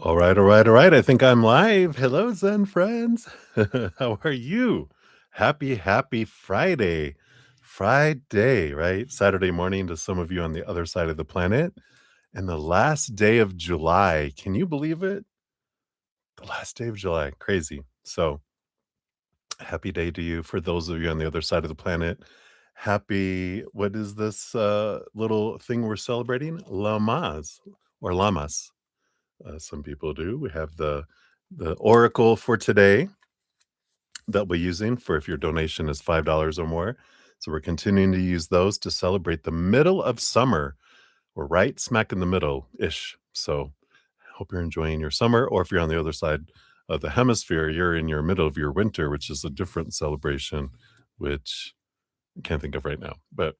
All right, all right, all right. I think I'm live. Hello, Zen friends. How are you? Happy Friday. Friday, right? Saturday morning to some of you on the other side of the planet. And the last day of July. Can you believe it? The last day of July. Crazy. So, happy day to you. For those of you on the other side of the planet, happy, what is this little thing we're celebrating? Lamas or Lamas. Some people do. We have the oracle for today that we're using for if your donation is $5 or more. So we're continuing to use those to celebrate the middle of summer. We're right smack in the middle ish. So hope you're enjoying your summer, or if you're on the other side of the hemisphere, you're in your middle of your winter, which is a different celebration, which I can't think of right now. But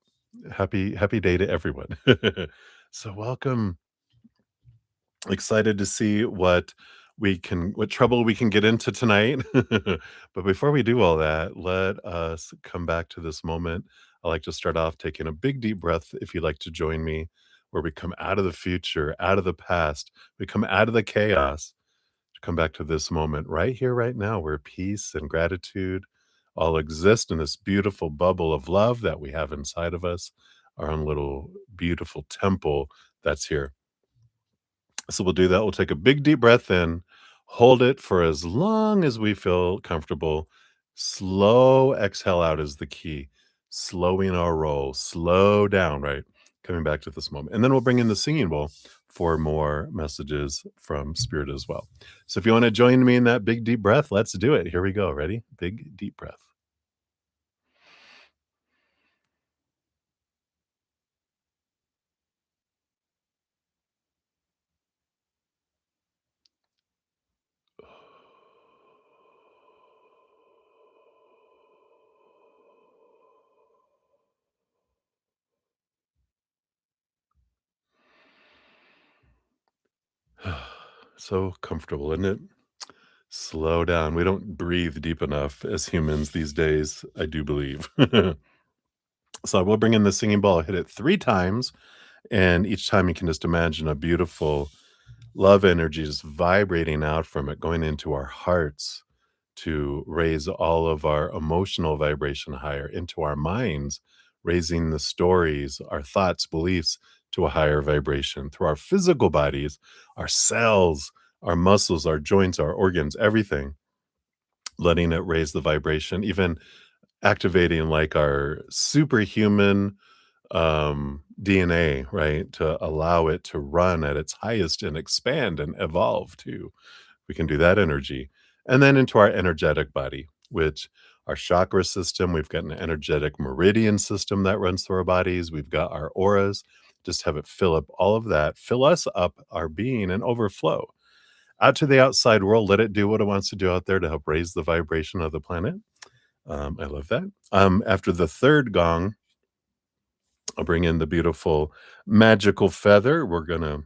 happy day to everyone. So welcome. Excited to see what trouble we can get into tonight. But before we do all that, let us come back to this moment. I like to start off taking a big deep breath if you'd like to join me, where we come out of the future, out of the past, we come out of the chaos to come back to this moment right here, right now, where peace and gratitude all exist in this beautiful bubble of love that we have inside of us, our own little beautiful temple that's here. So we'll do that. We'll take a big deep breath in, hold it for as long as we feel comfortable. Slow exhale out is the key. Slowing our roll, slow down, right? Coming back to this moment. And then we'll bring in the singing bowl for more messages from spirit as well. So if you want to join me in that big deep breath, let's do it. Here we go. Ready? Big deep breath. So comfortable, isn't it? Slow down. We don't breathe deep enough as humans these days, I do believe. So I will bring in the singing ball, hit it 3 times, and each time you can just imagine a beautiful love energy just vibrating out from it, going into our hearts to raise all of our emotional vibration higher, into our minds, raising the stories, our thoughts, beliefs to a higher vibration, through our physical bodies, our cells, our muscles, our joints, our organs, everything, letting it raise the vibration, even activating like our superhuman DNA, right? To allow it to run at its highest and expand and evolve too. We can do that energy. And then into our energetic body, which our chakra system, we've got an energetic meridian system that runs through our bodies. We've got our auras. Just have it fill up all of that, fill us up, our being, and overflow out to the outside world. Let it do what it wants to do out there to help raise the vibration of the planet. I love that. After the third gong, I'll bring in the beautiful magical feather. We're going to,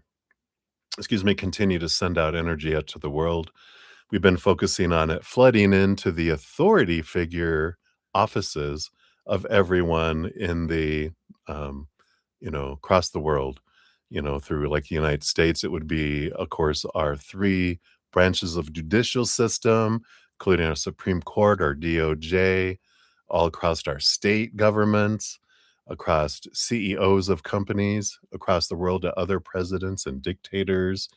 excuse me, continue to send out energy out to the world. We've been focusing on it flooding into the authority figure offices of everyone in the, um, across the world, through like the United States. It would be, of course, our 3 branches of judicial system, including our Supreme Court, our DOJ, all across our state governments, across CEOs of companies, across the world to other presidents and dictators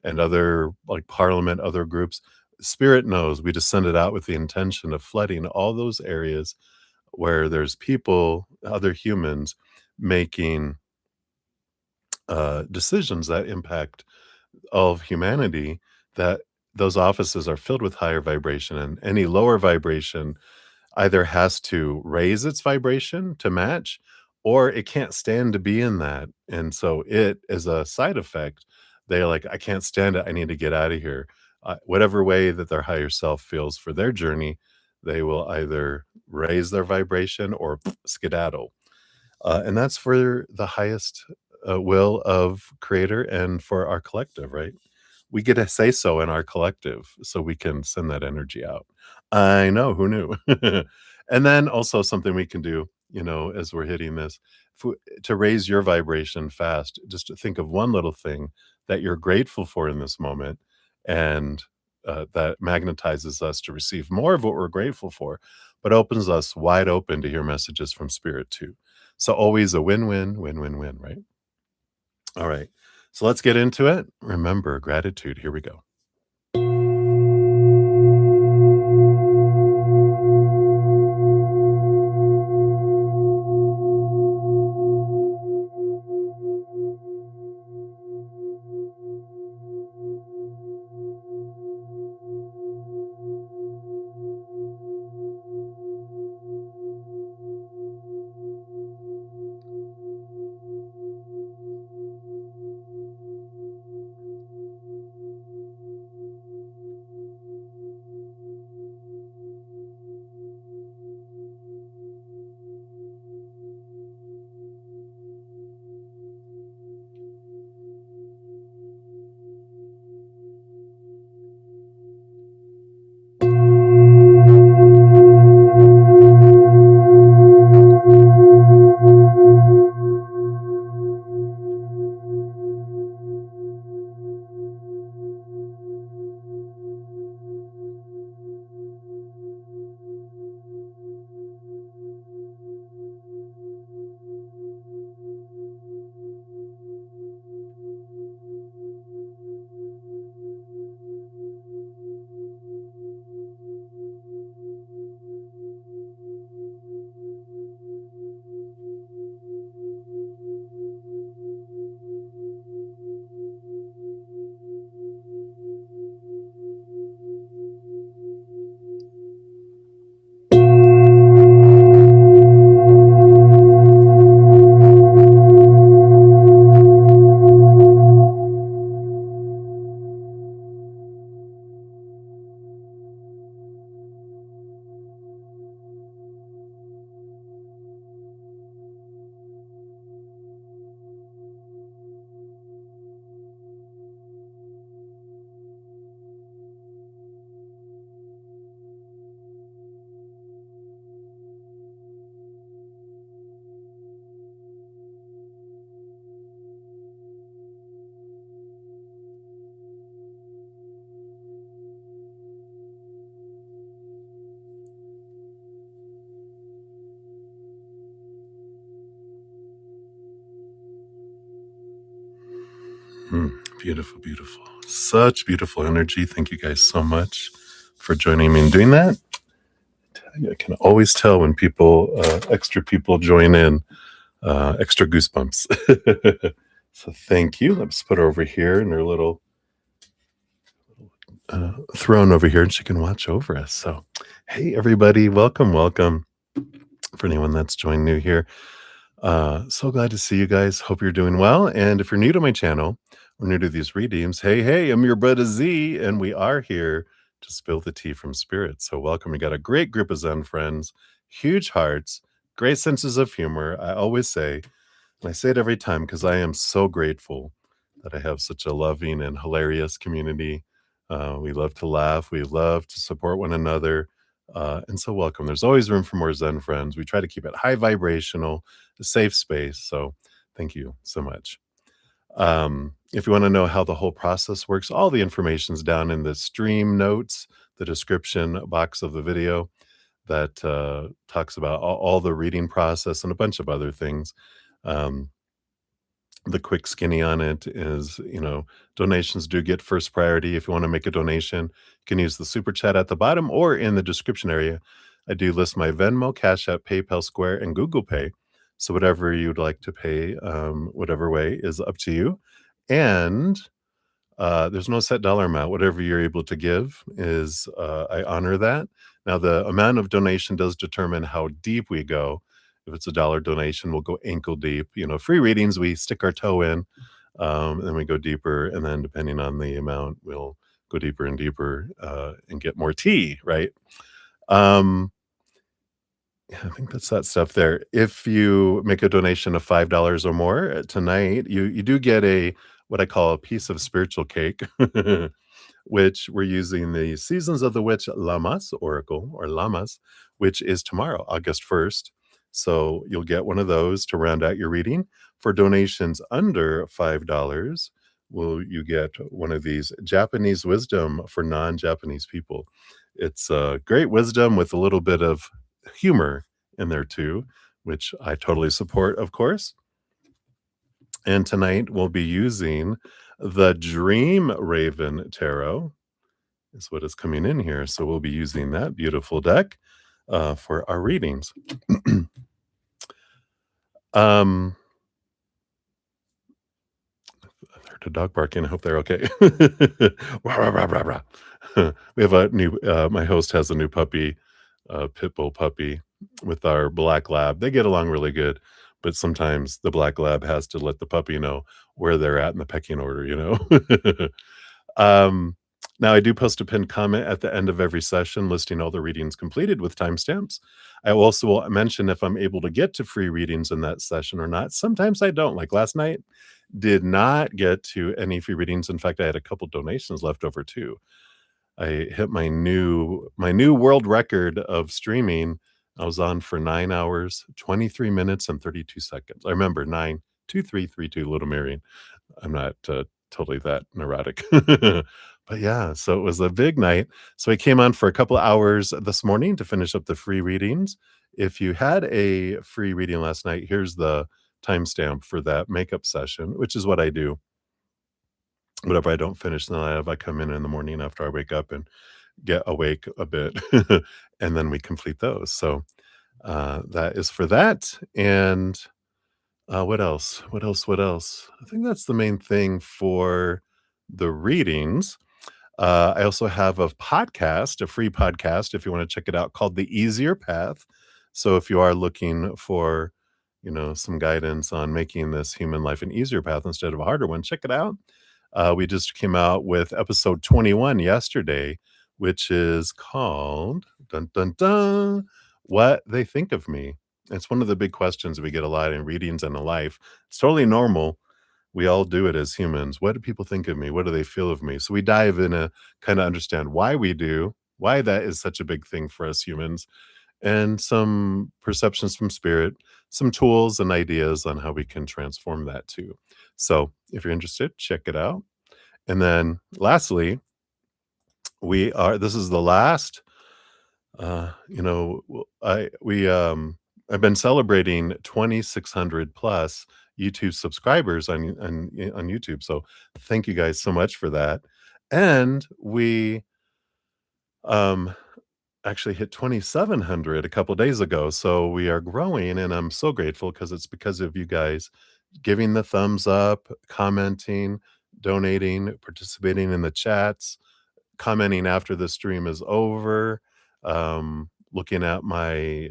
and other like parliament, other groups. Spirit knows we just send it out with the intention of flooding all those areas where there's people, other humans making decisions that impact all of humanity, that those offices are filled with higher vibration, and any lower vibration either has to raise its vibration to match, or it can't stand to be in that. And so it is a side effect. They're like, I can't stand it. I need to get out of here. Whatever way that their higher self feels for their journey, they will either raise their vibration or skedaddle. And that's for the highest will of creator and for our collective, right? We get a say so in our collective, so we can send that energy out. I know, who knew? And then also something we can do, as we're hitting this, to raise your vibration fast, just to think of one little thing that you're grateful for in this moment, and that magnetizes us to receive more of what we're grateful for, but opens us wide open to hear messages from spirit too. So always a win-win, win-win-win, right? All right. So let's get into it. Remember gratitude. Here we go. Hmm, beautiful, beautiful. Such beautiful energy. Thank you guys so much for joining me in doing that. I can always tell when extra people join in, extra goosebumps. So thank you. Let's put her over here in her little throne over here, and she can watch over us. So, hey, everybody, welcome, welcome. For anyone that's joined new here, so glad to see you guys. Hope you're doing well. And if you're new to my channel or new to these readings, hey, I'm your brother Z, and we are here to spill the tea from spirit. So welcome. We got a great group of Zen friends, huge hearts, great senses of humor. I always say, and I say it every time because I am so grateful that I have such a loving and hilarious community. We love to laugh. We love to support one another. And so welcome. There's always room for more Zen friends. We try to keep it high vibrational, a safe space. So thank you so much. If you want to know how the whole process works, all the information's down in the stream notes, the description box of the video that talks about all the reading process and a bunch of other things. Um, the quick skinny on it is, donations do get first priority. If you want to make a donation, you can use the super chat at the bottom or in the description area. I do list my Venmo, Cash App, PayPal, Square, and Google Pay. So whatever you'd like to pay, whatever way is up to you. And there's no set dollar amount. Whatever you're able to give is, I honor that. Now, the amount of donation does determine how deep we go. If it's a dollar donation, we'll go ankle deep. Free readings, we stick our toe in, and then we go deeper. And then depending on the amount, we'll go deeper and deeper and get more tea, right? Yeah, I think that's that stuff there. If you make a donation of $5 or more tonight, you do get what I call a piece of spiritual cake, which we're using the Seasons of the Witch Lamas Oracle, or Lamas, which is tomorrow, August 1st. So you'll get one of those to round out your reading. For donations under $5, will you get one of these Japanese wisdom for non-Japanese people. It's great wisdom with a little bit of humor in there too, which I totally support, of course. And tonight we'll be using the Dream Raven Tarot, is what is coming in here. So we'll be using that beautiful deck for our readings. um, I heard a dog barking. I hope they're okay. Rah, rah, rah, rah, rah. We have a new, my host has a new puppy, pit bull puppy with our black lab. They get along really good, but sometimes the black lab has to let the puppy know where they're at in the pecking order, you know? um, Now, I do post a pinned comment at the end of every session listing all the readings completed with timestamps. I also will mention if I'm able to get to free readings in that session or not. Sometimes I don't. Like last night, did not get to any free readings. In fact, I had a couple donations left over too. I hit my new world record of streaming. I was on for 9 hours, 23 minutes, and 32 seconds. I remember 92332 Little Marion. I'm not totally that neurotic. But yeah, so it was a big night. So I came on for a couple hours this morning to finish up the free readings. If you had a free reading last night, here's the timestamp for that makeup session, which is what I do. Whatever I don't finish the night of, I come in the morning after I wake up and get awake a bit, and then we complete those. So that is for that. And what else? What else? What else? I think that's the main thing for the readings. I also have a podcast, a free podcast, if you want to check it out, called The Easier Path. So if you are looking for, some guidance on making this human life an easier path instead of a harder one, check it out. We just came out with episode 21 yesterday, which is called dun dun dun, What They Think of Me. It's one of the big questions we get a lot in readings and in life. It's totally normal. We all do it as humans. What do people think of me? What do they feel of me? So we dive in to kind of understand why we do, why that is such a big thing for us humans, and some perceptions from spirit, some tools and ideas on how we can transform that too. So if you're interested, check it out. And then lastly, this is the last, I've been celebrating 2,600 plus YouTube subscribers on YouTube. So thank you guys so much for that. And we um actually hit 2,700 a couple days ago. So we are growing, and I'm so grateful because it's because of you guys giving the thumbs up, commenting, donating, participating in the chats, commenting after the stream is over, looking at my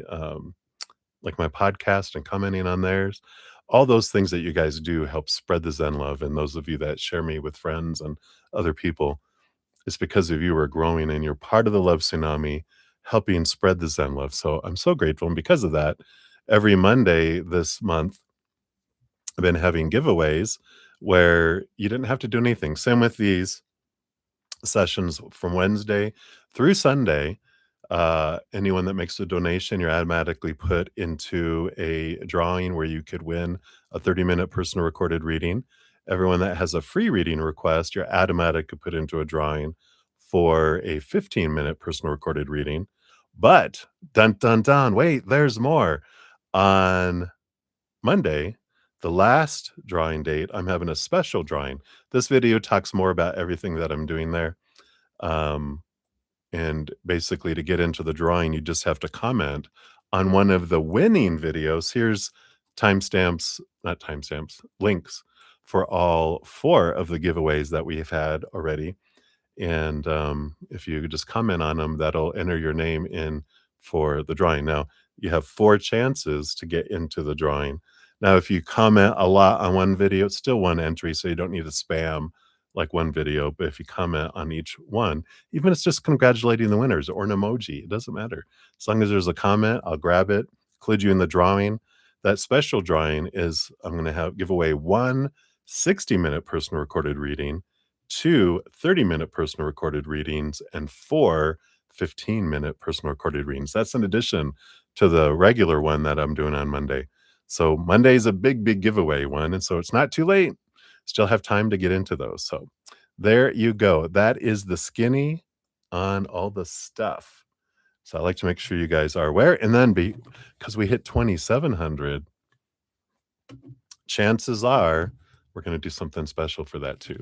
like my podcast and commenting on theirs. All those things that you guys do help spread the Zen love, and those of you that share me with friends and other people, it's because of you are growing and you're part of the love tsunami, helping spread the Zen love. So I'm so grateful. And because of that, every Monday this month, I've been having giveaways where you didn't have to do anything. Same with these sessions from Wednesday through Sunday. Anyone that makes a donation, you're automatically put into a drawing where you could win a 30-minute personal recorded reading. Everyone that has a free reading request, you're automatically put into a drawing for a 15-minute personal recorded reading. But dun dun dun, wait, there's more. On Monday, the last drawing date, I'm having a special drawing. This video talks more about everything that I'm doing there. And basically, to get into the drawing, you just have to comment on one of the winning videos. Here's timestamps, not timestamps, links for all 4 of the giveaways that we've had already. And if you just comment on them, that'll enter your name in for the drawing. Now, you have 4 chances to get into the drawing. Now, if you comment a lot on one video, it's still 1 entry, so you don't need to spam like one video. But if you comment on each one, even if it's just congratulating the winners or an emoji, it doesn't matter. As long as there's a comment, I'll grab it, include you in the drawing. That special drawing is I'm going to give away 1 60-minute personal recorded reading, 2 30-minute personal recorded readings, and 4 15-minute personal recorded readings. That's in addition to the regular one that I'm doing on Monday. So Monday is a big, big giveaway one. And so it's not too late. still have time to get into those. So there you go. That is the skinny on all the stuff. So I like to make sure you guys are aware. And then because we hit 2,700, chances are we're going to do something special for that too.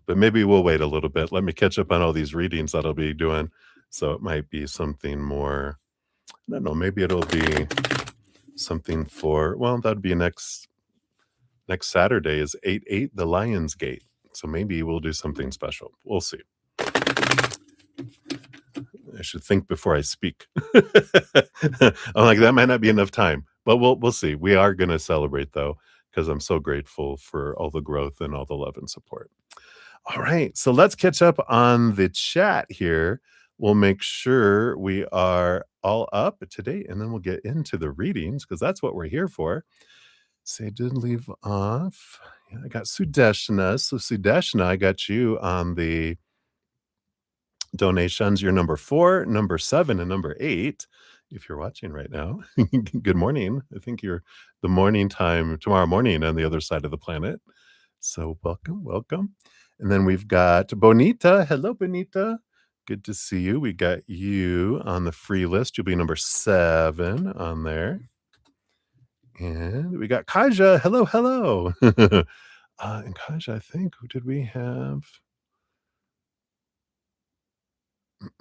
But maybe we'll wait a little bit. Let me catch up on all these readings that I'll be doing. So it might be something more, I don't know, maybe it'll be something for, well, that'd be next Saturday is 8/8, the Lion's Gate. So maybe we'll do something special. We'll see. I should think before I speak. I'm like, that might not be enough time, but we'll see. We are going to celebrate though, because I'm so grateful for all the growth and all the love and support. All right, so let's catch up on the chat here. We'll make sure we are all up to date, and then we'll get into the readings because that's what we're here for. Say, I did leave off. Yeah, I got Sudeshna. So Sudeshna, I got you on the donations. You're number 4, number 7, and number 8. If you're watching right now, good morning. I think you're the morning time tomorrow morning on the other side of the planet. So welcome, welcome. And then we've got Bonita. Hello, Bonita. Good to see you. We got you on the free list. You'll be number 7 on there. And we got Kaja. Hello, hello. And Kaja, I think, who did we have?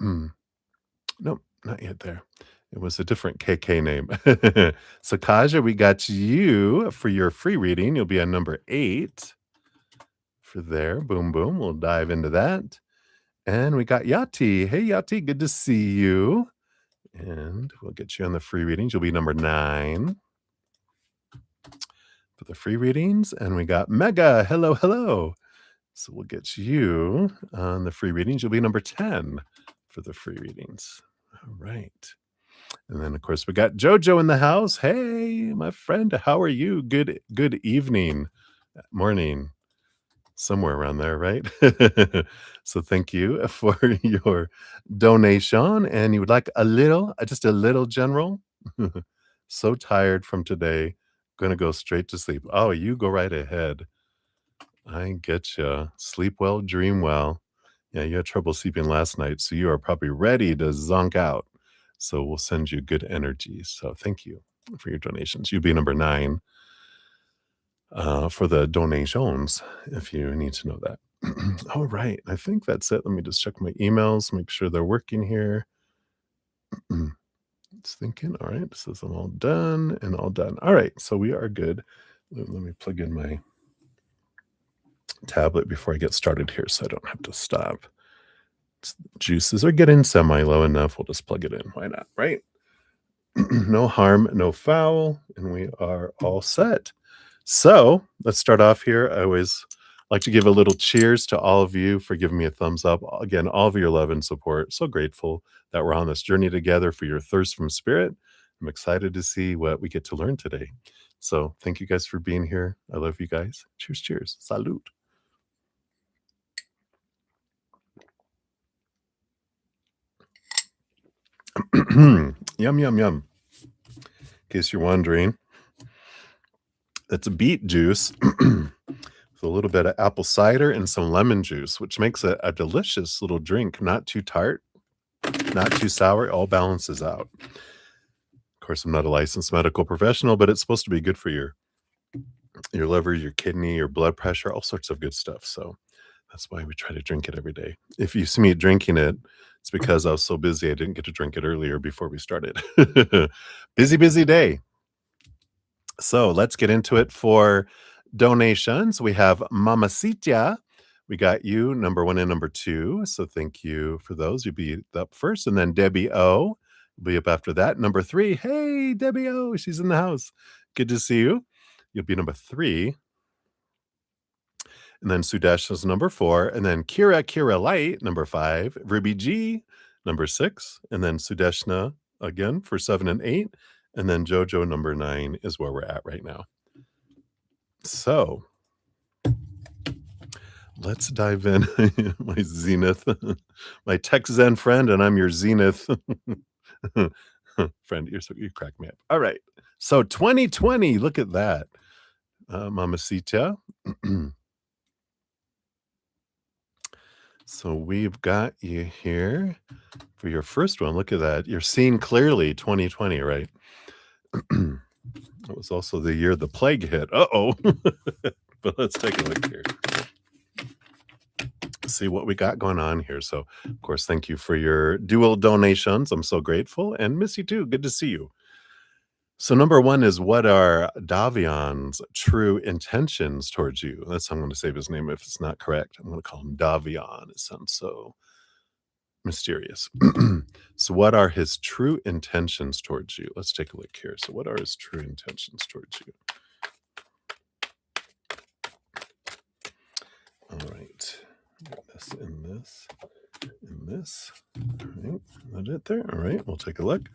Nope, not yet there. It was a different KK name. So Kaja, we got you for your free reading. You'll be on number 8 for there. Boom, boom. We'll dive into that. And we got Yati. Hey, Yati, good to see you. And we'll get you on the free readings. You'll be number 9 for the free readings. And we got Mega. Hello, hello. So we'll get you on the free readings. You'll be number 10 for the free readings. All right. And then, of course, we got Jojo in the house. Hey, my friend, how are you? Good evening, morning, somewhere around there, right? So thank you for your donation. And you would like just a little general? So tired from today. Going to go straight to sleep. Oh, you go right ahead. I get you. Sleep well, dream well. Yeah, you had trouble sleeping last night, so you are probably ready to zonk out. So we'll send you good energy. So thank you for your donations. You'd be number 9 for the donations, if you need to know that. All right, I think that's it. Let me just check my emails, make sure they're working here. It's thinking. All right, this is all done and all done. All right, so we are good. Let me plug in my tablet before I get started here so I don't have to stop. Juices are getting semi-low enough. We'll just plug it in. Why not, right? No harm, no foul, and we are all set. So let's start off here. I always like to give a little cheers to all of you for giving me a thumbs up. Again, all of your love and support. So grateful that we're on this journey together for your thirst from spirit. I'm excited to see what we get to learn today. So thank you guys for being here. I love you guys. Cheers, cheers. Salud. Yum, yum, yum. In case you're wondering, it's a beet juice with a little bit of apple cider and some lemon juice, which makes it a delicious little drink. Not too tart, not too sour. It all balances out. Of course, I'm not a licensed medical professional, but it's supposed to be good for your liver, your kidney, your blood pressure, all sorts of good stuff. So that's why we try to drink it every day. If you see me drinking it, it's because I was so busy I didn't get to drink it earlier before we started. Busy day. So let's get into it for donations. We have Mamacita. We got you, number 1 and number 2. So thank you for those. You'll be up first. And then Debbie O will be up after that. Number 3. Hey, Debbie O. She's in the house. Good to see you. You'll be number 3. And then Sudesh is number 4. And then Kira Light, number 5. Ruby G, number 6. And then Sudeshna again for 7 and 8. And then Jojo, number 9, is where we're at right now. So let's dive in. My Zenith, my Tech Zen friend, and I'm your Zenith friend. You crack me up. All right. So 2020, look at that. Mamacita. So we've got you here for your first one. Look at that. You're seeing clearly 2020, right? It was also the year the plague hit. Uh-oh. But let's take a look here. See what we got going on here. So, of course, thank you for your dual donations. I'm so grateful. And miss you too. Good to see you. So, number one is, what are Davion's true intentions towards you? That's how I'm going to save his name if it's not correct. I'm going to call him Davion. It sounds so mysterious. So, what are his true intentions towards you? Let's take a look here. So, what are his true intentions towards you? All right. This and this and this. All right. That it there? All right. We'll take a look.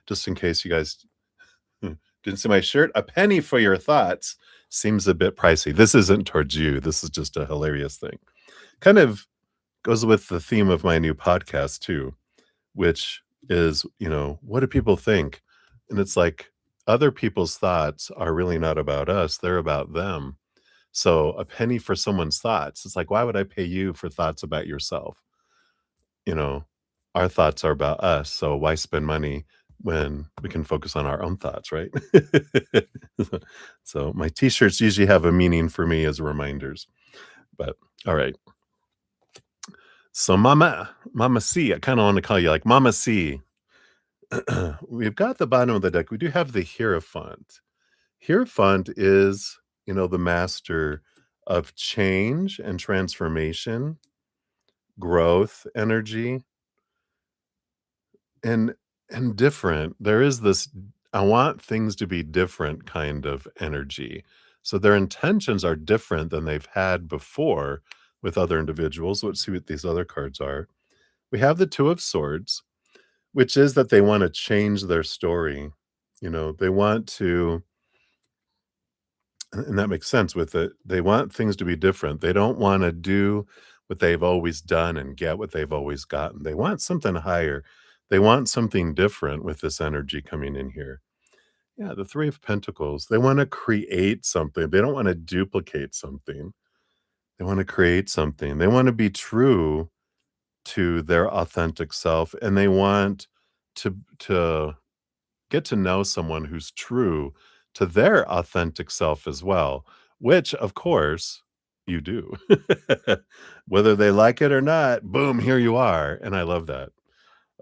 Just in case you guys didn't see my shirt, a penny for your thoughts seems a bit pricey. This isn't towards you. This is just a hilarious thing. Kind of goes with the theme of my new podcast, too, which is, what do people think? And it's like, other people's thoughts are really not about us, they're about them. So a penny for someone's thoughts. It's like, why would I pay you for thoughts about yourself? You know, our thoughts are about us. So why spend money when we can focus on our own thoughts, right? So my t-shirts usually have a meaning for me as reminders. But all right. So Mama C, I kind of want to call you like Mama C. We've got the bottom of the deck. We do have the Hierophant. Hierophant is, the master of change and transformation, growth, energy, and different. There is this I want things to be different kind of energy. So their intentions are different than they've had before with other individuals. Let's see what these other cards are. We have the Two of Swords, which is that they want to change their story. They want to, and that makes sense with it. They want things to be different. They don't want to do what they've always done and get what they've always gotten. They want something higher. They want something different with this energy coming in here. Yeah, the Three of Pentacles. They want to create something. They don't want to duplicate something. They want to create something. They want to be true to their authentic self, and they want to get to know someone who's true to their authentic self as well, which of course you do. Whether they like it or not, boom, here you are. And I love that,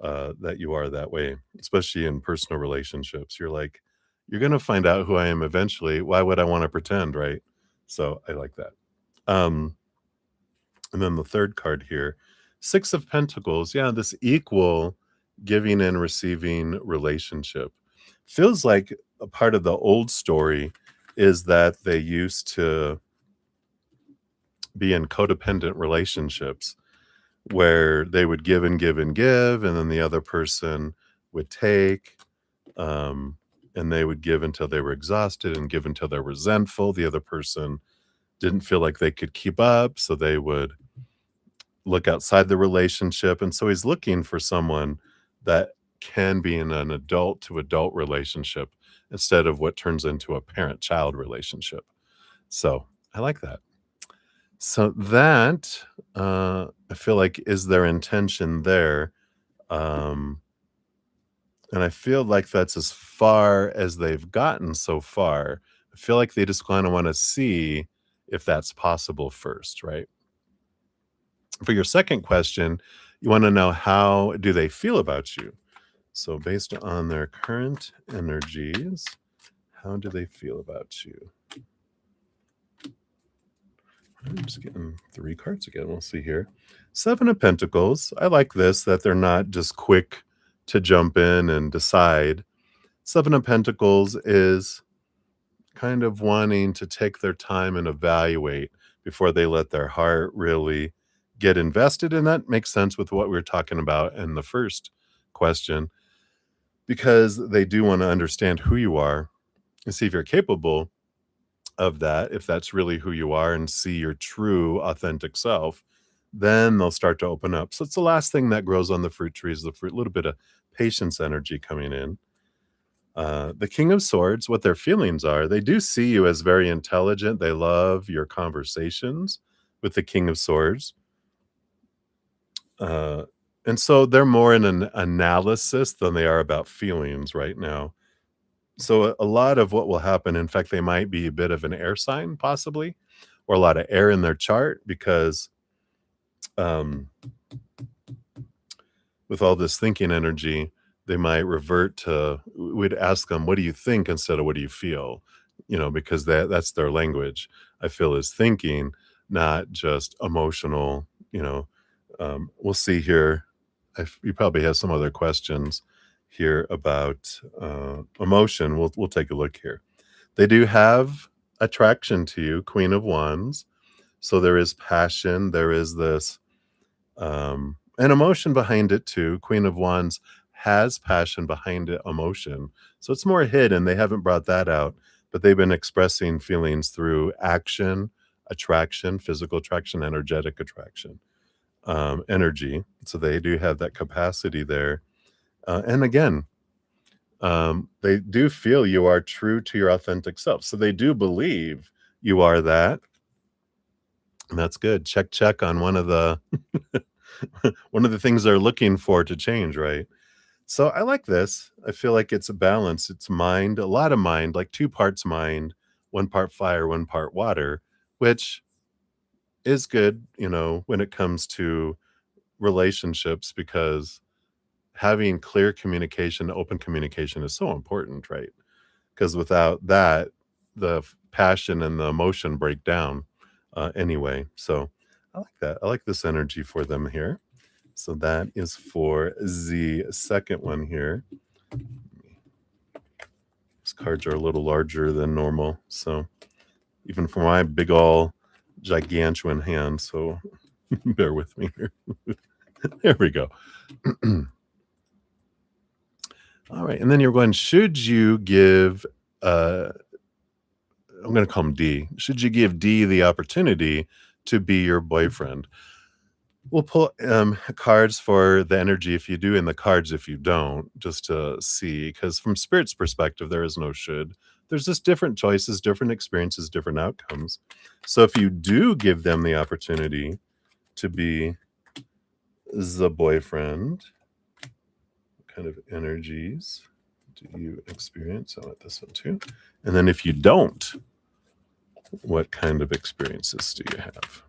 that you are that way, especially in personal relationships. You're like, you're going to find out who I am eventually. Why would I want to pretend? Right. So I like that. Um, and then the third card here, Six of Pentacles. Yeah, this equal giving and receiving relationship. Feels like a part of the old story is that they used to be in codependent relationships where they would give and give and give, and then the other person would take, and they would give until they were exhausted and give until they're resentful. The other person didn't feel like they could keep up, so they would look outside the relationship. And so he's looking for someone that can be in an adult to adult relationship instead of what turns into a parent child relationship. So I like that. So that, I feel like, is their intention there. And I feel like that's as far as they've gotten so far. I feel like they just kind of want to see if that's possible first, right? For your second question, you want to know, how do they feel about you? So based on their current energies, how do they feel about you? I'm just getting three cards again. We'll see here. Seven of Pentacles. I like this, that they're not just quick to jump in and decide. Seven of Pentacles is kind of wanting to take their time and evaluate before they let their heart really get invested. And that makes sense with what we were talking about in the first question, because they do want to understand who you are and see if you're capable of that, if that's really who you are, and see your true authentic self. Then they'll start to open up. So it's the last thing that grows on the fruit tree, is the fruit, a little bit of patience energy coming in. The King of Swords, what their feelings are, they do see you as very intelligent. They love your conversations with the King of Swords. Uh, and so they're more in an analysis than they are about feelings right now. So a lot of what will happen, in fact, they might be a bit of an air sign, possibly, or a lot of air in their chart because um, with all this thinking energy, they might revert to we'd ask them, "What do you think?" instead of "What do you feel?" Because that's their language. I feel is thinking, not just emotional. We'll see here. You probably have some other questions here about emotion. We'll take a look here. They do have attraction to you, Queen of Wands. So there is passion. There is this an emotion behind it too. Queen of Wands has passion behind it, emotion. So it's more hidden. They haven't brought that out, but they've been expressing feelings through action, attraction, physical attraction, energetic attraction, energy. So they do have that capacity there. And again, they do feel you are true to your authentic self. So they do believe you are that. And that's good. Check, check on one of the one of the things they're looking for to change, right? So I like this. I feel like it's a balance. It's mind, a lot of mind, like 2 parts mind, 1 part fire, 1 part water, which is good, when it comes to relationships because having clear communication, open communication is so important, right? Because without that, the passion and the emotion break down, anyway. So I like that. I like this energy for them here. So that is for the second one here. These cards are a little larger than normal, so even for my big ol' gigantuan hand, so bear with me here. There we go. All right, and then you're going, should you give, uh I'm gonna call him D. Should you give D the opportunity to be your boyfriend? We'll pull, cards for the energy if you do, and the cards if you don't, just to see. Because from Spirit's perspective, there is no should. There's just different choices, different experiences, different outcomes. So if you do give them the opportunity to be the boyfriend, what kind of energies do you experience? I want this one too. And then if you don't, what kind of experiences do you have?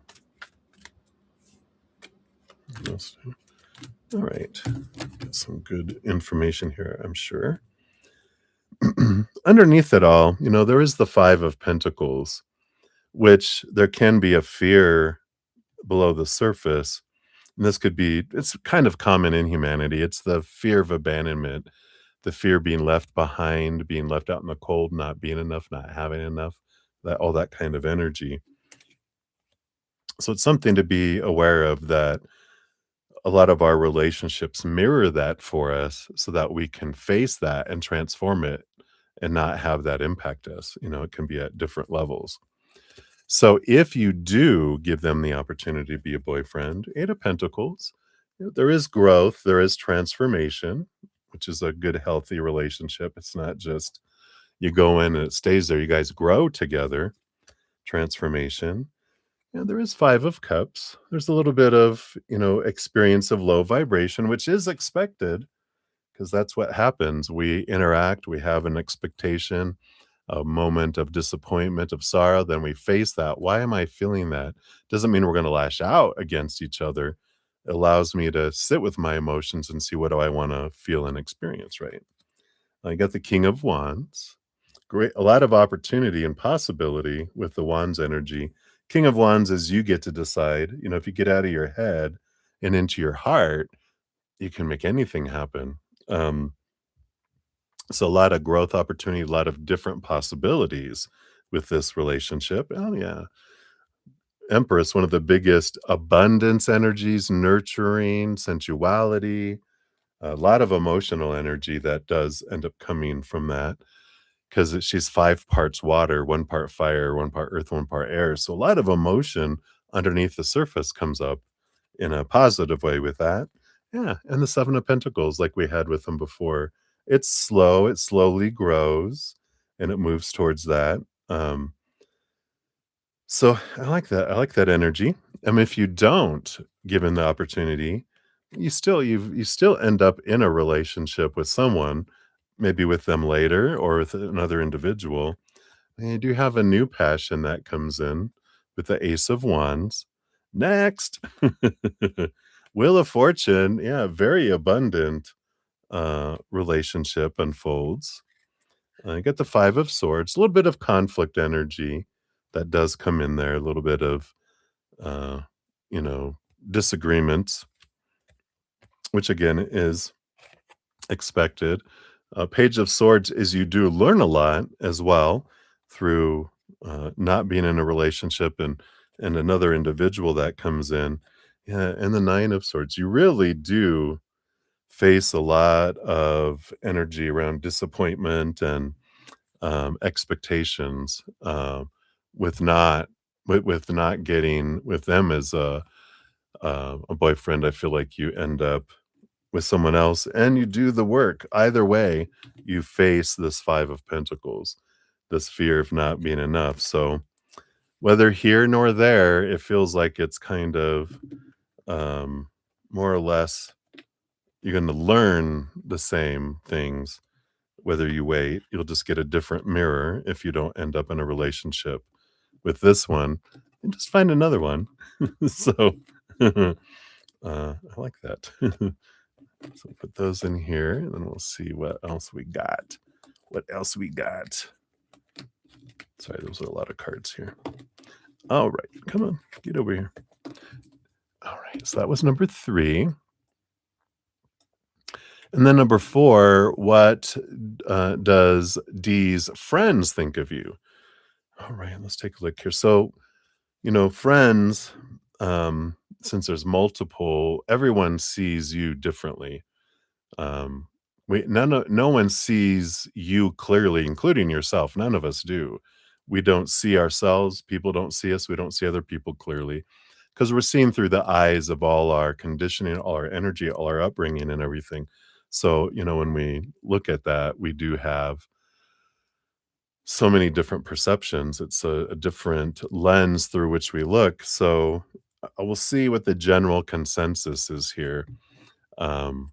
All right. Get some good information here, I'm sure. Underneath it all, there is the 5 of Pentacles, which there can be a fear below the surface. And this could be, it's kind of common in humanity. It's the fear of abandonment, the fear of being left behind, being left out in the cold, not being enough, not having enough, that all that kind of energy. So it's something to be aware of, that a lot of our relationships mirror that for us so that we can face that and transform it and not have that impact us. It can be at different levels. So if you do give them the opportunity to be a boyfriend, 8 of Pentacles, there is growth, there is transformation, which is a good, healthy relationship. It's not just you go in and it stays there. You guys grow together, transformation. And there is 5 of Cups. There's a little bit of, experience of low vibration, which is expected because that's what happens. We interact, we have an expectation, a moment of disappointment, of sorrow, then we face that. Why am I feeling that? Doesn't mean we're going to lash out against each other. It allows me to sit with my emotions and see what do I want to feel and experience, right? I got the King of Wands. Great, a lot of opportunity and possibility with the Wands energy. King of Wands is you get to decide, if you get out of your head and into your heart, you can make anything happen. So a lot of growth opportunity, a lot of different possibilities with this relationship. Oh yeah. Empress, one of the biggest abundance energies, nurturing, sensuality, a lot of emotional energy that does end up coming from that because she's 5 parts water, 1 part fire, 1 part earth, 1 part air. So a lot of emotion underneath the surface comes up in a positive way with that. Yeah. And the 7 of Pentacles, like we had with them before, it's slow, it slowly grows, and it moves towards that. Um, so I like that. I like that energy. If you don't, given the opportunity, you still end up in a relationship with someone, maybe with them later or with another individual. And you do have a new passion that comes in with the Ace of Wands. Next, Wheel of Fortune. Yeah, very abundant relationship unfolds. You get the Five of Swords, a little bit of conflict energy that does come in there, a little bit of, uh, you know, disagreements, which again is expected. Page of Swords is you do learn a lot as well through not being in a relationship and another individual that comes in. Yeah, and the Nine of Swords, you really do face a lot of energy around disappointment and expectations with not getting with them as a boyfriend. I feel like you end up with someone else and you do the work. Either way, you face this Five of Pentacles, this fear of not being enough. So whether here nor there, it feels like it's kind of um, more or less you're going to learn the same things whether you wait. You'll just get a different mirror if you don't end up in a relationship with this one and just find another one. So I like that. So put those in here and then we'll see what else we got. What else we got? Sorry, those are a lot of cards here. All right, come on, get over here. All right, so that was number 3. And then number 4, what does D's friends think of you? All right, let's take a look here. So, friends, since there's multiple, everyone sees you differently. Um, no one sees you clearly, including yourself. None of us do. We don't see ourselves. People don't see us. We don't see other people clearly because we're seeing through the eyes of all our conditioning, all our energy, all our upbringing, and everything. So, when we look at that, we do have so many different perceptions. It's a different lens through which we look. So, I will see what the general consensus is here. Um,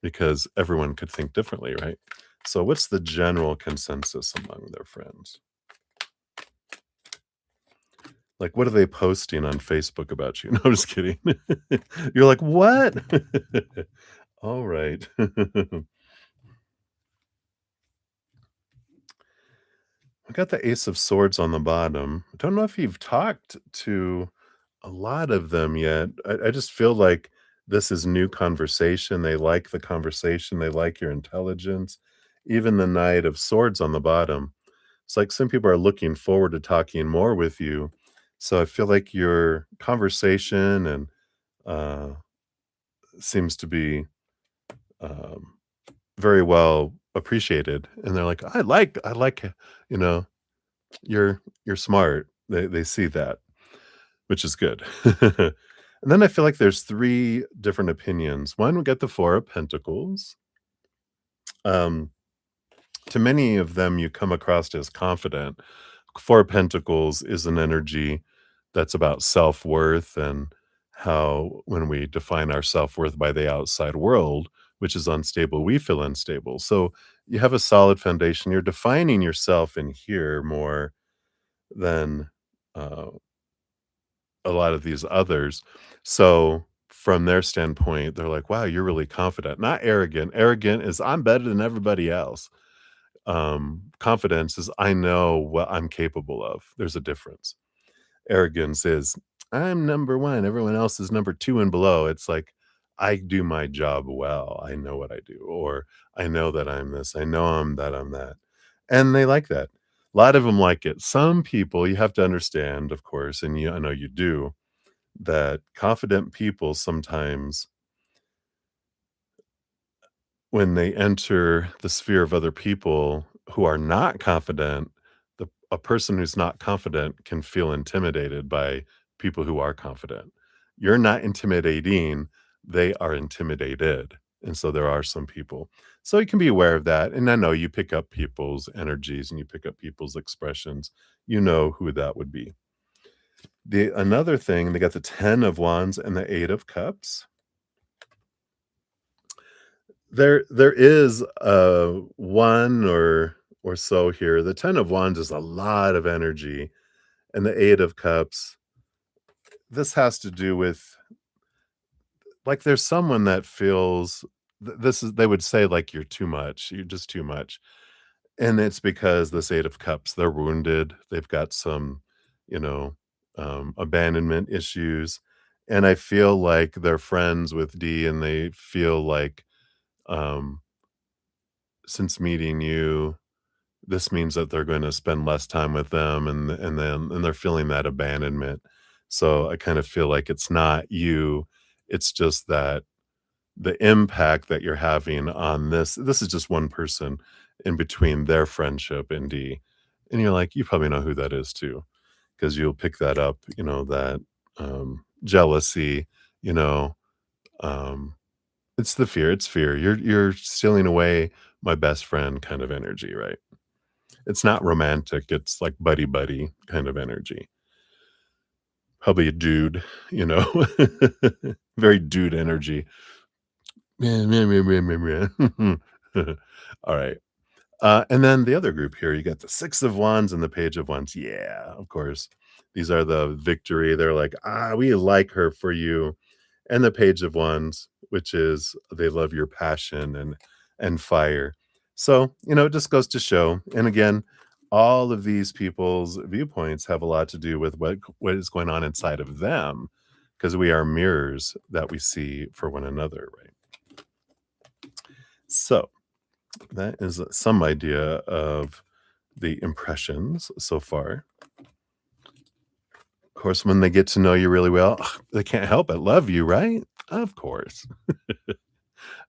because everyone could think differently, right? So, what's the general consensus among their friends? Like, what are they posting on Facebook about you? No, I'm just kidding. You're like, what? All right. I got the Ace of Swords on the bottom. I don't know if you've talked to a lot of them yet. I just feel like this is new conversation. They like the conversation, they like your intelligence. Even the Knight of Swords on the bottom. It's like some people are looking forward to talking more with you. So I feel like your conversation and uh, seems to be um, very well appreciated. And they're like, I like, you know, you're smart. They see that, which is good. And then I feel like there's 3 different opinions. One, we get the Four of Pentacles. Um, to many of them, you come across as confident. Four of Pentacles is an energy that's about self-worth and how when we define our self-worth by the outside world, which is unstable, we feel unstable. So you have a solid foundation. You're defining yourself in here more than uh, a lot of these others. So from their standpoint, they're like, wow, you're really confident, not arrogant. Arrogant is I'm better than everybody else. Confidence is I know what I'm capable of. There's a difference. Arrogance is I'm number 1, everyone else is number 2 and below. It's like I do my job well. I know what I do, or I know that I'm this. I know I'm that. And they like that. A lot of them like it. Some people you have to understand, of course, and I know you do, that confident people sometimes when they enter the sphere of other people who are not confident, a person who's not confident can feel intimidated by people who are confident. You're not intimidating, they are intimidated. And so there are some people. So you can be aware of that. And I know you pick up people's energies and you pick up people's expressions. You know who that would be. The another thing, they got the 10 of wands and the 8 of cups. There is, one or so here. The 10 of wands is a lot of energy, and the 8 of cups, this has to do with like, there's someone that feels this is they would say, like, "You're too much, you're just too much," and it's because this 8 of cups, they're wounded, they've got some, you know, abandonment issues, and I feel like they're friends with D, and they feel like, um, since meeting you, this means that they're gonna spend less time with them, and they're feeling that abandonment. So, I kind of feel like it's not you, it's just that the impact that you're having on this is just one person in between their friendship and D, and you're like, you probably know who that is too, because 'cause you'll pick that up, that, jealousy, you know, um, it's the fear, it's fear. You're stealing away my best friend kind of energy, right? It's not romantic, it's like buddy-buddy kind of energy. Probably a dude, you know? Very dude energy. Meh, meh, meh, meh, meh, meh. Alright. And then the other group here, you got the 6 of wands and the page of wands. Yeah, of course. These are the victory. They're like, we like her for you. And the page of wands, which is they love your passion and fire. So, it just goes to show. And again, all of these people's viewpoints have a lot to do with what is going on inside of them, because we are mirrors that we see for one another, right? So that is some idea of the impressions so far. Of course, when they get to know you really well, they can't help but love you, right? Of course. All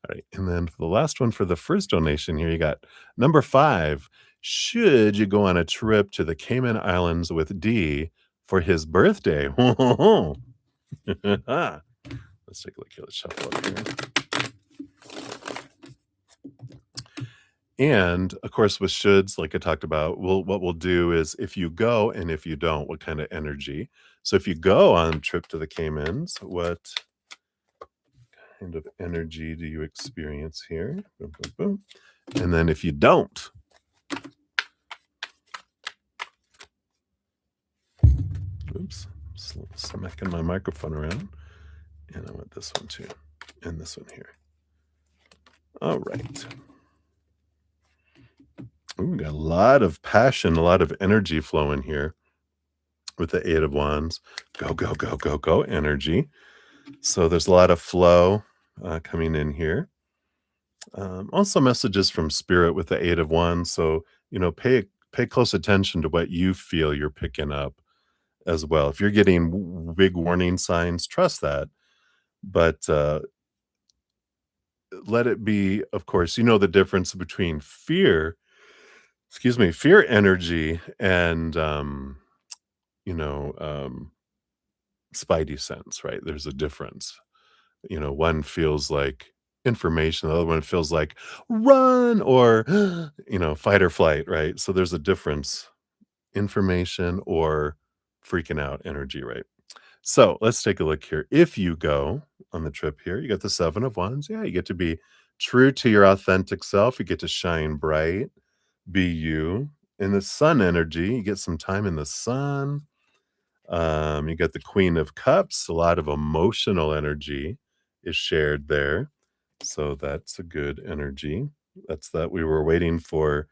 right. And then for the last one for the first donation here, you got number 5. Should you go on a trip to the Cayman Islands with D for his birthday? Let's take a look here. Let's shuffle up here. And of course, with shoulds, like I talked about, what we'll do is if you go and if you don't, what kind of energy. So if you go on a trip to the Caymans, what kind of energy do you experience here? Boom, boom, boom. And then if you don't, oops, smacking my microphone around. And I want this one too. And this one here. All right. Ooh, we got a lot of passion, a lot of energy flowing here with the 8 of wands. Go, go, go, go, go energy. So there's a lot of flow coming in here. Also messages from spirit with the 8 of wands. So, pay close attention to what you feel you're picking up as well. If you're getting big warning signs, trust that. But let it be, of course, the difference between fear energy and you know, um, spidey sense, right? There's a difference. One feels like information, the other one feels like run or, fight or flight, right? So there's a difference, information or freaking out energy, right? So let's take a look here. If you go on the trip here, you got the 7 of wands. Yeah, you get to be true to your authentic self. You get to shine bright, be you. In the sun energy, you get some time in the sun. You got the Queen of Cups, a lot of emotional energy is shared there. So that's a good energy. That's that we were waiting for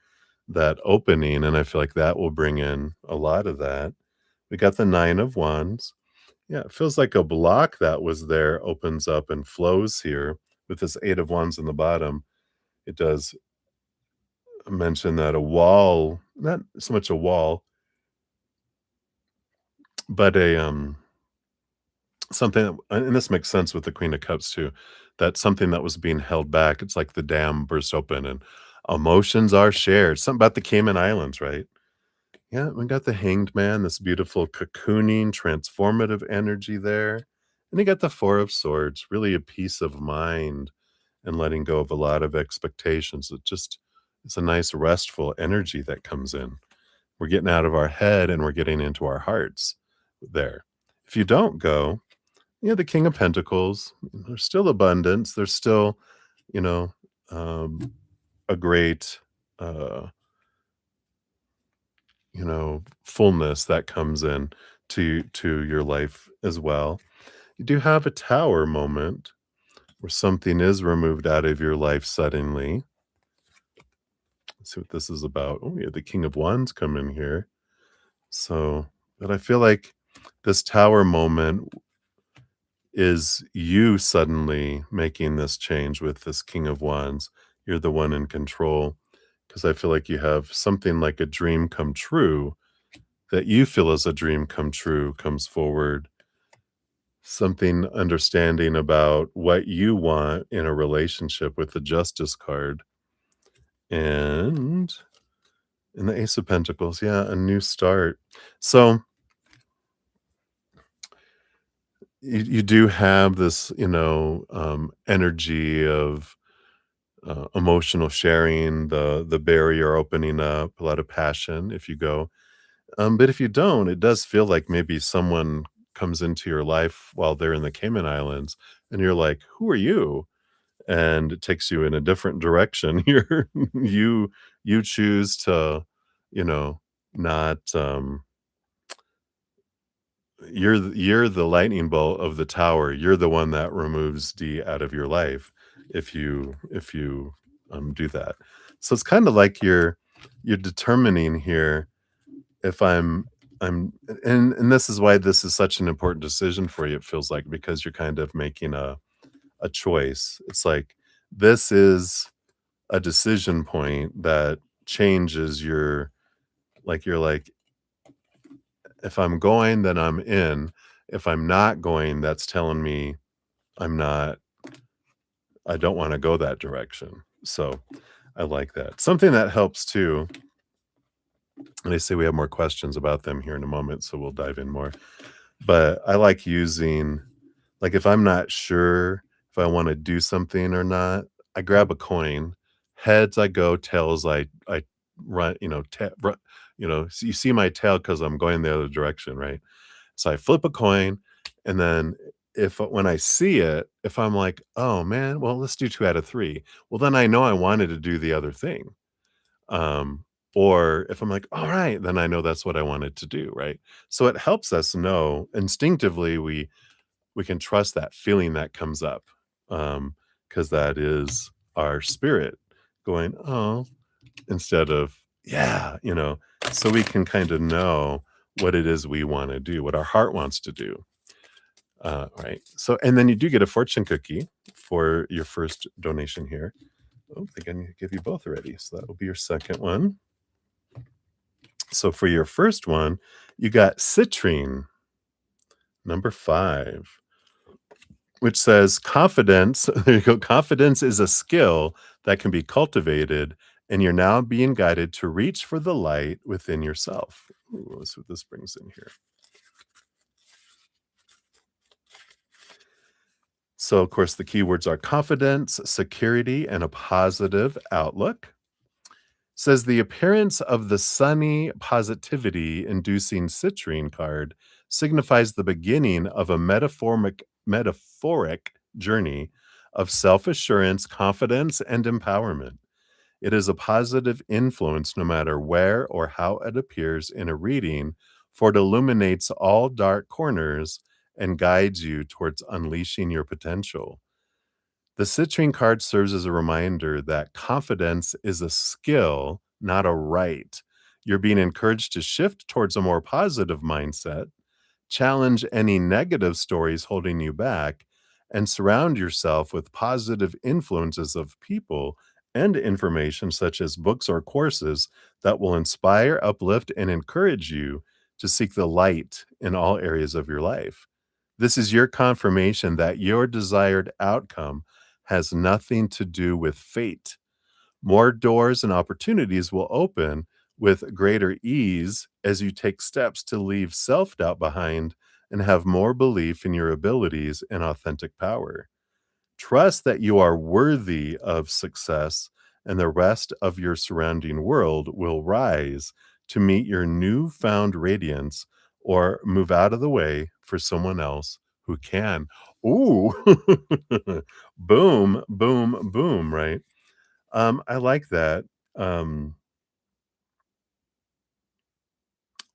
that opening, and I feel like that will bring in a lot of that. We got the 9 of Wands. Yeah, it feels like a block that was there opens up and flows here with this 8 of Wands in the bottom. It does mention that a wall, not so much a wall, but something, and this makes sense with the Queen of Cups too, that something that was being held back, it's like the dam burst open and emotions are shared. Something about the Cayman Islands, right? Yeah, we got the Hanged Man, this beautiful cocooning, transformative energy there. And you got the Four of Swords, really a peace of mind and letting go of a lot of expectations. It's a nice restful energy that comes in. We're getting out of our head and we're getting into our hearts there. If you don't go, the King of Pentacles, there's still abundance. There's still, you know, um, a great, uh, fullness that comes in to your life as well. You do have a tower moment where something is removed out of your life suddenly. Let's see what this is about. Oh, we have the King of Wands come in here. So, but I feel like this tower moment is you suddenly making this change with this King of Wands. You're the one in control because I feel like you have something like a dream come true that you feel as a dream come true comes forward. Something understanding about what you want in a relationship with the Justice card. And in the Ace of Pentacles, yeah, a new start. So you do have this, energy of emotional sharing, the barrier opening up, a lot of passion if you go. But if you don't, it does feel like maybe someone comes into your life while they're in the Cayman Islands, and you're like, "Who are you?" And it takes you in a different direction. You you choose to, you know, not, you're the lightning bolt of the tower. You're the one that removes D out of your life if you do that. So it's kinda like you're determining here if I'm and this is why this is such an important decision for you, it feels like, because you're kind of making a choice. It's like, this is a decision point that changes your you're like, if I'm going, then I'm in. If I'm not going, that's telling me I'm not I don't wanna go that direction. So, I like that. Something that helps too, and they say we have more questions about them here in a moment, so we'll dive in more. But I like using if I'm not sure if I wanna do something or not, I grab a coin. Heads, I go. Tails, I run, so you see my tail because 'cause I'm going the other direction, right? So I flip a coin, and then if when I see it, if I'm like, "Oh, man, well, let's do 2 out of 3." Well, then I know I wanted to do the other thing. Um, or if I'm like, "All right," then I know that's what I wanted to do, right? So it helps us know instinctively we can trust that feeling that comes up, because that is our spirit going, "Oh," instead of, "Yeah," so we can kind of know what it is we wanna do, what our heart wants to do, right? So and then you do get a fortune cookie for your first donation here. Oh, they're gonna give you both already, so that will be your second one. So for your first one, you got citrine, number 5. Which says confidence there you go, confidence is a skill that can be cultivated, and you're now being guided to reach for the light within yourself. Ooh, let's see what this brings in here. So, of course, the keywords are confidence, security, and a positive outlook. Says the appearance of the sunny positivity inducing citrine card signifies the beginning of a metaphoric journey of self-assurance, confidence, and empowerment. It is a positive influence no matter where or how it appears in a reading, for it illuminates all dark corners and guides you towards unleashing your potential. The citrine card serves as a reminder that confidence is a skill, not a right. You're being encouraged to shift towards a more positive mindset, challenge any negative stories holding you back, and surround yourself with positive influences of people and information such as books or courses that will inspire, uplift, and encourage you to seek the light in all areas of your life. This is your confirmation that your desired outcome has nothing to do with fate. More doors and opportunities will open with greater ease as you take steps to leave self doubt behind and have more belief in your abilities and authentic power. Trust that you are worthy of success, and the rest of your surrounding world will rise to meet your newfound radiance or move out of the way for someone else who can. Ooh, boom, boom, boom, right? I like that. Um,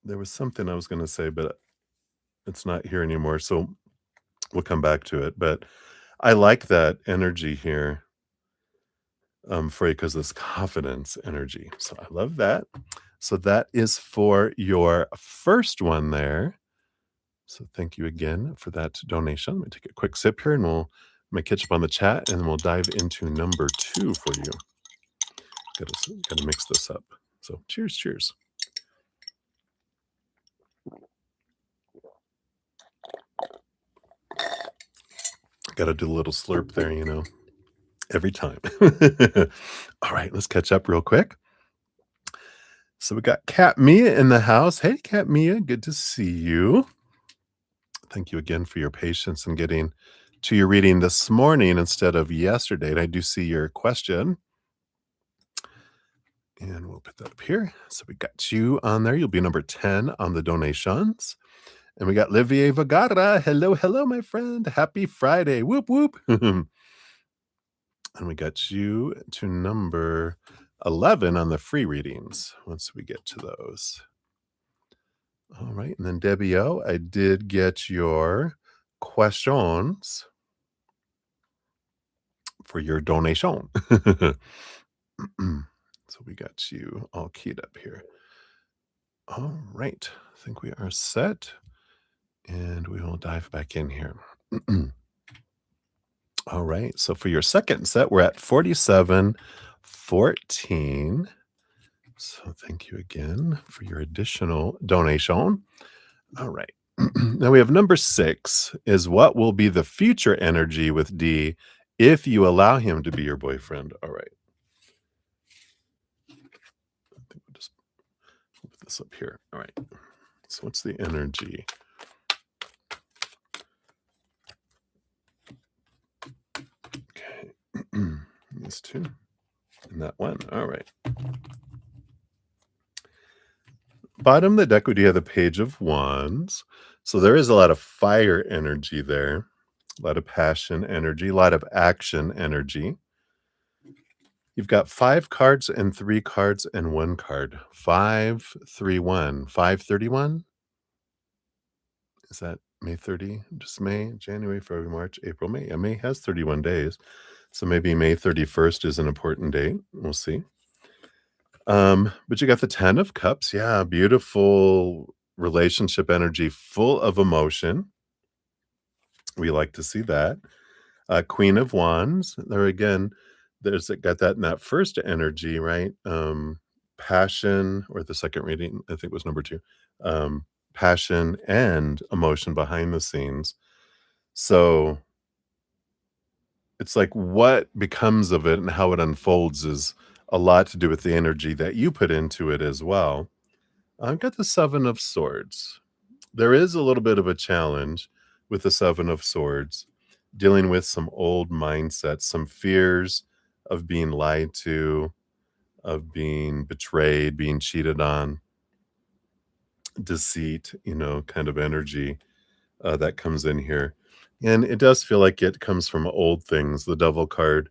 there was something I was going to say, but it's not here anymore. So we'll come back to it. But I like that energy here for you because this confidence energy. So I love that. So that is for your first one there. So thank you again for that donation. Let me take a quick sip here and I'm catch up on the chat and then we'll dive into number two for you. Gotta mix this up. So cheers, cheers. Gotta do a little slurp there, every time. All right, let's catch up real quick. So we got Cat Mia in the house. Hey, Cat Mia, good to see you. Thank you again for your patience in getting to your reading this morning instead of yesterday. And I do see your question. And we'll put that up here. So we got you on there. You'll be number 10 on the donations. And we got Livier Vagara. Hello, hello, my friend. Happy Friday. Whoop, whoop. And we got you to number 11 on the free readings once we get to those. All right. And then Debbie O, I did get your questions for your donation. So we got you all keyed up here. All right. I think we are set. And we will dive back in here. All right. So for your second set, we're at 4714. So thank you again for your additional donation. All right. Now we have number 6 is what will be the future energy with D if you allow him to be your boyfriend. All right. I think we'll just put this up here. All right. So what's the energy? Okay. These two and that one. All right. Bottom of the deck, we do have the Page of Wands. So there is a lot of fire energy there, a lot of passion energy, a lot of action energy. You've got 5 cards and 3 cards and 1 card. 531. 531? Is that May 30? Just May, January, February, March, April, May. Yeah, May has 31 days. So maybe May 31st is an important date. We'll see. But you got the 10 of Cups. Yeah, beautiful relationship energy, full of emotion. We like to see that. Queen of Wands. There again, got that in that first energy, right? Passion, or the second reading, I think was number 2. Passion and emotion behind the scenes. So it's like what becomes of it and how it unfolds is a lot to do with the energy that you put into it as well. I've got the 7 of Swords. There is a little bit of a challenge with the 7 of Swords, dealing with some old mindsets, some fears of being lied to, of being betrayed, being cheated on, deceit, kind of energy that comes in here. And it does feel like it comes from old things. The Devil card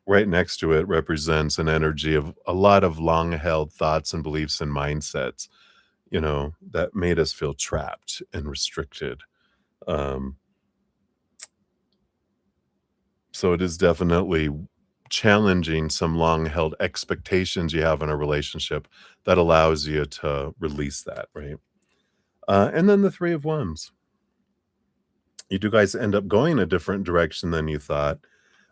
right next to it represents an energy of a lot of long held thoughts and beliefs and mindsets, that made us feel trapped and restricted. Um, so it is definitely challenging some long held expectations you have in a relationship that allows you to release that, right? And then the 3 of Wands. You do guys end up going a different direction than you thought,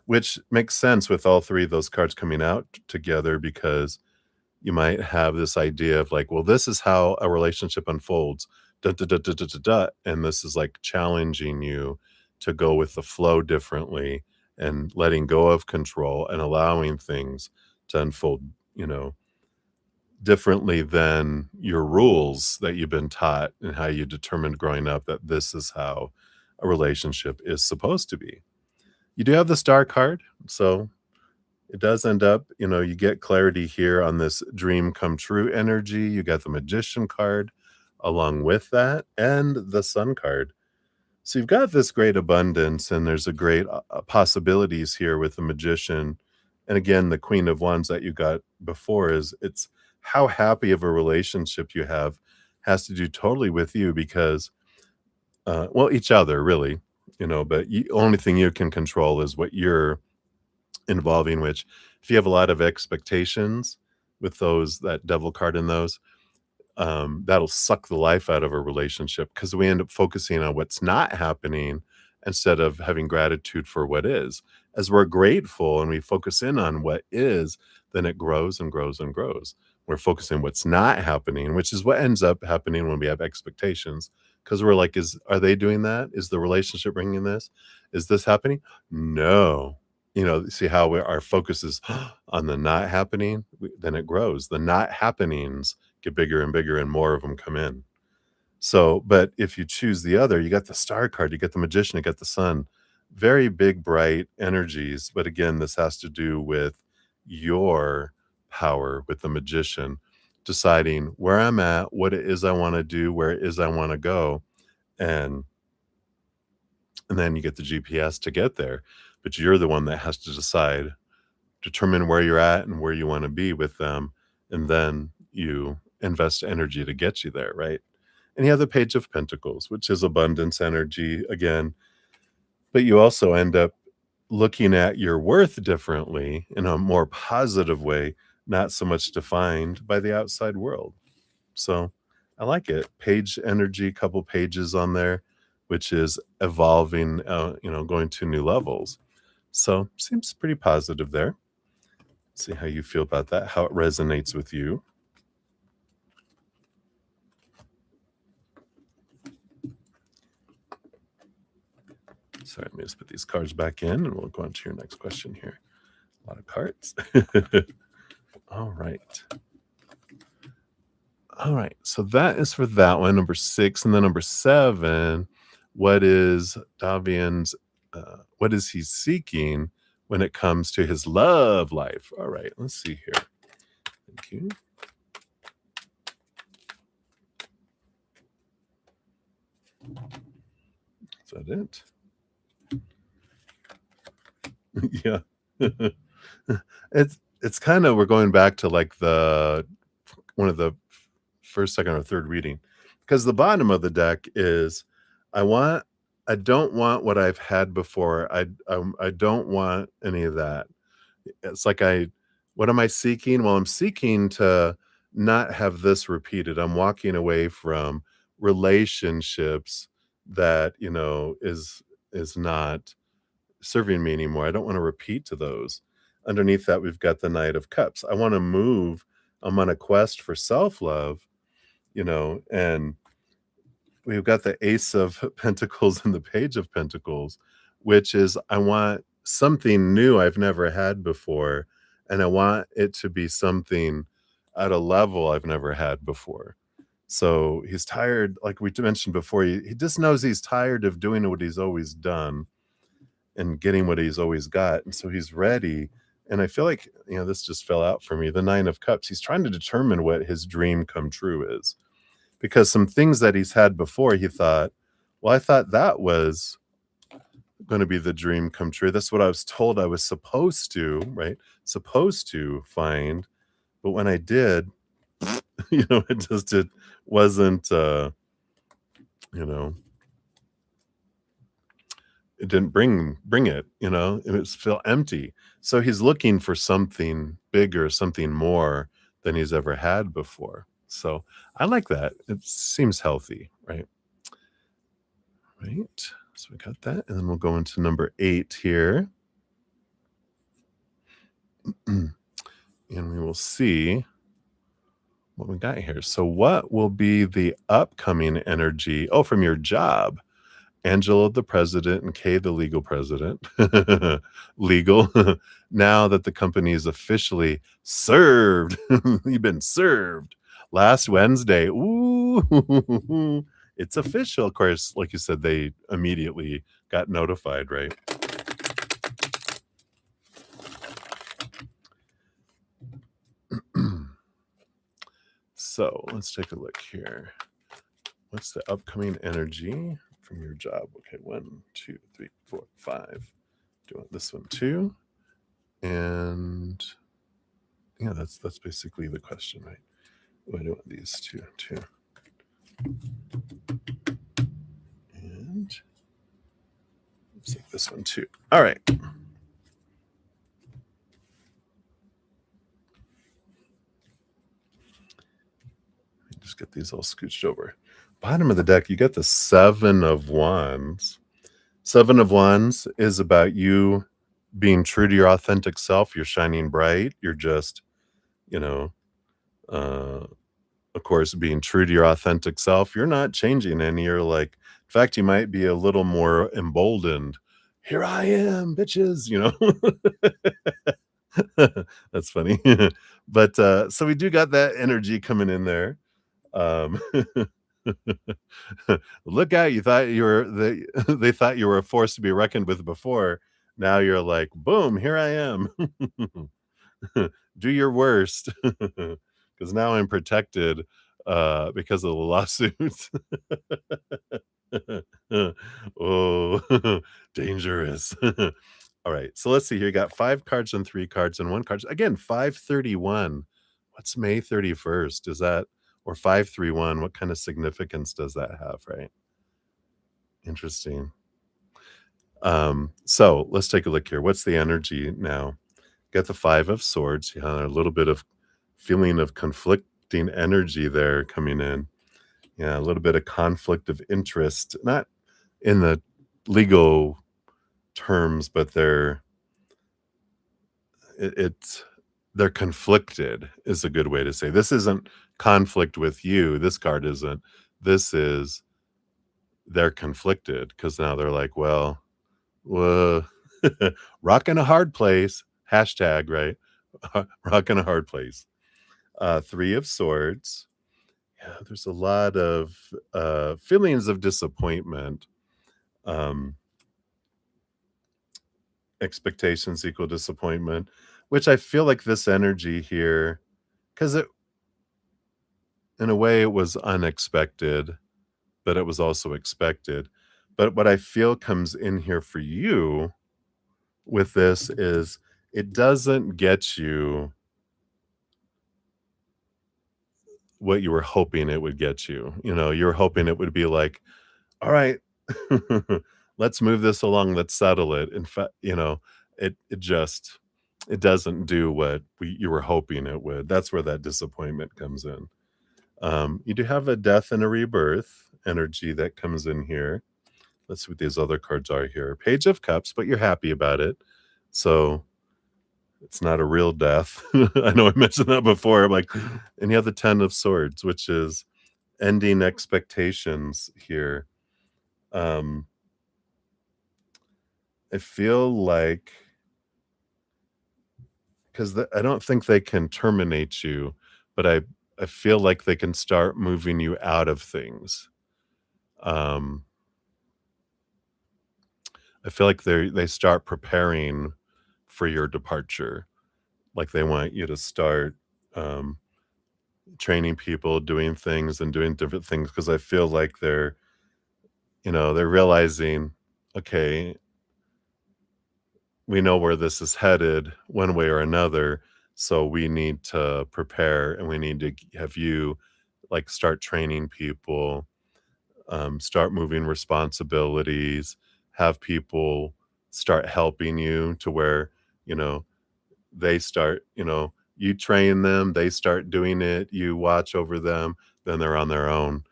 which makes sense with all 3 of those cards coming out together because you might have this idea of like, well, this is how a relationship unfolds, da, da, da, da, da, da, da, and this is like challenging you to go with the flow differently and letting go of control and allowing things to unfold, differently than your rules that you've been taught and how you determined growing up that this is how a relationship is supposed to be. You do have the star card, so it does end up, you get clarity here on this dream come true energy. You got the magician card along with that and the sun card. So you've got this great abundance, and there's a great possibilities here with the magician. And again, the queen of wands that you got before is it's how happy of a relationship you have has to do totally with you because, well, each other really, but only thing you can control is what you're involving, which if you have a lot of expectations with those, that devil card in those, that'll suck the life out of a relationship because we end up focusing on what's not happening instead of having gratitude for what is. As we're grateful and we focus in on what is, then it grows and grows and grows. We're focusing what's not happening, which is what ends up happening when we have expectations. Because we're like, are they doing that? Is the relationship bringing this? Is this happening? No. See how our focus is on the not happening, then it grows. The not happenings get bigger and bigger and more of them come in. So, but if you choose the other, you got the star card, you get the magician, you got the sun. Very big, bright energies. But again, this has to do with your power with the magician, deciding where I'm at, what it is I want to do, where it is I want to go. And then you get the GPS to get there. But you're the one that has to decide, determine where you're at and where you want to be with them. And then you invest energy to get you there, right? And you have the Page of Pentacles, which is abundance energy again. But you also end up looking at your worth differently in a more positive way, not so much defined by the outside world. So I like it. Page energy, couple pages on there, which is evolving, going to new levels. So seems pretty positive there. See how you feel about that, how it resonates with you. Sorry, let me just put these cards back in and we'll go on to your next question here. A lot of cards. All right. All right. So that is for that one, number 6. And then number 7, what is Davian's, what is he seeking when it comes to his love life? All right. Let's see here. Thank you. Is that it? Yeah. It's kind of, we're going back to like one of the first, second, or third reading, because the bottom of the deck is I don't want what I've had before. I don't want any of that. It's like what am I seeking? Well, I'm seeking to not have this repeated. I'm walking away from relationships that, is not serving me anymore. I don't want to repeat to those. Underneath that, we've got the Knight of Cups. I want to move. I'm on a quest for self-love, and we've got the Ace of Pentacles and the Page of Pentacles, which is I want something new I've never had before, and I want it to be something at a level I've never had before. So he's tired, like we mentioned before, he just knows he's tired of doing what he's always done and getting what he's always got. And so he's ready. And I feel like, this just fell out for me. The Nine of Cups, he's trying to determine what his dream come true is. Because some things that he's had before, he thought, well, I thought that was going to be the dream come true. That's what I was told I was supposed to, right? Supposed to find. But when I did, it wasn't, it didn't bring it, it was feel empty. So he's looking for something bigger, something more than he's ever had before. So I like that. It seems healthy, right? Right. So we got that. And then we'll go into number 8 here. And we will see what we got here. So what will be the upcoming energy? Oh, from your job. Angela, the president, and Kay, the legal president. Legal. Now that the company is officially served. You've been served. Last Wednesday. Ooh, it's official. Of course, like you said, they immediately got notified, right? So let's take a look here. What's the upcoming energy from your job? Okay, 1, 2, 3, 4, 5. Do you want this one too? And yeah, that's basically the question, right? Oh, I do want these two too. And let's take this one too. All right. Just get these all scooched over. Bottom of the deck, you get the Seven of Wands. Seven of Wands is about you being true to your authentic self. You're shining bright. You're just, you know, uh, of course, being true to your authentic self. You're not changing any. You're like, in fact, you might be a little more emboldened. Here I am, bitches, you know. That's funny. But so we do got that energy coming in there. Um, look out, you thought you were they thought you were a force to be reckoned with before. Now you're like, boom, here I am. Do your worst. Because now I'm protected because of the lawsuits. Oh, dangerous. All right, so let's see here. You got 5 cards and 3 cards and 1 card. Again, 531. What's May 31st? Is that or 531? What kind of significance does that have, right? Interesting. So let's take a look here. What's the energy now? Got the 5 of Swords. Yeah, a little bit of feeling of conflicting energy there coming in. Yeah, a little bit of conflict of interest, not in the legal terms, but it's they're conflicted is a good way to say. This isn't conflict with you. This card isn't. This is they're conflicted because now they're like, well, uh, rock in a hard place. Hashtag, right? Rock in a hard place. 3 of Swords. Yeah, there's a lot of feelings of disappointment. Um, expectations equal disappointment, which I feel like this energy here, because it, in a way, it was unexpected, but it was also expected. But what I feel comes in here for you with this is it doesn't get you what you were hoping it would get you. You know, you're hoping it would be like, all right, let's move this along, let's settle it. In fact, you know, it just it doesn't do what you were hoping it would. That's where that disappointment comes in. You do have a death and a rebirth energy that comes in here. Let's see what these other cards are here. Page of Cups, but you're happy about it. So it's not a real death. I know I mentioned that before. I'm like, and you have the 10 of Swords, which is ending expectations here. Um, I feel like because I don't think they can terminate you, but I feel like they can start moving you out of things. Um, I feel like they start preparing for your departure. Like they want you to start um, training people, doing things, and doing different things because I feel like they're realizing, okay, we know where this is headed one way or another. So we need to prepare and we need to have you like start training people, start moving responsibilities, have people start helping you to where, you know, they start, you train them, they start doing it, you watch over them, then they're on their own.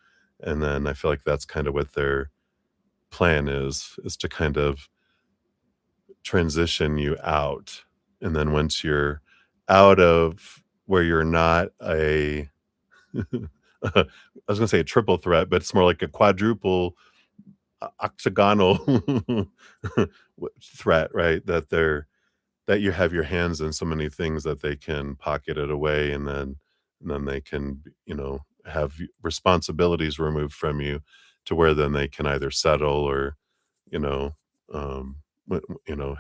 And then I feel like that's kind of what their plan is to kind of transition you out. And then once you're out of where you're not a I was gonna say a triple threat, but it's more like a quadruple octagonal threat, right? That you have your hands in so many things that they can pocket it away and then they can, have responsibilities removed from you to where then they can either settle or, you know,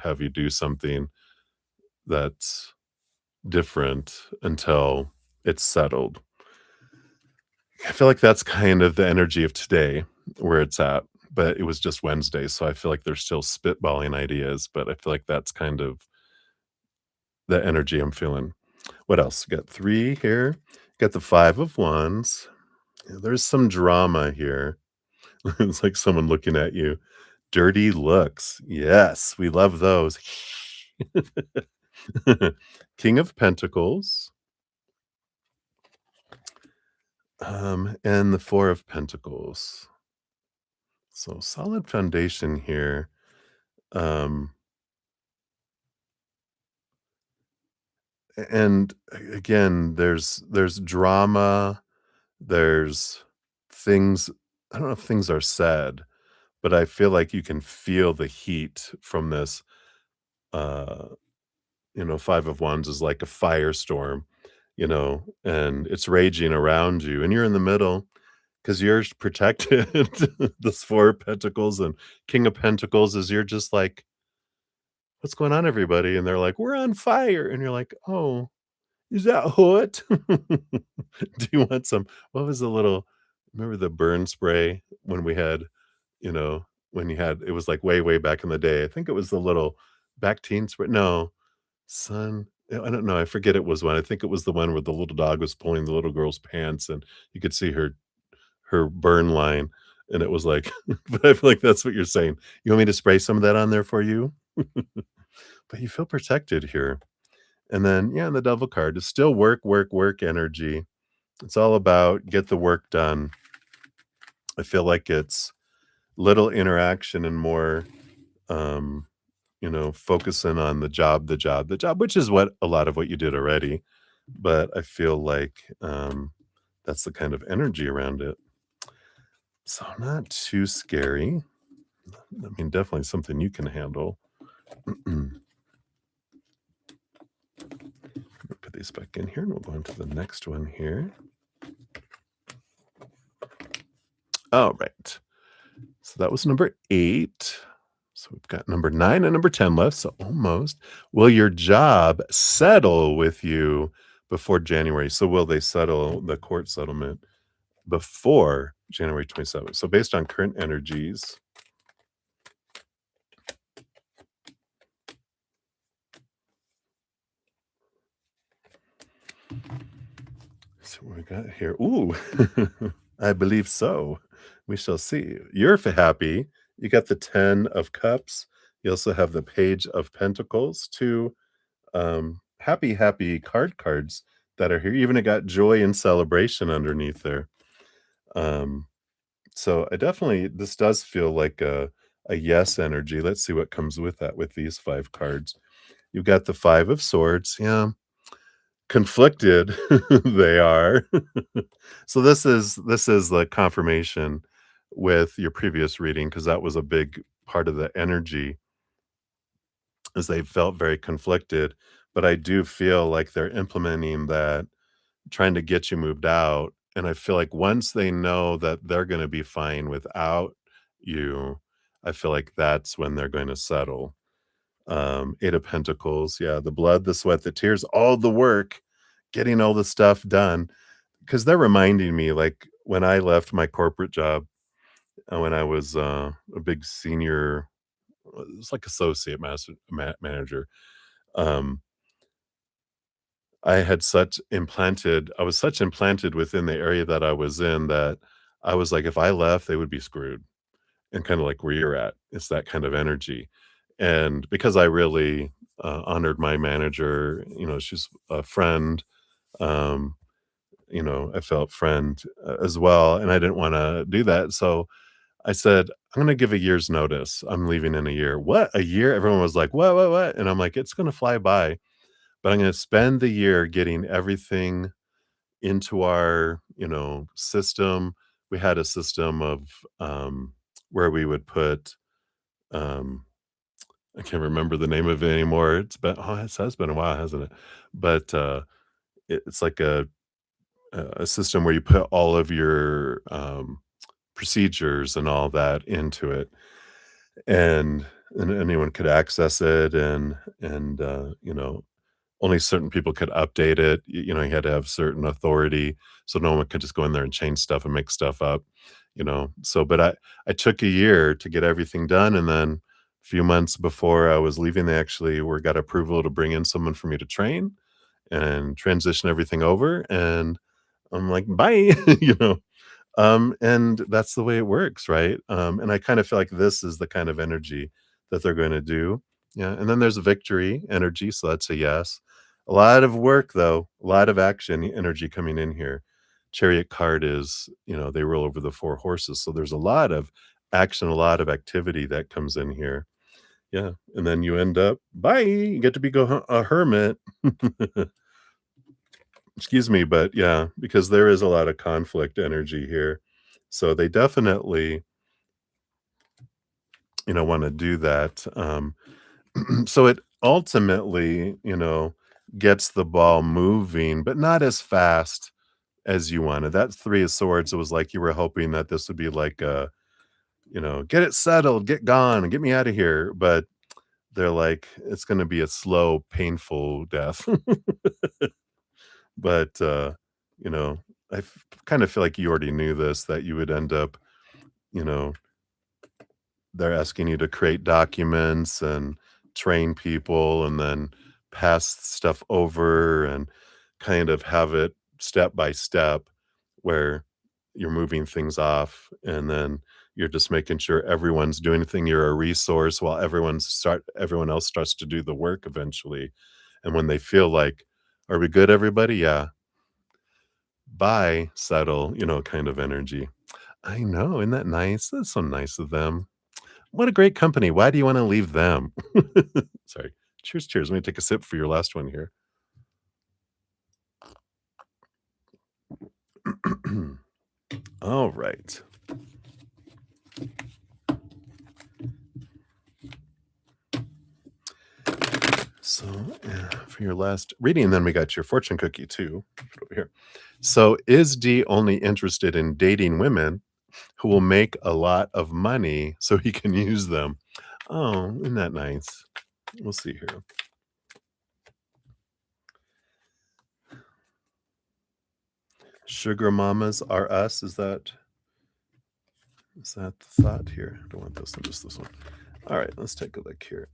have you do something that's different until it's settled. I feel like that's kind of the energy of today where it's at, but it was just Wednesday, so I feel like they're still spitballing ideas, but I feel like that's kind of the energy I'm feeling. What else? Got 3 here. Got the 5 of wands. Yeah, there's some drama here. It's like someone looking at you. Dirty looks. Yes, we love those. King of Pentacles, and the 4 of Pentacles. So solid foundation here. Um, and again, there's drama, there's things I don't know if things are said, but I feel like you can feel the heat from this, uh, 5 of wands is like a firestorm, and it's raging around you, and you're in the middle because 'cause you're protected. This 4 of pentacles and king of pentacles is you're just like, "What's going on, everybody?" And they're like, "We're on fire." And you're like, "Oh, is that hot?" Do you want some what was the little remember the burn spray when we had, when you had it was, like, way, way back in the day. I think it was the little Bactine spray no, I don't know, I forget it was one. I think it was the one where the little dog was pulling the little girl's pants, and you could see her burn line, and it was like but I feel like that's what you're saying. You want me to spray some of that on there for you? But you feel protected here. And then, yeah, the devil card is still work, work, work energy. It's all about get the work done. I feel like it's little interaction and more, um, focusing on the job, the job, the job, which is what a lot of what you did already. But I feel like that's the kind of energy around it. So not too scary. I mean, definitely something you can handle. Put these back in here and we'll go on to the next one here. All right. So that was number 8. So we've got number 9 and number 10 left. So almost. Will your job settle with you before January? So will they settle the court settlement before January 27th? So based on current energies, so what we got here. Ooh, I believe so. We shall see. You're happy. You got the 10 of cups. You also have the page of pentacles, 2 happy, happy cards that are here. Even it got joy and celebration underneath there. Um, so I definitely this does feel like a yes energy. Let's see what comes with that with these 5 cards. You've got the 5 of swords. Yeah, conflicted they are. So this is the confirmation with your previous reading because that was a big part of the energy as they felt very conflicted. But I do feel like they're implementing that, trying to get you moved out. And I feel like once they know that they're going to be fine without you, I feel like that's when they're going to settle. 8 of Pentacles. Yeah, the blood, the sweat, the tears, all the work, getting all the stuff done. Because they're reminding me, like when I left my corporate job, when I was a big senior, it's like associate manager. Um, I was such implanted within the area that I was in that I was like, if I left, they would be screwed, and kinda like where you're at. It's that kind of energy, and because I really, honored my manager, she's a friend, um, I felt friend, as well, and I didn't wanna do that, so I said, "I'm gonna give a year's notice. I'm leaving in a year." "What? A year?" Everyone was like, "What, what, what?" And I'm like, "It's gonna fly by." But I'm gonna spend the year getting everything into our, system. We had a system of, where we would put, um I can't remember the name of it anymore. It has been a while, hasn't it? But, it's like a system where you put all of your, procedures and all that into it, and anyone could access it and, only certain people could update it. You had to have certain authority, so no one could just go in there and change stuff and make stuff up, So, but I took a year to get everything done, and then a few months before I was leaving, they actually were got approval to bring in someone for me to train and transition everything over, and I'm like, "Bye," you know? And that's the way it works, right? And I kind of feel like this is the kind of energy that they're going to do. Yeah. And then there's victory energy. So that's a yes. A lot of work, though, a lot of action energy coming in here. Chariot card is, they roll over the four horses. So there's a lot of action, a lot of activity that comes in here. Yeah. And then you end up, bye, you get to be a hermit. Excuse me, but yeah, because there is a lot of conflict energy here. So they definitely, wanna do that. So it ultimately, gets the ball moving, but not as fast as you wanted. That 3 of swords, it was like you were hoping that this would be like "Get it settled, get gone, and get me out of here," but they're like, "It's gonna be a slow, painful death." But, you know, kind of feel like you already knew this, that you would end up, you know, they're asking you to create documents and train people and then pass stuff over and kind of have it step by step where you're moving things off and then you're just making sure everyone's doing anything. You're a resource while everyone else starts to do the work eventually. And when they feel like, are we good, everybody? Yeah. Bye, settle, kind of energy. I know, isn't that nice? That's so nice of them. What a great company. Why do you wanna leave them? Sorry. Cheers, cheers. Let me take a sip for your last one here. All right. So, for your last reading, and then we got your fortune cookie too. Put it over here. So, is D only interested in dating women who will make a lot of money so he can use them? Oh, isn't that nice? We'll see here. Sugar mamas are us. Is that the thought here? I don't want this one, just this one. All right, let's take a look here.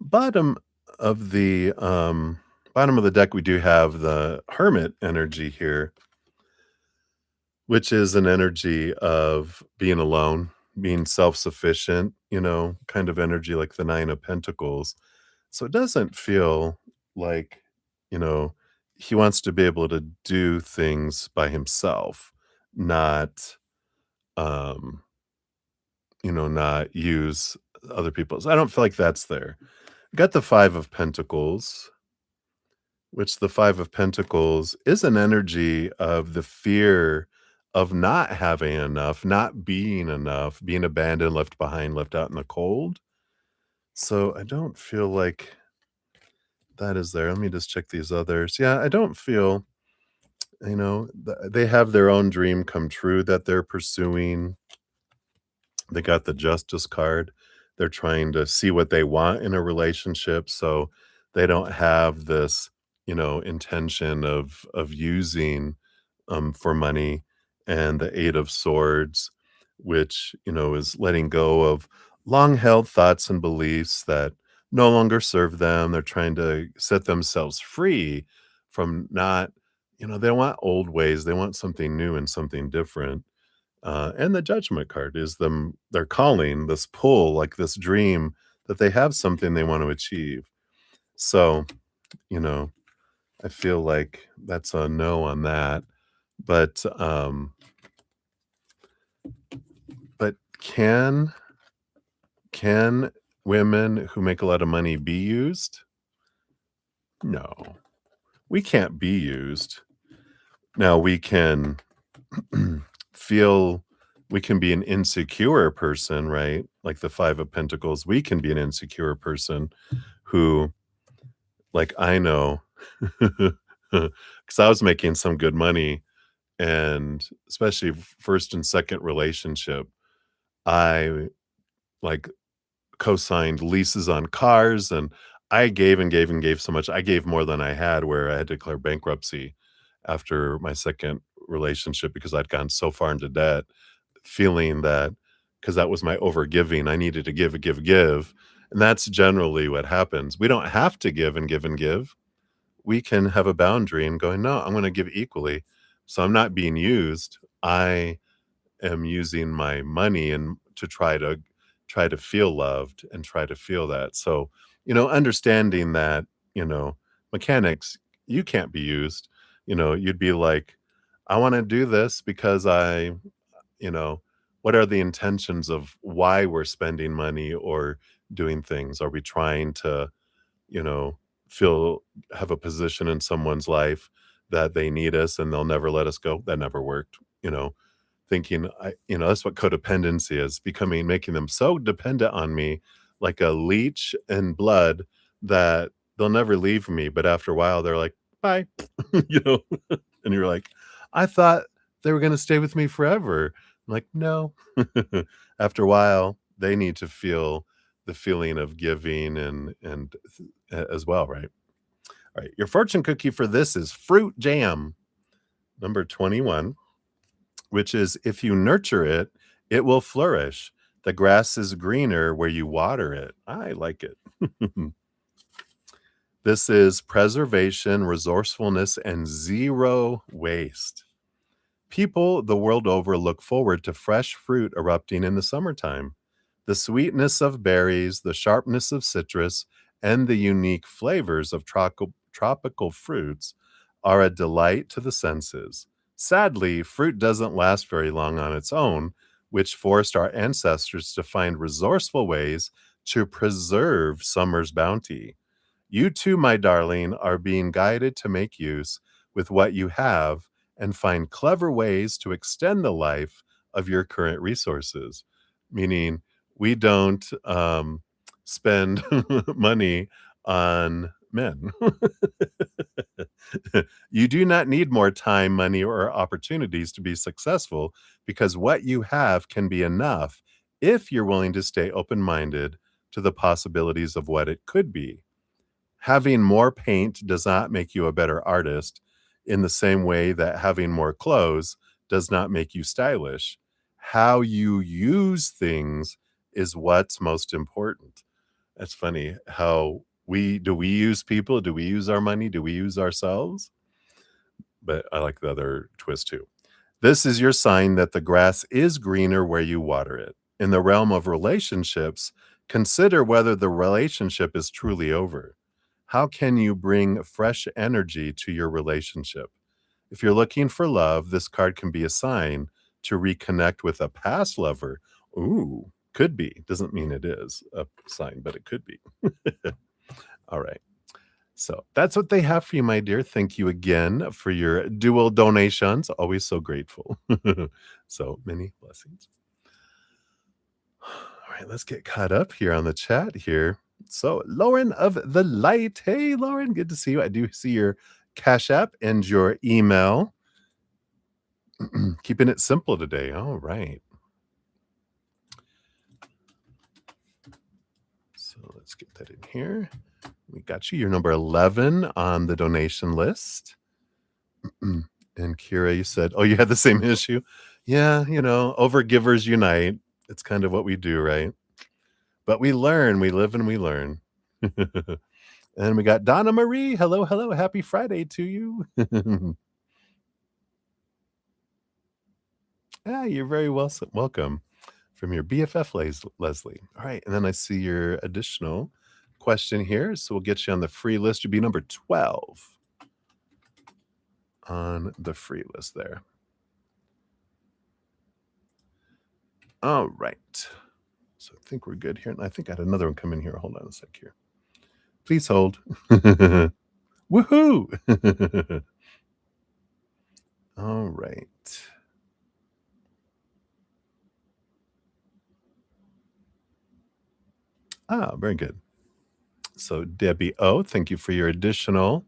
Bottom of the bottom of the deck, we do have the Hermit energy here, which is an energy of being alone, being self-sufficient, kind of energy like the Nine of Pentacles. So it doesn't feel like, you know, he wants to be able to do things by himself, not um, not use other people's. I don't feel like that's there. Got the 5 of Pentacles, which the 5 of Pentacles is an energy of the fear of not having enough, not being enough, being abandoned, left behind, left out in the cold. So I don't feel like that is there. Let me just check these others. Yeah, I don't feel, they have their own dream come true that they're pursuing. They got the Justice card. They're trying to see what they want in a relationship, so they don't have this, intention of using, for money, and the Eight of Swords, which, is letting go of long-held thoughts and beliefs that no longer serve them. They're trying to set themselves free from not they don't want old ways, they want something new and something different. And the Judgment card is they're calling this pull, like this dream that they have something they want to achieve. So, you know, I feel like that's a no on that. But but can women who make a lot of money be used? No. We can't be used. Now we can feel we can be an insecure person, right? Like the 5 of Pentacles, we can be an insecure person who, like, I know, because I was making some good money, and especially first and second relationship, I, like, co-signed leases on cars, and I gave and gave and gave so much. I gave more than I had, where I had to declare bankruptcy after my second relationship because I'd gone so far into debt, feeling that because that was my overgiving, I needed to give, give, give. And that's generally what happens. We don't have to give and give and give. We can have a boundary and going, no, I'm going to give equally. So I'm not being used. I am using my money and to try to feel loved and try to feel that. So, understanding that, mechanics, you can't be used. You'd be like, I want to do this because you know, what are the intentions of why we're spending money or doing things? Are we trying to, you know, feel have a position in someone's life that they need us and they'll never let us go? That never worked, thinking that's what codependency is, making them so dependent on me like a leech in blood that they'll never leave me, but after a while they're like, bye. you know and you're like, I thought they were going to stay with me forever. I'm like, no. After a while they need to feel the feeling of giving and as well, right? All right, your fortune cookie for this is fruit jam number 21, which is, if you nurture it, it will flourish. The grass is greener where you water it. I like it. This is preservation, resourcefulness, and zero waste. People the world over look forward to fresh fruit erupting in the summertime. The sweetness of berries, the sharpness of citrus, and the unique flavors of tropical fruits are a delight to the senses. Sadly, fruit doesn't last very long on its own, which forced our ancestors to find resourceful ways to preserve summer's bounty. You too, my darling, are being guided to make use with what you have and find clever ways to extend the life of your current resources. Meaning, we don't spend money on men. You do not need more time, money, or opportunities to be successful because what you have can be enough if you're willing to stay open minded to the possibilities of what it could be. Having more paint does not make you a better artist in the same way that having more clothes does not make you stylish. How you use things is what's most important. That's funny how we use people? Do we use our money? Do we use ourselves? But I like the other twist too. This is your sign that the grass is greener where you water it. In the realm of relationships, consider whether the relationship is truly over. How can you bring fresh energy to your relationship? If you're looking for love, this card can be a sign to reconnect with a past lover. Ooh, could be. Doesn't mean it is a sign, but it could be. All right. So that's what they have for you, my dear. Thank you again for your dual donations. Always so grateful. So many blessings. All right, let's get caught up here on the chat here. So, Lauren of the Light. Hey, Lauren, good to see you. I do see your Cash App and your email. Keeping it simple today. All right. So, let's get that in here. We got you. You're number 11 on the donation list. And Kira, you said, oh, you had the same issue. Yeah, overgivers unite. It's kind of what we do, right? But we learn, we live and we learn. And we got Donna Marie. Hello, hello. Happy Friday to you. You're very welcome from your BFF, Leslie. All right. And then I see your additional question here. So we'll get you on the free list. You'll be number 12 on the free list there. All right. So I think we're good here. And I think I had another one come in here. Hold on a sec here. Please hold. Woohoo! All right. Very good. So Debbie O, thank you for your additional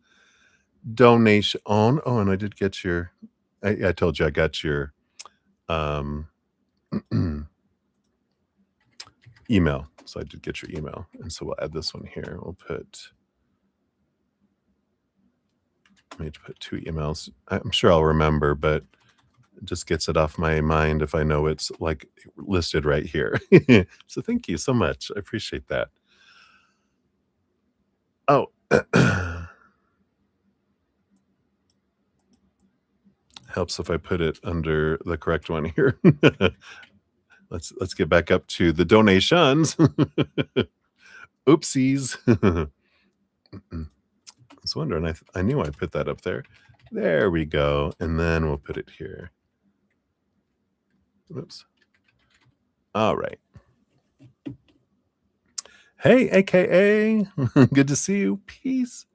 donation. Oh, and I did get your, I told you I got your email. So I did get your email. And so we'll add this one here. Let me put 2 emails. I'm sure I'll remember, but it just gets it off my mind if I know it's like listed right here. So thank you so much. I appreciate that. Oh, helps if I put it under the correct one here. Let's get back up to the donations. Oopsies. I was wondering, I knew I put that up there. There we go. And then we'll put it here. Whoops. All right. Hey, AKA. Good to see you. Peace.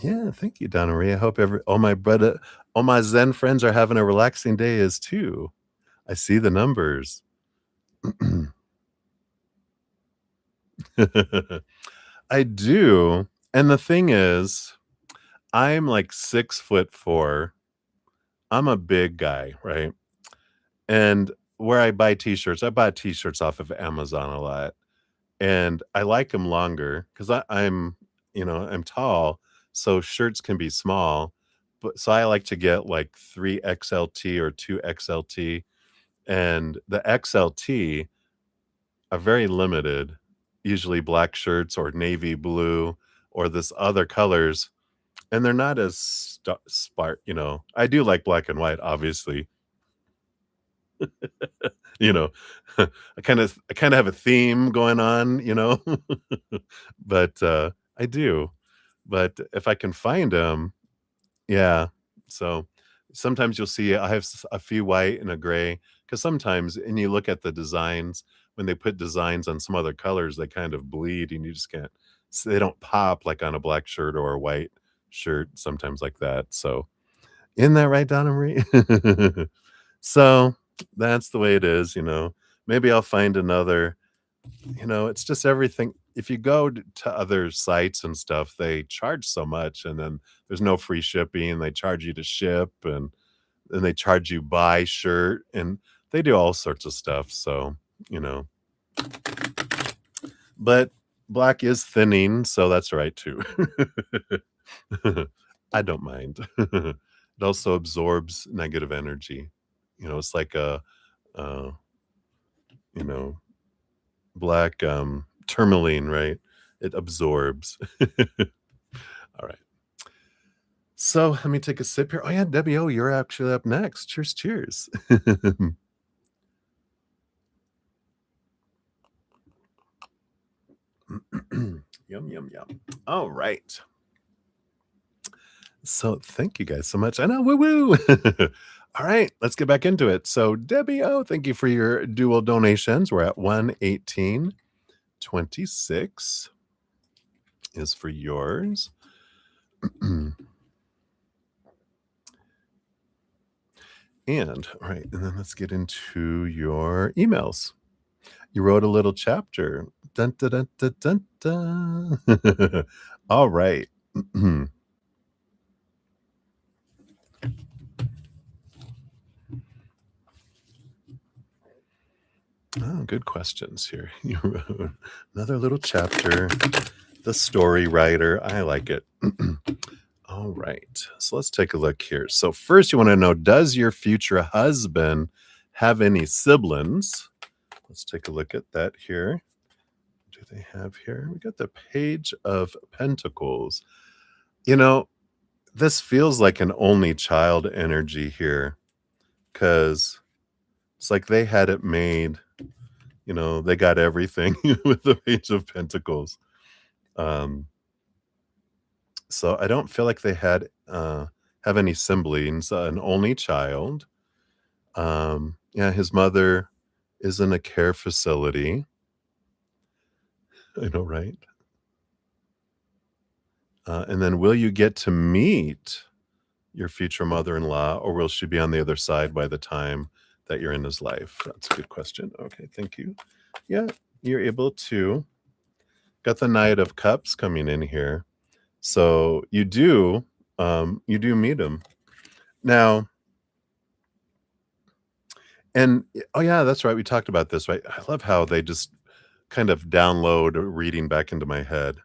Yeah, thank you, Donna Marie. I hope all my Zen friends are having a relaxing day as too. I see the numbers. I do. And the thing is, I'm like 6'4". I'm a big guy, right? And where I buy t-shirts, I buy t-shirts off of Amazon a lot. And I like them longer because I'm tall, so shirts can be small. But so I like to get like 3XLT or 2XLT. And the XLT are very limited, usually black shirts or navy blue or this other colors. And they're not as spark. I do like black and white, obviously. you know, I kind of have a theme going on. But I do. But if I can find them, yeah. So sometimes you'll see I have a few white and a gray because sometimes, and you look at the designs when they put designs on some other colors, they kind of bleed, and you just can't. So they don't pop like on a black shirt or a white shirt. Sometimes like that. So isn't that right, Donna Marie? So that's the way it is. Maybe I'll find another. It's just everything. If you go to other sites and stuff, they charge so much, and then there's no free shipping. They charge you to ship, and then they charge you by shirt, and they do all sorts of stuff. So, you know, but black is thinning, so that's right too. I don't mind. It also absorbs negative energy. It's like uh, you know, black tourmaline, right? It absorbs. All right. So let me take a sip here. Oh yeah, Debbie, you're actually up next. Cheers, cheers. Yum, yum, yum. All right. So thank you guys so much. I know, woo woo. All right, let's get back into it. So Debbie, thank you for your dual donations. We're at 118.26 is for yours. And all right, and then let's get into your emails. You wrote a little chapter. Dun, dun, dun, dun, dun, dun. All right. Oh, good questions here. You wrote another little chapter. The story writer. I like it. All right. So let's take a look here. So first you want to know, does your future husband have any siblings? Let's take a look at that here. Do they have here? We got the Page of Pentacles. This feels like an only child energy here because it's like they had it made. They got everything with the Page of Pentacles. So I don't feel like they have any siblings, an only child. Yeah, his mother is in a care facility. I know, right? And then will you get to meet your future mother-in-law, or will she be on the other side by the time that you're in his life? That's a good question. Okay, thank you. Yeah, you're able to. Got the Knight of Cups coming in here. So you do meet him. Now, And oh, yeah, that's right, we talked about this, right? I love how they just kind of download reading back into my head.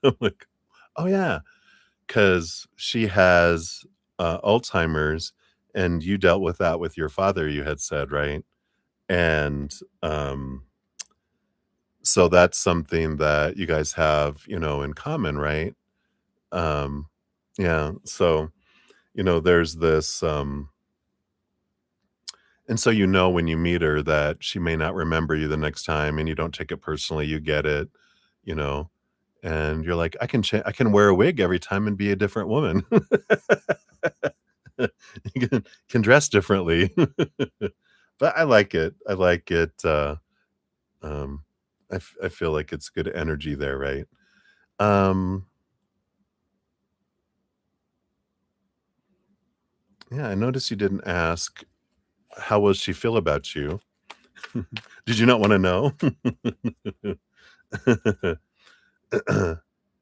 I'm like, "Oh, yeah, because she has, Alzheimer's, and you dealt with that with your father," you had said, right? And, so that's something that you guys have, in common, right? Um, yeah, so, there's this, and so when you meet her that she may not remember you the next time and you don't take it personally, you get it, you know, and you're like, I can wear a wig every time and be a different woman." You can dress differently. But I like it. I like it, um, I feel like it's good energy there, right? Um, yeah, I noticed you didn't ask, how will she feel about you? Did you not wanna know?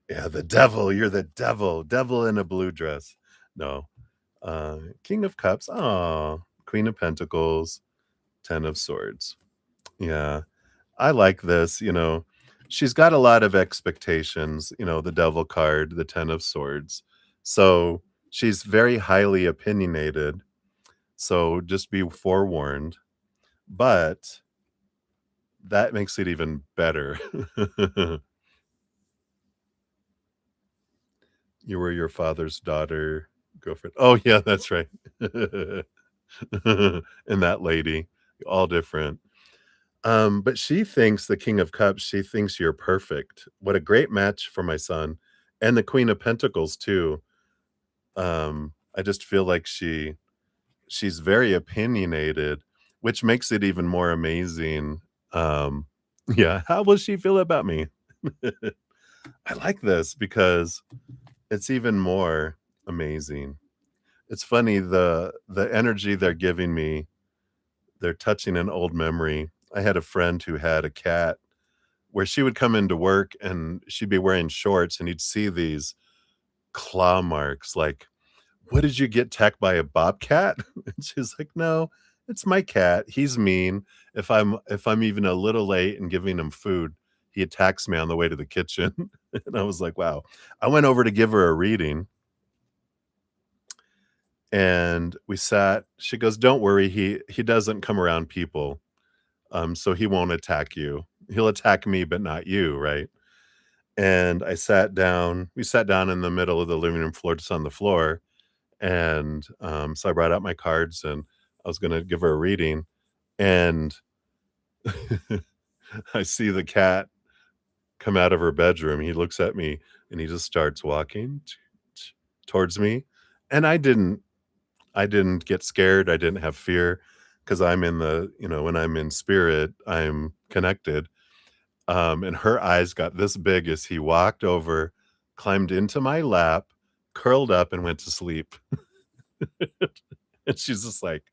Yeah, the devil, you're the devil, devil in a blue dress. No, King of Cups, aw, Queen of Pentacles, 10 of Swords. Yeah, I like this, she's got a lot of expectations, the Devil card, the 10 of Swords. So, she's very highly opinionated, so just be forewarned, but that makes it even better. You were your father's daughter, girlfriend. Oh, yeah, that's right. And that lady, all different. But she thinks the King of Cups, she thinks you're perfect. What a great match for my son, and the Queen of Pentacles too. I just feel like she's very opinionated, which makes it even more amazing. Um, yeah, how will she feel about me? I like this because it's even more amazing. It's funny, the energy they're giving me, they're touching an old memory. I had a friend who had a cat where she would come into work and she'd be wearing shorts and you'd see these claw marks like, "What did you get attacked by a bobcat?" And she's like, "No, it's my cat. He's mean. If I'm even a little late and giving him food, he attacks me on the way to the kitchen." And I was like, "Wow." I went over to give her a reading and we sat. She goes, "Don't worry, he doesn't come around people, so he won't attack you. He'll attack me, but not you, right?" And we sat down in the middle of the living room floor, just on the floor, and, so I brought out my cards, and I was gonna give her a reading, and I see the cat come out of her bedroom. He looks at me, and he just starts walking towards me, and I didn't get scared, I didn't have fear, because 'cause I'm in when I'm in spirit, I'm connected. And her eyes got this big as he walked over, climbed into my lap, curled up, and went to sleep. And she's just like,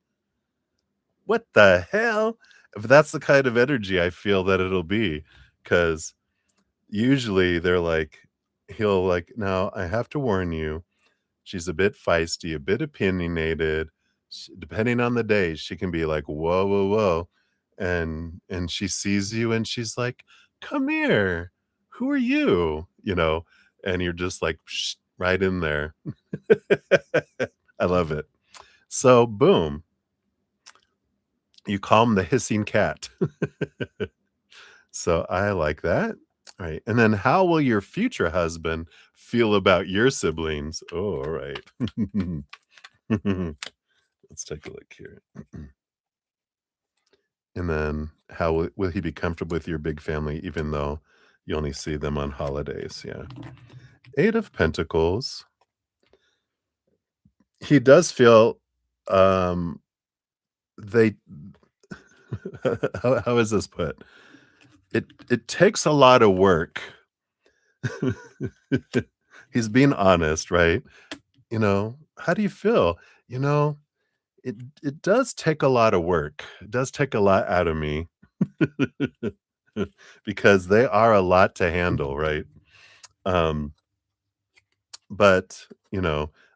"What the hell?" But that's the kind of energy I feel that it'll be, because usually they're like he'll like, "Now, I have to warn you, she's a bit feisty, a bit opinionated. Depending on the day, she can be like, 'Whoa, whoa, whoa.'" And she sees you and she's like, "Come here. Who are you?" And you're just like, "Psh," right in there. I love it. So, boom, you calm the hissing cat. So, I like that. Alright, and then how will your future husband feel about your siblings? Oh, alright. Let's take a look here. And then how will he be comfortable with your big family even though you only see them on holidays? Yeah. 8 of Pentacles. He does feel, um, they how is this put? It takes a lot of work. He's being honest, right? "How do you feel?" "You know, it does take a lot of work. It does take a lot out of me." Because they are a lot to handle, right? Um, but,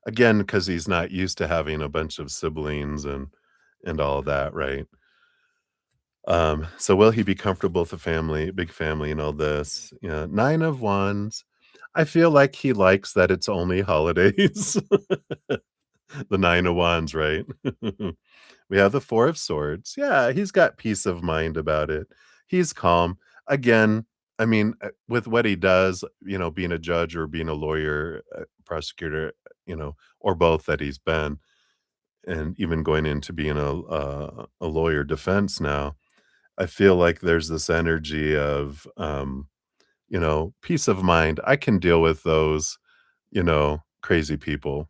again, because he's not used to having a bunch of siblings and all that, right? So will he be comfortable with the family, big family and all this? Yeah, 9 of wands. I feel like he likes that it's only holidays. The 9 of wands, right? We have the 4 of swords. Yeah, he's got peace of mind about it. He's calm. Again, I mean, with what he does, being a judge or being a lawyer, prosecutor, or both that he's been, and even going into being a lawyer defense now, I feel like there's this energy of, peace of mind. I can deal with those, crazy people.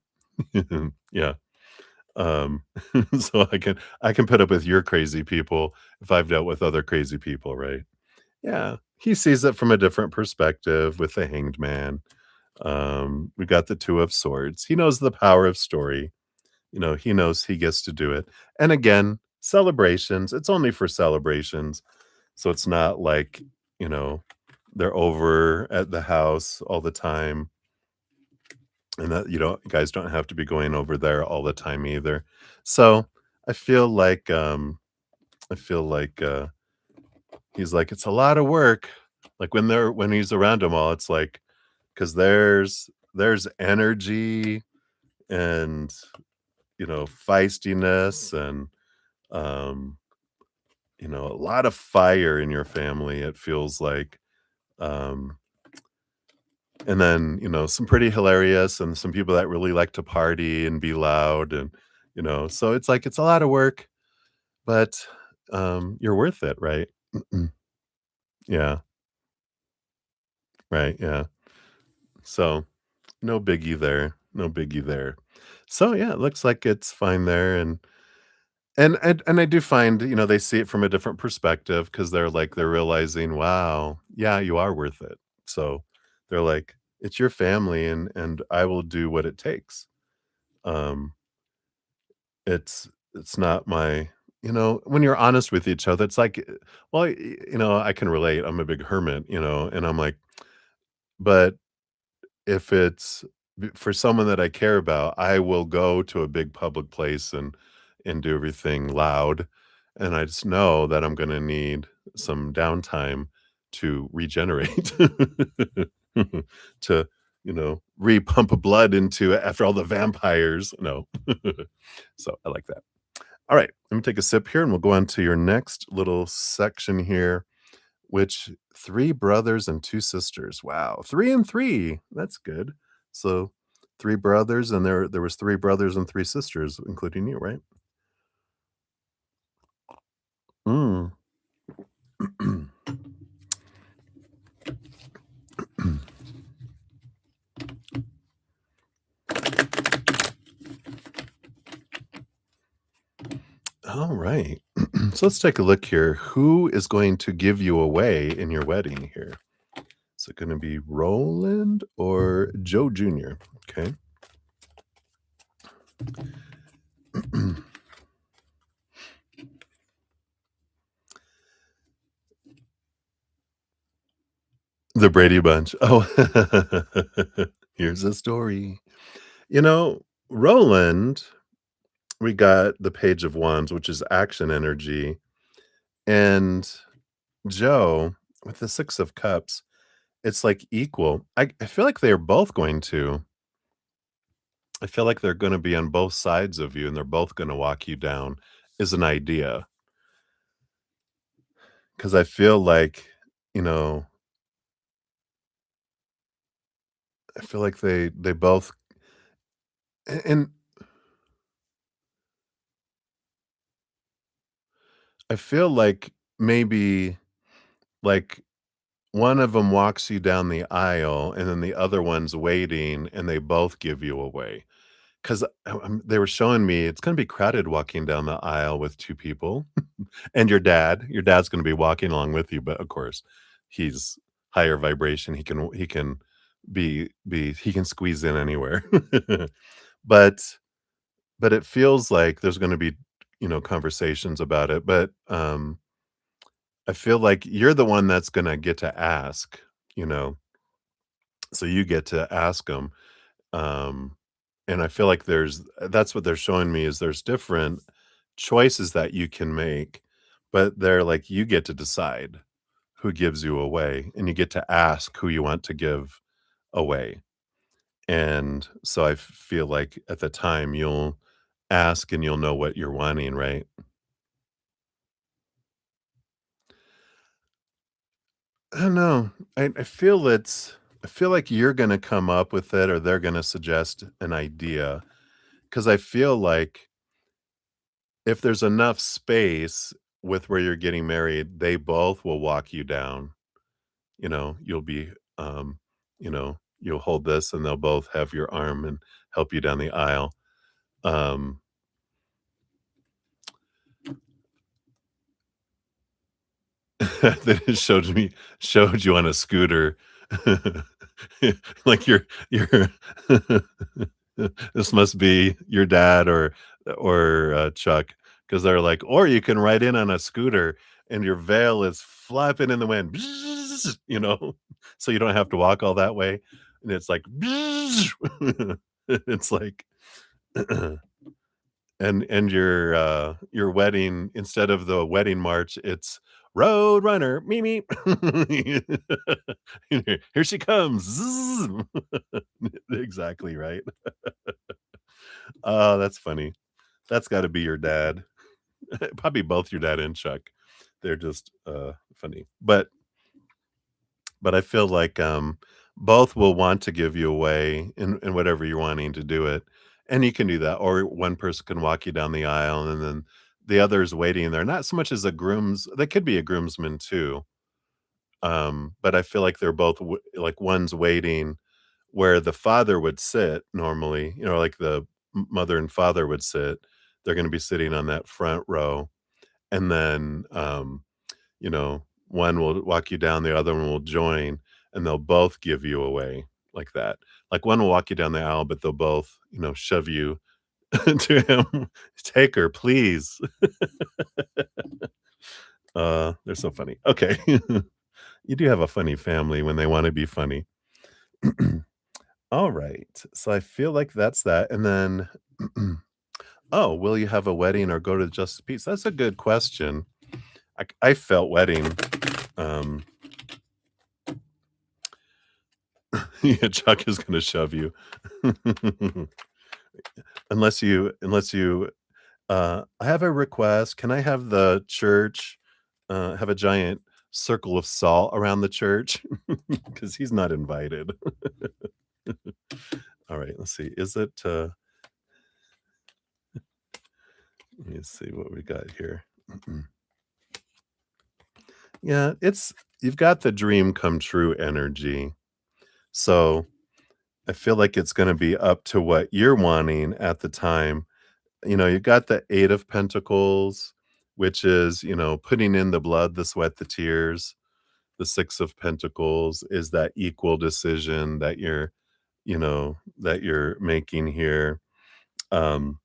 Yeah. Um, so I can put up with your crazy people if I've dealt with other crazy people, right? Yeah. He sees it from a different perspective with the hanged man. We got the 2 of swords. He knows the power of story. He knows he gets to do it. And again, celebrations, it's only for celebrations. So it's not like, you know, they're over at the house all the time, and that guys don't have to be going over there all the time either. So I feel like he's like, it's a lot of work. Like when he's around them all, it's like because there's energy and feistiness and um a lot of fire in your family, it feels like. Um and then, some pretty hilarious and some people that really like to party and be loud and so it's like it's a lot of work, but you're worth it, right? Yeah, right, yeah. So, no biggie there. No biggie there. So yeah, it looks like it's fine there and I do find, they see it from a different perspective because they're realizing, "Wow, yeah, you are worth it." So, they're like, "It's your family and I will do what it takes." Um, it's not my when you're honest with each other, it's like, well, I can relate. I'm a big hermit, and I'm like, but if it's for someone that I care about, I will go to a big public place and do everything loud, and I just know that I'm gonna need some downtime to regenerate, to, repump blood into after all the vampires. No. So, I like that. Alright, let me take a sip here, and we'll go on to your next little section here, which 3 brothers and 2 sisters. Wow, 3 and 3, that's good. So, 3 brothers, and there was 3 brothers and 3 sisters, including you, right? Mm. Alright. So, let's take a look here. Who is going to give you away in your wedding here? Is it gonna be Roland or Joe Jr.? Okay. The Brady Bunch. Oh, here's a story. Roland, we got the Page of Wands, which is action energy, and Joe with the 6 of Cups, it's like equal. I feel like they're both going to. I feel like they're gonna be on both sides of you, and they're both gonna walk you down, is an idea. Because I feel like, you know, I feel like they both and I feel like maybe, like, one of them walks you down the aisle, and then the other one's waiting, and they both give you away. 'Cause, they were showing me it's gonna be crowded walking down the aisle with 2 people, and your dad's gonna be walking along with you, but, of course, he's higher vibration, he can he can squeeze in anywhere. But but it feels like there's gonna be, conversations about it, but, I feel like you're the one that's gonna get to ask, you know? So you get to ask 'em. Um, and I feel like that's what they're showing me is there's different choices that you can make, but they're like, you get to decide who gives you away, and you get to ask who you want to give away. And so I feel like at the time you'll ask and you'll know what you're wanting, right? I don't know. I feel like you're gonna come up with it or they're gonna suggest an idea because I feel like if there's enough space with where you're getting married, they both will walk you down. You'll be, you'll hold this and they'll both have your arm and help you down the aisle. Um, Then it showed you on a scooter, like you're this must be your dad or Chuck, because 'cause they're like, "Or you can ride in on a scooter and your veil is flapping in the wind," so you don't have to walk all that way, and it's like, it's like and your wedding instead of the wedding march, it's "Road Runner, me, me." Here she comes. Zzz. Exactly right. Oh, that's funny. That's gotta be your dad. Probably both your dad and Chuck. They're just, funny. But I feel like, both will want to give you away in whatever you're wanting to do it, and you can do that, or one person can walk you down the aisle, and then the other's waiting there, not so much as a grooms they could be a groomsman too, but I feel like they're both like, one's waiting where the father would sit normally, like the mother and father would sit, they're gonna be sitting on that front row, and then, one will walk you down, the other one will join, and they'll both give you away like that. Like, one will walk you down the aisle, but they'll both, shove you to him. "Take her, please." They're so funny. Okay. You do have a funny family when they wanna be funny. Alright, so I feel like that's that, and then oh, will you have a wedding or go to Justice Peace? That's a good question. I felt wedding. Um Yeah, Chuck is gonna shove you. Unless you, "I have a request. Can I have the church, have a giant circle of salt around the church? Because he's not invited." Alright, let's see. Let me see what we got here. Yeah, you've got the dream come true energy. So, I feel like it's gonna be up to what you're wanting at the time. You've got the 8 of Pentacles, which is, putting in the blood, the sweat, the tears. The 6 of Pentacles is that equal decision that you're making here. Um,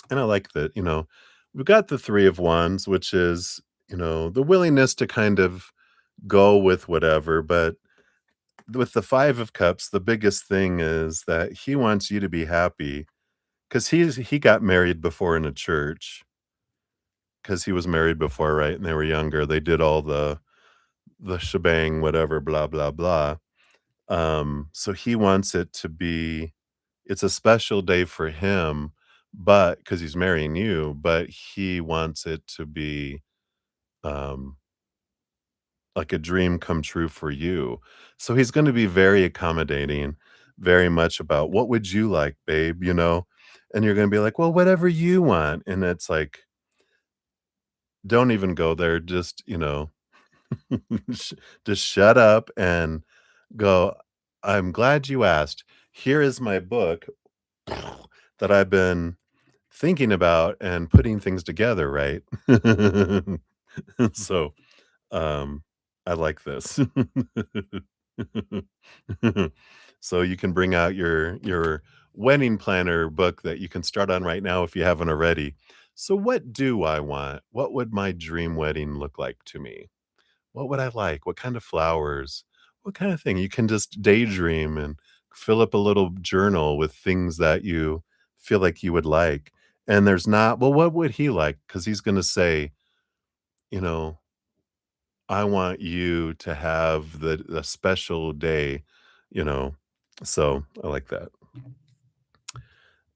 and I like that, we've got the 3 of Wands, which is, the willingness to kind of go with whatever, but with the 5 of Cups, the biggest thing is that he wants you to be happy. 'Cause he got married before in a church, because he was married before, right? And they were younger. They did all the shebang, whatever, blah, blah, blah. So he wants it to be it's a special day for him, but because he's marrying you, but he wants it to be, um, like a dream come true for you. So he's gonna be very accommodating, very much about, "What would you like, babe?" And you're gonna be like, "Well, whatever you want." And it's like, don't even go there, just, sh just shut up and go, "I'm glad you asked. Here is my book that I've been thinking about and putting things together, right?" So, um, I like this. So you can bring out your wedding planner book that you can start on right now if you haven't already. So what do I want? What would my dream wedding look like to me? What would I like? What kind of flowers? What kind of thing? You can just daydream and fill up a little journal with things that you feel like you would like. And there's not, well, what would he like? Because he's gonna say, you know, "I want you to have the special day," you know? So, I like that.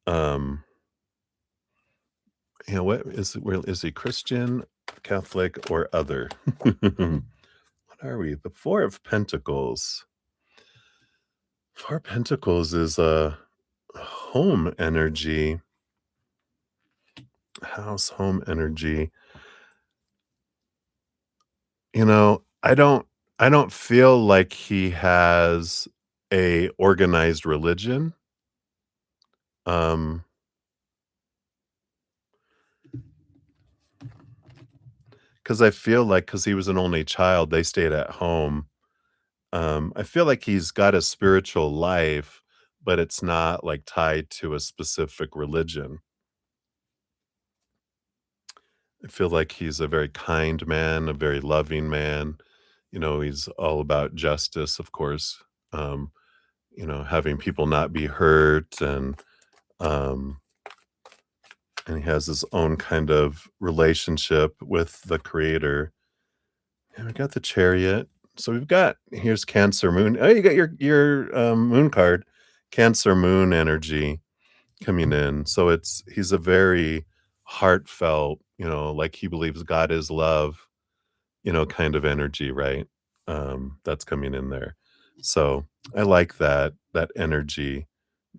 Um, what is he Christian, Catholic, or other? What are we? The 4 of Pentacles. 4 of Pentacles is a home energy, house home energy. I don't feel like he has a organized religion. Um, because I feel like because he was an only child, they stayed at home. I feel like he's got a spiritual life, but it's not, like, tied to a specific religion. I feel like he's a very kind man, a very loving man. He's all about justice, of course, having people not be hurt, um, and he has his own kind of relationship with the creator. And we got the Chariot. So we've got here's Cancer Moon. Oh, you got your moon card, Cancer Moon energy coming in. So he's a very heartfelt, like he believes God is love, kind of energy, right? That's coming in there. So I like that energy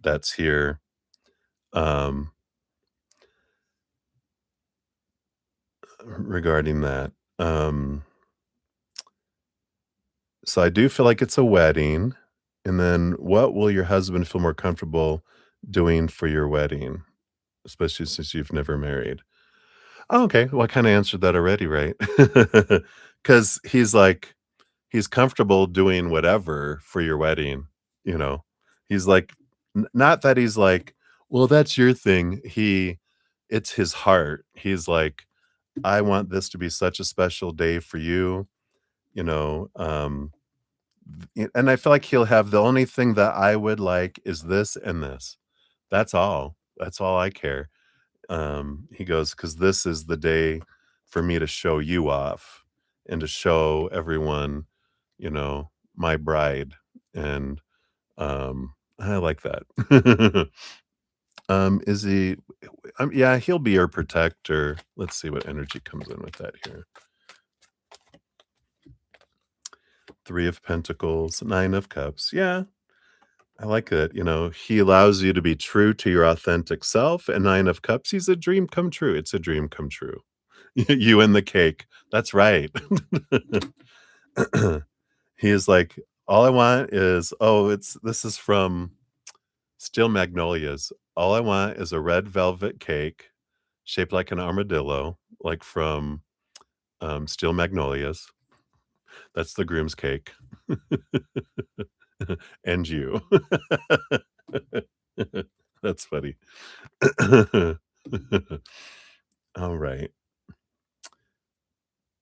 that's here. Um, regarding that. So I do feel like it's a wedding. And then what will your husband feel more comfortable doing for your wedding, especially since you've never married? Oh, okay. Well, I kind of answered that already, right? Because he's comfortable doing whatever for your wedding. You know, he's like, not that he's like, well, that's your thing. It's his heart. He's like, I want this to be such a special day for you. You know, and I feel like he'll have the only thing that I would like is this and this. That's all. That's all I care. He goes, "'Cause this is the day for me to show you off and to show everyone, my bride." And, I like that. Is he yeah, he'll be your protector. Let's see what energy comes in with that here. 3 of Pentacles, 9 of Cups. Yeah, I like it. He allows you to be true to your authentic self. And 9 of Cups, he's a dream come true. It's a dream come true. You and the cake. That's right. He is like, all I want is, this is from Steel Magnolias. All I want is a red velvet cake shaped like an armadillo, like from Steel Magnolias. That's the groom's cake. And you. That's funny. All right.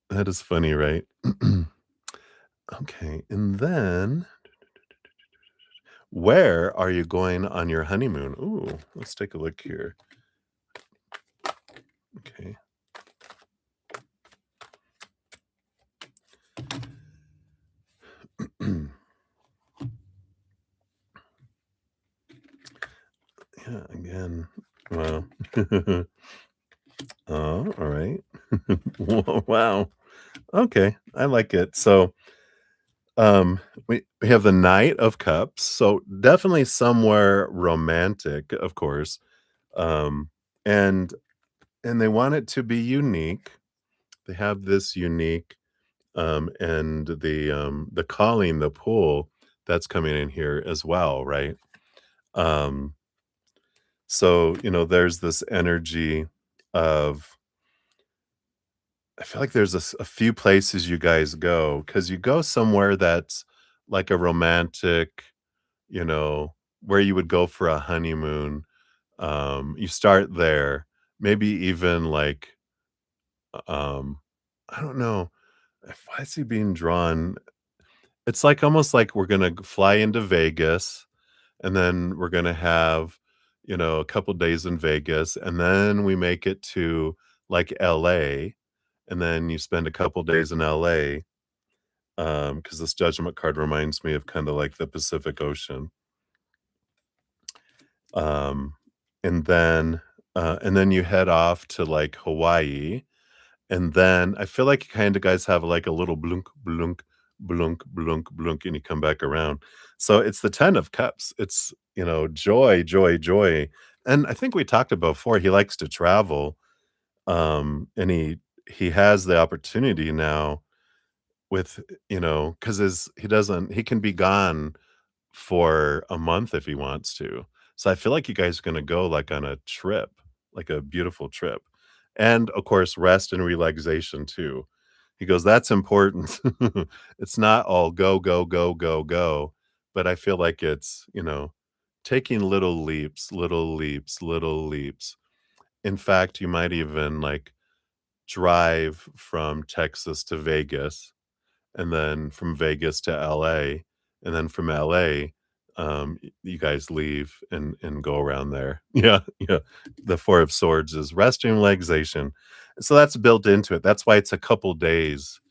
That is funny, right? Okay, and then where are you going on your honeymoon? Ooh, let's take a look here. Okay. Yeah, again. Wow. Oh, all right. Wow. Okay, I like it. So, we have the Knight of Cups, so definitely somewhere romantic, of course. Um, and and they want it to be unique. They have this unique, and the calling, the pull that's coming in here as well, right? Um, so, there's this energy of I feel like there's a few places you guys go because you go somewhere that's like a romantic, where you would go for a honeymoon. You start there, maybe even like, I don't know. If I see being drawn, it's like almost like we're gonna fly into Vegas, and then we're gonna have, a couple days in Vegas, and then we make it to, like, LA, and then you spend a couple days in LA, because this judgment card reminds me of kinda like the Pacific Ocean. Um, and then you head off to, like, Hawaii, and then I feel like you kinda guys have, like, a little blunk, blunk, blunk, blunk, blunk, and you come back around. So it's the 10 of cups. It's, joy, joy, joy, and I think we talked about before, he likes to travel, and he has the opportunity now with, because he can be gone for a month if he wants to. So I feel like you guys are gonna go, like, on a trip, like a beautiful trip, and, of course, rest and relaxation too. He goes, "That's important." It's not all go, go, go, go, go, but I feel like it's, taking little leaps, little leaps, little leaps. In fact, you might even, like, drive from Texas to Vegas, and then from Vegas to LA, and then from LA, you guys leave and go around there. Yeah, yeah. The Four of Swords is rest and relaxation. So that's built into it. That's why it's a couple days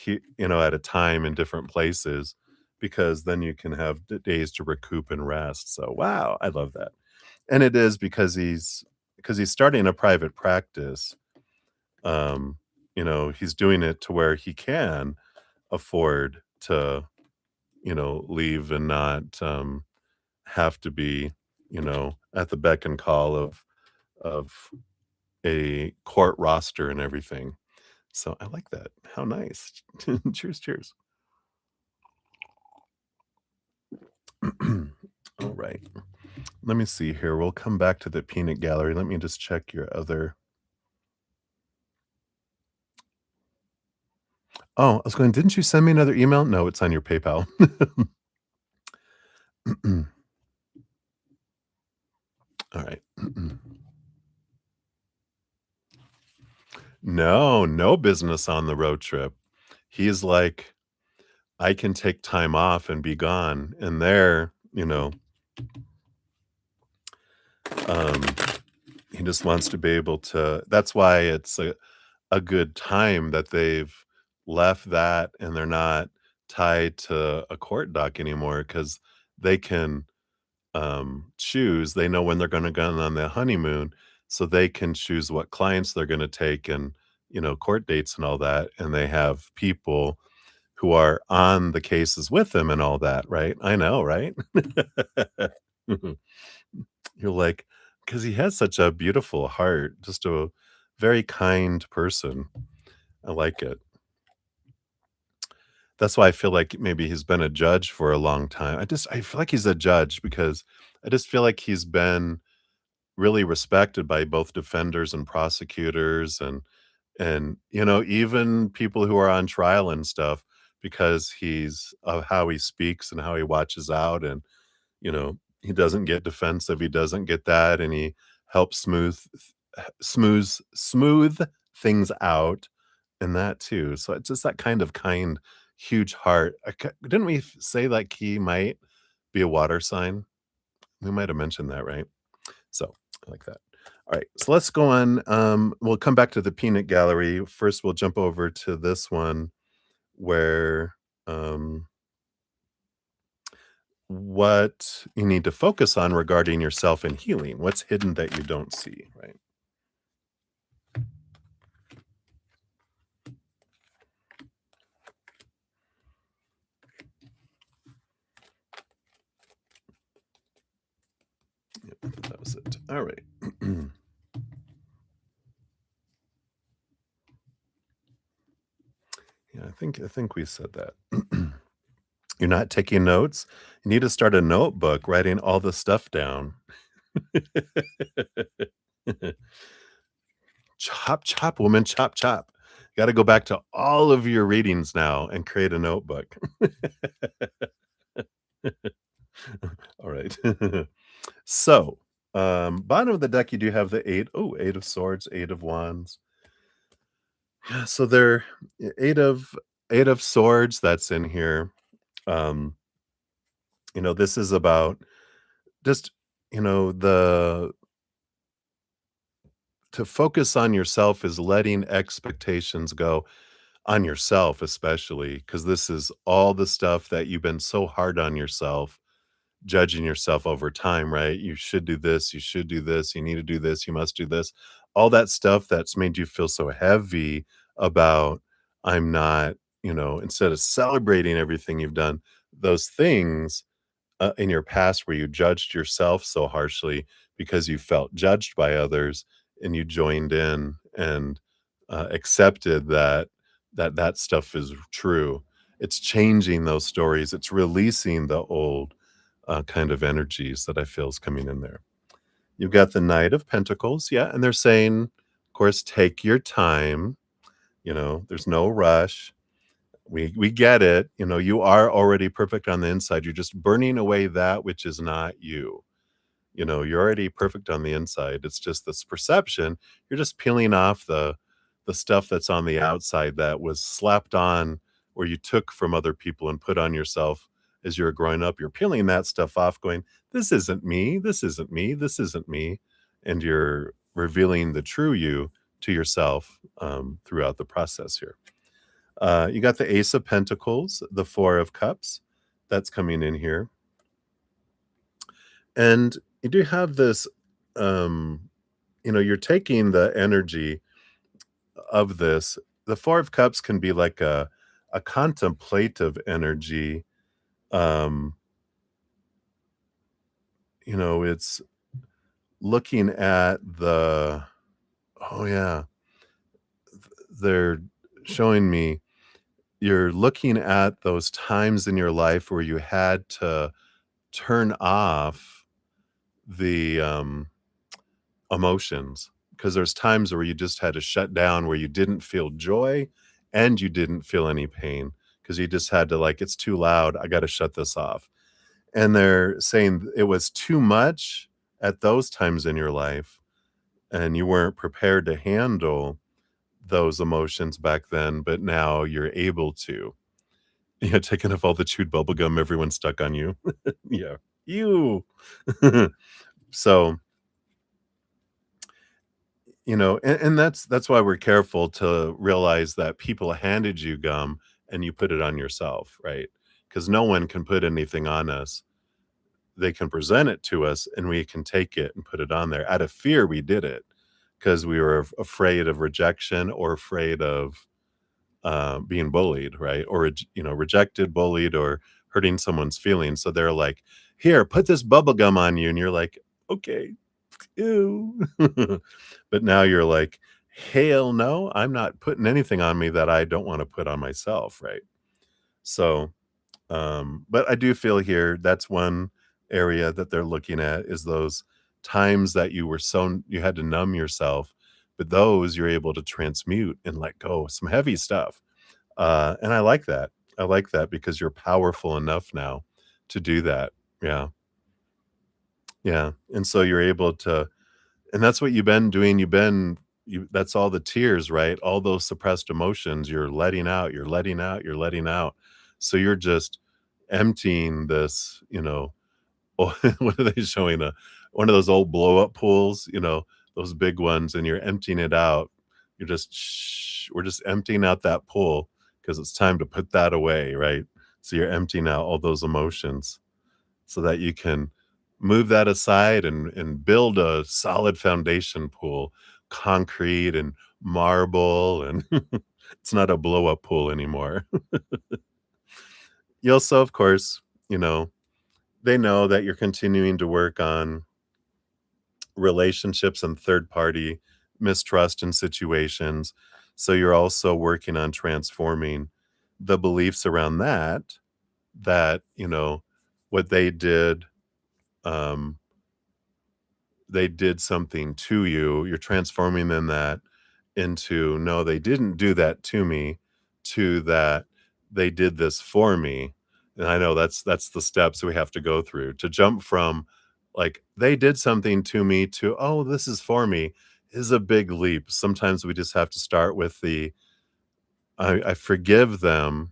at a time in different places, because then you can have days to recoup and rest. So wow, I love that. And it is because he's starting a private practice. He's doing it to where he can afford to, leave and not, have to be, at the beck and call of a court roster and everything. So I like that. How nice. Cheers, cheers. All right. Let me see here. We'll come back to the peanut gallery. Let me just check your other. Oh, I was going, didn't you send me another email? No, it's on your PayPal. All right. No, no business on the road trip. He's like, I can take time off and be gone. And there, um, he just wants to be able to. That's why it's a good time that they've left that and they're not tied to a court dock anymore, because they can choose. They know when they're going to go on the honeymoon, so they can choose what clients they're going to take and court dates and all that. And they have people who are on the cases with them and all that, right? I know, right? You're like, because he has such a beautiful heart, just a very kind person. I like it. That's why I feel like maybe he's been a judge for a long time. I feel like he's a judge because I just feel like he's been really respected by both defenders and prosecutors, and even people who are on trial and stuff, because he's of how he speaks and how he watches out, and he doesn't get defensive, he doesn't get that, and he helps smooth things out, and that too. So it's just that kind of kind, huge heart. Didn't we say like he might be a water sign? We might have mentioned that, right? So I like that. All right, so let's go on. We'll come back to the peanut gallery. First, we'll jump over to this one where what you need to focus on regarding yourself and healing. What's hidden that you don't see, right? Yep, that was it. All right. Yeah, I think we said that. You're not taking notes? You need to start a notebook, writing all the stuff down. Chop, chop, woman, chop, chop. Gotta go back to all of your readings now and create a notebook. All right. So, bottom of the deck, you do have the 8. Oh, 8 of swords, 8 of wands. Yeah, so they're 8 of swords that's in here. Um, this is about just the to focus on yourself is letting expectations go on yourself, especially because this is all the stuff that you've been so hard on yourself, judging yourself over time, right? You should do this, you should do this, you need to do this, you must do this. All that stuff that's made you feel so heavy about, I'm not, instead of celebrating everything you've done, those things in your past where you judged yourself so harshly because you felt judged by others and you joined in and accepted that stuff is true. It's changing those stories. It's releasing the old kind of energies that I feel is coming in there. You've got the Knight of Pentacles, yeah, and they're saying, of course, take your time. There's no rush. We get it. You are already perfect on the inside. You're just burning away that which is not you. You're already perfect on the inside. It's just this perception. You're just peeling off the stuff that's on the outside that was slapped on or you took from other people and put on yourself as you were growing up. You're peeling that stuff off, going, this isn't me, this isn't me, this isn't me. And you're revealing the true you to yourself throughout the process here. You got the Ace of Pentacles, the Four of Cups. That's coming in here. And you do have this, you're taking the energy of this. The Four of Cups can be like a contemplative energy. Um, it's looking at oh yeah, they're showing me you're looking at those times in your life where you had to turn off the emotions, because there's times where you just had to shut down, where you didn't feel joy and you didn't feel any pain because you just had to, like, it's too loud, I got to shut this off. And they're saying it was too much at those times in your life and you weren't prepared to handle those emotions back then, but now you're able to. Yeah, taking off all the chewed bubble gum everyone stuck on you. Yeah. You. So, and that's why we're careful to realize that people handed you gum and you put it on yourself, right? Because no one can put anything on us. They can present it to us and we can take it and put it on there. Out of fear, we did it because we were afraid of rejection or afraid of being bullied, right? Or, rejected, bullied, or hurting someone's feelings. So they're like, here, put this bubble gum on you. And you're like, okay, ew. But now you're like, hell no, I'm not putting anything on me that I don't want to put on myself, right? So, but I do feel here that's one area that they're looking at is those times that you had to numb yourself, but those you're able to transmute and let go some heavy stuff. And I like that. I like that because you're powerful enough now to do that. Yeah. Yeah. And so you're able to, and that's what you've been doing. That's all the tears, right? All those suppressed emotions you're letting out, you're letting out, you're letting out. So you're just emptying this, oh, what are they showing? One of those old blow up pools, those big ones, and you're emptying it out. You're just, shh, we're just emptying out that pool because it's time to put that away, right? So you're emptying out all those emotions so that you can move that aside and build a solid foundation pool, concrete and marble, and it's not a blow up pool anymore. You also, of course, they know that you're continuing to work on relationships and third party mistrust in situations. So you're also working on transforming the beliefs around that, what um, they did something to you. You're transforming them that into, no, they didn't do that to me, to that they did this for me. And I know that's the steps we have to go through to jump from, like, they did something to me, to, oh, this is for me, is a big leap. Sometimes we just have to start with I forgive them,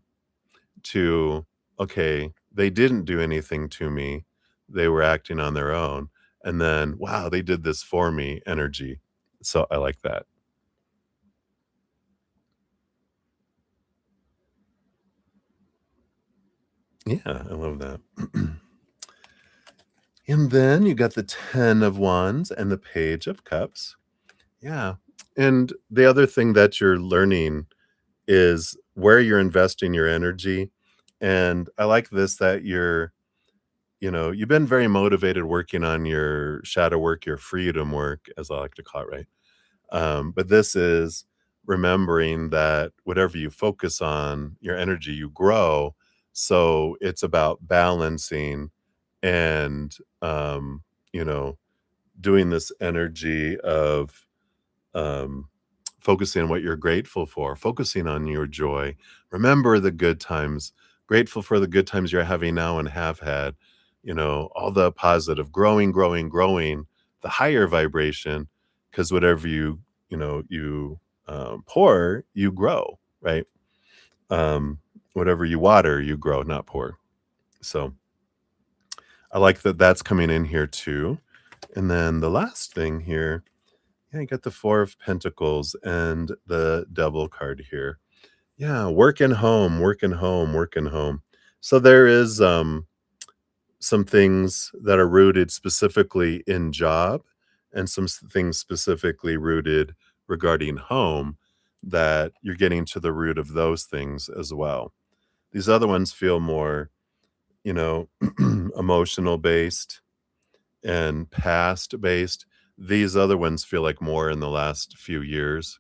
to, okay, they didn't do anything to me. They were acting on their own. and then, "Wow, they did this for me," energy. So I like that. Yeah, I love that. And then you got the 10 of Wands and the Page of Cups. Yeah. And the other thing that you're learning is where you're investing your energy. And I like this that you've been very motivated working on your shadow work, your freedom work, as I like to call it, right? But this is remembering that whatever you focus on, your energy, you grow. So it's about balancing and, um, you know, doing this energy of um, focusing on what you're grateful for, focusing on your joy. Remember the good times, grateful for the good times you're having now and have had, all the positive, growing, growing, growing, the higher vibration, because whatever you pour, you grow, right? Um, Whatever you water, you grow, not pour. So I like that that's coming in here too. And then the last thing here, yeah, you got the Four of Pentacles and the Devil card here. Yeah, working home, working home, working home. So there is some things that are rooted specifically in job and some things specifically rooted regarding home that you're getting to the root of those things as well. These other ones feel more, you know, emotional based and past based. These other ones feel like more in the last few years,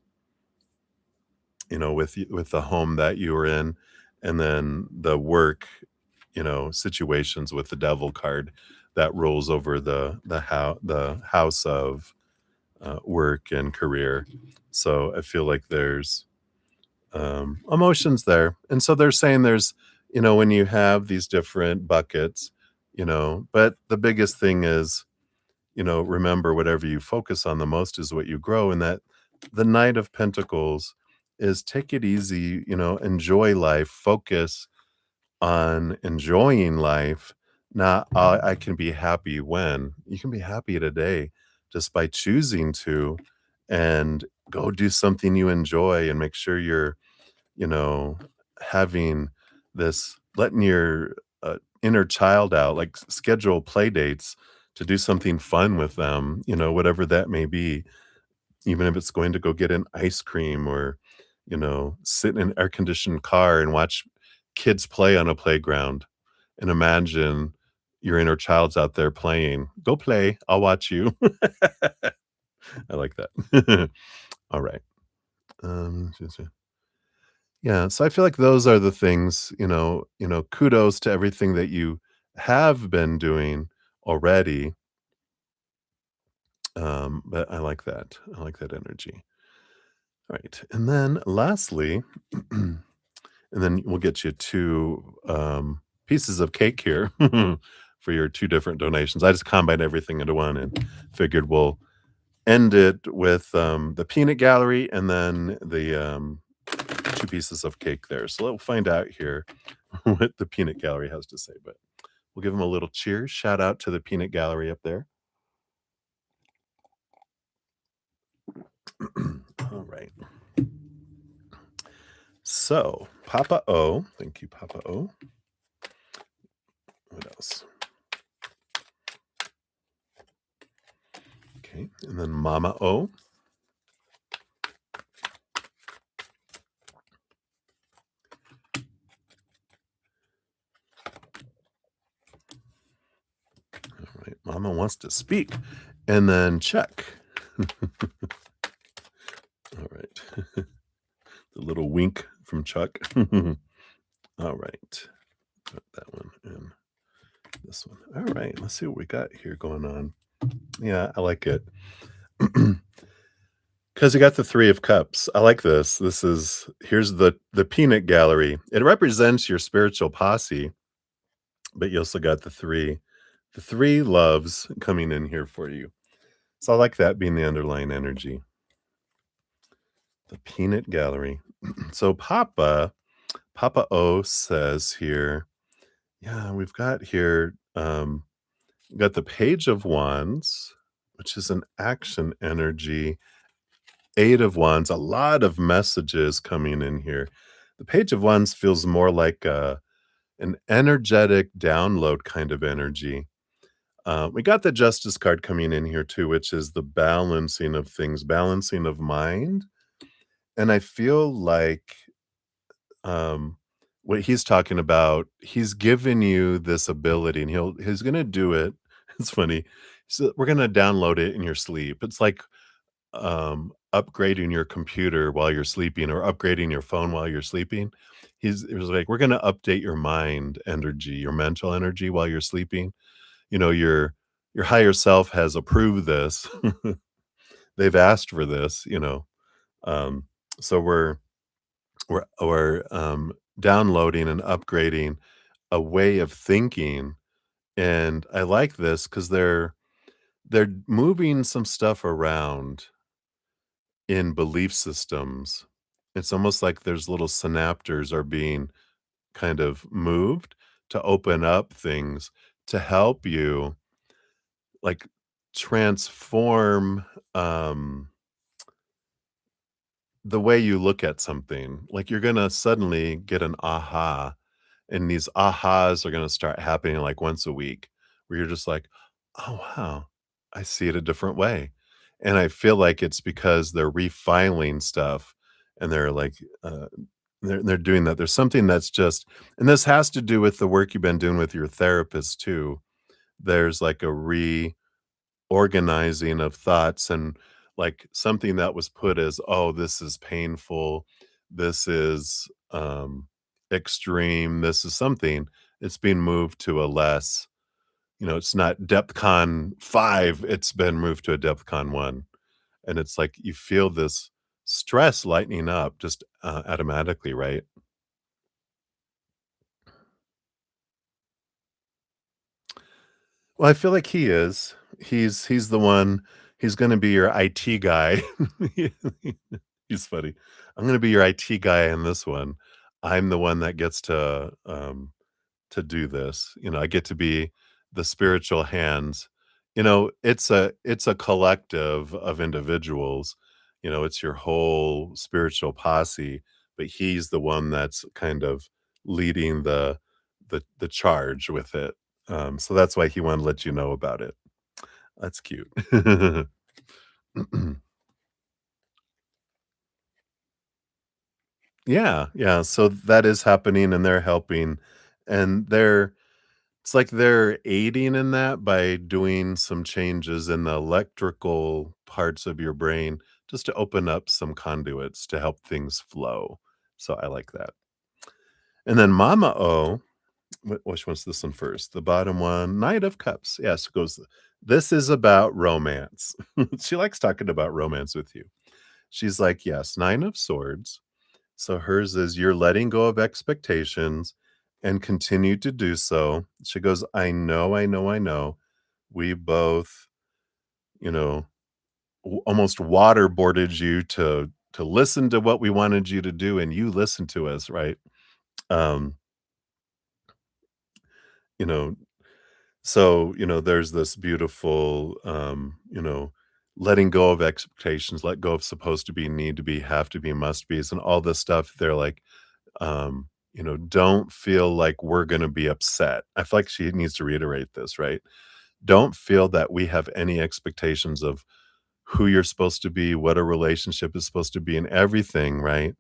with the home that you were in, and then the work, situations with the devil card that rolls over the house of work and career. So I feel like there's emotions there, and so they're saying there's, when you have these different buckets, but the biggest thing is, remember whatever you focus on the most is what you grow, and that the Knight of Pentacles is take it easy, enjoy life, focus on enjoying life, not I can be happy when. You can be happy today just by choosing to, and go do something you enjoy and make sure you're, you know, having this letting your, inner child out, like, schedule play dates to do something fun with them, whatever that may be, even if it's going to go get an ice cream or, sit in an air-conditioned car and watch kids play on a playground, and imagine your inner child's out there playing. "Go play, I'll watch you." I like that. Alright. Um Yeah, so I feel like those are the things, kudos to everything that you have been doing already, but I like that. I like that energy. Alright, and then lastly, and then we'll get you 2, pieces of cake here for your 2 different donations. I just combined everything into one and figured we'll end it with, the peanut gallery and then the, 2 pieces of cake there. So we'll find out here what the peanut gallery has to say, but we'll give them a little cheers. Shout out to the peanut gallery up there. All right. So, Papa O, thank you, Papa O. What else? Okay, and then Mama O. All right, Mama wants to speak. And then Chuck. All right. The little wink from Chuck. All right. Put that one in this one. All right. Let's see what we got here going on. Yeah, I like it. Because you got the 3 of cups. I like this. Here's the peanut gallery. It represents your spiritual posse, but you also got the 3 loves coming in here for you. So I like that being the underlying energy. The peanut gallery. So Papa O says here, yeah, we've got here, You got the Page of Wands, which is an action energy. Eight of Wands, a lot of messages coming in here. The Page of Wands feels more like an energetic download kind of energy. We got the Justice card coming in here too, which is the balancing of things, balancing of mind. And I feel like um, what he's talking about, he's given you this ability and he's gonna do it. It's funny. So we're gonna download it in your sleep. It's like upgrading your computer while you're sleeping or upgrading your phone while you're sleeping. It was like, we're gonna update your mind energy, your mental energy while you're sleeping. You know, your higher self has approved this. They've asked for this, you know. Um, so we're downloading and upgrading a way of thinking, and I like this because they're moving some stuff around in belief systems. It's almost like there's little synaptors are being kind of moved to open up things to help you, like, transform, the way you look at something. Like, you're gonna suddenly get an aha, and these ahas are gonna start happening, like, once a week, where you're just like, "Oh, wow, I see it a different way." And I feel like it's because they're refiling stuff, and they're, like, they're doing that. There's something that's just and this has to do with the work you've been doing with your therapist too. There's, like, a organizing of thoughts and like something that was put as, "Oh, this is painful. This is, extreme. This is something." It's being moved to a less, it's not DEPCON 5, it's been moved to a DEPCON 1. And it's like you feel this stress lightening up just, automatically, right? Well, I feel like he is. He's the one he's gonna be your IT guy. He's funny. "I'm gonna be your IT guy in this one. I'm the one that gets to do this." I get to be the spiritual hands. It's a collective of individuals. It's your whole spiritual posse, but he's the one that's kind of leading the charge with it. So that's why he wanted to let you know about it. That's cute. Yeah, yeah, so that is happening, and they're helping, and it's like they're aiding in that by doing some changes in the electrical parts of your brain just to open up some conduits to help things flow, so I like that. And then Mama O, which one's this one first? The bottom one, Knight of Cups. Yes, goes, "This is about romance." She likes talking about romance with you. She's like, "Yes, 9 of Swords." So hers is, "You're letting go of expectations and continue to do so." She goes, "I know, I know, I know. We both, you know, almost waterboarded you to listen to what we wanted you to do, and you listened to us, right?" Um, you know, there's this beautiful, letting go of expectations, let go of supposed to be, need to be, have to be, must be's, and all this stuff. They're like, don't feel like we're gonna be upset. I feel like she needs to reiterate this, right? Don't feel that we have any expectations of who you're supposed to be, what a relationship is supposed to be, and everything, right?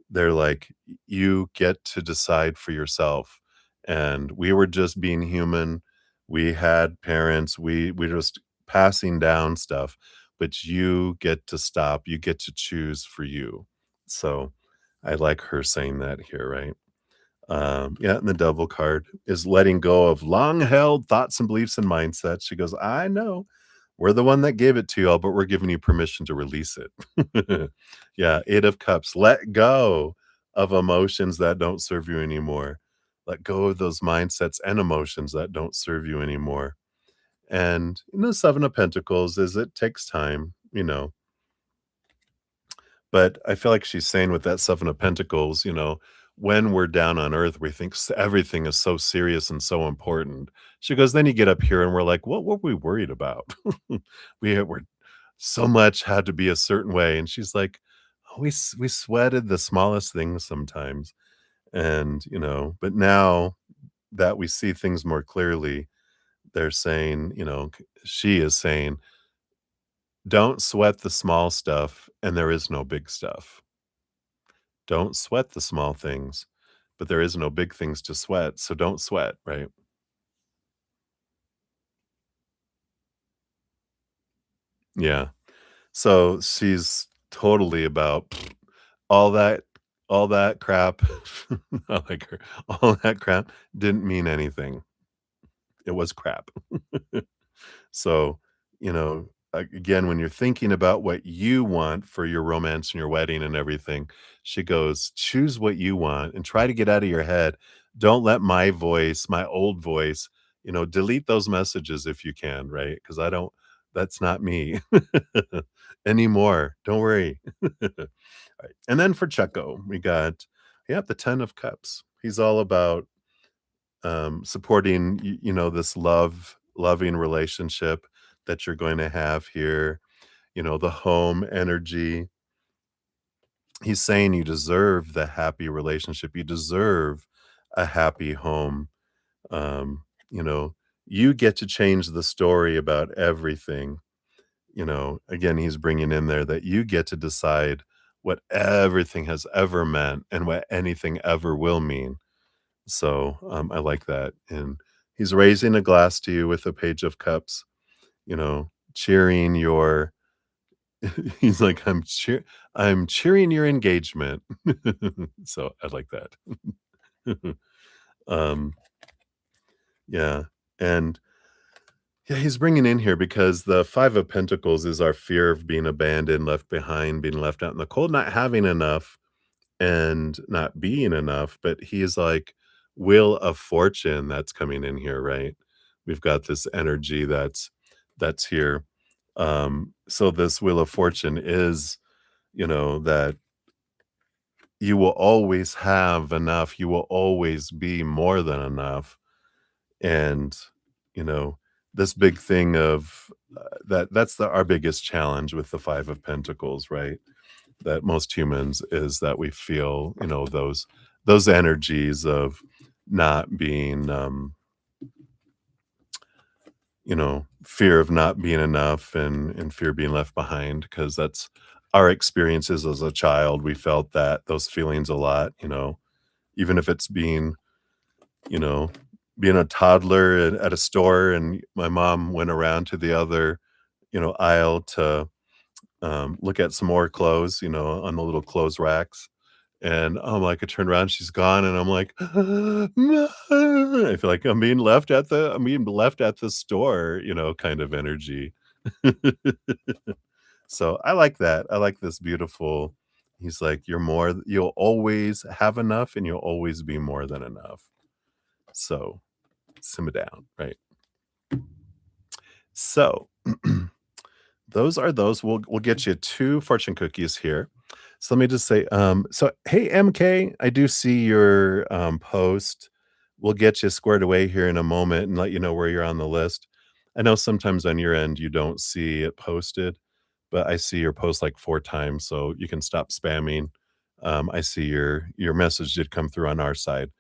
They're like, you get to decide for yourself. And we were just being human. We had parents. We just passing down stuff, but you get to stop. You get to choose for you. So I like her saying that here, right? Yeah, and the devil card is letting go of long held thoughts and beliefs and mindsets. She goes, "I know. We're the one that gave it to y'all, but we're giving you permission to release it." Yeah, 8 of Cups. Let go of emotions that don't serve you anymore. Let go of those mindsets and emotions that don't serve you anymore. And 7 of Pentacles is it takes time, but I feel like she's saying with that 7 of Pentacles, when we're down on earth, we think everything is so serious and so important. She goes, then you get up here and we're like, what were we worried about? We were so much had to be a certain way. And she's like, "Oh, we sweated the smallest things sometimes." And, but now that we see things more clearly, they're saying, she is saying, don't sweat the small stuff, and there is no big stuff. Don't sweat the small things, but there is no big things to sweat, so don't sweat, right? Yeah. So she's totally about all that all that crap. I like her. All that crap didn't mean anything. It was crap. So, again, when you're thinking about what you want for your romance and your wedding and everything, she goes, choose what you want and try to get out of your head. Don't let my voice, my old voice, delete those messages if you can, right? Because that's not me anymore. Don't worry. Right. And then for Checo, we got, yeah, the 10 of Cups. He's all about supporting this loving relationship that you're going to have here, the home energy. He's saying you deserve the happy relationship, you deserve a happy home. um you know you get to change the story about everything. Again, he's bringing in there that you get to decide what everything has ever meant and what anything ever will mean. So, I like that, and he's raising a glass to you with a Page of Cups, cheering your he's like, I'm cheering your engagement." So, I like that. Um, yeah, and, yeah, he's bringing in here because the 5 of Pentacles is our fear of being abandoned, left behind, being left out in the cold, not having enough, and not being enough, but he's like, Wheel of Fortune that's coming in here, right? We've got this energy that's here. So this Wheel of Fortune is, that you will always have enough, you will always be more than enough. And, you know, this big thing of that's our biggest challenge with the 5 of Pentacles, right? That most humans is that we feel, those energies of not being, fear of not being enough and fear of being left behind, because that's our experiences as a child. We felt that those feelings a lot, even if it's you know, being a toddler at a store and my mom went around to the other, aisle to look at some more clothes, on the little clothes racks. And I'm like, I turn around, she's gone, and I'm like, "No." I feel like I'm being left at the store, kind of energy. So I like that. I like this beautiful. He's like, you'll always have enough and you'll always be more than enough. So simmer down, right? So those are those. We'll get you 2 fortune cookies here. So let me just say, so hey MK, I do see your post. We'll get you squared away here in a moment and let you know where you're on the list. I know sometimes on your end you don't see it posted, but I see your post like 4 times, so you can stop spamming. I see your message did come through on our side,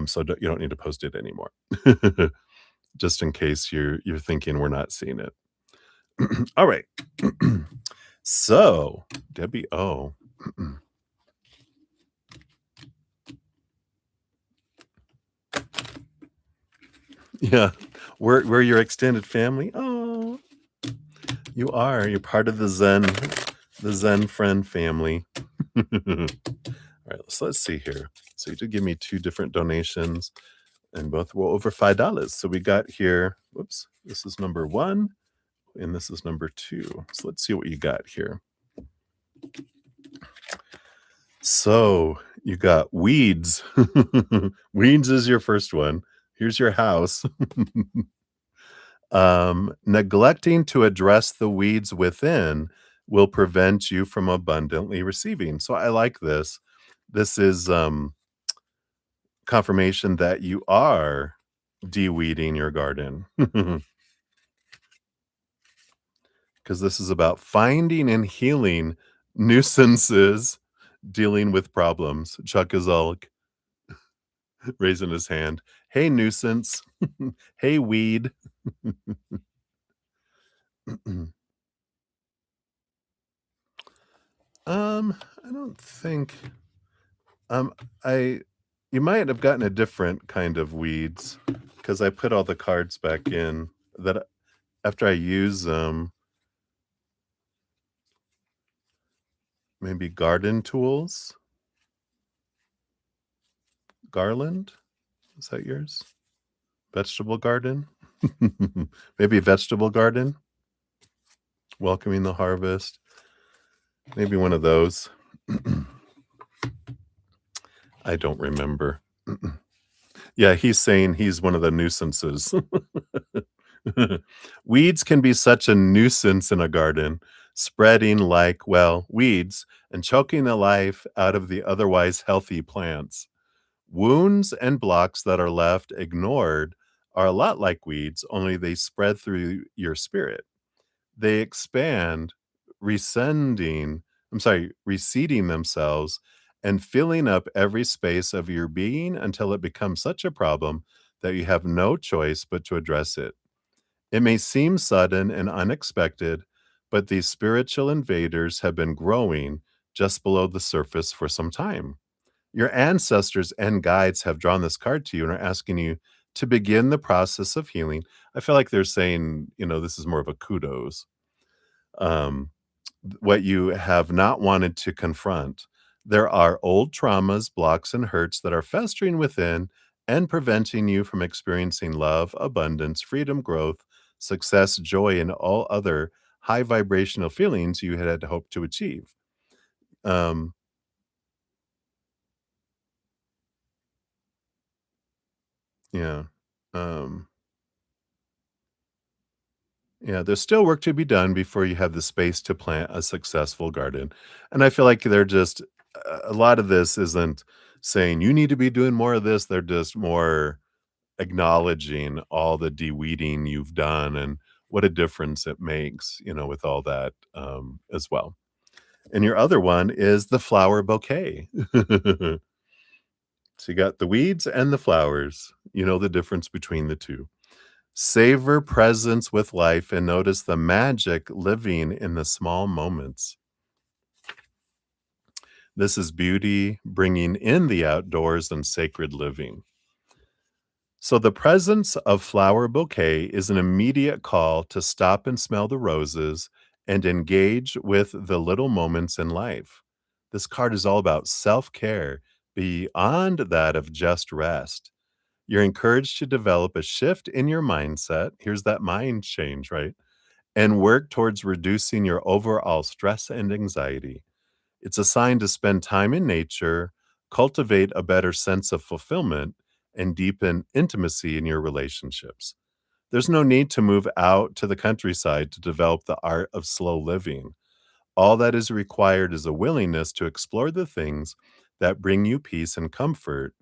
so you don't need to post it anymore, just in case you're thinking we're not seeing it. All right. So, Debbie O. Yeah. We're your extended family. Oh, you are. You're part of the Zen friend family. All right, so let's see here. So you did give me 2 different donations, and both were over $5. So we got here, whoops, this is number 1, and this is number 2. So let's see what you got here. So you got weeds. Weeds is your first one. Here's your house. Neglecting to address the weeds within will prevent you from abundantly receiving. So I like this. This is confirmation that you are de-weeding your garden. Because this is about finding and healing nuisances, dealing with problems. Chuck is all raising his hand. Hey, nuisance. Hey, weed. I don't think um I you might have gotten a different kind of weeds because I put all the cards back in that after I use them, maybe garden tools, garland. Is that yours? Vegetable garden? Maybe vegetable garden, welcoming the harvest. Maybe one of those. I don't remember. Yeah, he's saying he's one of the nuisances. Weeds can be such a nuisance in a garden, spreading like, well, weeds and choking the life out of the otherwise healthy plants. Wounds and blocks that are left ignored are a lot like weeds, only they spread through your spirit. They expand, receding themselves and filling up every space of your being until it becomes such a problem that you have no choice but to address it. It may seem sudden and unexpected, but these spiritual invaders have been growing just below the surface for some time. Your ancestors and guides have drawn this card to you and are asking you to begin the process of healing. I feel like they're saying, this is more of a kudos. Um, what you have not wanted to confront. There are old traumas, blocks, and hurts that are festering within and preventing you from experiencing love, abundance, freedom, growth, success, joy, and all other high vibrational feelings you had hoped to achieve. Um, yeah. Um, yeah, there's still work to be done before you have the space to plant a successful garden. And I feel like they're just a lot of this isn't saying you need to be doing more of this. They're just more acknowledging all the de-weeding you've done and what a difference it makes, with all that, as well. And your other one is the flower bouquet. So you got the weeds and the flowers. You know the difference between the 2. Savor presence with life and notice the magic living in the small moments. This is beauty bringing in the outdoors and sacred living. So, the presence of flower bouquet is an immediate call to stop and smell the roses and engage with the little moments in life. This card is all about self care beyond that of just rest. You're encouraged to develop a shift in your mindset. Here's that mind change, right? And work towards reducing your overall stress and anxiety. It's a sign to spend time in nature, cultivate a better sense of fulfillment, and deepen intimacy in your relationships. There's no need to move out to the countryside to develop the art of slow living. All that is required is a willingness to explore the things that bring you peace and comfort.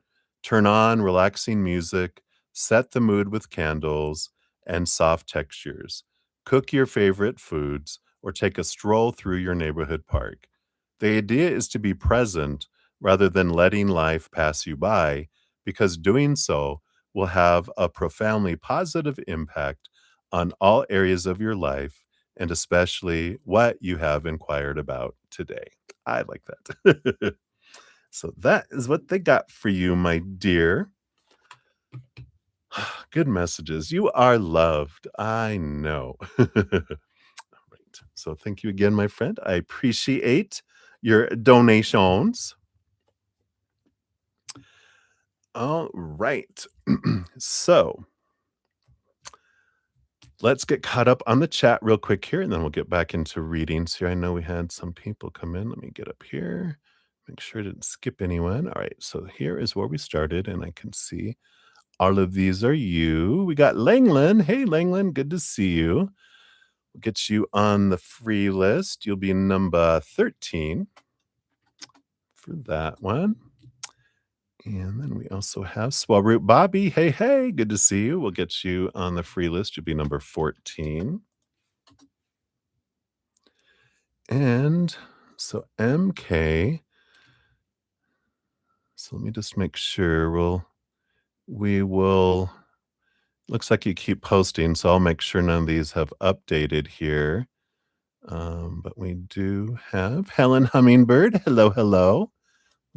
Turn on relaxing music, set the mood with candles and soft textures. Cook your favorite foods or take a stroll through your neighborhood park. The idea is to be present rather than letting life pass you by, because doing so will have a profoundly positive impact on all areas of your life and especially what you have inquired about today. I like that. So that is what they got for you, my dear. Good messages. You are loved. I know. Right. So thank you again, my friend. I appreciate your donations. All right. So let's get caught up on the chat real quick here, and then we'll get back into readings here. I know we had some people come in. Let me get up here, make sure I didn't skip anyone. All right, so here is where we started, and I can see all of these are you. We got Langland. Hey, Langland, good to see you. We'll get you on the free list. You'll be number 13 for that one. And then we also have Swellroot Bobby. Hey, hey, good to see you. We'll get you on the free list. You'll be number 14. And so MK. So let me just make sure we will looks like you keep posting, so I'll make sure none of these have updated here. But we do have Helen Hummingbird. Hello, hello.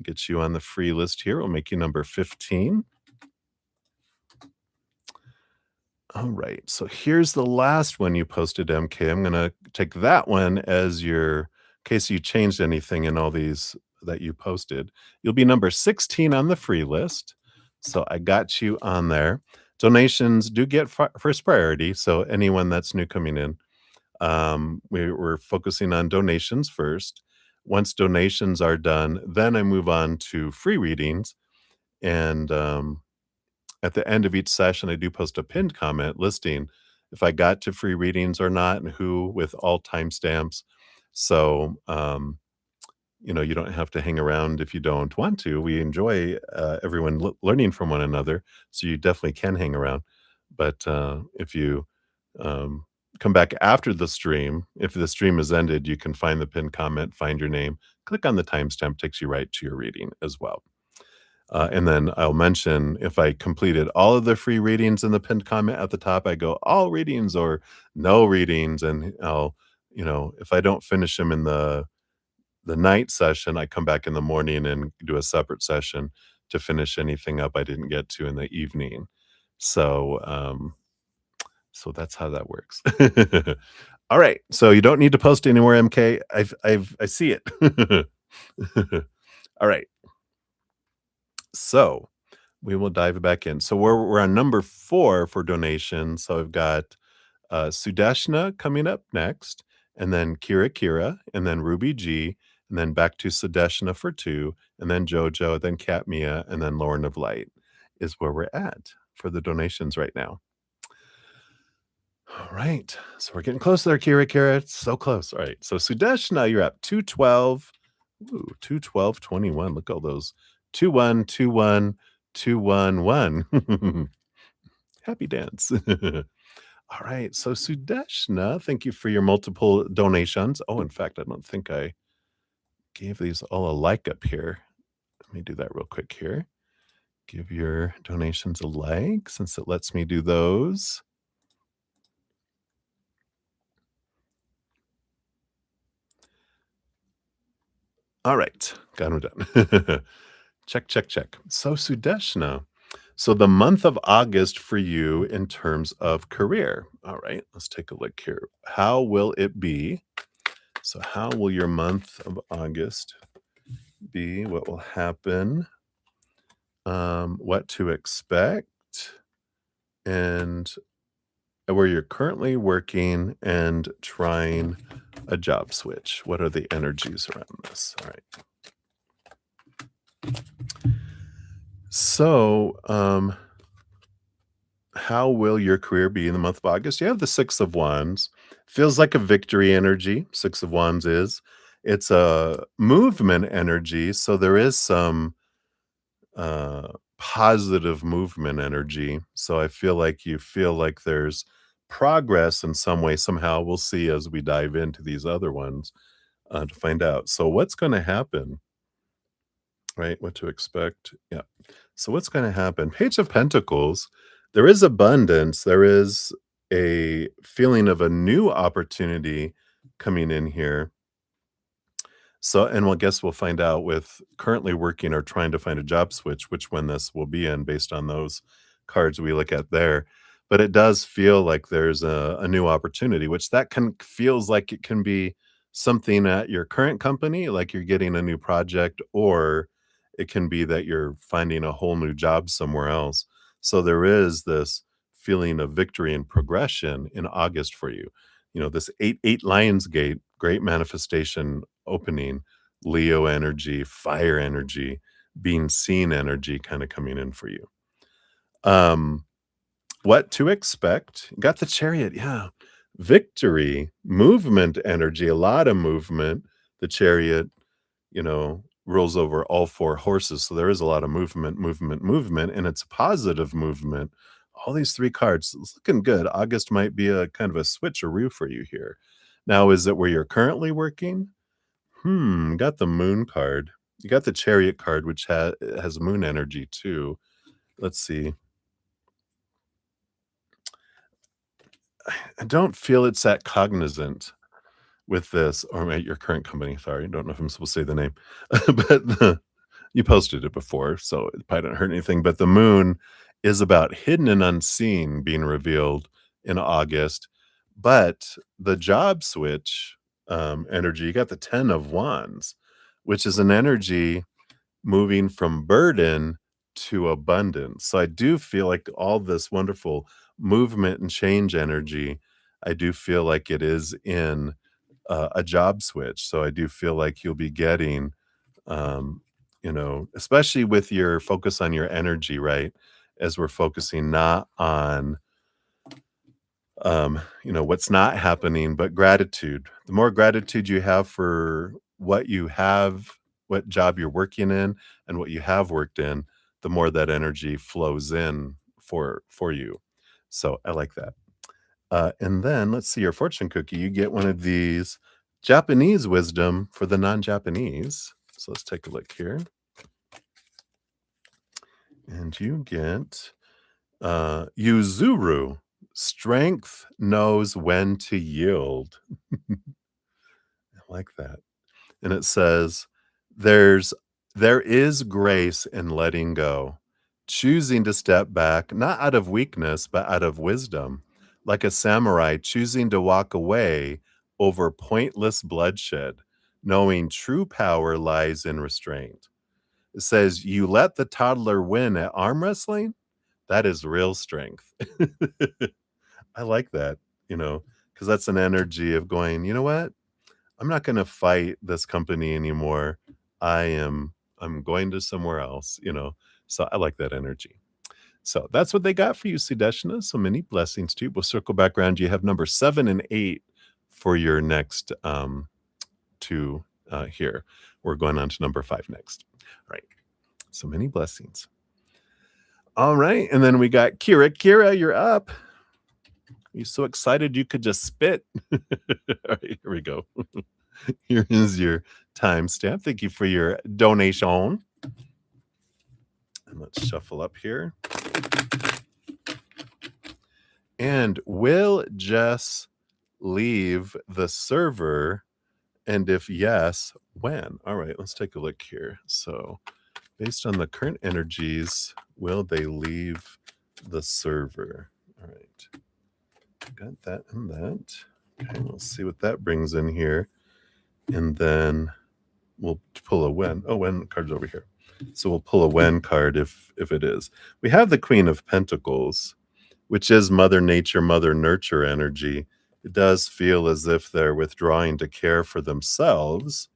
Get you on the free list here. We'll make you number 15. All right. So here's the last one you posted, MK. I'm going to take that one as your, in case you changed anything in all these that you posted. You'll be number 16 on the free list. So I got you on there. Donations do get first priority. So anyone that's new coming in, we're focusing on donations first. Once donations are done, then I move on to free readings. And at the end of each session, I do post a pinned comment listing if I got to free readings or not and who, with all timestamps. So, you don't have to hang around if you don't want to. We enjoy everyone learning from one another. So you definitely can hang around. But if you um, come back after the stream, if the stream is ended, you can find the pinned comment, find your name, click on the timestamp, takes you right to your reading as well. And then I'll mention if I completed all of the free readings in the pinned comment at the top, I go all readings or no readings. And if I don't finish them in the night session, I come back in the morning and do a separate session to finish anything up I didn't get to in the evening. So that's how that works. All right. So you don't need to post anywhere, MK. I see it. All right. So we will dive back in. So we're on number 4 for donations. So I've got Sudeshna coming up next, and then Kira, and then Ruby G, and then back to Sudeshna for 2, and then Jojo, then Kat Mia, and then Lauren of Light is where we're at for the donations right now. All right. So we're getting close there, Kira. It's so close. All right. So Sudeshna, you're up 212. Ooh, 212.21. Look at all those 21, 21, 211. Happy dance. All right. So Sudeshna, thank you for your multiple donations. Oh, in fact, I don't think I gave these all a like up here. Let me do that real quick here. Give your donations a like since it lets me do those. All right. Got them done. Check. So Sudeshna, so the month of August for you in terms of career. All right, let's take a look here. How will it be? So how will your month of August be? What will happen? What to expect? And where you're currently working and trying a job switch. What are the energies around this? All right. So, how will your career be in the month of August? You have the 6 of Wands. Feels like a victory energy, 6 of Wands is. It's a movement energy, so there is some positive movement energy. So I feel like you feel like there's progress in some way, somehow. We'll see as we dive into these other ones to find out. So what's going to happen? Right? What to expect? Yeah. So what's going to happen? Page of Pentacles. There is abundance. There is a feeling of a new opportunity coming in here. So, and we'll guess we'll find out with currently working or trying to find a job switch, which one this will be in based on those cards we look at there. But it does feel like there's a new opportunity, which that feels like it can be something at your current company, like you're getting a new project, or it can be that you're finding a whole new job somewhere else. So there is this feeling of victory and progression in August for you. This 8 Lions Gate, great manifestation opening, Leo energy, fire energy, being seen energy kind of coming in for you. What to expect? Got the Chariot, yeah. Victory, movement energy, a lot of movement. The Chariot, rules over all four horses. So there is a lot of movement, movement, movement, and it's a positive movement. All these three cards, it's looking good. August might be a kind of a switcheroo for you here. Now, is it where you're currently working? Got the moon card. You got the chariot card, which has moon energy too. Let's see. I don't feel it's that cognizant with this, or at your current company. Sorry, I don't know if I'm supposed to say the name, but you posted it before, so it probably didn't hurt anything. But the moon is about hidden and unseen being revealed in August. But the job switch energy, you got the 10 of Wands, which is an energy moving from burden to abundance. So I do feel like all this wonderful movement and change energy, I do feel like it is in a job switch. So I do feel like you'll be getting, especially with your focus on your energy, right? As we're focusing not on what's not happening, but gratitude. The more gratitude you have for what you have, what job you're working in, and what you have worked in, the more that energy flows in for you. So I like that. And then let's see your fortune cookie. You get one of these Japanese wisdom for the non-Japanese. So let's take a look here. And you get Yuzuru. Strength knows when to yield. I like that. And it says, there's there is grace in letting go, choosing to step back, not out of weakness, but out of wisdom, like a samurai choosing to walk away over pointless bloodshed, knowing true power lies in restraint. It says, you let the toddler win at arm wrestling? That is real strength. I like that, because that's an energy of going, you know what? I'm not gonna fight this company anymore. I'm going to somewhere else. So I like that energy. So that's what they got for you, Sudeshna. So many blessings to you. We'll circle back around. You have number 7 and 8 for your next two here. We're going on to number 5 next. All right. So many blessings. All right. And then we got Kira. Kira, you're up. You're so excited you could just spit. All right, here we go. Here is your timestamp. Thank you for your donation. And let's shuffle up here. And will Jess leave the server? And if yes, when? All right, let's take a look here. So, based on the current energies, will they leave the server? All right. Got that and that. Okay, we'll see what that brings in here. And then we'll pull a when. Oh, when card's over here. So we'll pull a when card if it is. We have the Queen of Pentacles, which is Mother Nature, Mother Nurture energy. It does feel as if they're withdrawing to care for themselves.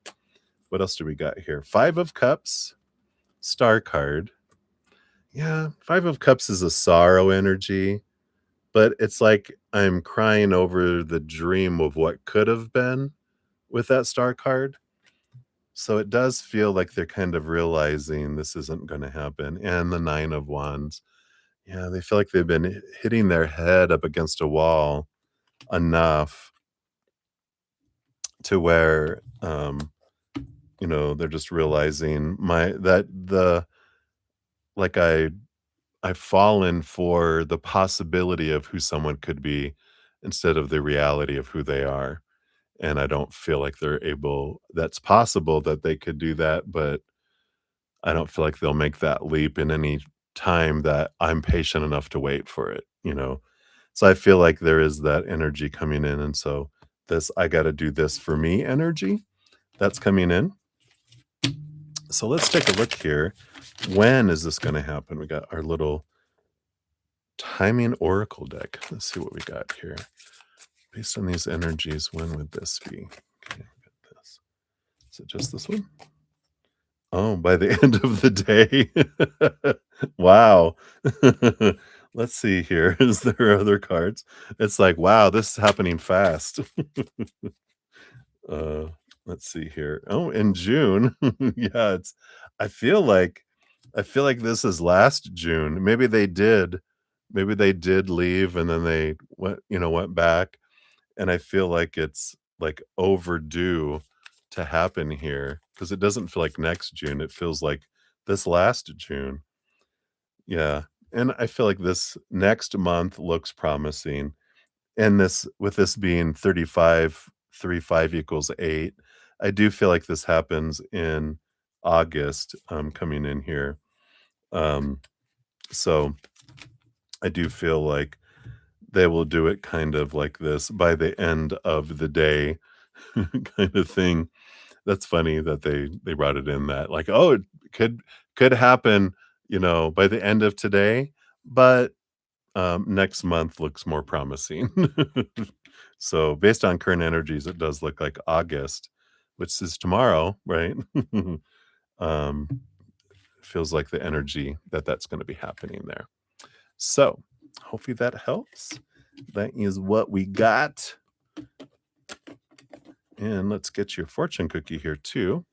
What else do we got here? 5 of Cups, Star card. Yeah, 5 of Cups is a sorrow energy, but it's like I'm crying over the dream of what could have been with that Star card. So it does feel like they're kind of realizing this isn't going to happen. And the 9 of Wands. Yeah, they feel like they've been hitting their head up against a wall enough to where they're just realizing I've fallen for the possibility of who someone could be instead of the reality of who they are. And I don't feel like that's possible that they could do that, but I don't feel like they'll make that leap in any time that I'm patient enough to wait for it. So I feel like there is that energy coming in, and so this I gotta do this for me energy that's coming in. So let's take a look here. When is this gonna happen? We got our little timing oracle deck. Let's see what we got here. Based on these energies, when would this be? Okay, got this. Is it just this one? Oh, by the end of the day. Wow. Let's see here. Is there other cards? It's like, wow, this is happening fast. Uh, Let's see here. Oh, in June. Yeah, it's I feel like I feel like this is last June. Maybe they did leave and then they went back, and I feel like it's, like, overdue to happen here because it doesn't feel like next June, it feels like this last June. Yeah, and I feel like this next month looks promising. And this with this being 35, 35 equals 8, I do feel like this happens in August, coming in here. Um, so I do feel like they will do it kind of like this by the end of the day kind of thing. That's funny that they brought it in that like, "Oh, it could happen, by the end of today, but next month looks more promising." So, based on current energies, it does look like August, which is tomorrow, right? Um, feels like the energy that that's gonna be happening there. So, hopefully that helps. That is what we got, and let's get your fortune cookie here too.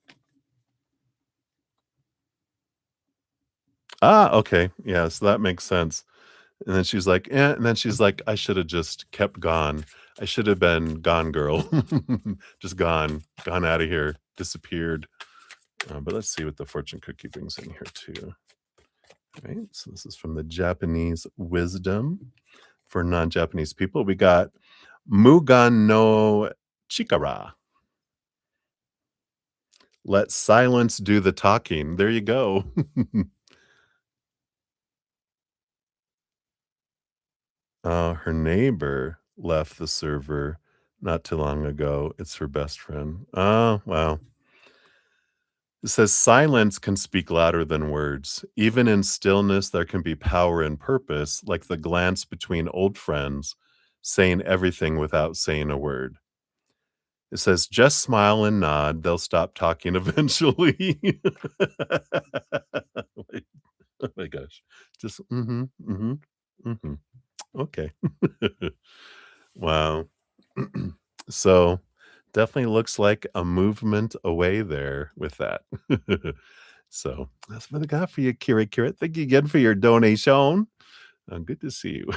Ah, okay. Yeah, so that makes sense. And then she's like, "Eh," and then she's like, "I should have just kept gone. I should have been gone girl." Just gone out of here, disappeared. But let's see what the fortune cookie brings in here too. Right. So this is from the Japanese wisdom for non-Japanese people. We got Mugan no Chikara. Let silence do the talking. There you go. Her neighbor left the server not too long ago. It's her best friend. Oh, wow. It says silence can speak louder than words. Even in stillness, there can be power and purpose, like the glance between old friends, saying everything without saying a word. It says, just smile and nod. They'll stop talking eventually. Like, oh my gosh. Just, mm-hmm. Okay. Wow. So, definitely looks like a movement away there with that. So, that's what I got for you, Kira Kira. Thank you again for your donation. Good to see you.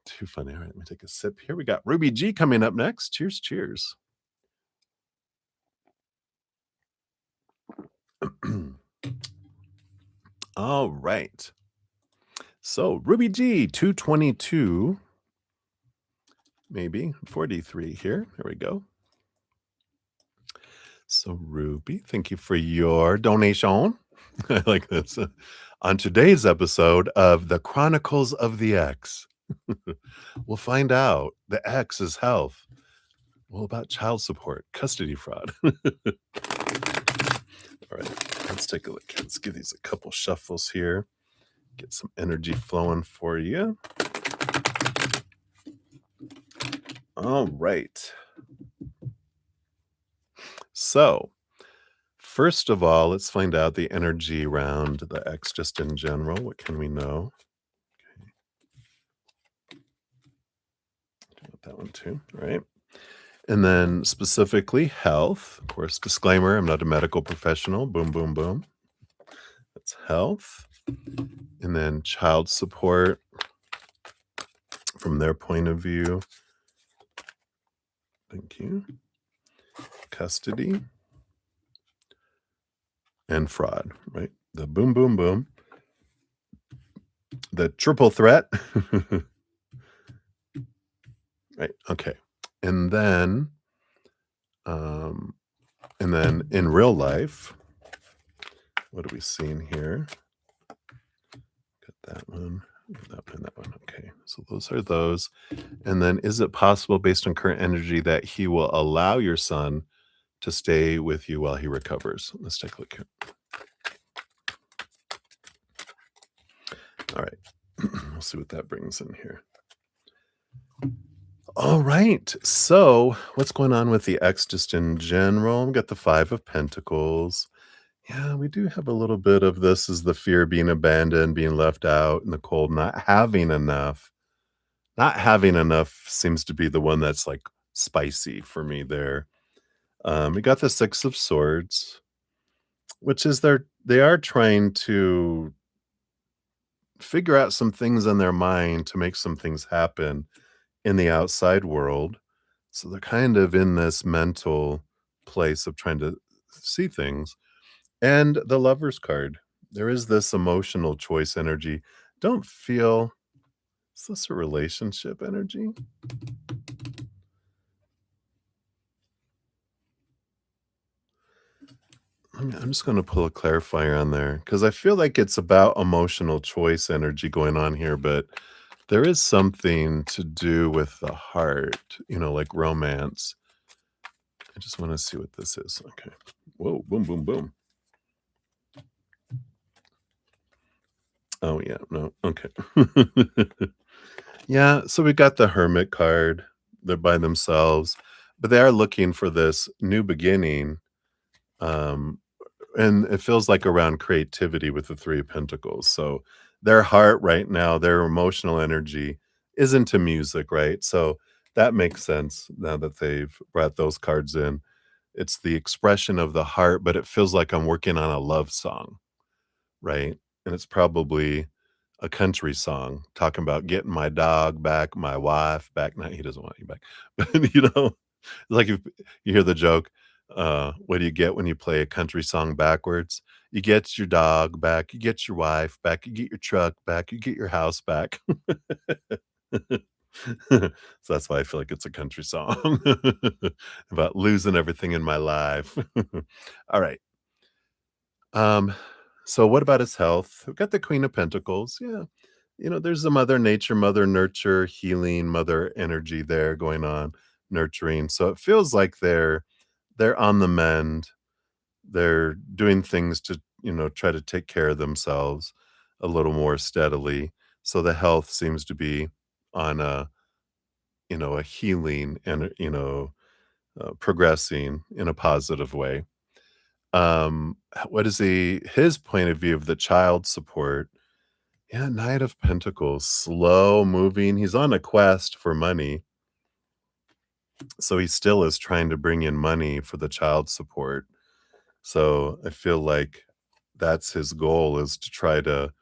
Too funny. All right, let me take a sip here. We got Ruby G coming up next. Cheers, cheers. All right. So, Ruby G, 222, maybe 43 here. Here we go. So, Ruby, thank you for your donation. I like this. On today's episode of The Chronicles of the X, we'll find out the X is health. Well, about child support, custody fraud. All right, let's take a look. Let's give these a couple shuffles here. Get some energy flowing for you. All right. So, first of all, let's find out the energy around the X just in general. What can we know? Okay. That one too, right? And then specifically health. Of course, disclaimer, I'm not a medical professional. Boom, boom, boom. That's health. And then child support from their point of view. Thank you. Custody and fraud, right? The boom, boom, boom. The triple threat. Right. Okay. And then, um, and then in real life, what are we seeing here? Got that one, that one, that one. Okay. So those are those. And then is it possible based on current energy that he will allow your son to stay with you while he recovers? Let's take a look here. All right. We'll see what that brings in here. All right. So, what's going on with the X just in general? We got the 5 of Pentacles. Yeah, we do have a little bit of this is the fear of being abandoned, being left out in the cold, not having enough. Not having enough seems to be the one that's like spicy for me there. We got the Six of Swords, which is they are trying to figure out some things in their mind to make some things happen in the outside world. So they're kind of in this mental place of trying to see things. And the Lover's card. There is this emotional choice energy. Don't feel is this a relationship energy? I'm just gonna pull a clarifier on there because I feel like it's about emotional choice energy going on here, but there is something to do with the heart, like romance. I just wanna see what this is. Okay. Whoa, boom, boom, boom. Oh, yeah, no, okay. Yeah, so we got the Hermit card. They're by themselves, but they are looking for this new beginning, um, and it feels like around creativity with the 3 of Pentacles. So their heart right now, their emotional energy is into music, right? So that makes sense now that they've brought those cards in. It's the expression of the heart, but it feels like I'm working on a love song, right? And it's probably a country song talking about getting my dog back, my wife back. No, he doesn't want you back. But, like if you hear the joke, what do you get when you play a country song backwards? You get your dog back, you get your wife back, you get your truck back, you get your house back. So that's why I feel like it's a country song about losing everything in my life. All right. Um, so what about his health? We've got the Queen of Pentacles. Yeah. There's the mother nature, mother nurture, healing, mother energy there going on, nurturing. So it feels like they're on the mend. They're doing things to, try to take care of themselves a little more steadily. So the health seems to be on a healing and, progressing in a positive way. What is his point of view of the child support? Yeah, Knight of Pentacles, slow moving. He's on a quest for money, so he still is trying to bring in money for the child support. So I feel like that's his goal is to try to,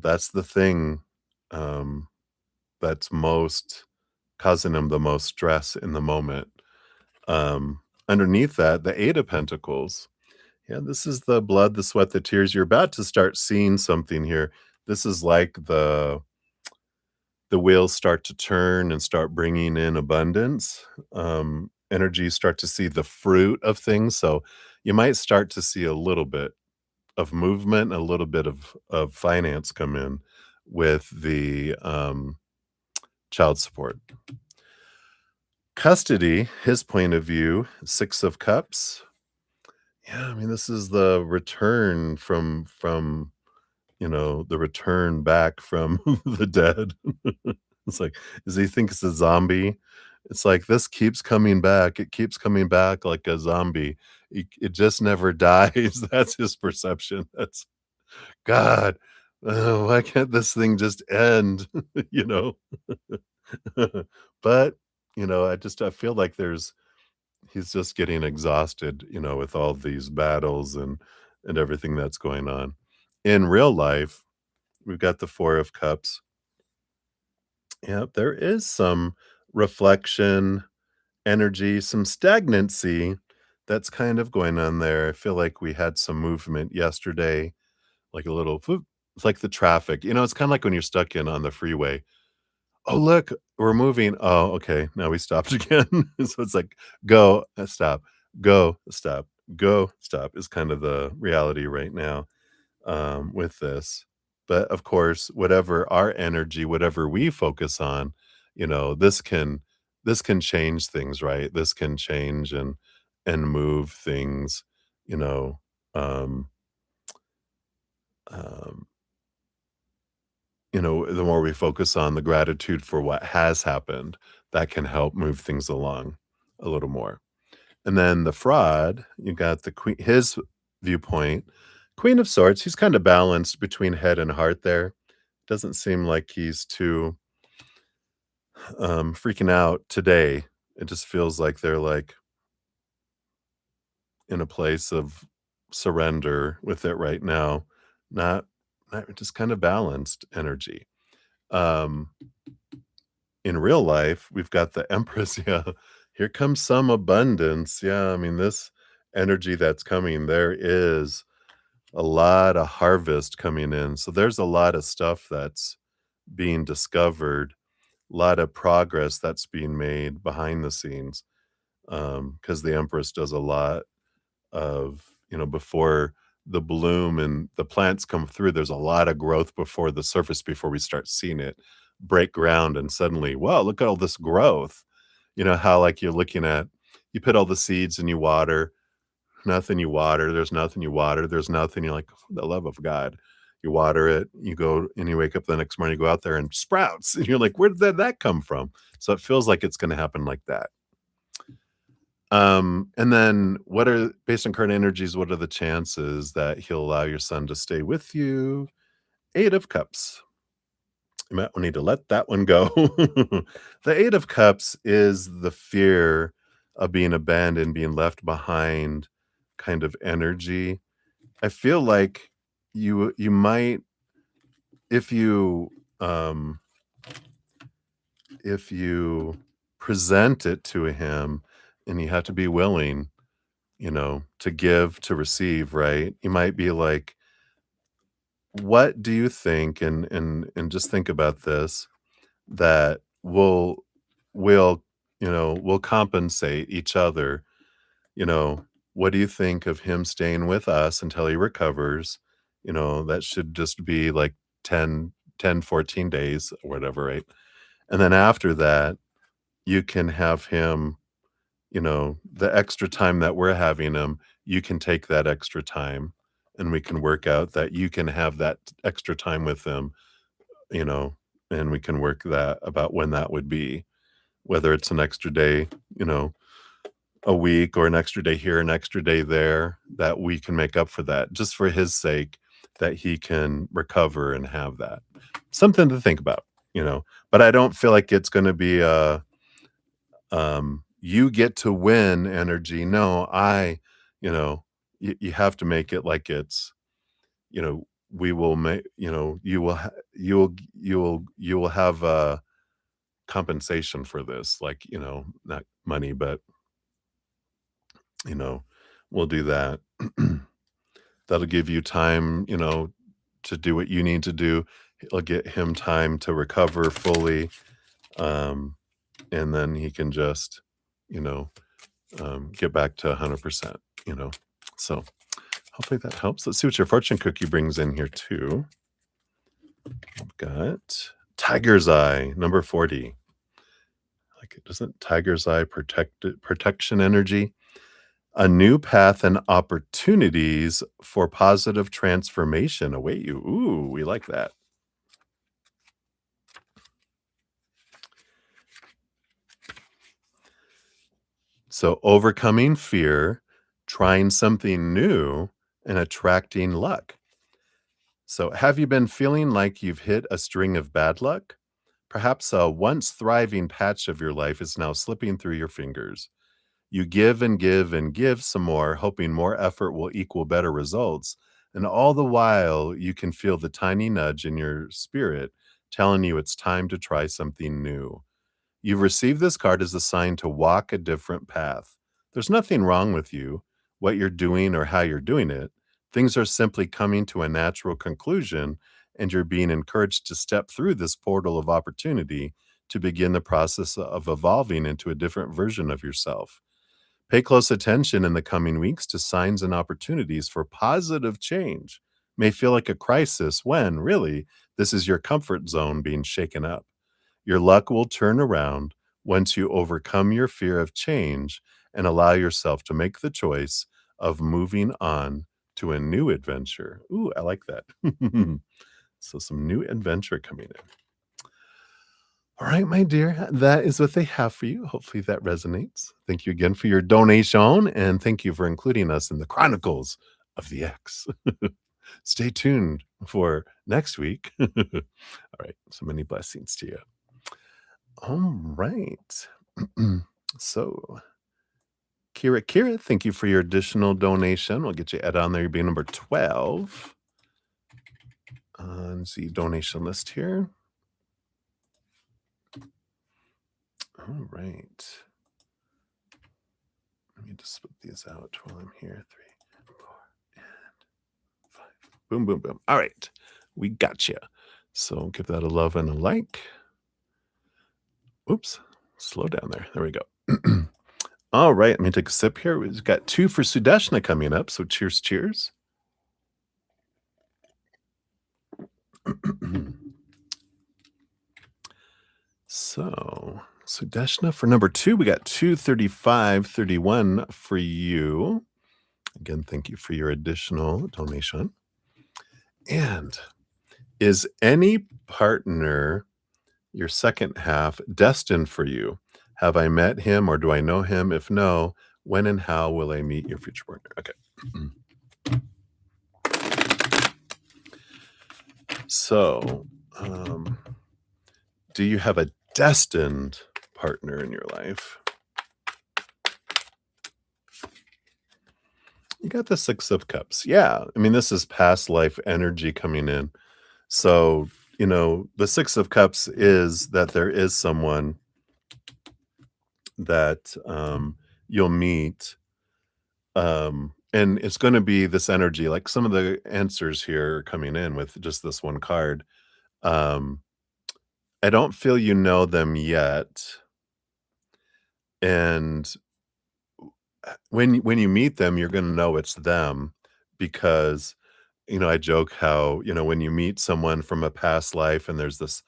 that's the thing um, that's most causing him the most stress in the moment. Underneath that, the Eight of Pentacles. Yeah, this is the blood, the sweat, the tears. You're about to start seeing something here. This is like the wheels start to turn and start bringing in abundance. Energies start to see the fruit of things. So you might start to see a little bit of movement, a little bit of finance come in with the child support. Custody, his point of view, Six of Cups. Yeah, I mean, this is the return from the return back from the dead. It's like, does he think it's a zombie? It's like, this keeps coming back. It keeps coming back like a zombie. It just never dies. That's his perception. That's God. Why can't this thing just end? You know? But, I feel like he's just getting exhausted, with all these battles and everything that's going on. In real life, we've got the 4 of Cups. Yeah, there is some reflection, energy, some stagnancy that's kind of going on there. I feel like we had some movement yesterday, like a little "Foop." It's like the traffic. It's kinda like when you're stuck in on the freeway. "Oh, look, we're moving. Oh, okay, now we stopped again." So it's like, "Go, stop, go, stop, go, stop," is kind of the reality right now, with this. But, of course, whatever our energy, whatever we focus on, this can change things, right? This can change and move things, you know, um, um the more we focus on the gratitude for what has happened, that can help move things along a little more. And then the fraud, you got the queen, his viewpoint, Queen of Swords. He's kind of balanced between head and heart there. Doesn't seem like he's too freaking out today. It just feels like they're like, in a place of surrender with it right now, not not just kind of balanced energy. Um, in real life, we've got the Empress, yeah. Here comes some abundance. Yeah, I mean, this energy that's coming, there is a lot of harvest coming in. So there's a lot of stuff that's being discovered, a lot of progress that's being made behind the scenes. Because the Empress does a lot of, before the bloom and the plants come through, there's a lot of growth before the surface before we start seeing it break ground and suddenly, wow, look at all this growth. You know how like you're looking at you put all the seeds and you water, nothing you water, there's nothing you water, there's nothing. You're like, for the love of God. You water it, you go and you wake up the next morning, you go out there and sprouts. And you're like, where did that come from? So it feels like it's going to happen like that. And then what are based on current energies, what are the chances that he'll allow your son to stay with you? 8 of Cups. You might need to let that one go. The 8 of Cups is the fear of being abandoned, being left behind kind of energy. I feel like you might if you, um if you present it to him and you have to be willing, to give, to receive, right? You might be like, "What do you think?" And just think about this, that we'll, we'll compensate each other, you know, "What do you think of him staying with us until he recovers?" That should just be like 10, 14 days or whatever, right? And then after that, you can have him, the extra time that we're having him, you can take that extra time and we can work out that you can have that extra time with him, you know, and we can work that about when that would be, whether it's an extra day, a week or an extra day here, an extra day there, that we can make up for that just for his sake, that he can recover and have that. Something to think about, but I don't feel like it's going to be a you get to win energy. No, you have to make it like it's, we will make, you will have a compensation for this, like, not money, but, you know, we'll do that. That'll give you time, to do what you need to do. It'll get him time to recover fully. Um, and then he can just, you know, get back to 100%, you know? So hopefully that helps. Let's see what your fortune cookie brings in here too. We've got Tiger's Eye, number 40. Like it doesn't Tiger's Eye protection energy? A new path and opportunities for positive transformation await you. Ooh, we like that. So overcoming fear, trying something new, and attracting luck. So, have you been feeling like you've hit a string of bad luck? Perhaps a once thriving patch of your life is now slipping through your fingers. You give and give and give some more, hoping more effort will equal better results. And all the while, you can feel the tiny nudge in your spirit telling you it's time to try something new. You've received this card as a sign to walk a different path. There's nothing wrong with you, what you're doing, or how you're doing it. Things are simply coming to a natural conclusion, and you're being encouraged to step through this portal of opportunity to begin the process of evolving into a different version of yourself. Pay close attention in the coming weeks to signs and opportunities for positive change. May feel like a crisis when, really, this is your comfort zone being shaken up. Your luck will turn around once you overcome your fear of change and allow yourself to make the choice of moving on to a new adventure. Ooh, I like that. So, some new adventure coming in. All right, my dear, that is what they have for you. Hopefully that resonates. Thank you again for your donation and thank you for including us in the Chronicles of the X. Stay tuned for next week. All right, so many blessings to you. All right. So Kira, thank you for your additional donation. We'll get you added on there. You'll be number 12 on the donation list here. All right. Let me just split these out while I'm here. 3, 4, and 5. Boom, boom, boom. All right. We got you. So give that a love and a like. Oops. Slow down there. There we go. All right. Let me take a sip here. We've got 2 for Sudeshna coming up. So cheers, cheers. So, Sudeshna for number 2, we got 235.31 for you. Again, thank you for your additional donation. And is any partner, your second half, destined for you? Have I met him or do I know him? If no, when and how will I meet your future partner? Okay. So, do you have a destined partner in your life? You got the 6 of Cups. Yeah. I mean, this is past life energy coming in. So, the 6 of Cups is that there is someone that you'll meet. And it's going to be this energy. Like some of the answers here are coming in with just this one card. Um, I don't feel you know them yet. And when you meet them, you're going to know it's them because I joke how, when you meet someone from a past life and there's this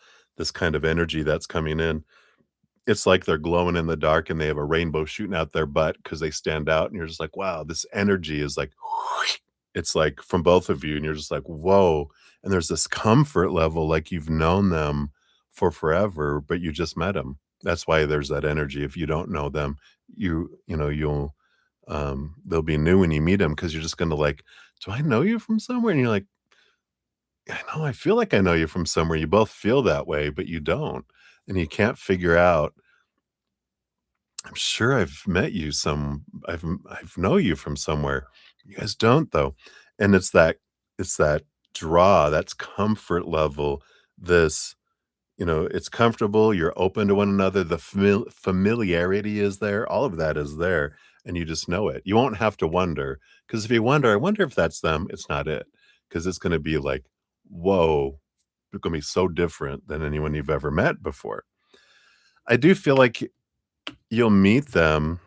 kind of energy that's coming in, it's like they're glowing in the dark and they have a rainbow shooting out their butt because they stand out and you're just like, wow, this energy is like it's like from both of you and you're just like, whoa. And there's this comfort level like you've known them for forever, but you just met them. That's why there's that energy. If you don't know them, you'll they'll be new when you meet them because you're just gonna like, do I know you from somewhere? And you're like, I know, I feel like I know you from somewhere. You both feel that way, but you don't. And you can't figure out, I'm sure I've met you I've know you from somewhere. You guys don't though. And it's that draw, that's comfort level, this, it's comfortable, you're open to one another, the familiarity is there, all of that is there, and you just know it. You won't have to wonder, because if you wonder, I wonder if that's them, it's not it. Because it's gonna be like, whoa, it's gonna be so different than anyone you've ever met before. I do feel like you'll meet them,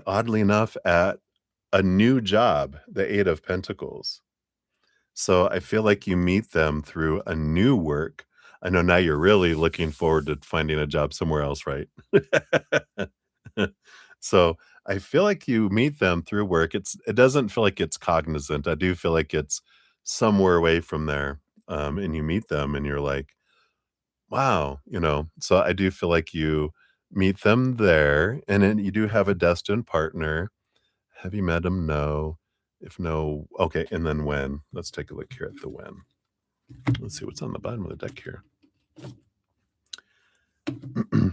oddly enough, at a new job, the 8 of Pentacles. So I feel like you meet them through a new work. I know now you're really looking forward to finding a job somewhere else, right? So I feel like you meet them through work. It doesn't feel like it's cognizant. I do feel like it's somewhere away from there. And you meet them and you're like, wow, so I do feel like you meet them there, and then you do have a destined partner. Have you met him? No. If no, okay, and then when? Let's take a look here at the when. Let's see what's on the bottom of the deck here.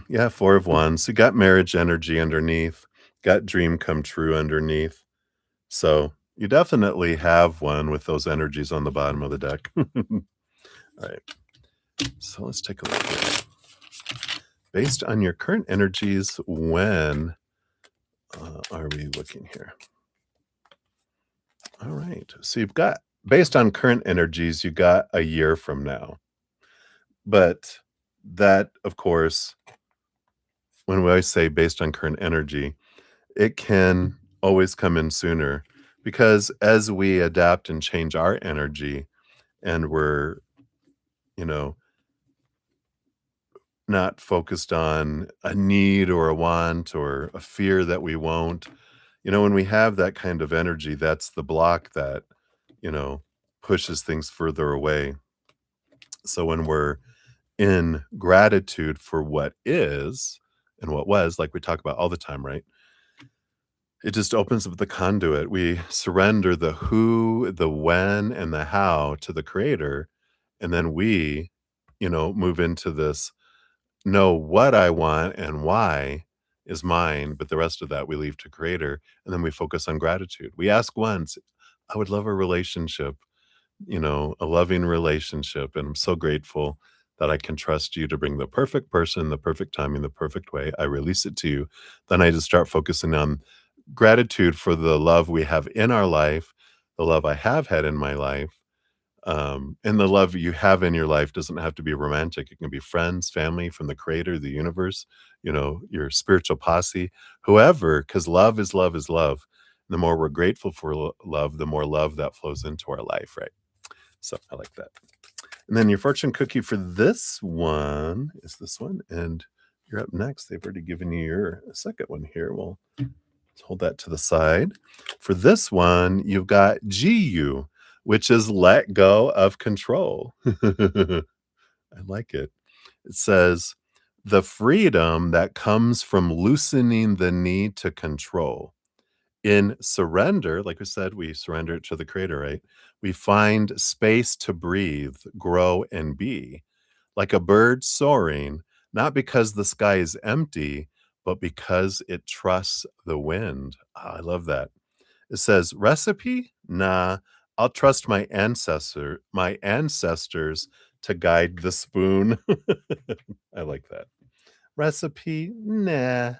Yeah, 4 of Wands. So you got marriage energy underneath, got dream come true underneath. So you definitely have one with those energies on the bottom of the deck. All right. So let's take a look here. Based on your current energies, when are we looking here? All right. So you've got, based on current energies, you got a year from now. But that, of course, when we always say based on current energy, it can always come in sooner because as we adapt and change our energy and we're, you know, not focused on a need or a want or a fear that we won't. When we have that kind of energy, that's the block that, you know, pushes things further away. So when we're in gratitude for what is and what was, like we talk about all the time, right? It just opens up the conduit. We surrender the who, the when, and the how to the creator. And then we, move into this know what I want and why, is mine, but the rest of that we leave to creator, and then we focus on gratitude. We ask once, I would love a relationship, a loving relationship, and I'm so grateful that I can trust you to bring the perfect person, the perfect timing, the perfect way. I release it to you. Then I just start focusing on gratitude for the love we have in our life, the love I have had in my life, and the love you have in your life doesn't have to be romantic. It can be friends, family, from the creator, the universe, your spiritual posse, whoever, because love is love is love. The more we're grateful for love, the more love that flows into our life, right? So I like that. And then your fortune cookie for this one is this one. And you're up next. They've already given you your second one here. Well, let's hold that to the side. For this one, you've got GU, which is let go of control. I like it. It says, the freedom that comes from loosening the need to control. In surrender, like we said, we surrender it to the creator, right? We find space to breathe, grow, and be like a bird soaring, not because the sky is empty, but because it trusts the wind. Ah, I love that. It says, recipe? Nah, I'll trust my ancestors to guide the spoon. I like that. Recipe? Nah,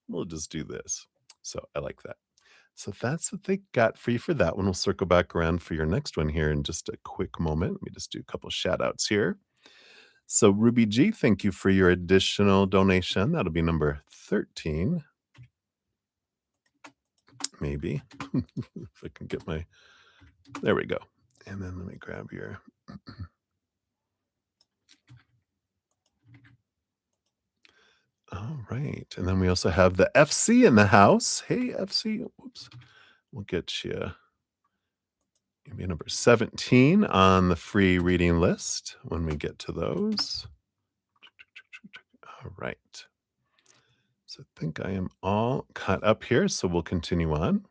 we'll just do this. So I like that. So that's what they got for you for that one. We'll circle back around for your next one here in just a quick moment. Let me just do a couple shout outs here. So Ruby G, thank you for your additional donation. That'll be number 13. Maybe. If I can get there we go. And then let me grab your all right. And then we also have the FC in the house. Hey, FC. Whoops. We'll get you. You'll be number 17 on the free reading list when we get to those. All right. So I think I am all caught up here. So we'll continue on.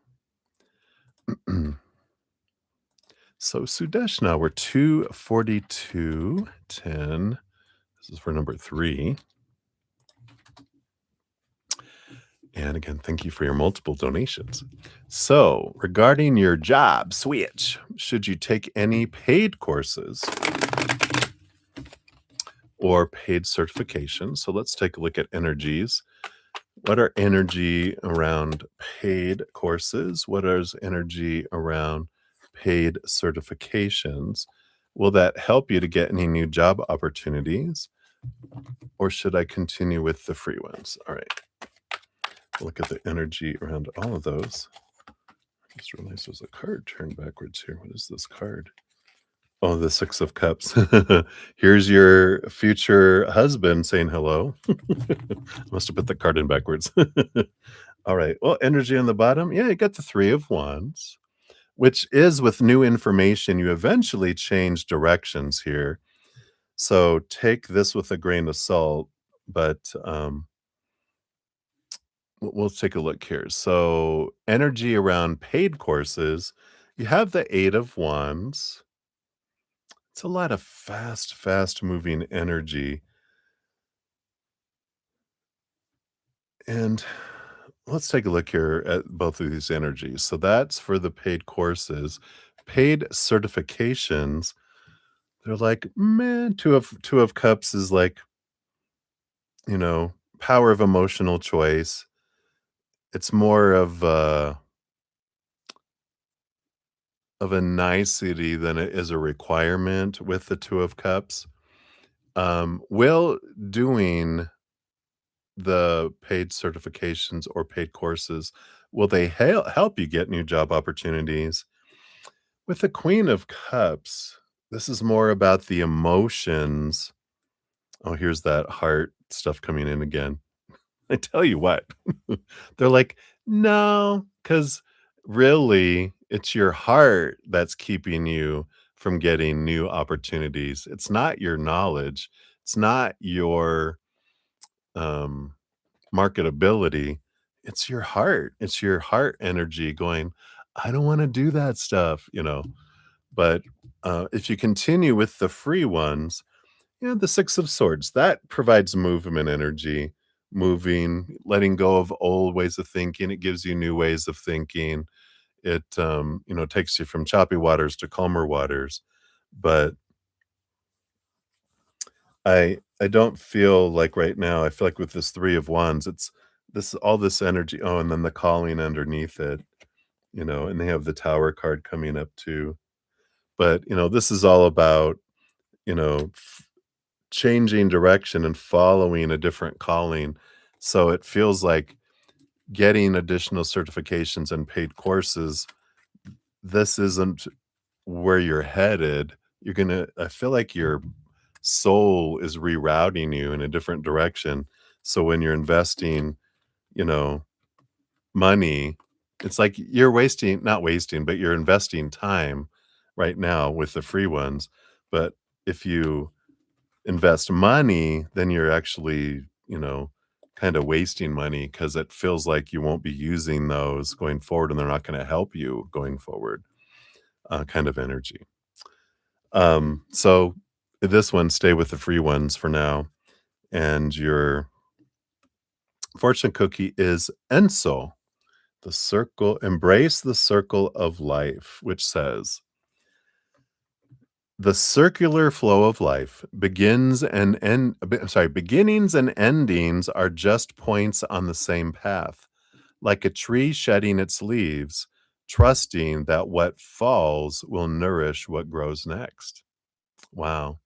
So Sudeshna, we're 242.10. This is for number 3. And again, thank you for your multiple donations. So, regarding your job switch, should you take any paid courses or paid certifications? So, let's take a look at energies. What are energy around paid courses? What is energy around paid certifications? Will that help you to get any new job opportunities? Or should I continue with the free ones? All right. Look at the energy around all of those. I just realized there's a card turned backwards here. What is this card? Oh, the Six of Cups. Here's your future husband saying hello. Must have put the card in backwards. All right. Well, energy on the bottom. Yeah, you got the Three of Wands, which is with new information. You eventually change directions here. So take this with a grain of salt, but we'll take a look here. So energy around paid courses, you have the Eight of Wands. It's a lot of fast moving energy. And let's take a look here at both of these energies. So that's for the paid courses. Paid certifications, they're like, man, two of cups is like, power of emotional choice. It's more of a nicety than it is a requirement with the Two of Cups. Will doing the paid certifications or paid courses, will they help you get new job opportunities? With the Queen of Cups, this is more about the emotions. Oh, here's that heart stuff coming in again. I tell you what, they're like, no, because really, it's your heart that's keeping you from getting new opportunities. It's not your knowledge. It's not your um, marketability. It's your heart. It's your heart energy going, I don't want to do that stuff. But if you continue with the free ones, the Six of Swords, that provides movement energy. moving, letting go of old ways of thinking. It gives you new ways of thinking. It, takes you from choppy waters to calmer waters. But I don't feel like right now, I feel like with this 3 of Wands, it's this all this energy. Oh, and then the calling underneath it, and they have the Tower card coming up too. But, this is all about, changing direction and following a different calling. So it feels like getting additional certifications and paid courses, this isn't where you're headed. I feel like your soul is rerouting you in a different direction. So when you're investing, you know, money, it's like you're wasting, not wasting, but you're investing time right now with the free ones. But if you invest money, then you're actually, kind of wasting money because it feels like you won't be using those going forward and they're not going to help you going forward, kind of energy. So this one, stay with the free ones for now. And your fortune cookie is Enso, the circle, embrace the circle of life, which says, the circular flow of life beginnings and endings are just points on the same path, like a tree shedding its leaves, trusting that what falls will nourish what grows next. Wow.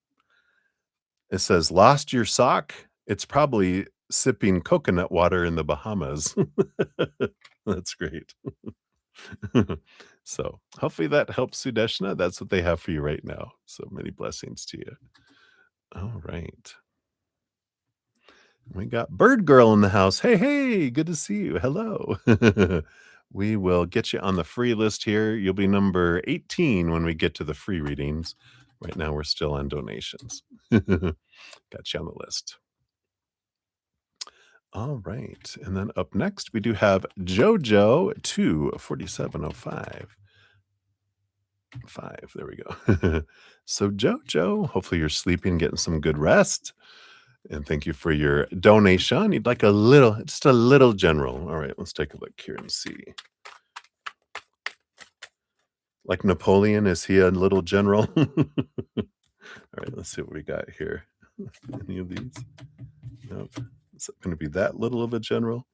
It says, lost your sock? It's probably sipping coconut water in the Bahamas. That's great. So hopefully that helps, Sudeshna. That's what they have for you right now. So many blessings to you. All right. We got Bird Girl in the house. Hey, hey, good to see you. Hello. We will get you on the free list here. You'll be number 18 when we get to the free readings. Right now, we're still on donations. Got you on the list. All right. And then up next, we do have JoJo 24705. 5. There we go. So, JoJo, hopefully you're sleeping, getting some good rest. And thank you for your donation. You'd like just a little general. All right, let's take a look here and see. Like Napoleon, is he a little general? All right, let's see what we got here. Any of these? Nope. Is it going to be that little of a general?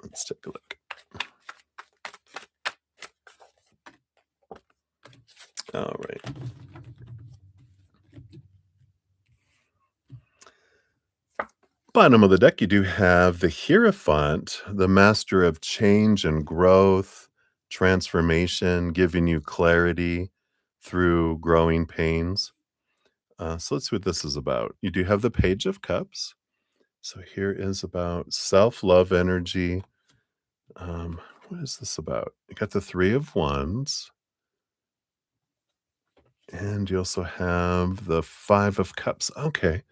Let's take a look. All right. Bottom of the deck, you do have the Hierophant, the master of change and growth, transformation, giving you clarity through growing pains. So let's see what this is about. You do have the Page of Cups. So here is about self-love energy. What is this about? You got the Three of Wands. And you also have the Five of Cups. Okay.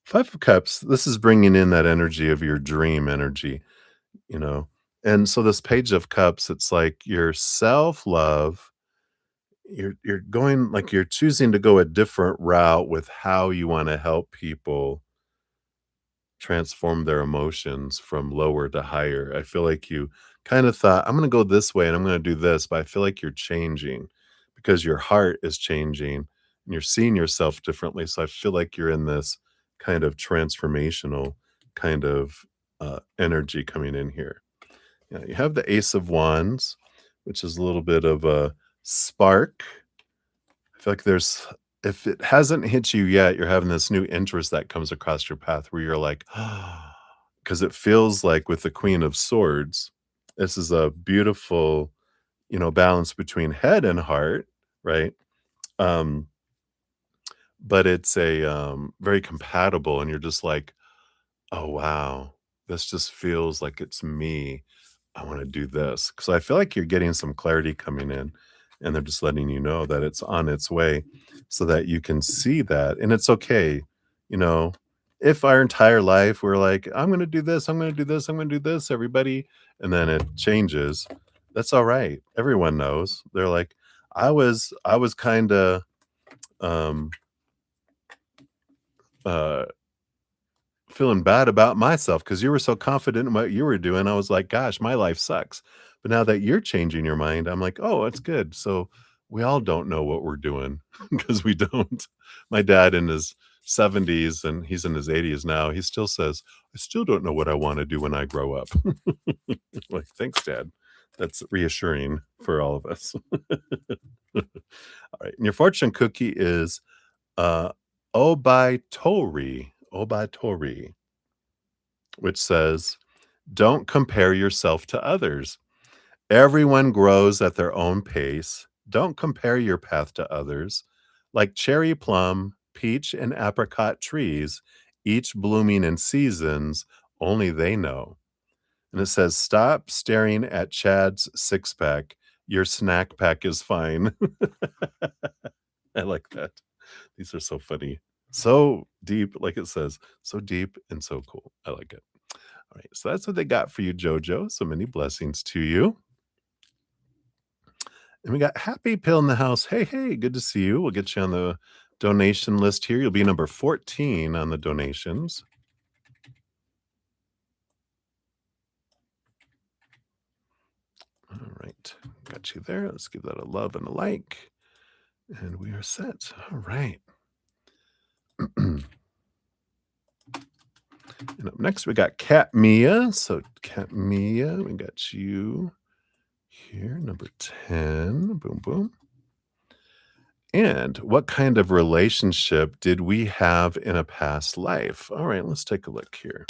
Five of Cups, this is bringing in that energy of your dream energy, you know? And so this Page of Cups, it's like your self-love, you're going like you're choosing to go a different route with how you wanna help people transform their emotions from lower to higher. I feel like you kind of thought, I'm going to go this way and I'm going to do this, but I feel like you're changing because your heart is changing and you're seeing yourself differently. So I feel like you're in this kind of transformational kind of energy coming in here. Yeah, you have the Ace of Wands, which is a little bit of a spark. I feel like if it hasn't hit you yet, you're having this new interest that comes across your path where you're like, because it feels like with the Queen of Swords, this is a beautiful, balance between head and heart, right? Um, but it's a very compatible, and you're just like, oh wow, this just feels like it's me. I want to do this. So I feel like you're getting some clarity coming in, and they're just letting you know that it's on its way so that you can see that. And it's okay. You know, if our entire life we're like, I'm going to do this, I'm going to do this, I'm going to do this, everybody, and then it changes, that's all right. Everyone knows. They're like, I was kind of um, uh, feeling bad about myself because you were so confident in what you were doing. I was like, gosh, my life sucks. But now that you're changing your mind, I'm like, oh, that's good. So we all don't know what we're doing because we don't. My dad in his 70s and he's in his 80s now, he still says, I still don't know what I want to do when I grow up. Like, thanks, Dad. That's reassuring for all of us. All right. And your fortune cookie is uh, Obai Tori, which says, don't compare yourself to others. Everyone grows at their own pace. Don't compare your path to others. Like cherry plum, peach, and apricot trees, each blooming in seasons only they know. And it says, stop staring at Chad's six pack. Your snack pack is fine. I like that. These are so funny. So deep, like it says, so deep and so cool. I like it. All right. So that's what they got for you, JoJo. So many blessings to you. And we got Happy Pill in the house. Hey, hey, good to see you. We'll get you on the donation list here. You'll be number 14 on the donations. All right. Got you there. Let's give that a love and a like. And we are set. All right. And up next, we got Cat Mia. So, Cat Mia, we got you here, number 10. Boom, boom. And what kind of relationship did we have in a past life? All right, let's take a look here.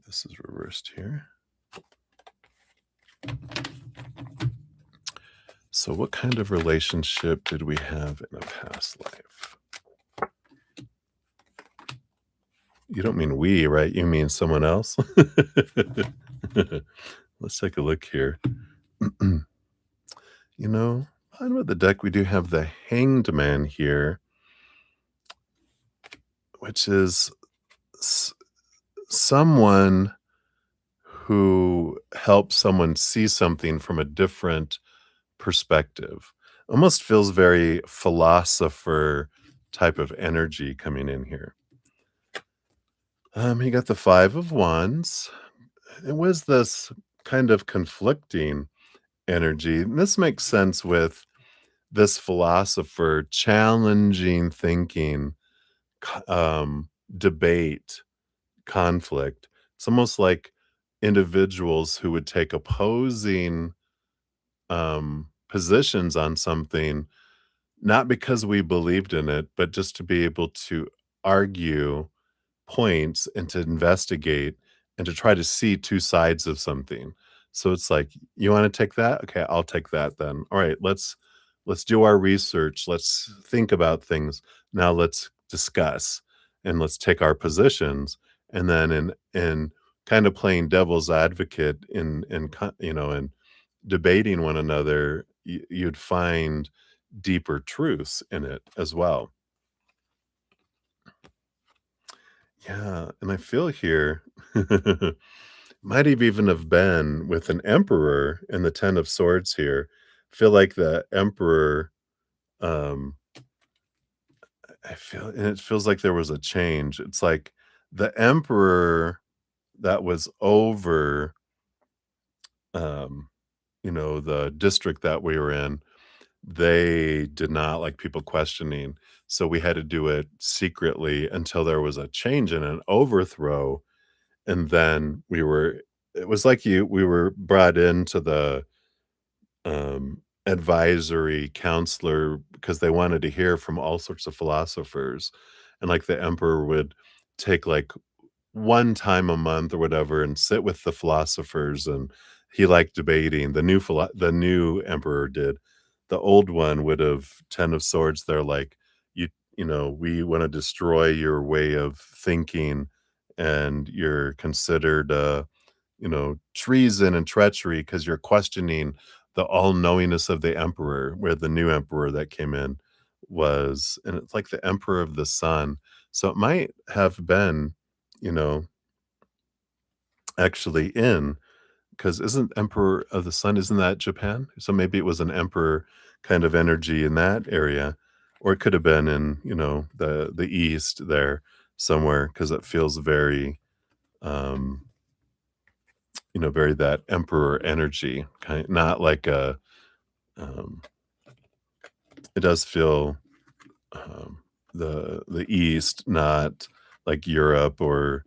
This is reversed here. So, what kind of relationship did we have in a past life? You don't mean we, right? You mean someone else? Let's take a look here. You know, bottom of the deck, we do have the Hanged Man here, which is someone who helps someone see something from a different perspective. Almost feels very philosopher type of energy coming in here. He got the 5 of Wands. It was this kind of conflicting energy. And this makes sense with this philosopher challenging thinking, debate, conflict. It's almost like individuals who would take opposing positions on something, not because we believed in it, but just to be able to argue points and to investigate and to try to see two sides of something. So it's like, you want to take that? Okay, I'll take that then. All right, let's do our research. Let's think about things. Now let's discuss and let's take our positions. And then in kind of playing devil's advocate in debating one another, you'd find deeper truths in it as well. Yeah, and I feel here might have even have been with an emperor and the 10 of swords here. Feel like the emperor, um, I feel and it feels like there was a change. It's like the emperor that was over, um, the district that we were in, they did not like people questioning. So we had to do it secretly until there was a change and an overthrow. And then it was like we were brought into the advisory counselor because they wanted to hear from all sorts of philosophers. And like the emperor would take like one time a month or whatever and sit with the philosophers, and he liked debating. The new emperor did. The old one would have 10 of swords. They're like, we want to destroy your way of thinking, and you're considered treason and treachery because you're questioning the all-knowingness of the emperor, where the new emperor that came in was, and it's like the emperor of the sun. So it might have been, you know, actually in, because isn't Emperor of the Sun, isn't that Japan? So maybe it was an emperor kind of energy in that area. or it could have been in, the East there somewhere, because it feels very, um, very that emperor energy, not like um, it does feel, um, the East, not like Europe or,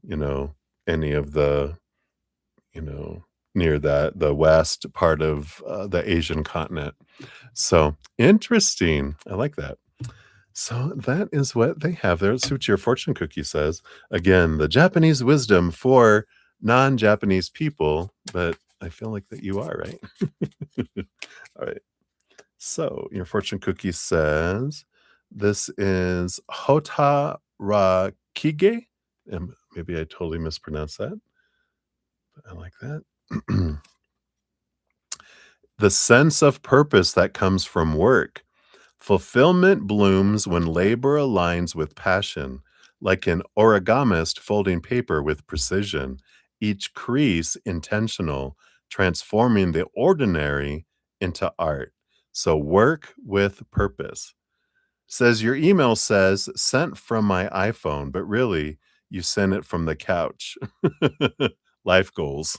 you know, any of you know, near the West part of, the Asian continent. So, interesting. I like that. So, that is what they have there. Let's see what your fortune cookie says. Again, the Japanese wisdom for non-Japanese people, but I feel like that you are, right? Alright. So, your fortune cookie says, this is Hotarakige, and maybe I totally mispronounced that, but I like that. The sense of purpose that comes from work. Fulfillment blooms when labor aligns with passion, like an origamist folding paper with precision, each crease intentional, transforming the ordinary into art. So work with purpose. Says your email says sent from my iPhone, but really you sent it from the couch. Life goals.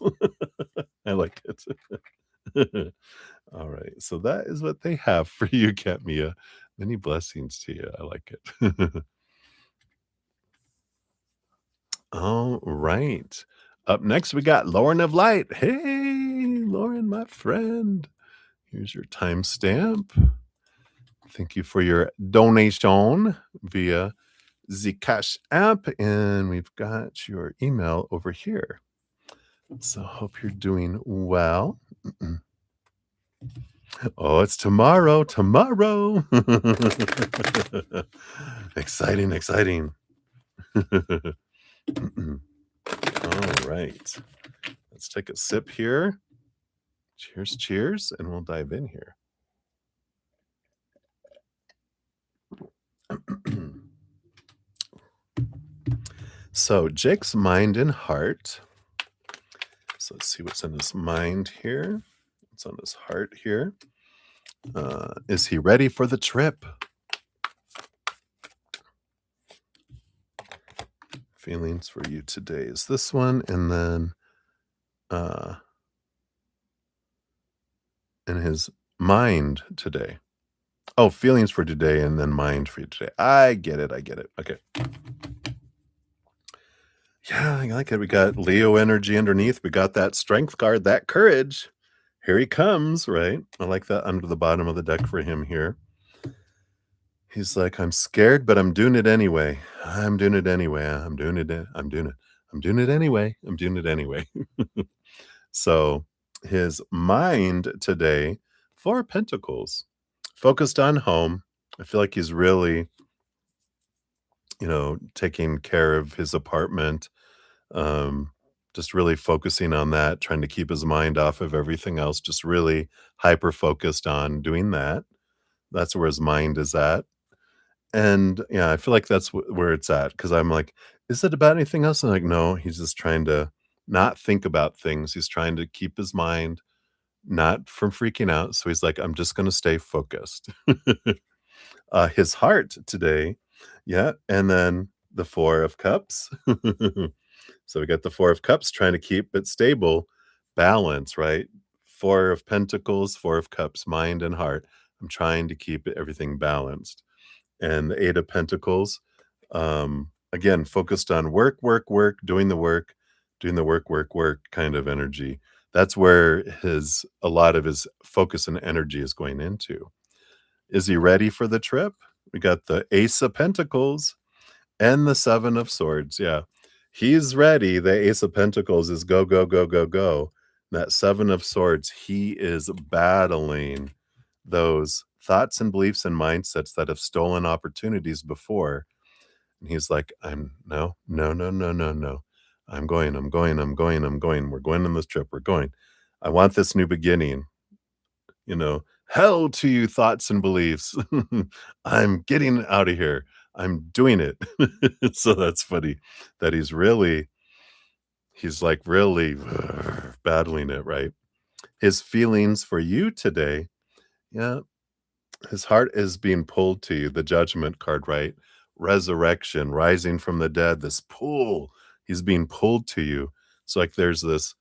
I like it. All right. So that is what they have for you, Katmia. Many blessings to you. I like it. All right. Up next, we got Lauren of Light. Hey, Lauren, my friend. Here's your timestamp. Thank you for your donation via the Cash app. And we've got your email over here. So hope you're doing well. Oh, it's tomorrow. Tomorrow. Exciting, exciting. All right. Let's take a sip here. Cheers, cheers, and we'll dive in here. So, Jake's mind and heart. So, let's see what's in his mind here. What's on his heart here? Is he ready for the trip? Feelings for you today is this one, and then in his mind today. Oh, feelings for today and then mind for you today. I get it. I get it. Okay. Yeah, I like it. We got Leo energy underneath. We got that strength card, that courage. Here he comes, right? I like that under the bottom of the deck for him here. He's like, I'm scared, but I'm doing it anyway. I'm doing it anyway. I'm doing it. I'm doing it. I'm doing it anyway. I'm doing it anyway. So his mind today, Four of Pentacles, focused on home. I feel like he's really, taking care of his apartment, um, just really focusing on that, trying to keep his mind off of everything else, just really hyper focused on doing that. That's where his mind is at. And yeah, I feel like that's where it's at because I'm like, is it about anything else? And like, no, he's just trying to not think about things. He's trying to keep his mind not from freaking out. So he's like, I'm just going to stay focused. His heart today. Yeah. And then the Four of Cups. So we got the Four of Cups trying to keep it stable, balance, right? Four of Pentacles, Four of Cups, mind and heart. I'm trying to keep everything balanced. And the Eight of Pentacles, again, focused on work, work, work, doing the work, doing the work, work, work kind of energy. That's where a lot of his focus and energy is going into. Is he ready for the trip? We got the Ace of Pentacles and the Seven of Swords. Yeah. He's ready. The Ace of Pentacles is go, go, go, go, go. That Seven of Swords, he is battling those thoughts and beliefs and mindsets that have stolen opportunities before. And he's like, I'm no, no, no, no, no, no. I'm going, I'm going, I'm going, I'm going. We're going on this trip. We're going. I want this new beginning. Hell to you, thoughts and beliefs. I'm getting out of here. I'm doing it. So that's funny that he's like really battling it, right? His feelings for you today. Yeah. His heart is being pulled to you, the judgment card, right? Resurrection, rising from the dead, this pull. He's being pulled to you. It's like there's this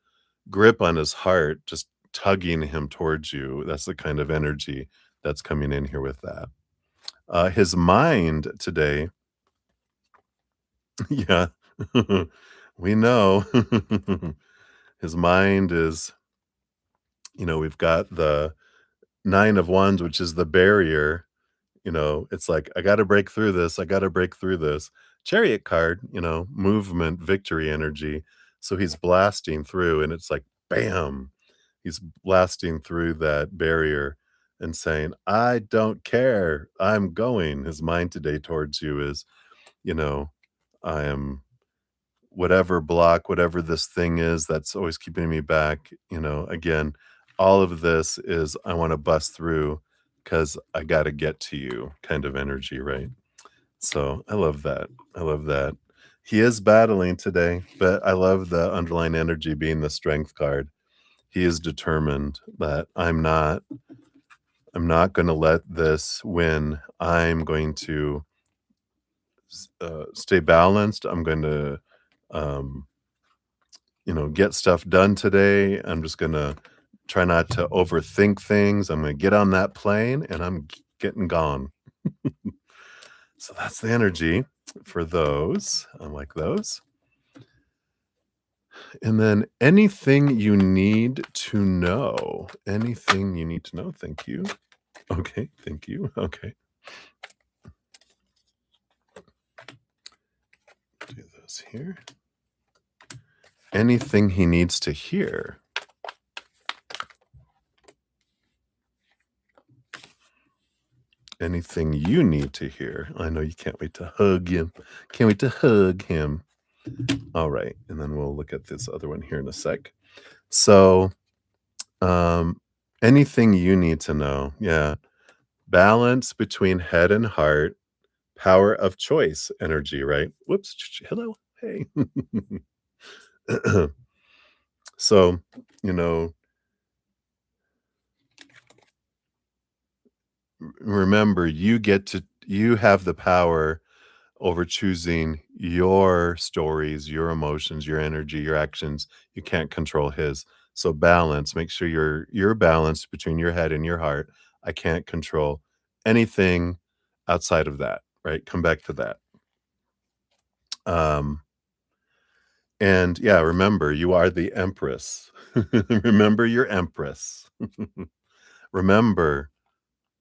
grip on his heart just tugging him towards you. That's the kind of energy that's coming in here with that. His mind today, yeah, we know. His mind is, we've got the 9 of Wands, which is the barrier. It's like, I got to break through this. I got to break through this. Chariot card, movement, victory energy. So he's blasting through, and it's like, bam, he's blasting through that barrier and saying, I don't care. I'm going. His mind today towards you is, you know, I am whatever block, whatever this thing is that's always keeping me back. Again, all of this is, I want to bust through because I got to get to you kind of energy, right? So I love that. I love that. He is battling today, but I love the underlying energy being the strength card. He is determined that I'm not going to let this win. I'm going to stay balanced. I'm going to um, get stuff done today. I'm just gonna try not to overthink things. I'm gonna get on that plane and I'm getting gone. So that's the energy for those. I like those. And then anything you need to know. Anything you need to know. Thank you. Okay, thank you. Okay. Do this here. Anything he needs to hear. Anything you need to hear. I know you can't wait to hug him. Can't wait to hug him. All right, and then we'll look at this other one here in a sec. So, um, anything you need to know. Yeah. Balance between head and heart, power of choice energy, right? Whoops. Hello. Hey. So, you know, remember you have the power over choosing your stories, your emotions, your energy, your actions. You can't control his. So balance, make sure you're balanced between your head and your heart. I can't control anything outside of that, right? Come back to that. Um and yeah, remember you are the empress. Remember your empress. Remember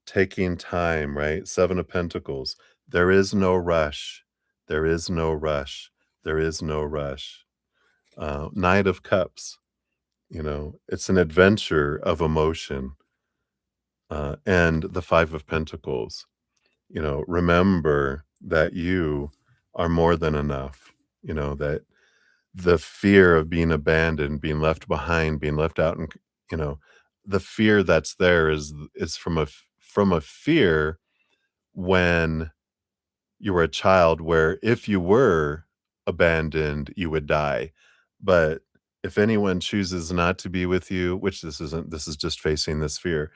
taking time, right? 7 of Pentacles. There is no rush. There is no rush. There is no rush. Knight of Cups, it's an adventure of emotion. And the 5 of Pentacles, remember that you are more than enough, that the fear of being abandoned, being left behind, being left out, and, you know, the fear that's there is from a fear when you were a child where if you were abandoned, you would die. But if anyone chooses not to be with you, which this isn't, this is just facing this fear,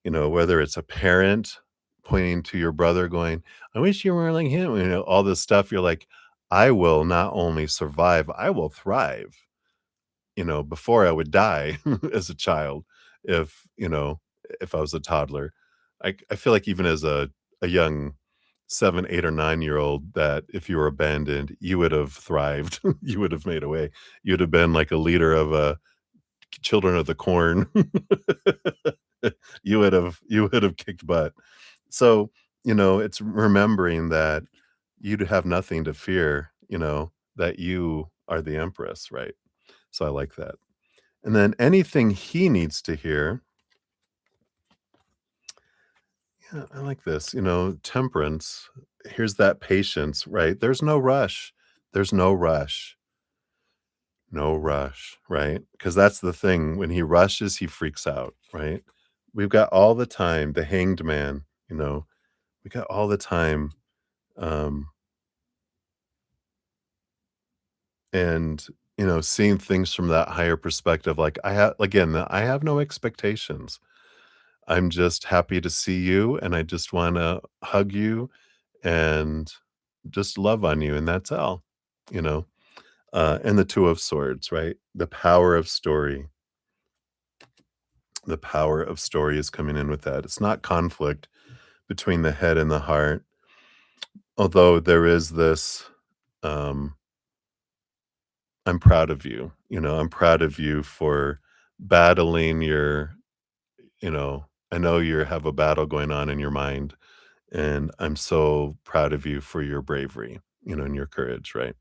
whether it's a parent pointing to your brother going, I wish you were like him, all this stuff, you're like, I will not only survive, I will thrive, before I would die as a child if, if I was a toddler. I feel like even as a young 7, 8, or 9-year-old that if you were abandoned, you would have thrived. You would have made a way. You'd have been like a leader of, Children of the Corn. You would have kicked butt. So, it's remembering that you'd have nothing to fear, that you are the empress, right? So I like that. And then anything he needs to hear, yeah, I like this, temperance. Here's that patience, right? There's no rush. There's no rush. No rush, right? Because that's the thing. When he rushes, he freaks out, right? We've got all the time, the hanged man, we got all the time. Um, and seeing things from that higher perspective, like I have again, I have no expectations. I'm just happy to see you, and I just wanna hug you and just love on you, and that's all, you know? And the Two of Swords, right? The power of story. The power of story is coming in with that. It's not conflict between the head and the heart, although there is this, um, I'm proud of you, I'm proud of you for battling your I know you have a battle going on in your mind, and I'm so proud of you for your bravery, and your courage, right?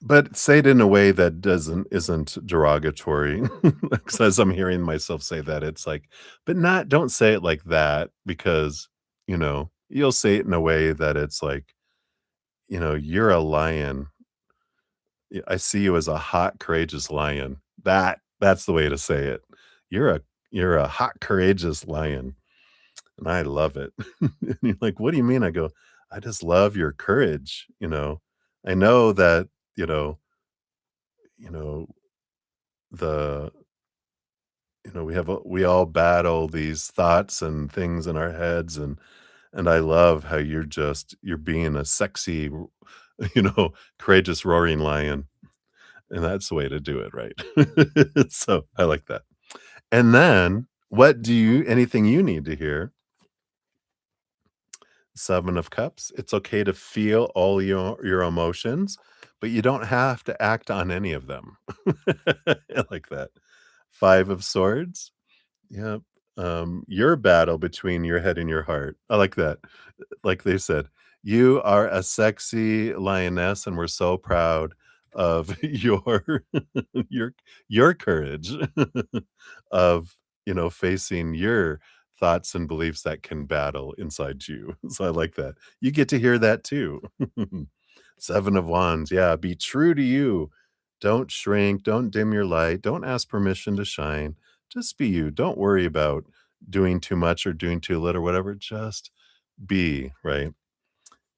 But say it in a way that isn't derogatory, 'cause as I'm hearing myself say that, it's like, but not don't say it like that because, you'll say it in a way that it's like, "You're a lion. I see you as a hot, courageous lion." That's the way to say it. "You're a you're a hot, courageous lion, and I love it." And you're like, "What do you mean?" I go, "I just love your courage." I know that, you know you know, the we all battle these thoughts and things in our heads, and I love how you're being a sexy, courageous roaring lion, and that's the way to do it, right? So, I like that. And then, what do you anything you need to hear, 7 of Cups, it's okay to feel all your emotions, but you don't have to act on any of them. I like that. 5 of Swords, yep, your battle between your head and your heart. I like that. Like they said, "You are a sexy lioness, and we're so proud of your your courage of, facing your thoughts and beliefs that can battle inside you." So I like that. You get to hear that too. 7 of Wands, yeah, be true to you. Don't shrink, don't dim your light, don't ask permission to shine. Just be you. Don't worry about doing too much or doing too little or whatever. Just be, right?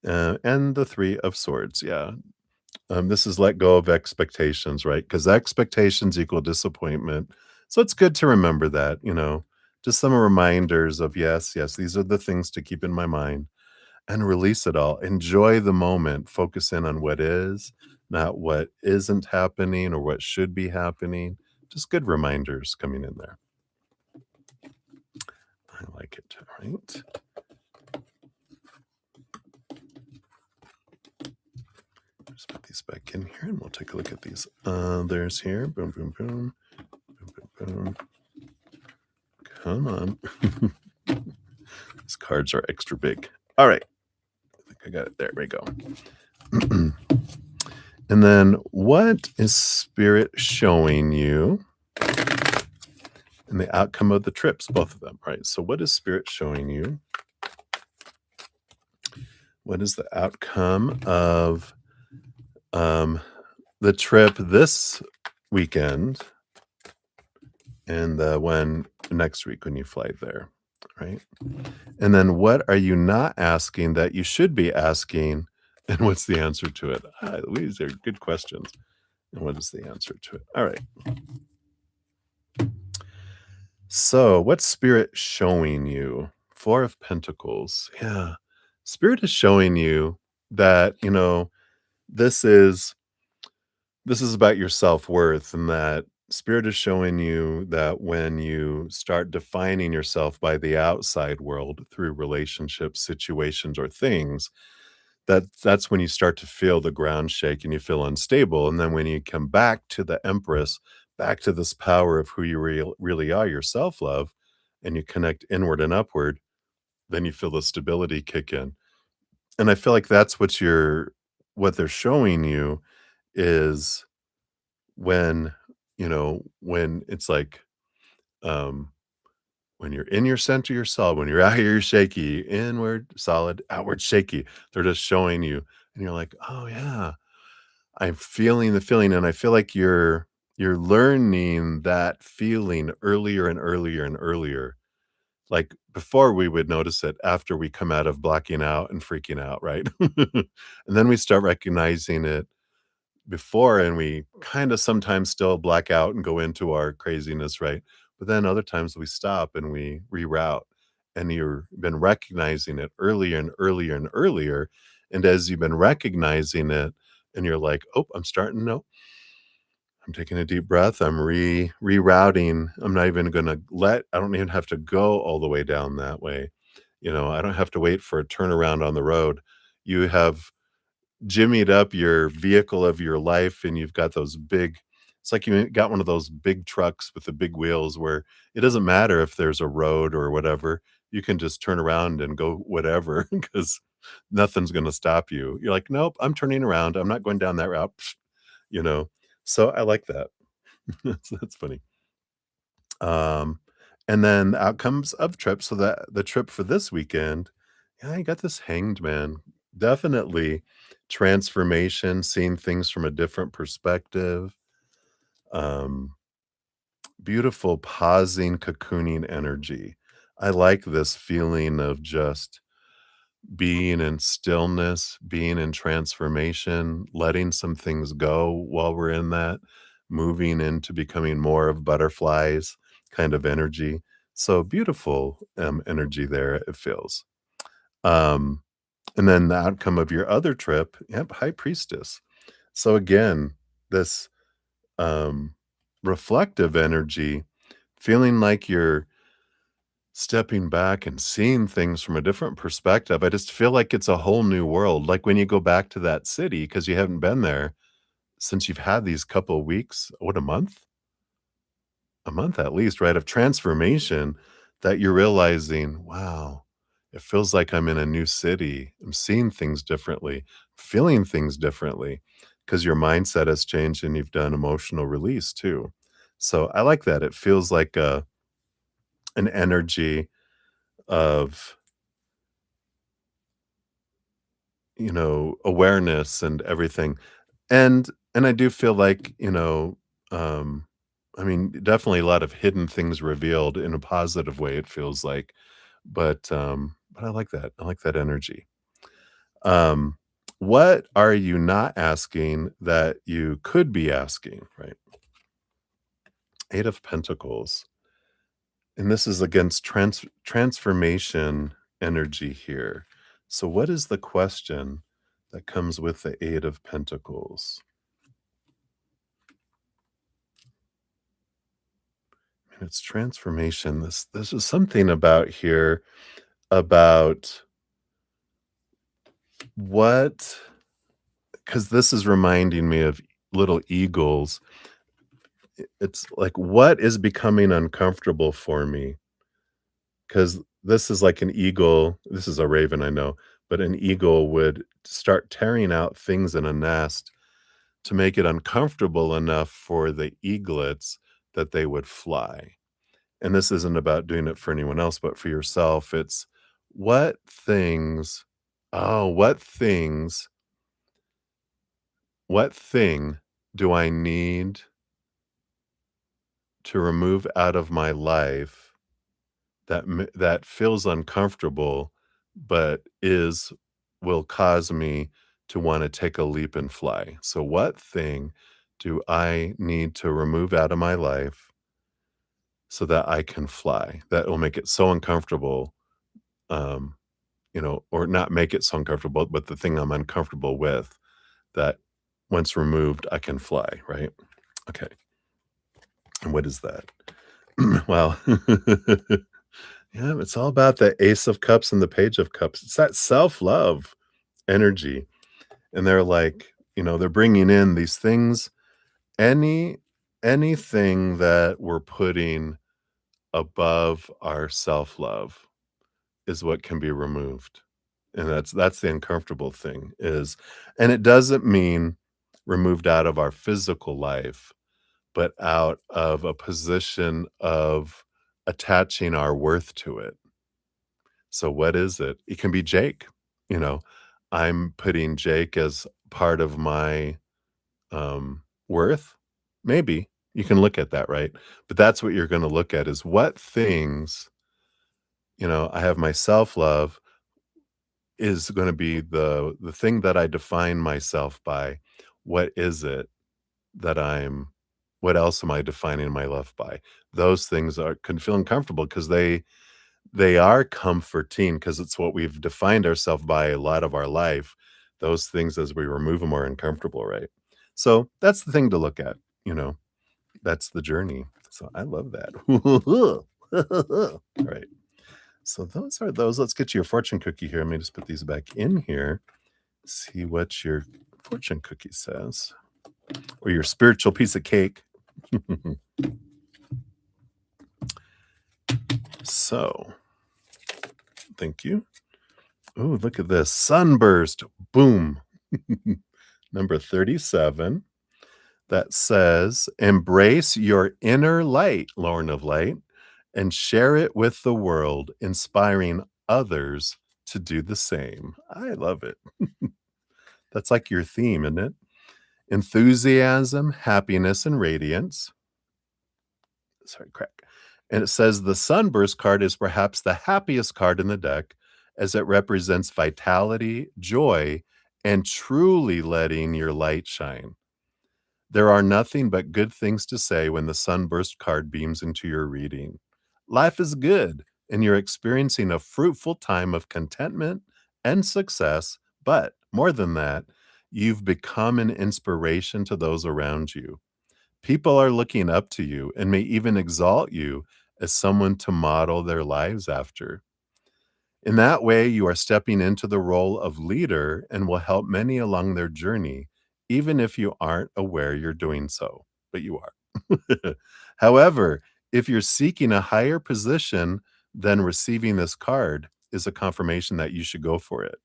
And the 3 of Swords, yeah. This is let go of expectations, right? Because expectations equal disappointment. So it's good to remember that, just some reminders of yes, yes, these are the things to keep in my mind and release it all. Enjoy the moment. Focus in on what is, not what isn't happening or what should be happening. Just good reminders coming in there. I like it. Right. Just put these back in here and we'll take a look at these others here. Boom, boom, boom. Boom, boom, boom. Come on. These cards are extra big. All right. I think I got it. There we go. And then what is spirit showing you in the outcome of the trips? Both of them, right? So what is spirit showing you? What is the outcome of the trip this weekend and the one next week when you fly there, right? And then what are you not asking that you should be asking, and what's the answer to it? These are good questions. And what is the answer to it? All right. So, what's spirit showing you? 4 of Pentacles. Yeah. Spirit is showing you that, this is this is about your self-worth, and that spirit is showing you that when you start defining yourself by the outside world through relationships, situations, or things, that's when you start to feel the ground shake and you feel unstable. And then when you come back to the Empress, back to this power of who you really are, your self-love, and you connect inward and upward, then you feel the stability kick in. And I feel like that's what they're showing you is when, when it's like, um, when you're in your center yourself, when you're out here, you're shaky, inward, solid, outward, shaky. They're just showing you, and you're like, "Oh, yeah, I'm feeling the feeling," and I feel like you're learning that feeling earlier and earlier and earlier. Like, before we would notice it after we come out of blacking out and freaking out, right? And then we start recognizing it before, and we kinda sometimes still black out and go into our craziness, right? But then other times we stop and we reroute, and you've been recognizing it earlier and earlier and earlier, and as you've been recognizing it and you're like, "Oh, I'm starting no, I'm taking a deep breath, I'm rerouting, I'm not even gonna I don't even have to go all the way down that way." I don't have to wait for a turnaround on the road. You have jimmied up your vehicle of your life, and you've got those big it's like you got one of those big trucks with the big wheels where it doesn't matter if there's a road or whatever, you can just turn around and go whatever because nothing's gonna stop you. You're like, "Nope, I'm turning around, I'm not going down that route." You know? So, I like that. So that's funny. Um, and then outcomes of trips, so that the trip for this weekend, yeah, I got this Hanged Man. Definitely transformation, seeing things from a different perspective. Um, Beautiful pausing, cocooning energy. I like this feeling of just being in stillness, being in transformation, letting some things go while we're in that, moving into becoming more of butterflies kind of energy. So beautiful energy there, it feels. Um, and then the outcome of your other trip, yep, High Priestess. So again, this um, reflective energy, feeling like you're stepping back and seeing things from a different perspective. I just feel like it's a whole new world. Like when you go back to that city because you haven't been there since you've had these couple of weeks, what, a month? A month at least, right? Of transformation that you're realizing, wow, it feels like I'm in a new city. I'm seeing things differently, feeling things differently because your mindset has changed and you've done emotional release too. So I like that. It feels like an energy of awareness and everything. And I do feel like, um, I mean, definitely a lot of hidden things revealed in a positive way, it feels like. But I like that. I like that energy. Um, what are you not asking that you could be asking, right? Eight of Pentacles. And this is against transformation energy here. So what is the question that comes with the Eight of Pentacles? And it's transformation. This is something about here about what because this is reminding me of little eagles. It's like what is becoming uncomfortable for me? Because this is like an eagle. This is a raven, I know, but an eagle would start tearing out things in a nest to make it uncomfortable enough for the eaglets that they would fly. And this isn't about doing it for anyone else, but for yourself. It's what things, what things, what thing do I need to remove out of my life that feels uncomfortable, but will cause me to want to take a leap and fly. So, what thing do I need to remove out of my life so that I can fly? That will make it so uncomfortable. Um, or not make it so uncomfortable, but the thing I'm uncomfortable with that once removed, I can fly, right? Okay. And what is that? Well, yeah, it's all about the Ace of Cups and the Page of Cups. It's that self love energy. And they're like, they're bringing in these things, any, anything that we're putting above our self love is what can be removed. And that's the uncomfortable thing is and it doesn't mean removed out of our physical life, but out of a position of attaching our worth to it. So what is it? It can be Jake, you know. I'm putting Jake as part of my worth. Maybe you can look at that, right? But that's what you're going to look at is what things, I have my self-love is gonna be the thing that I define myself by. What is it that what else am I defining my love by? Those things can feel uncomfortable because they are comforting because it's what we've defined ourselves by a lot of our life. Those things, as we remove them, are uncomfortable, right? So that's the thing to look at, you know, that's the journey. So I love that. All right. So those are those. Let's get you your fortune cookie here. Let me just put these back in here. See what your fortune cookie says, or your spiritual piece of cake. So, thank you. Oh, look at this sunburst. Boom. Number 37. That says, embrace your inner light, Lauren of Light, and share it with the world, inspiring others to do the same. I love it. That's like your theme, isn't it? Enthusiasm, happiness, and radiance. Sorry, crack. And it says the sunburst card is perhaps the happiest card in the deck as it represents vitality, joy, and truly letting your light shine. There are nothing but good things to say when the sunburst card beams into your reading. Life is good, and you're experiencing a fruitful time of contentment and success, but more than that, you've become an inspiration to those around you. People are looking up to you and may even exalt you as someone to model their lives after. In that way, you are stepping into the role of leader and will help many along their journey, even if you aren't aware you're doing so, but you are. However, if you're seeking a higher position, then receiving this card is a confirmation that you should go for it.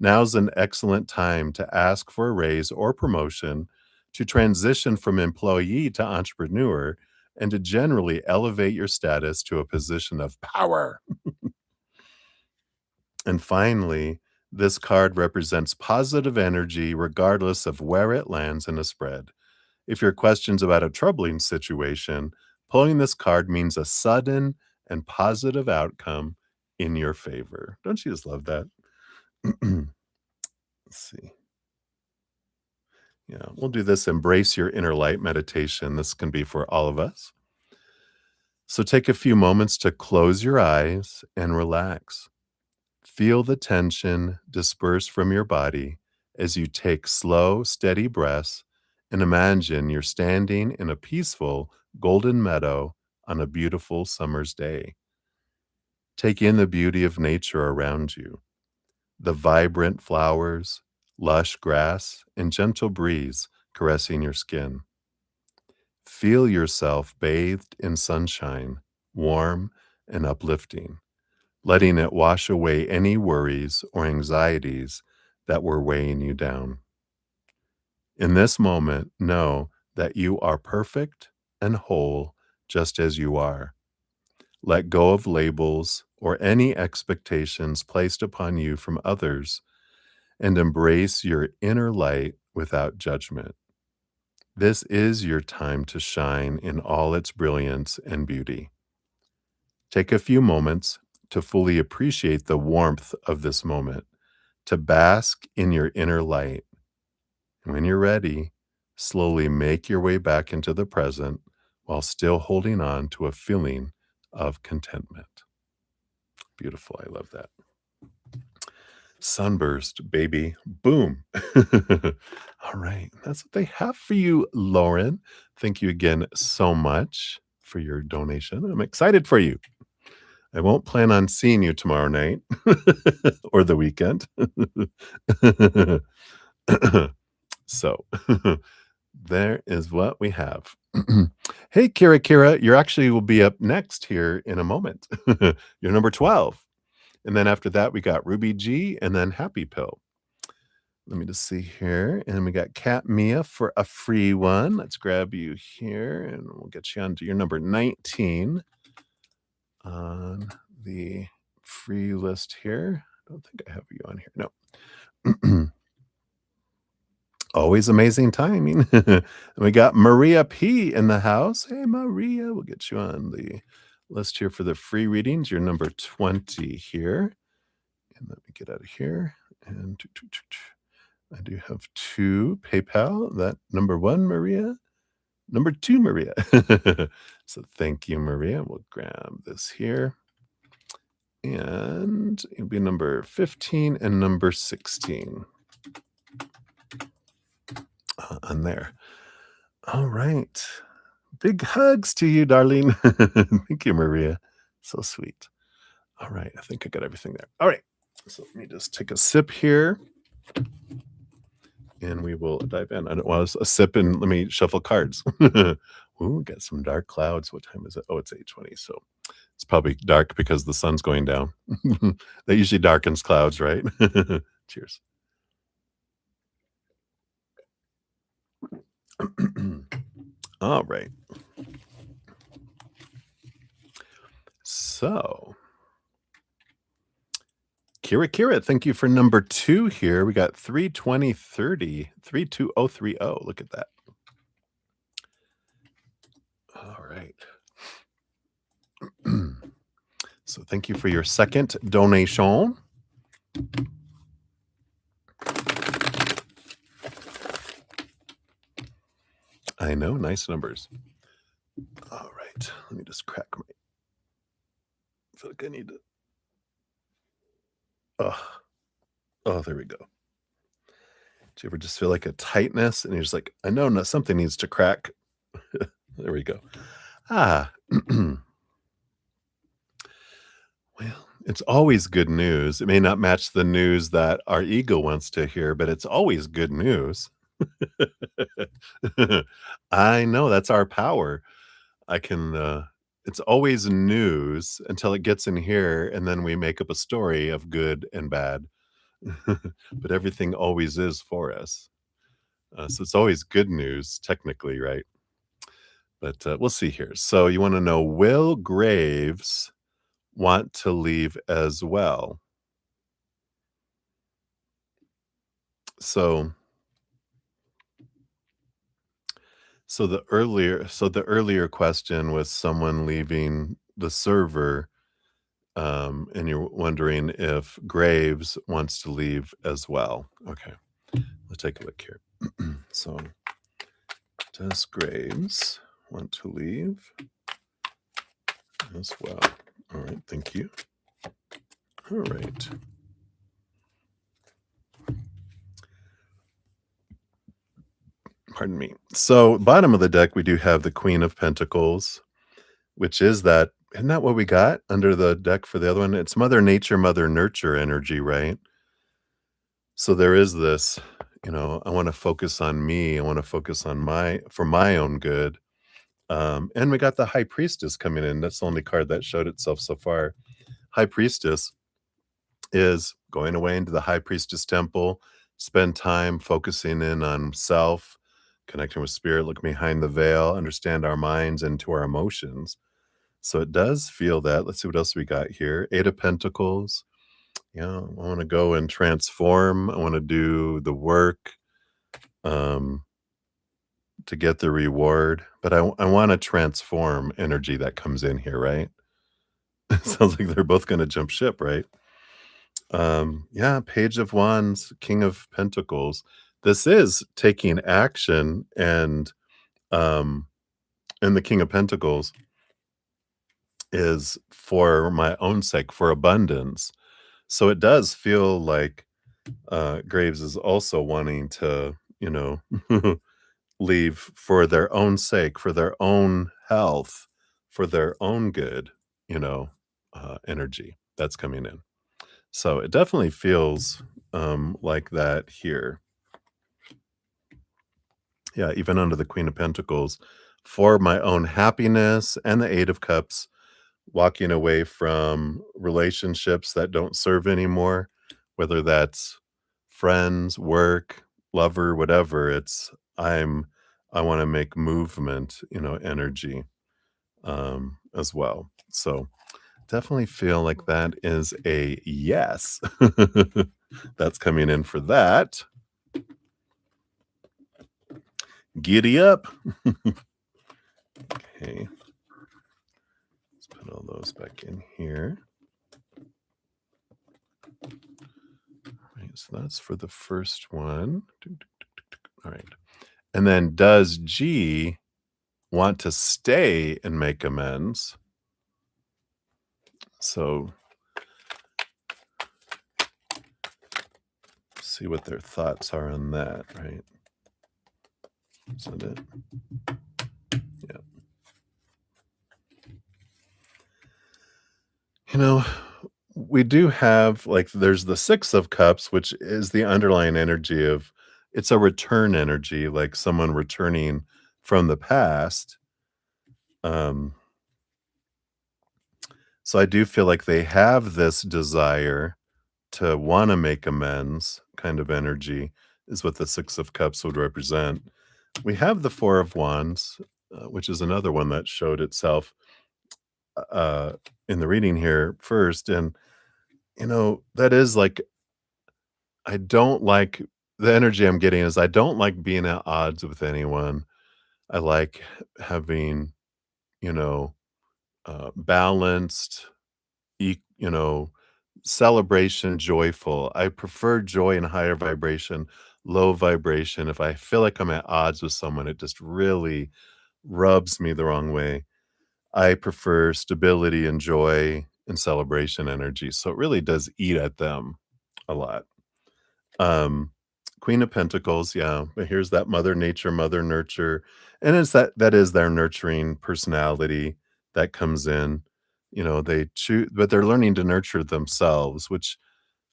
Now's an excellent time to ask for a raise or promotion, to transition from employee to entrepreneur, and to generally elevate your status to a position of power. And finally, this card represents positive energy regardless of where it lands in a spread. If your question's about a troubling situation, pulling this card means a sudden and positive outcome in your favor. Don't you just love that? Let's see. Yeah, we'll do this embrace your inner light meditation. This can be for all of us. So take a few moments to close your eyes and relax. Feel the tension disperse from your body as you take slow, steady breaths and imagine you're standing in a peaceful, golden meadow on a beautiful summer's day. Take in the beauty of nature around you, the vibrant flowers, lush grass, and gentle breeze caressing your skin. Feel yourself bathed in sunshine, warm and uplifting, letting it wash away any worries or anxieties that were weighing you down. In this moment, know that you are perfect and whole just as you are. Let go of labels or any expectations placed upon you from others and embrace your inner light without judgment. This is your time to shine in all its brilliance and beauty. Take a few moments to fully appreciate the warmth of this moment, to bask in your inner light. And when you're ready, slowly make your way back into the present while still holding on to a feeling of contentment. Beautiful. I love that. Sunburst, baby. Boom. All right. That's what they have for you, Lauren. Thank you again so much for your donation. I'm excited for you. I won't plan on seeing you tomorrow night or the weekend. So there is what we have. Hey, Kira, you actually will be up next here in a moment. You're number 12. And then after that, we got Ruby G and then Happy Pill. Let me just see here. And we got Cat Mia for a free one. Let's grab you here and we'll get you onto your number 19 on the free list here. I don't think I have you on here. No. Always amazing timing. And we got Maria P in the house. Hey, Maria, we'll get you on the list here for the free readings. You're number 20 here. And let me get out of here. And I do have 2 PayPal. That number 1, Maria. Number 2, Maria. So thank you, Maria. We'll grab this here. And it'll be number 15 and number 16 on there. All right. Big hugs to you, darling. Thank you, Maria. So sweet. All right. I think I got everything there. All right. So let me just take a sip here and we will dive in. I don't want a sip and let me shuffle cards. Ooh, got some dark clouds. What time is it? Oh, it's 8:20. So it's probably dark because the sun's going down. That usually darkens clouds, right? Cheers. All right. So, Kira, thank you for number 2 here. We got 32030, 32030. Look at that. All right. So thank you for your second donation. I know, nice numbers. All right, let me just crack my. I feel like I need to. Oh, there we go. Do you ever just feel like a tightness, and you're just like, I know, no, something needs to crack. There we go. Well, it's always good news. It may not match the news that our ego wants to hear, but it's always good news. I know, that's our power. I can, it's always news until it gets in here, and then we make up a story of good and bad. But everything always is for us. So it's always good news, technically, right? But we'll see here. So you want to know, will Graves want to leave as well? So the earlier question was someone leaving the server, and you're wondering if Graves wants to leave as well. Okay, let's take a look here. So, does Graves want to leave as well? All right, thank you. All right. Pardon me. So, bottom of the deck, we do have the Queen of Pentacles, which is that. Isn't that what we got under the deck for the other one? It's Mother Nature, Mother Nurture energy, right? So there is this, I want to focus on me. I want to focus on for my own good. And we got the High Priestess coming in. That's the only card that showed itself so far. High Priestess is going away into the High Priestess temple, spend time focusing in on self, connecting with spirit, look behind the veil, understand our minds and to our emotions. So it does feel that. Let's see what else we got here. 8 of Pentacles. Yeah, I want to go and transform. I want to do the work to get the reward, but I want to transform energy that comes in here, right? Sounds like they're both going to jump ship, right? Yeah, Page of Wands, King of Pentacles. This is taking action, and the King of Pentacles is for my own sake, for abundance. So it does feel like Graves is also wanting to, leave for their own sake, for their own health, for their own good, energy that's coming in. So it definitely feels like that here. Yeah, even under the Queen of Pentacles, for my own happiness, and the Eight of Cups, walking away from relationships that don't serve anymore, whether that's friends, work, lover, whatever. I want to make movement, energy as well. So definitely feel like that is a yes. That's coming in for that. Giddy up. Okay. Let's put all those back in here. Right, So that's for the first one. All right. And then does G want to stay and make amends? So see what their thoughts are on that, right? Is that it? Yeah. You know, we do have like there's the 6 of cups, which is the underlying energy of it's a return energy, like someone returning from the past. Um, so I do feel like they have this desire to wanna make amends kind of energy is what the 6 of cups would represent. We have the 4 of wands, which is another one that showed itself, uh, in the reading here first, and, that is like I don't like the energy I'm getting is I don't like being at odds with anyone. I like having, you know, balanced, you know, celebration, joyful. I prefer joy and higher vibration, low vibration. If I feel like I'm at odds with someone, it just really rubs me the wrong way. I prefer stability and joy and celebration energy. So it really does eat at them a lot. Um, Queen of Pentacles, yeah, but here's that mother nature, mother nurture, and it's that is their nurturing personality that comes in. They choose, but they're learning to nurture themselves, which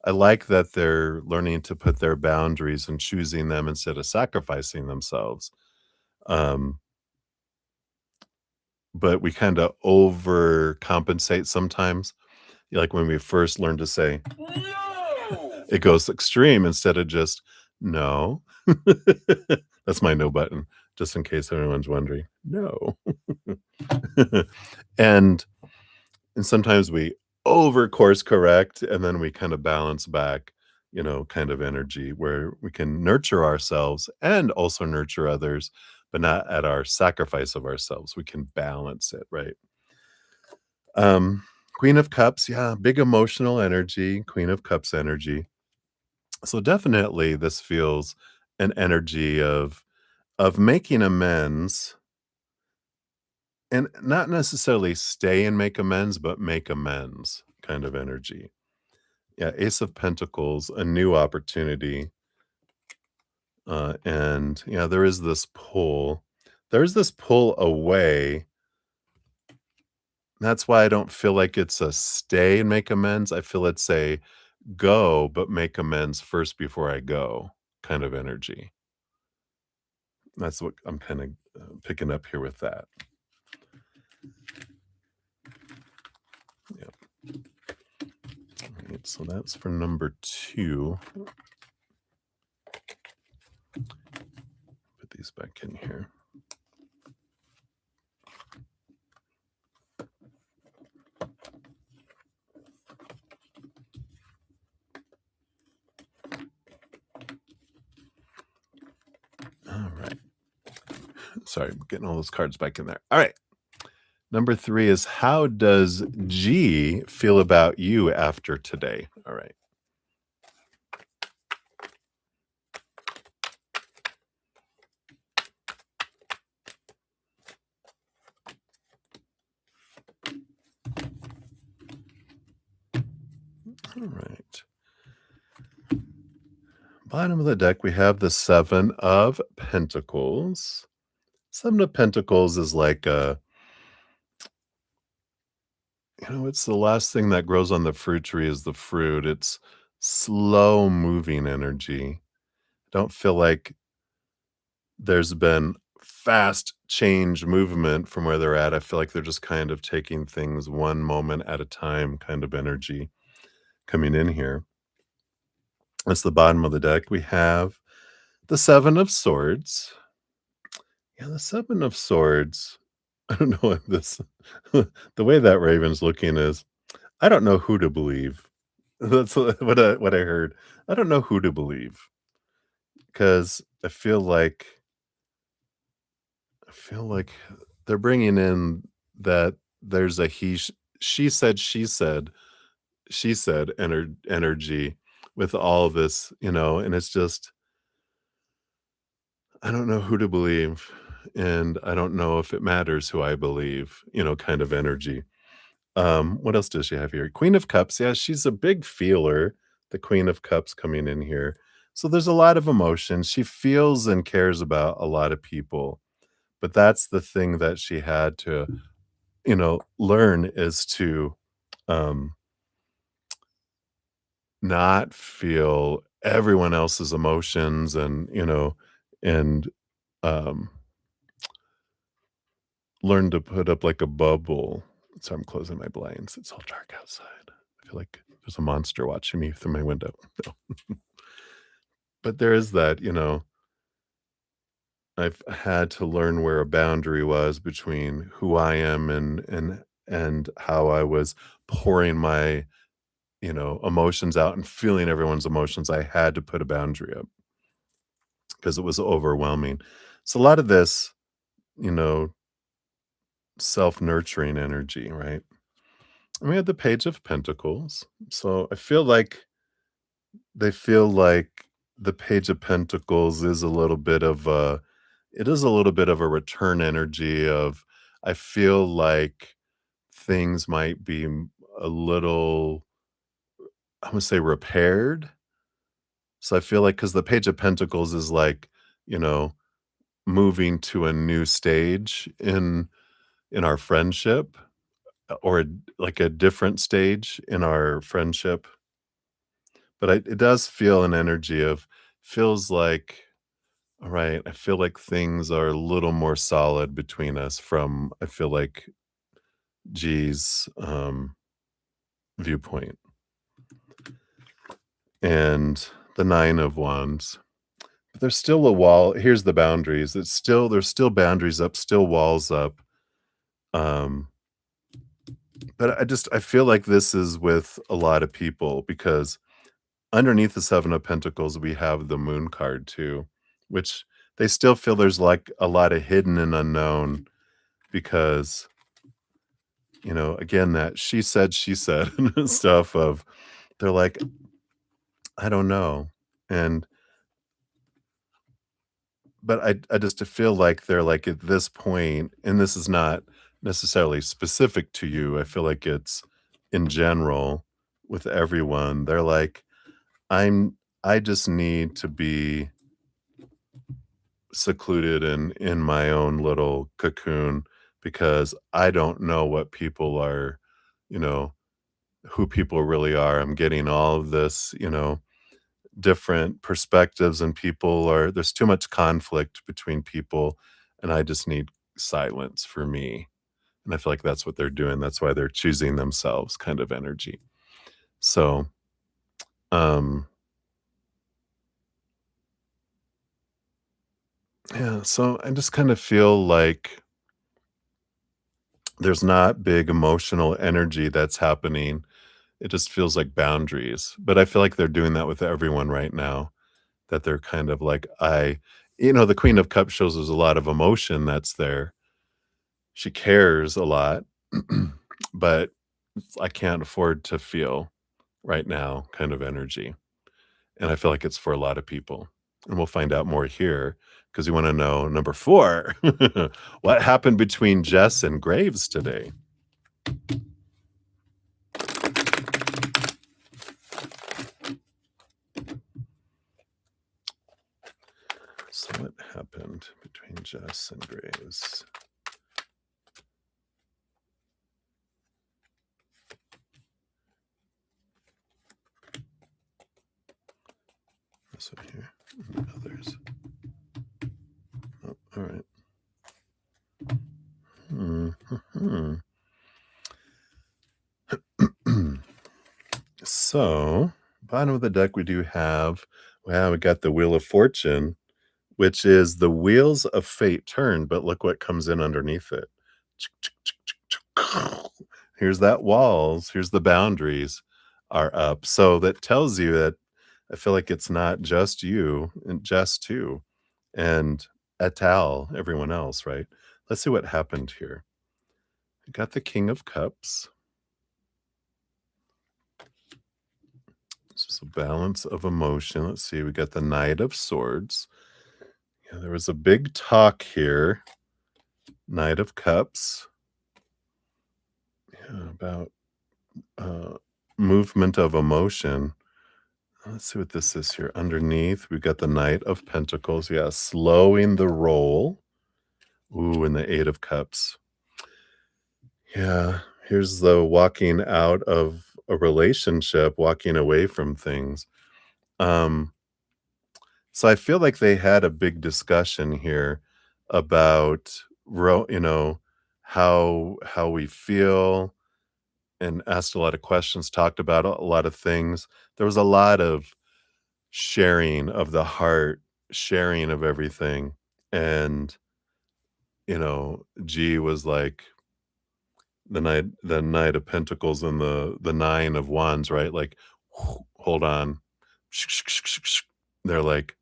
I like that they're learning to put their boundaries and choosing them instead of sacrificing themselves. Um, but we kind of overcompensate sometimes. Like when we first learn to say, No! it goes extreme instead of just, "No." That's my no button, just in case anyone's wondering. No. And and sometimes we over course correct, and then we kinda balance back, kind of energy where we can nurture ourselves and also nurture others, but not at our sacrifice of ourselves. We can balance it, right? Um, Queen of Cups, yeah, big emotional energy, Queen of Cups energy. So definitely this feels an energy of making amends and not necessarily stay and make amends, but make amends kind of energy. Yeah, Ace of Pentacles, a new opportunity. And yeah, there is this pull. There's this pull away. That's why I don't feel like it's a stay and make amends. I feel it's a go, but make amends first before I go kind of energy. That's what I'm kind of picking up here with that. Yeah. Alright, so that's for number 2. Put these back in here. Alright. Sorry, I'm getting all those cards back in there. Alright. Number 3 is how does G feel about you after today? Alright. Alright. Bottom of the deck, we have the 7 of Pentacles. 7 of Pentacles is like it's the last thing that grows on the fruit tree is the fruit. It's slow moving energy. Don't feel like there's been fast change movement from where they're at. I feel like they're just kind of taking things one moment at a time kind of energy coming in here. That's the bottom of the deck. We have the 7 of Swords. Yeah, the 7 of Swords. I don't know what this the way that Raven's looking is, I don't know who to believe. That's what I heard. I don't know who to believe because I feel like they're bringing in that there's a she said, she said energy, with all this, and it's just I don't know who to believe, and I don't know if it matters who I believe, kind of energy. What else does she have here? Queen of Cups. Yeah, she's a big feeler. The Queen of Cups coming in here. So there's a lot of emotion. She feels and cares about a lot of people. But that's the thing that she had to, learn is to um not feel everyone else's emotions and um learn to put up like a bubble. So I'm closing my blinds. It's all dark outside. I feel like there's a monster watching me through my window. No. But there is that, I've had to learn where a boundary was between who I am and how I was pouring my, emotions out and feeling everyone's emotions. I had to put a boundary up because it was overwhelming. So a lot of this, you know, self-nurturing energy, right? And we had the Page of Pentacles. So I feel like they feel like the Page of Pentacles is a little bit of a it is a little bit of a return energy of I feel like things might be a little I'm gonna say repaired. So I feel like because the Page of Pentacles is like, you know, moving to a new stage in our friendship or like a different stage in our friendship. But it does feel an energy of feels like all right, I feel like things are a little more solid between us from I feel like G's viewpoint. And the 9 of Wands. But there's still a wall. Here's the boundaries. There's still boundaries up, still walls up. Um, but I feel like this is with a lot of people because underneath the 7 of Pentacles, we have the Moon card too, which they still feel there's like a lot of hidden and unknown because, again, that she said stuff of they're like, I don't know. And but I just feel like they're like at this point, and this is not necessarily specific to you. I feel like it's in general with everyone. They're like, I just need to be secluded in my own little cocoon because I don't know what people are, you know, who people really are. I'm getting all of this, different perspectives and people are there's too much conflict between people and I just need silence for me. And I feel like that's what they're doing. That's why they're choosing themselves kind of energy. So, um yeah, so I just kind of feel like there's not big emotional energy that's happening. It just feels like boundaries. But I feel like they're doing that with everyone right now. That they're kind of like, the Queen of Cups shows there's a lot of emotion that's there. She cares a lot, but I can't afford to feel right now kind of energy. And I feel like it's for a lot of people. And we'll find out more here because you want to know number 4. What happened between Jess and Graves today? So what happened between Jess and Graves? This one here. And others. Oh, all right. So, bottom of the deck, we got the Wheel of Fortune, which is the wheels of fate turn, but look what comes in underneath it. Here's that walls, here's the boundaries are up. So that tells you that I feel like it's not just you and just too, and et al, everyone else, right? Let's see what happened here. I got the King of Cups. This is a balance of emotion. Let's see, we got the Knight of Swords. Yeah, there was a big talk here. Knight of Cups. Yeah, about uh, movement of emotion. Let's see what this is here. Underneath, we've got the Knight of Pentacles. Yeah, slowing the roll. Ooh, and the Eight of Cups. Yeah, here's the walking out of a relationship, walking away from things. Um, so I feel like they had a big discussion here about how we feel, and asked a lot of questions, talked about a lot of things. There was a lot of sharing of the heart, sharing of everything. And, G was like the Knight of Pentacles and the Nine of Wands, right? Like, hold on. They're like,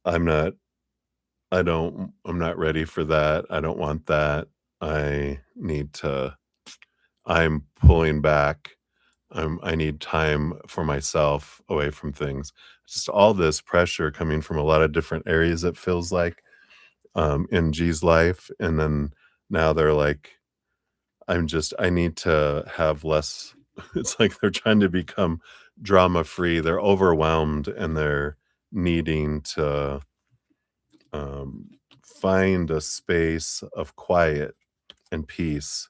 I'm not I'm not ready for that. I don't want that. I need to I'm pulling back. I need time for myself away from things. Just all this pressure coming from a lot of different areas, it feels like, in G's life. And then now they're like, I need to have less. It's like they're trying to become drama free. They're overwhelmed and they're needing to um, find a space of quiet and peace.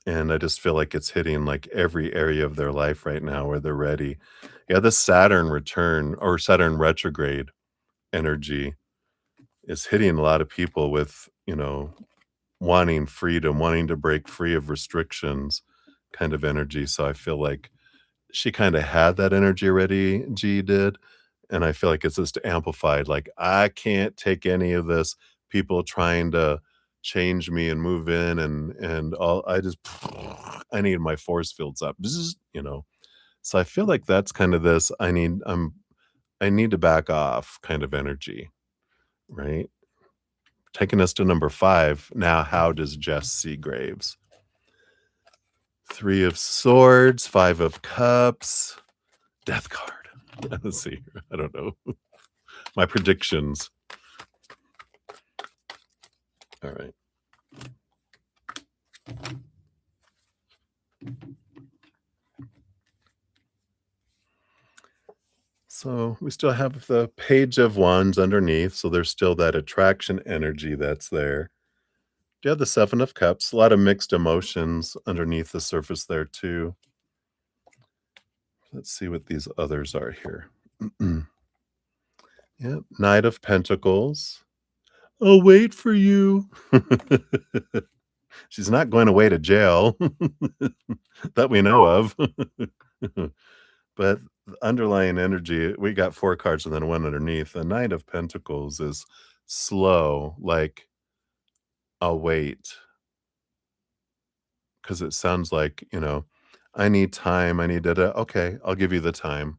And I just feel like it's hitting like every area of their life right now where they're ready. Yeah, the Saturn return or Saturn retrograde energy is hitting a lot of people with, wanting freedom, wanting to break free of restrictions kind of energy. So I feel like she kind of had that energy already, G did. And I feel like it's just amplified. Like, I can't take any of this people trying to change me and move in and all. I need my force fields up. So I feel like that's kind of this I need to back off kind of energy, right? Taking us to number 5. Now, how does Jess see Graves? 3 of Swords, 5 of Cups, Death card. Let's see. I don't know. My predictions. All right. So we still have the Page of Wands underneath. So there's still that attraction energy that's there. You have the 7 of Cups, a lot of mixed emotions underneath the surface there too. Let's see what these others are here. Yep, Knight of Pentacles. I'll wait for you. She's not going away to jail that we know of. But the underlying energy, we got 4 cards and then 1 underneath. The Knight of Pentacles is slow, like, I'll wait, because it sounds like, I need time, I need da da. Okay, I'll give you the time.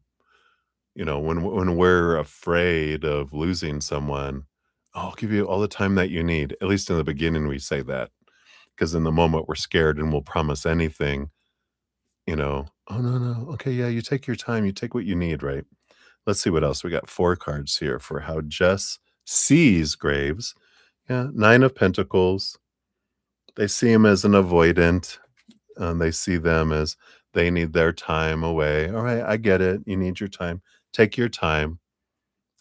When we're afraid of losing someone, I'll give you all the time that you need. At least in the beginning, we say that, because in the moment we're scared and we'll promise anything, oh, no, no. Okay, yeah, you take your time, you take what you need, right? Let's see what else. We got 4 cards here for how Jess sees Graves. Yeah, 9 of Pentacles. They see him as an avoidant. They see them as they need their time away. All right, I get it. You need your time. Take your time.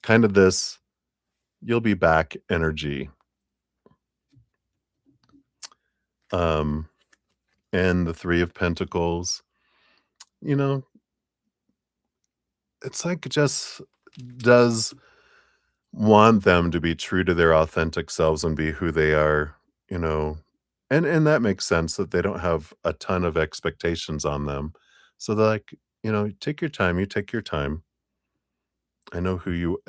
Kind of this, you'll be back energy. Um, and the 3 of Pentacles, you know, it's like Jess does want them to be true to their authentic selves and be who they are, you know, and that makes sense that they don't have a ton of expectations on them. So they're like, take your time, you take your time. I know who you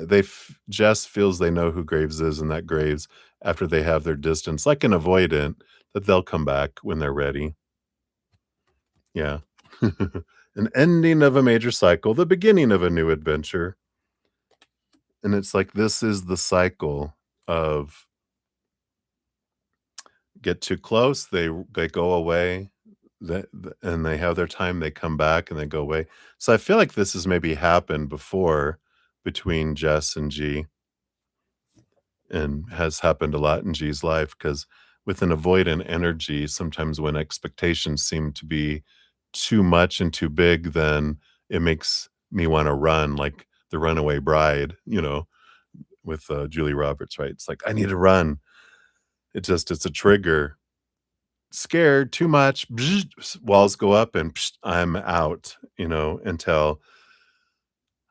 Jess feels they know who Graves is, and that Graves, after they have their distance, like an avoidant, that they'll come back when they're ready. Yeah. An ending of a major cycle, the beginning of a new adventure. And it's like this is the cycle of get too close, they go away, and they have their time, they come back and they go away. So I feel like this has maybe happened before between Jess and G, and has happened a lot in G's life because with an avoidant energy, sometimes when expectations seem to be too much and too big, then it makes me wanna run like the runaway bride, with, Julie Roberts, right? It's like, "I need to run." It's a trigger. Scared, too much, walls go up and I'm out, until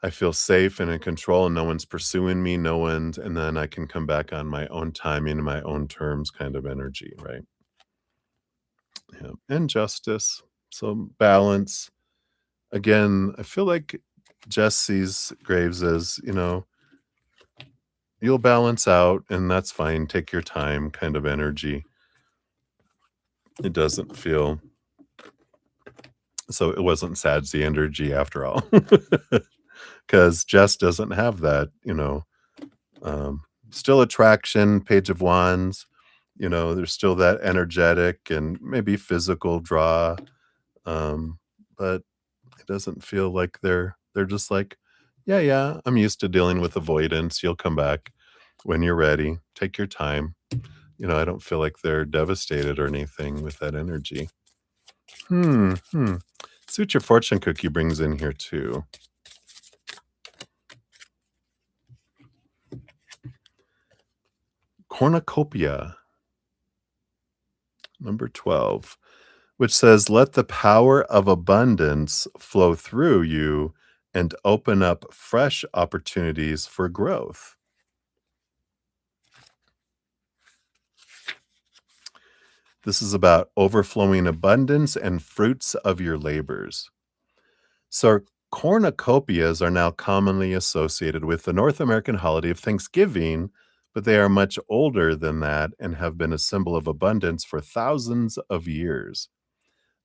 I feel safe and in control and no one's pursuing me, and then I can come back on my own timing and my own terms kind of energy, right? Yeah. And justice. So balance. Again, I feel like Jess sees Graves as, you'll balance out and that's fine. Take your time kind of energy. It doesn't feel so it wasn't sadsy energy after all. Because Jess doesn't have that, um, still attraction, Page of Wands, there's still that energetic and maybe physical draw, um, but it doesn't feel like they're just like, "Yeah, yeah, I'm used to dealing with avoidance, you'll come back when you're ready, take your time." I don't feel like they're devastated or anything with that energy. Hmm. See what your fortune cookie brings in here too. Cornucopia, number 12. Which says, "Let the power of abundance flow through you and open up fresh opportunities for growth." This is about overflowing abundance and fruits of your labors. So, cornucopias are now commonly associated with the North American holiday of Thanksgiving, but they are much older than that and have been a symbol of abundance for thousands of years.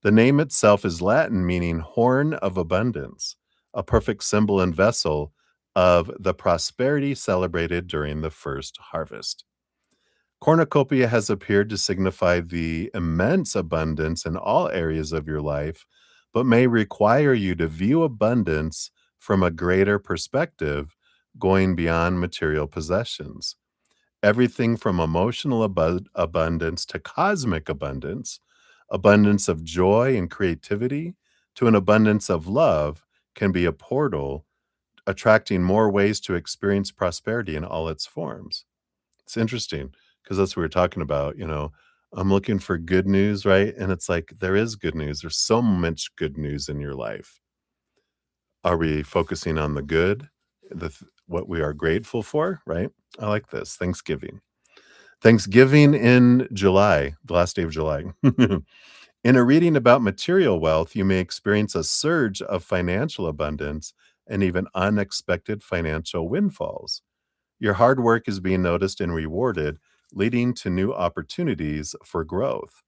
The name itself is Latin, meaning horn of abundance, a perfect symbol and vessel of the prosperity celebrated during the first harvest. Cornucopia has appeared to signify the immense abundance in all areas of your life, but may require you to view abundance from a greater perspective, going beyond material possessions. Everything from emotional abundance to cosmic abundance, abundance of joy and creativity, to an abundance of love can be a portal, attracting more ways to experience prosperity in all its forms. It's interesting because that's what we were talking about. I'm looking for good news, right? And it's like, there is good news. There's so much good news in your life. Are we focusing on the good, what we are grateful for, right? I like this. Thanksgiving in July, the last day of July. In a reading about material wealth, you may experience a surge of financial abundance and even unexpected financial windfalls. Your hard work is being noticed and rewarded, leading to new opportunities for growth.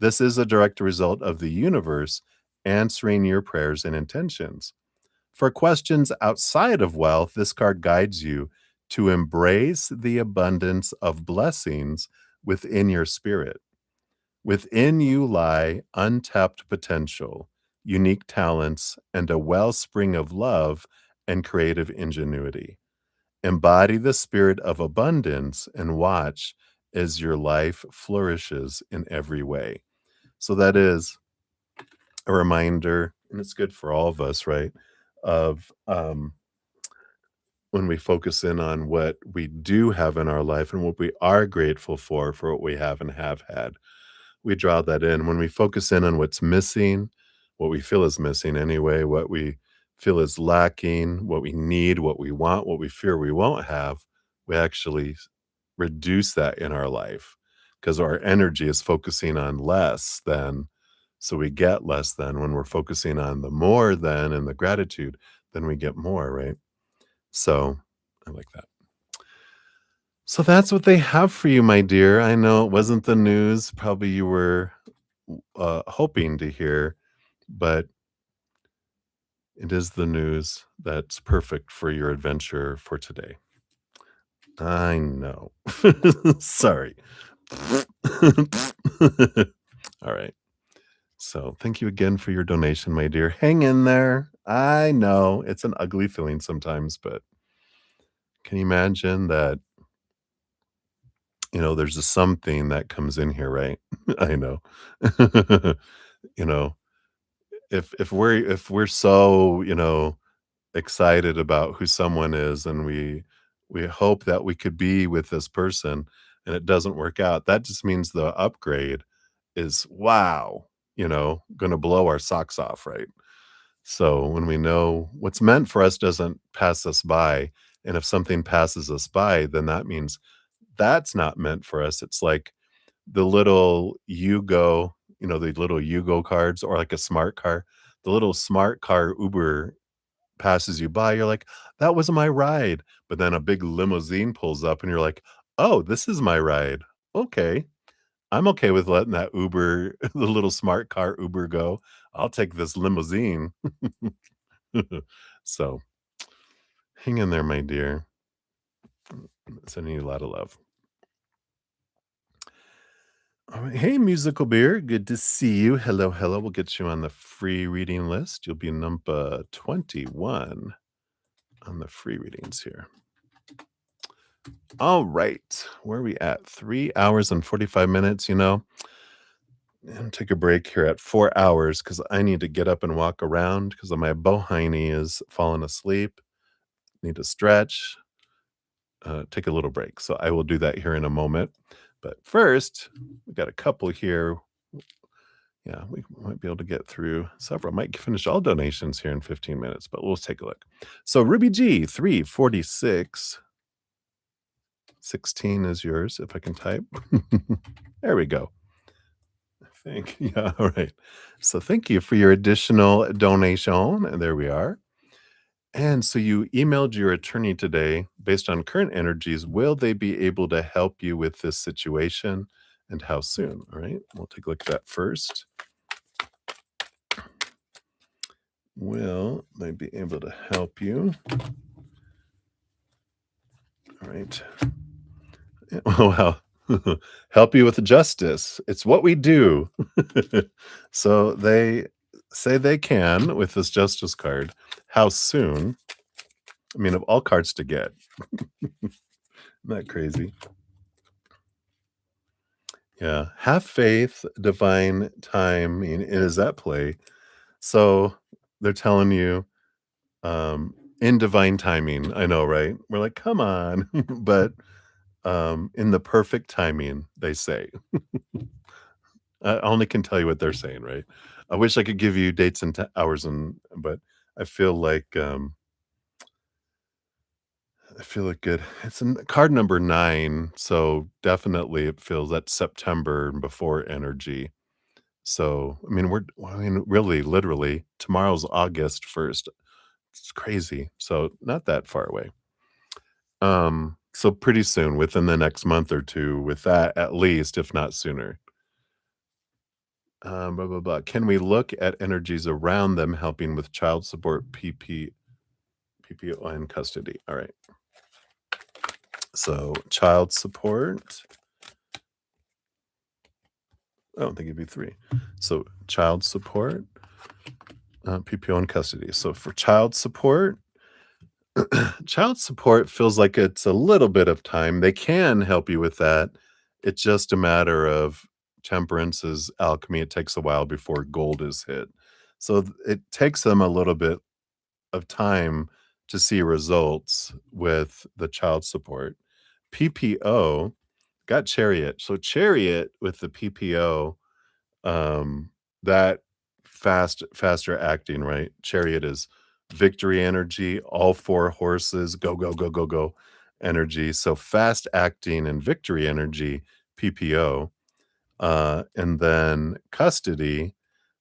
This is a direct result of the universe answering your prayers and intentions. For questions outside of wealth, this card guides you to embrace the abundance of blessings within your spirit. Within you lie untapped potential, unique talents, and a wellspring of love and creative ingenuity. Embody the spirit of abundance and watch as your life flourishes in every way. So that is a reminder, and it's good for all of us, right? Of when we focus in on what we do have in our life and what we are grateful for what we have and have had, we draw that in. When we focus in on what's missing, what we feel is missing anyway, what we feel is lacking, what we need, what we want, what we fear we won't have, we actually reduce that in our life because our energy is focusing on less than. So we get less than. When we're focusing on the more than and the gratitude, then we get more, right? So I like that. So that's what they have for you, my dear. I know it wasn't the news probably you were hoping to hear, but it is the news that's perfect for your adventure for today. I know. Sorry. All right. So thank you again for your donation, my dear. Hang in there. I know it's an ugly feeling sometimes, but can you imagine that, there's a something that comes in here, right? I know. You know, if we're so, excited about who someone is and we hope that we could be with this person and it doesn't work out, that just means the upgrade is wow, gonna blow our socks off, right? So when we know what's meant for us doesn't pass us by, and if something passes us by, then that means that's not meant for us. It's like the little Yugo, the little Yugo cards or like a smart car. The little smart car Uber passes you by, you're like, "That was my ride." But then a big limousine pulls up and you're like, "Oh, this is my ride. Okay. I'm okay with letting that Uber, the little smart car Uber go. I'll take this limousine." So, hang in there, my dear. Sending you a lot of love. All right. Hey, Musical Beer. Good to see you. Hello, hello. We'll get you on the free reading list. You'll be number 21 on the free readings here. All right. Where are we at? 3 hours and 45 minutes, and take a break here at 4 hours because I need to get up and walk around because my bohiny is falling asleep. Need to stretch, take a little break. So I will do that here in a moment. But first, we got a couple here. Yeah, we might be able to get through several. Might finish all donations here in 15 minutes, but we'll take a look. So Ruby G, 346. 16 is yours if I can type. There we go. I think. Yeah, all right. So thank you for your additional donation. And there we are. And so you emailed your attorney today based on current energies. Will they be able to help you with this situation and how soon? All right. We'll take a look at that first. Will they be able to help you? All right. Oh, wow. Help you with justice. It's what we do. So they say they can with this justice card. How soon? I mean, of all cards to get. Isn't that crazy? Yeah. Have faith, divine time is at play. So they're telling you in divine timing. I know, right? We're like, come on. But in the perfect timing, they say. I only can tell you what they're saying, right? I wish I could give you dates and hours but I feel like good. It's in card number 9, so definitely it feels that September and before energy. So, really, literally, tomorrow's August 1st. It's crazy. So, not that far away. So pretty soon, within the next month or 2, with that at least, if not sooner. Blah, blah, blah. Can we look at energies around them helping with child support, PPO, and custody? All right. So child support. I don't think it'd be 3. So child support, PPO, and custody. So for child support feels like it's a little bit of time. They can help you with that. It's just a matter of temperance's alchemy. It takes a while before gold is hit. So it takes them a little bit of time to see results with the child support. PPO got Chariot. So Chariot with the PPO, that faster acting, right? Chariot is victory energy, all 4 horses, go, go, go, go, go energy. So fast acting and victory energy, PPO. And then custody,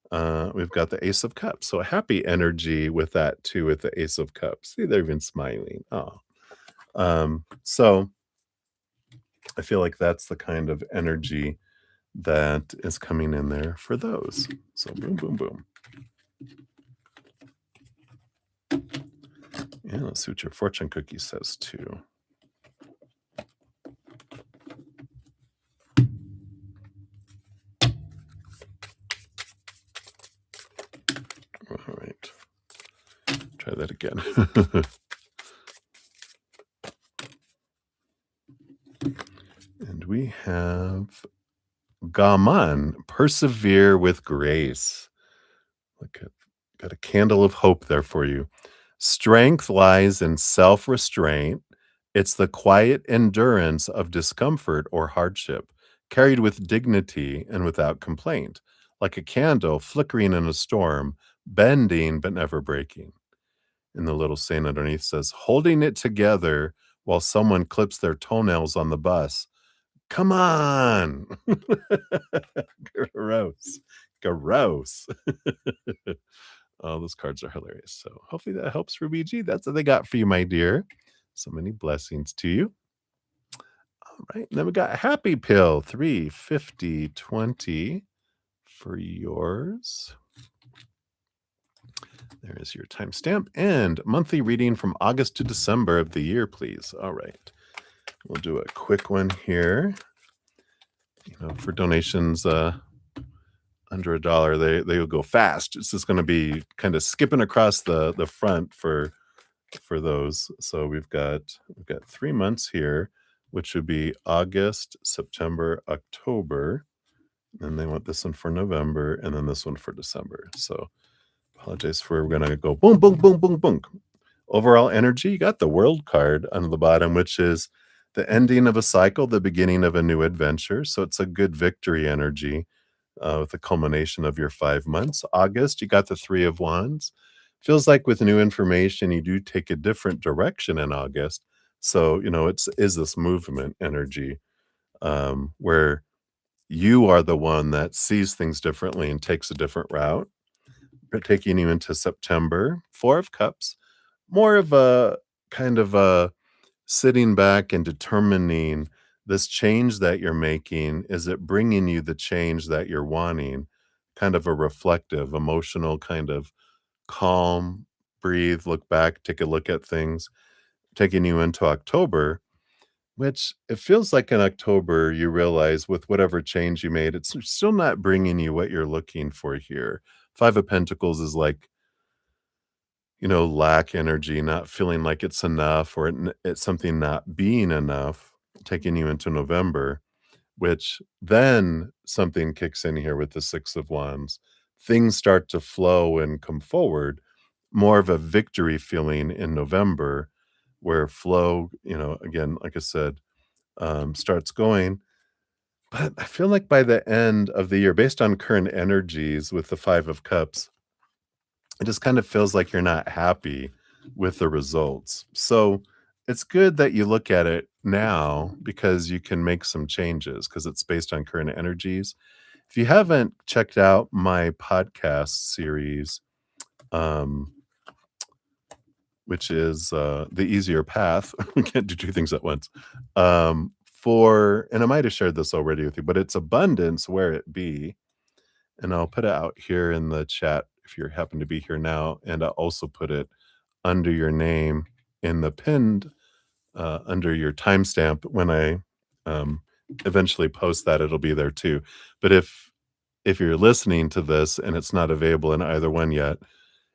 we've got the Ace of Cups. So happy energy with that too, with the Ace of Cups. See, they're even smiling. Oh. So I feel like that's the kind of energy that is coming in there for those. So boom, boom, boom. Yeah, let's see what your fortune cookie says too. Try that again. And we have Gaman, persevere with grace. Look at, got a candle of hope there for you. Strength lies in self restraint. It's the quiet endurance of discomfort or hardship, carried with dignity and without complaint, like a candle flickering in a storm, bending but never breaking. And the little saying underneath says, holding it together while someone clips their toenails on the bus. Come on. Gross. Gross. Oh, those cards are hilarious. So hopefully that helps for BG. That's what they got for you, my dear. So many blessings to you. All right. Then we got Happy Pill 350 20 for yours. There is your timestamp and monthly reading from August to December of the year, please. All right. We'll do a quick one here. For donations under $1, they will go fast. It's just going to be kind of skipping across the front for those. So we've got 3 months here, which would be August, September, October. And they want this one for November and then this one for December. So apologize for, we're going to go boom, boom, boom, boom, boom. Overall energy, you got the World card on the bottom, which is the ending of a cycle, the beginning of a new adventure. So it's a good victory energy with the culmination of your 5 months. August, you got the Three of Wands. Feels like with new information, you do take a different direction in August. So, is this movement energy where you are the one that sees things differently and takes a different route. But taking you into September, Four of Cups, more of a kind of a sitting back and determining this change that you're making. Is it bringing you the change that you're wanting? Kind of a reflective, emotional, kind of calm, breathe, look back, take a look at things. Taking you into October, which it feels like in October, you realize with whatever change you made, it's still not bringing you what you're looking for here. Five of Pentacles is like, lack energy, not feeling like it's enough, or it's something not being enough, taking you into November, which then something kicks in here with the Six of Wands. Things start to flow and come forward, more of a victory feeling in November, where flow, again, like I said, starts going. But I feel like by the end of the year, based on current energies with the Five of Cups, it just kind of feels like you're not happy with the results. So it's good that you look at it now because you can make some changes because it's based on current energies. If you haven't checked out my podcast series, um, which is The Easier Path, we can't do two things at once. And I might have shared this already with you, but it's abundance where it be. And I'll put it out here in the chat if you happen to be here now. And I'll also put it under your name in the pinned, under your timestamp. When I eventually post that, it'll be there too. But if you're listening to this and it's not available in either one yet,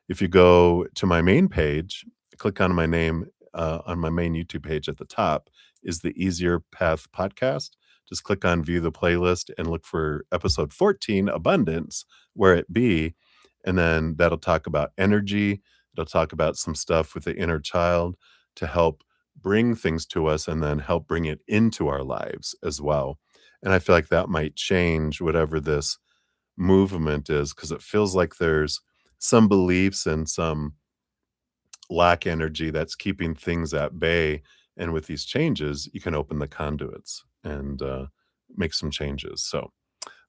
if you go to my main page, click on my name on my main YouTube page at the top is the Easier Path podcast. Just click on view the playlist and look for episode 14, Abundance, where it be. And then that'll talk about energy. It'll talk about some stuff with the inner child to help bring things to us and then help bring it into our lives as well. And I feel like that might change whatever this movement is, because it feels like there's some beliefs and some lack energy that's keeping things at bay. And with these changes, you can open the conduits and make some changes. So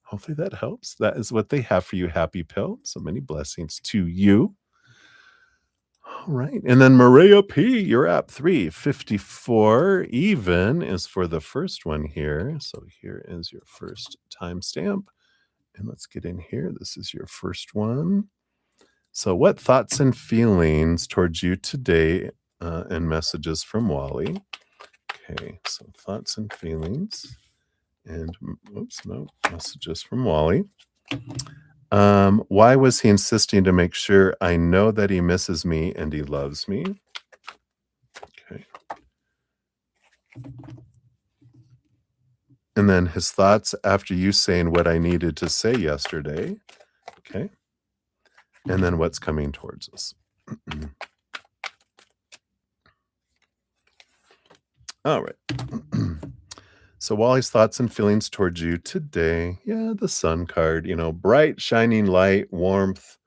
hopefully that helps. That is what they have for you, Happy Pill. So many blessings to you. All right. And then Maria P, you're up 354. Even is for the first one here. So here is your first timestamp. And let's get in here. This is your first one. So, what thoughts and feelings towards you today and messages from Wally? Okay, so thoughts and feelings and, messages from Wally. Why was he insisting to make sure I know that he misses me and he loves me? Okay. And then his thoughts after you saying what I needed to say yesterday. Okay. And then what's coming towards us. All right. So Wally's thoughts and feelings towards you today. Yeah, the sun card, bright, shining light, warmth,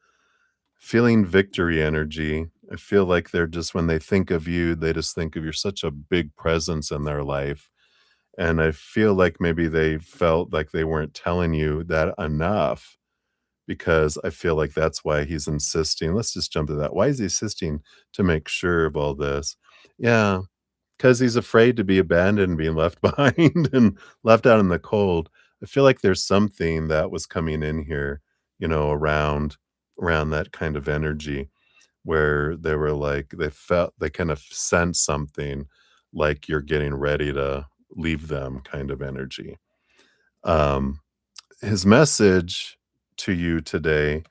feeling victory energy. I feel like they're just, when they think of you, they just think of you're such a big presence in their life. And I feel like maybe they felt like they weren't telling you that enough, because I feel like that's why he's insisting. Let's just jump to that. Why is he insisting to make sure of all this? Yeah, because he's afraid to be abandoned and being left behind and left out in the cold. I feel like there's something that was coming in here, around that kind of energy, where they were like, they kind of sense something, like you're getting ready to leave them kind of energy. Um, his message to you today,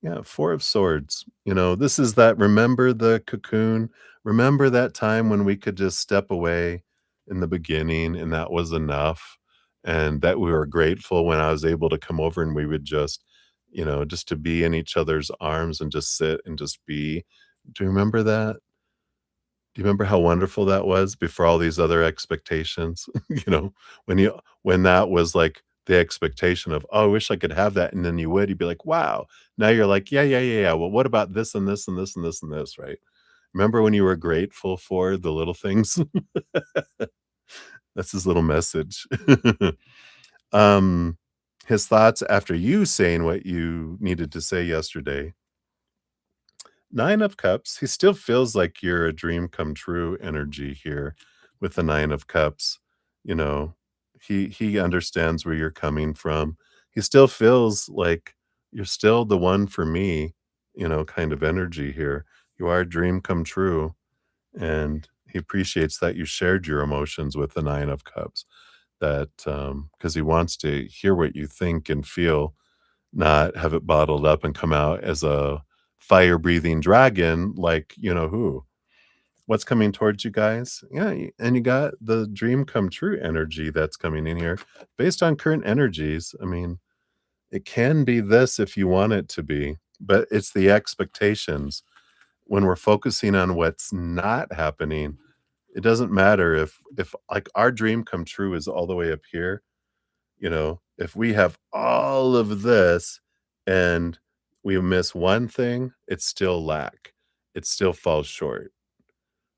yeah, 4 of Swords. This is that, remember the cocoon? Remember that time when we could just step away in the beginning and that was enough, and that we were grateful when I was able to come over and we would just to be in each other's arms and just sit and just be. Do you remember that? Do you remember how wonderful that was before all these other expectations? When that was, like, the expectation of, "Oh, I wish I could have that," and then you'd be like, "Wow." Now you're like, "Yeah, yeah, yeah, yeah. Well, what about this and this and this and this and this," right? Remember when you were grateful for the little things? That's his little message. Um, his thoughts after you saying what you needed to say yesterday. 9 of Cups, he still feels like you're a dream come true energy here with the 9 of Cups. You know, he understands where you're coming from. He still feels like you're still the one for me, kind of energy here. You are a dream come true, and he appreciates that you shared your emotions with the 9 of Cups. That, because he wants to hear what you think and feel, not have it bottled up and come out as a fire-breathing dragon like you know who. What's coming towards you guys? Yeah, and you got the dream come true energy that's coming in here based on current energies. I mean, it can be this if you want it to be, but it's the expectations. When we're focusing on what's not happening, it doesn't matter if like our dream come true is all the way up here. If we have all of this and we miss one thing, it's still lack. It still falls short.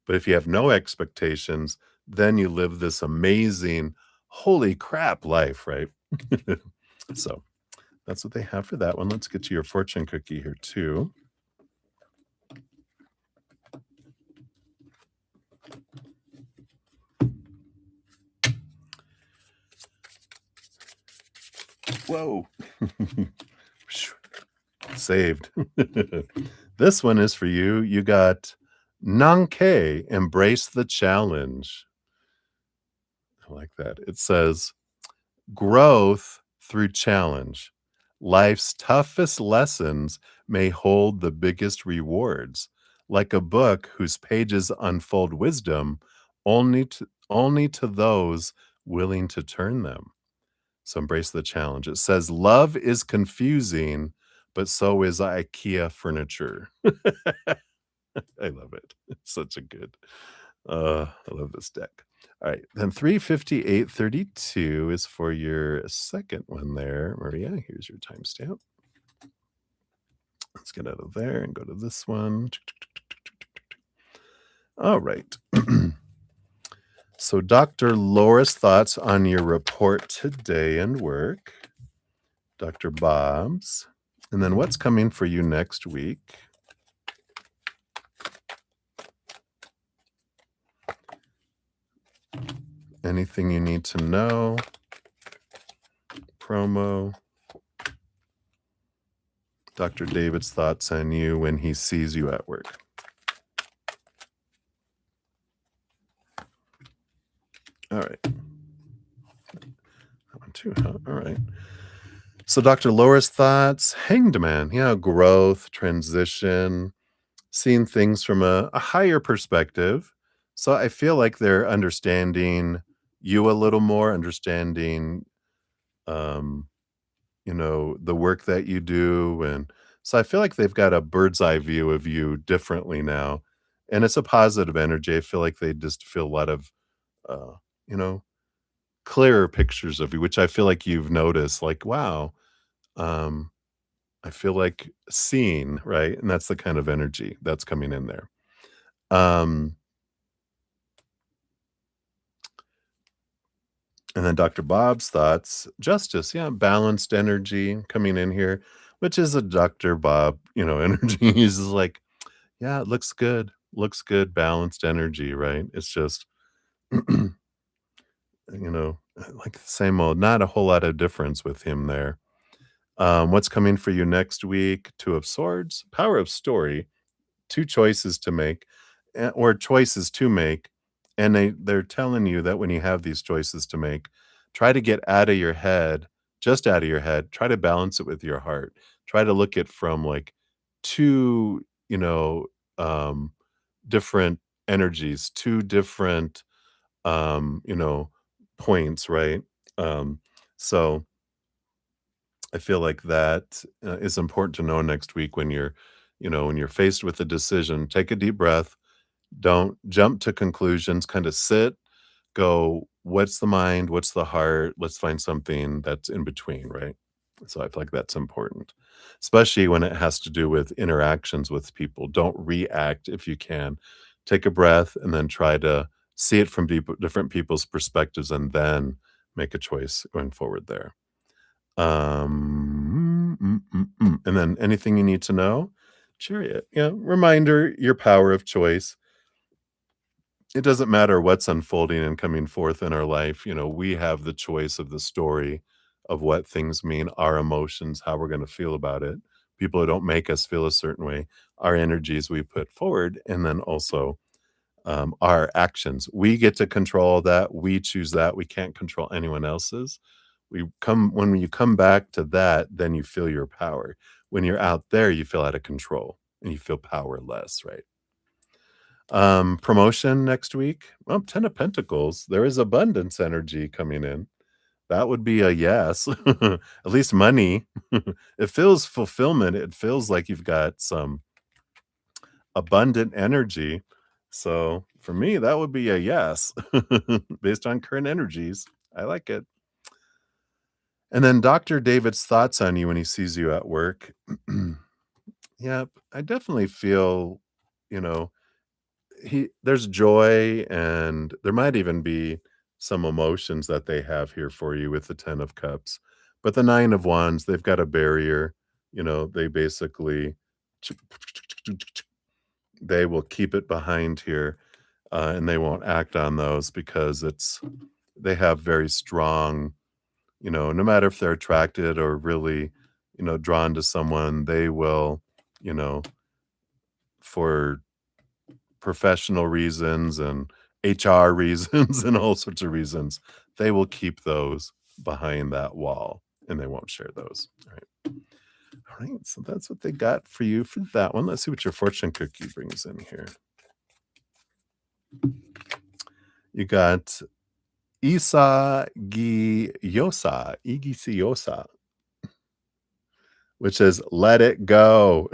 But if you have no expectations, then you live this amazing, holy crap life, right? So that's what they have for that one. Let's get to your fortune cookie here, too. Whoa. Saved. This one is for you. You got Nanke, embrace the challenge. I like that. It says, growth through challenge. Life's toughest lessons may hold the biggest rewards, like a book whose pages unfold wisdom only to those willing to turn them. So embrace the challenge. It says, love is confusing, but so is IKEA furniture. I love it. It's such a good. I love this deck. All right, then 35832 is for your second one there, Maria. Here's your timestamp. Let's get out of there and go to this one. All right. So, Dr. Laura's thoughts on your report today and work. Dr. Bob's. And then what's coming for you next week? Anything you need to know? Promo. Dr. David's thoughts on you when he sees you at work. All right. That one too, huh? All right. So, Dr. Laura's thoughts, Hanged Man, growth, transition, seeing things from a higher perspective. So, I feel like they're understanding you a little more, understanding, um, the work that you do. And so I feel like they've got a bird's eye view of you differently now. And it's a positive energy. I feel like they just feel a lot of, uh, you know, clearer pictures of you, which I feel like you've noticed, like, wow, um, I feel like seeing, right? And that's the kind of energy that's coming in there. Um, and then Dr. Bob's thoughts, justice, yeah, balanced energy coming in here, which is a Dr. Bob, energy. He's just like, yeah, it looks good, balanced energy, right? It's just, like the same old, not a whole lot of difference with him there. What's coming for you next week? Two of Swords, Power of Story, two choices to make, or choices to make, and they're telling you that when you have these choices to make, try to get out of your head, just out of your head. Try to balance it with your heart. Try to look at from like two, um, different energies, two different, um, you know, points, right? Um, so I feel like that, is important to know next week when when you're faced with a decision. Take a deep breath, don't jump to conclusions, kinda sit, go, "What's the mind? What's the heart? Let's find something that's in between," right? So I feel like that's important, especially when it has to do with interactions with people. Don't react if you can. Take a breath and then try to see it from different people's perspectives and then make a choice going forward there. And then anything you need to know? Chariot, reminder, your power of choice. It doesn't matter what's unfolding and coming forth in our life, we have the choice of the story of what things mean, our emotions, how we're gonna feel about it. People don't make us feel a certain way, our energies we put forward, and then also, our actions. We get to control that, we choose that, we can't control anyone else's. When you come back to that, then you feel your power. When you're out there, you feel out of control and you feel powerless, right? Promotion next week? Well, 10 of Pentacles, there is abundance energy coming in. That would be a yes. At least money. It feels fulfillment. It feels like you've got some abundant energy. So for me, that would be a yes based on current energies. I like it. And then Dr. David's thoughts on you when he sees you at work. Yep, I definitely feel, you know, there's joy and there might even be some emotions that they have here for you with the 10 of cups. But the 9 of wands, they've got a barrier, they basically they will keep it behind here, and they won't act on those because they have very strong, no matter if they're attracted or really, drawn to someone, they will, you know, for professional reasons and HR reasons and all sorts of reasons, they will keep those behind that wall and they won't share those. All right. All right. So that's what they got for you for that one. Let's see what your fortune cookie brings in here. You got Igisiosa, which is let it go.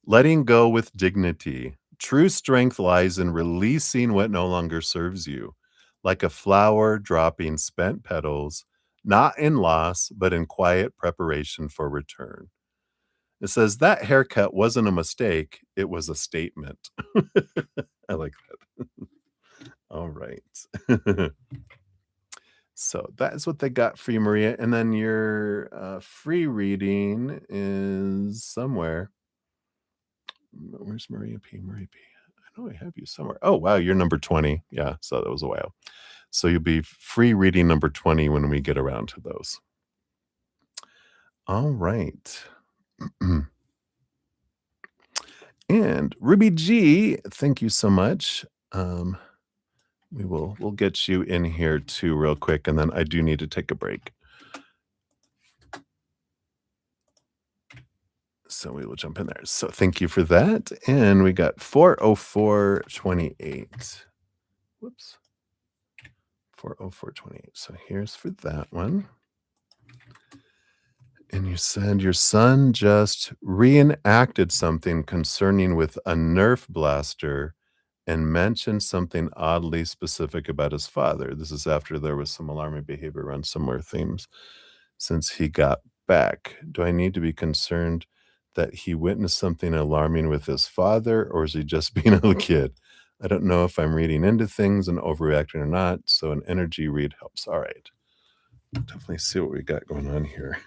Letting go with dignity. True strength lies in releasing what no longer serves you, like a flower dropping spent petals, not in loss, but in quiet preparation for return. It says that haircut wasn't a mistake, it was a statement. I like that. All right. So that is what they got for you, Maria. And then your free reading is somewhere. Where's Maria P? Maria P. I know I have you somewhere. Oh, wow. You're number 20. Yeah. So that was a while. So you'll be free reading number 20 when we get around to those. All right. And Ruby G, thank you so much. We'll get you in here too real quick, and then I do need to take a break. So we will jump in there. So thank you for that. And we got 40428. Whoops. 40428. So here's for that one. And you said your son just reenacted something concerning with a Nerf blaster and mentioned something oddly specific about his father. This is after there was some alarming behavior around similar themes since he got back. Do I need to be concerned that he witnessed something alarming with his father, or is he just being a little kid? I don't know if I'm reading into things and overreacting or not, so an energy read helps. All right. Definitely see what we got going on here.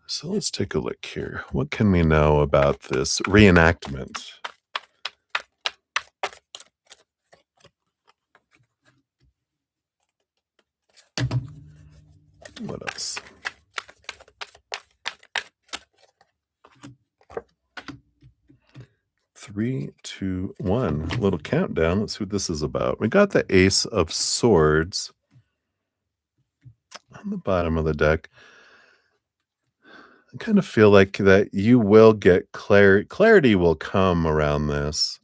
So let's take a look here. What can we know about this reenactment? What else? Three, two, one. Little countdown. Let's see what this is about. We got the Ace of Swords on the bottom of the deck. I kind of feel like that you will get clarity will come around this.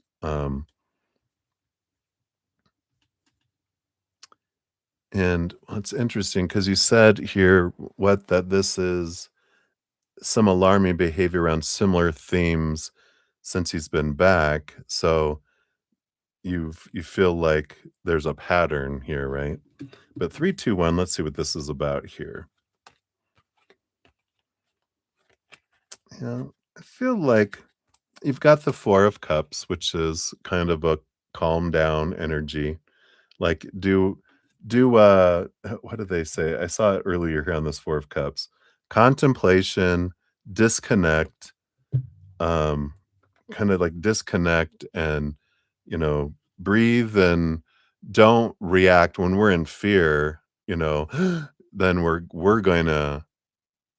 And it's interesting because you said here that this is some alarming behavior around similar themes since he's been back. So you feel like there's a pattern here, right? But 3, 2, 1, let's see what this is about here. Yeah, I feel like you've got the Four of Cups, which is kind of a calm down energy. Like what do they say? I saw it earlier here on this Four of Cups. Contemplation, disconnect, um, kind of like disconnect and, breathe and don't react when we're in fear, then we're going to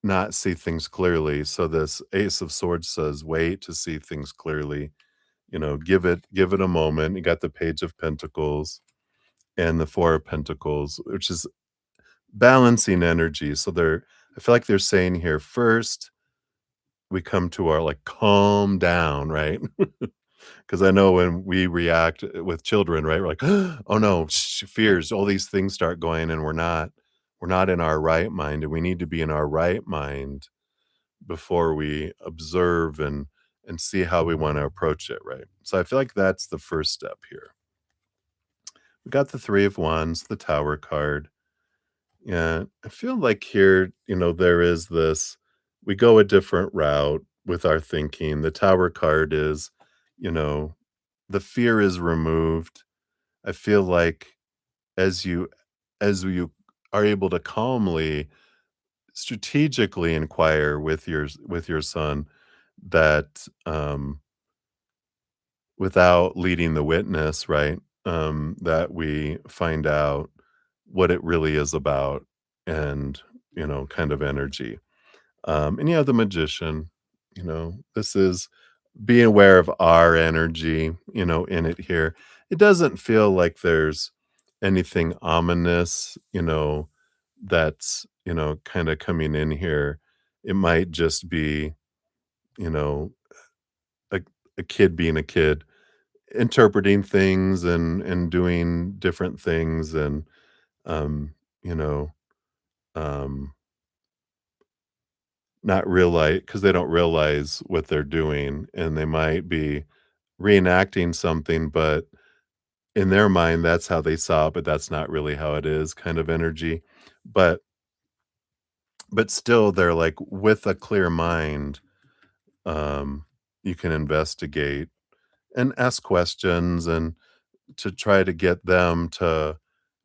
not see things clearly. So this Ace of Swords says, wait to see things clearly. Give it a moment. You got the Page of Pentacles and the Four of Pentacles, which is balancing energy. So I feel like they're saying here, first we come to our like calm down, right? Because I know when we react with children, right? We're like, oh no, fears, all these things start going, and we're not in our right mind, and we need to be in our right mind before we observe and see how we want to approach it, right? So I feel like that's the first step here. We got the Three of Wands, the Tower card. Yeah, I feel like here, there is this, we go a different route with our thinking. The Tower card is, you know, the fear is removed. I feel like as you as you are able to calmly, strategically inquire with your son that without leading the witness, right? That we find out what it really is about and, kind of energy. And you have the magician, this is being aware of our energy, in it here. It doesn't feel like there's anything ominous, that's, kind of coming in here. It might just be, you know, a, a kid being a kid, interpreting things and doing different things and, um, you know, um, not realize because they don't realize what they're doing, and they might be reenacting something, but in their mind, that's how they saw it, but that's not really how it is kind of energy. But still, they're like, with a clear mind, um, you can investigate and ask questions and to try to get them to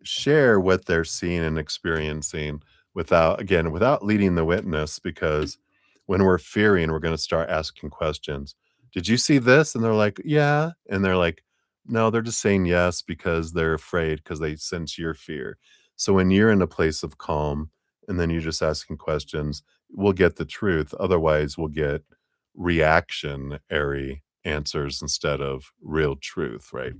share what they're seeing and experiencing without leading the witness, because when we're fearing, we're going to start asking questions. Did you see this? And they're like, yeah. And they're like, no, they're just saying yes because they're afraid because they sense your fear. So when you're in a place of calm and then you're just asking questions, we'll get the truth. Otherwise, we'll get reactionary answers instead of real truth, right?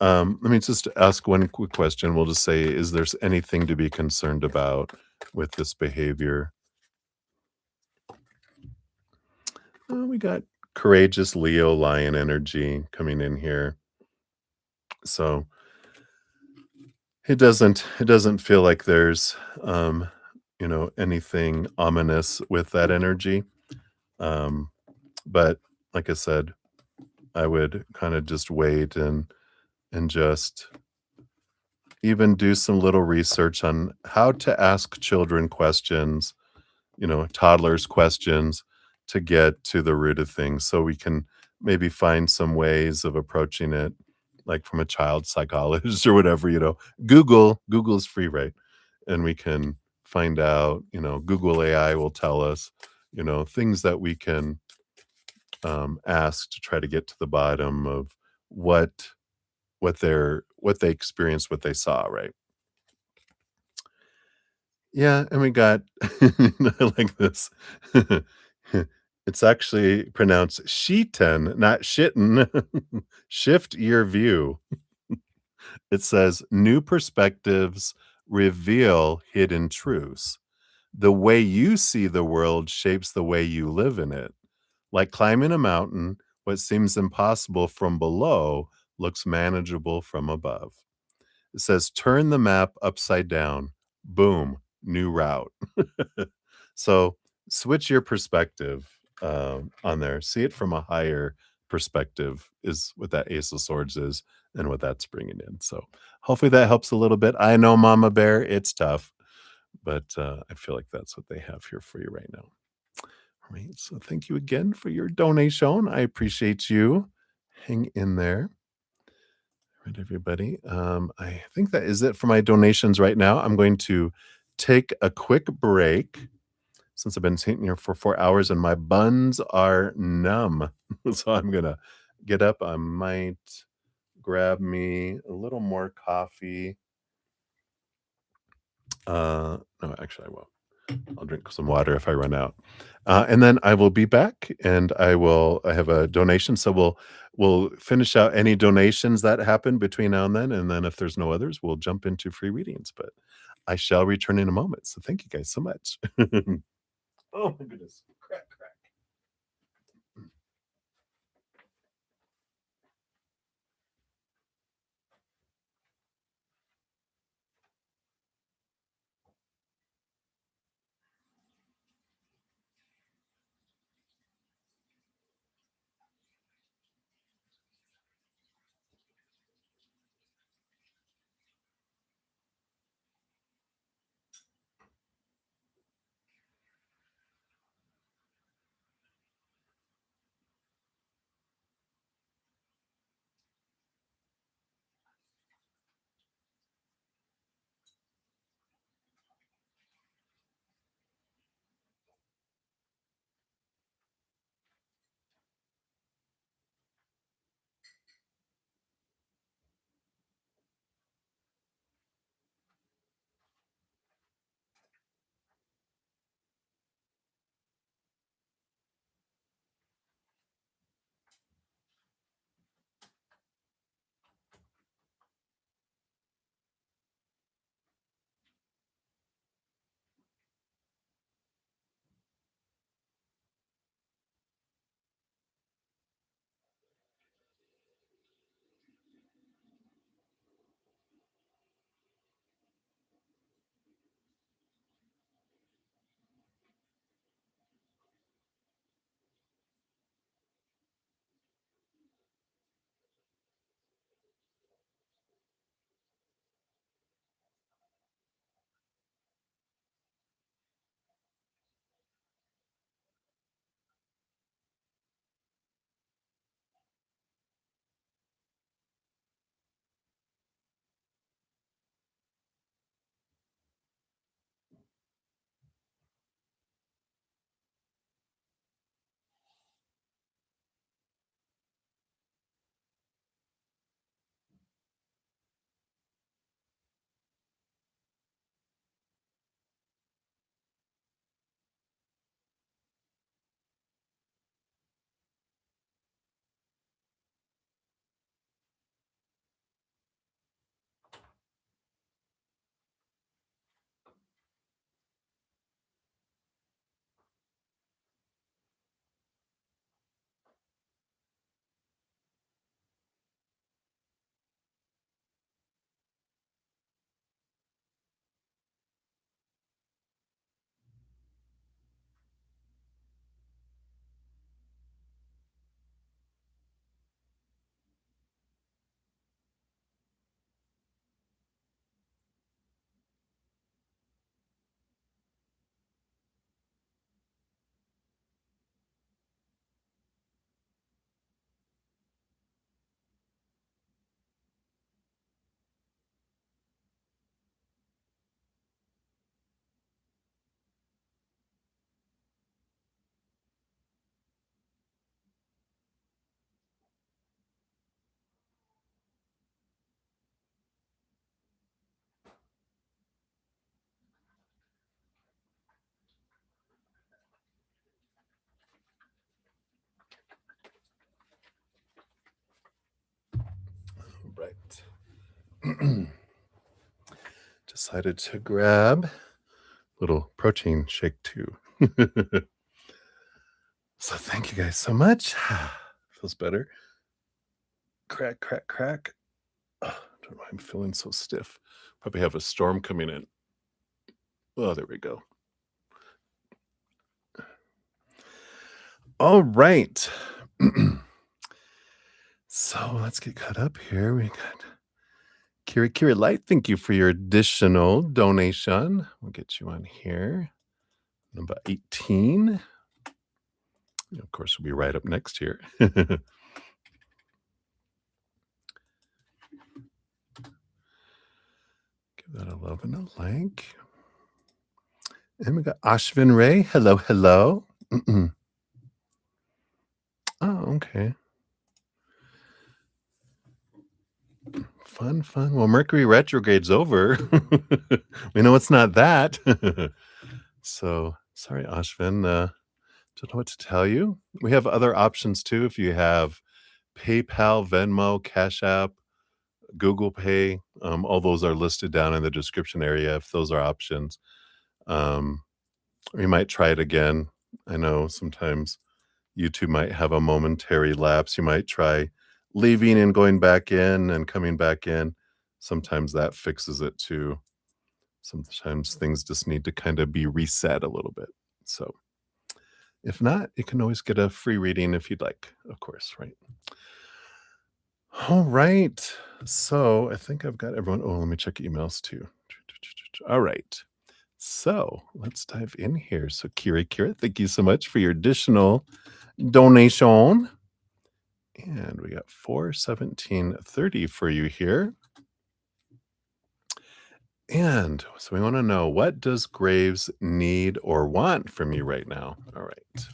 Let me just ask one quick question. We'll just say, is there anything to be concerned about with this behavior? We got courageous Leo lion energy coming in here. So it doesn't feel like there's anything ominous with that energy. Um, but like I said, I would kind of just wait and just even do some little research on how to ask children questions, toddlers questions to get to the root of things so we can maybe find some ways of approaching it like from a child psychologist or whatever, Google's free, right? And we can find out, Google AI will tell us, things that we can ask to try to get to the bottom of what what they experienced, what they saw, right? Yeah, and we got I like this. It's actually pronounced "sheetin," not "shittin." Shift your view. It says, "New perspectives reveal hidden truths. The way you see the world shapes the way you live in it. Like climbing a mountain, what seems impossible from below looks manageable from above." It says, "Turn the map upside down. Boom, new route." So switch your perspective on there. See it from a higher perspective is what that Ace of Swords is and what that's bringing in. So hopefully that helps a little bit. I know, Mama Bear, it's tough, but I feel like that's what they have here for you right now. All right. So thank you again for your donation. I appreciate you. Hang in there. Right, everybody. I think that is it for my donations right now. I'm going to take a quick break since I've been sitting here for 4 hours and my buns are numb. So I'm gonna get up. I might grab me a little more coffee. No, actually, I won't. I'll drink some water if I run out. And then I will be back and I have a donation. So we'll finish out any donations that happen between now and then. And then if there's no others, we'll jump into free readings. But I shall return in a moment. So thank you guys so much. Oh my goodness. Crack, crack. right. Decided to grab a little protein shake too. So thank you guys so much. Feels better. Crack, crack, crack. Don't know why I'm feeling so stiff. Probably have a storm coming in. Oh, there we go. All right. So let's get caught up here. We got Kiri Light. Thank you for your additional donation. We'll get you on here. Number 18. Of course, we'll be right up next here. Give that a love and a like. And we got Ashvin Ray. Hello, hello. Oh, okay. Fun, fun. Well, Mercury retrograde's over. We know it's not that. So sorry, Ashvin. Don't know what to tell you. We have other options too. If you have PayPal, Venmo, Cash App, Google Pay, all those are listed down in the description area if those are options. Or you might try it again. I know sometimes YouTube might have a momentary lapse. You might try leaving and going back in and coming back in. Sometimes that fixes it too. Sometimes things just need to kind of be reset a little bit. So if not, you can always get a free reading if you'd like, of course, right? All right. So I think I've got everyone. Oh, let me check emails too. All right. So let's dive in here. So Kira, thank you so much for your additional donation. And we got 417.30 for you here. And so we want to know, what does Graves need or want from you right now? All right.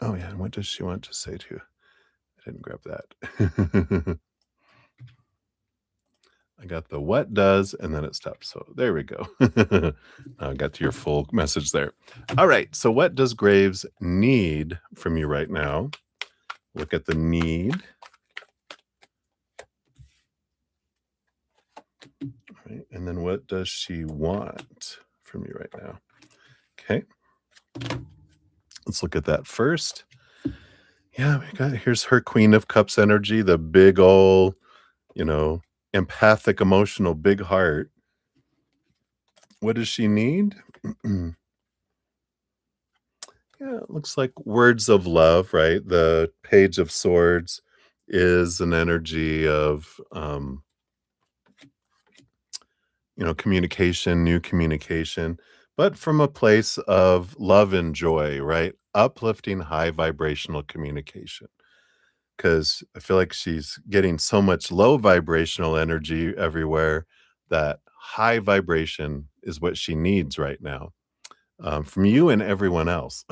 Oh, yeah. And what does she want to say to you? I didn't grab that. I got the what does, and then it stopped. So there we go. I got to your full message there. All right. So what does Graves need from you right now? Look at the need. Right. And then what does she want from you right now? Okay. Let's look at that first. Yeah, here's her Queen of Cups energy, the big old, empathic, emotional, big heart. What does she need? Yeah, it looks like words of love, right? The Page of Swords is an energy of, communication, new communication, but from a place of love and joy, right? Uplifting, high vibrational communication. Because I feel like she's getting so much low vibrational energy everywhere that high vibration is what she needs right now, from you and everyone else.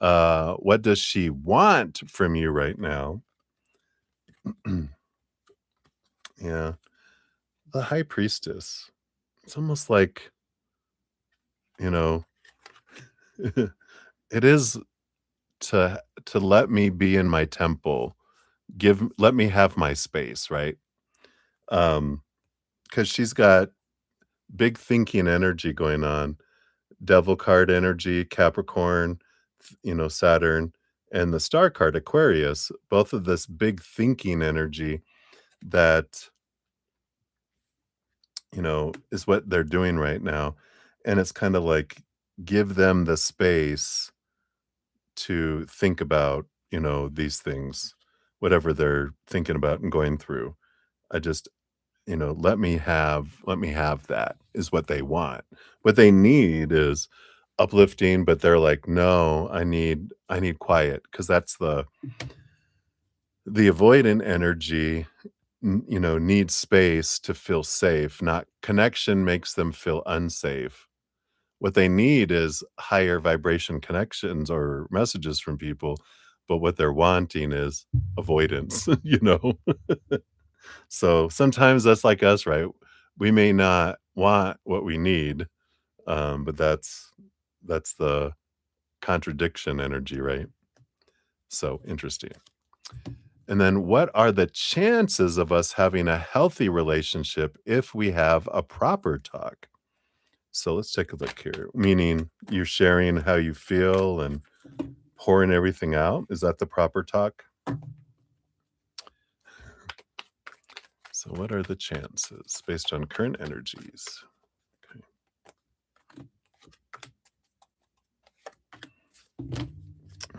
What does she want from you right now? Yeah, the High Priestess. It's almost like, you know, it is to let me be in my temple, let me have my space, right? Because she's got big thinking energy going on, devil card energy, Capricorn, Saturn, and the star card, Aquarius, both of this big thinking energy that, is what they're doing right now. And it's kind of like, give them the space to think about, these things, whatever they're thinking about and going through. I just, let me have that is what they want. What they need is uplifting, but they're like, no, I need quiet, because that's the avoidant energy, needs space to feel safe. Not connection makes them feel unsafe. What they need is higher vibration connections or messages from people, but what they're wanting is avoidance, So sometimes that's like us, right? We may not want what we need, but that's the contradiction energy, right? So interesting. And then what are the chances of us having a healthy relationship if we have a proper talk? So let's take a look here. Meaning you're sharing how you feel and pouring everything out. Is that the proper talk? So what are the chances based on current energies? Okay.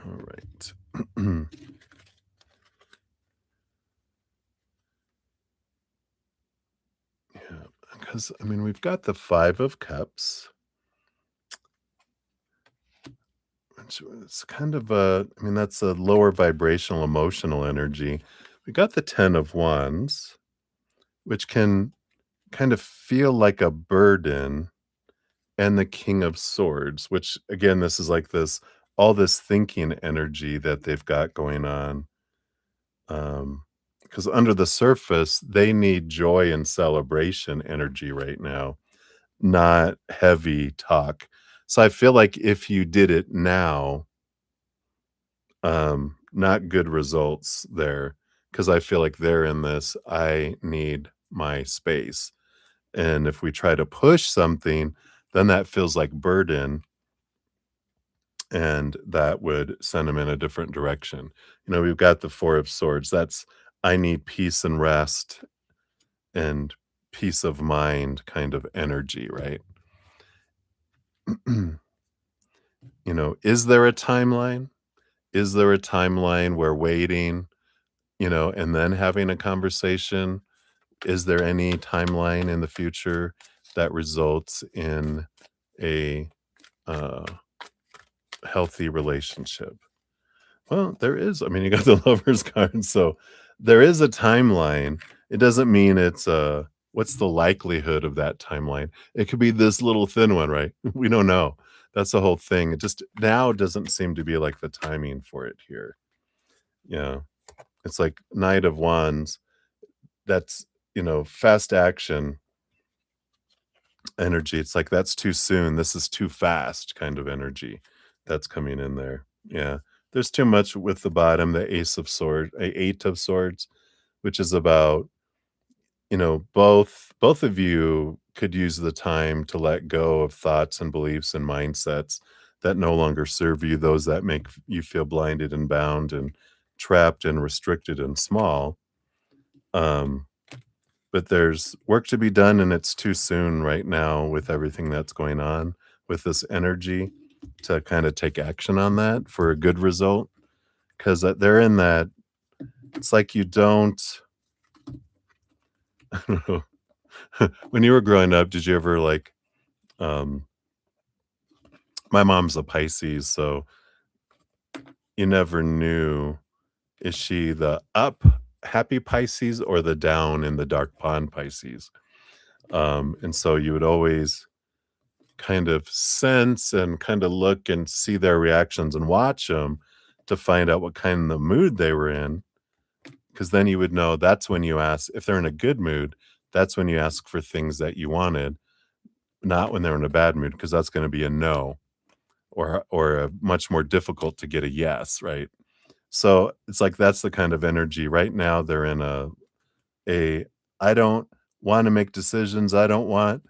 All right. Yeah, because I mean we've got the 5 of cups. Which it's kind of a I mean, that's a lower vibrational emotional energy. We got the 10 of wands, which can kind of feel like a burden, and the king of swords, which again, this is like this all this thinking energy that they've got going on. Because under the surface, they need joy and celebration energy right now, not heavy talk. So I feel like if you did it now, not good results there, because I feel like they're in this, "I need my space," and if we try to push something, then that feels like burden, and that would send them in a different direction. We've got the 4 of swords, that's, "I need peace and rest and peace of mind" kind of energy, right? Is there a timeline? Is there a timeline where waiting, and then having a conversation? Is there any timeline in the future that results in a, uh, healthy relationship? Well, there is. I mean, you got the Lovers card, so there is a timeline. It doesn't mean it's, what's the likelihood of that timeline? It could be this little thin one, right? We don't know. That's the whole thing. It just now doesn't seem to be like the timing for it here. Yeah. It's like Knight of Wands. That's, fast action energy. It's like, "That's too soon. This is too fast," kind of energy that's coming in there. Yeah. There's too much with the bottom, the Eight of Swords, which is about, both of you could use the time to let go of thoughts and beliefs and mindsets that no longer serve you, those that make you feel blinded and bound and trapped and restricted and small. Um but there's work to be done, and it's too soon right now with everything that's going on with this energy to kinda take action on that for a good result, 'cause, they're in that it's like you don't I don't know. When you were growing up, did you ever, like, um my mom's a Pisces, so you never knew, is she the up happy Pisces or the down in the dark pond Pisces? And so you would always kind of sense and kinda look and see their reactions and watch them to find out what kind of mood they were in, because then you would know that's when you ask if they're in a good mood, that's when you ask for things that you wanted, not when they're in a bad mood, because that's gonna be a no or a much more difficult to get a yes, right? So, it's like that's the kind of energy right now they're in a I don't wanna make decisions, I don't want,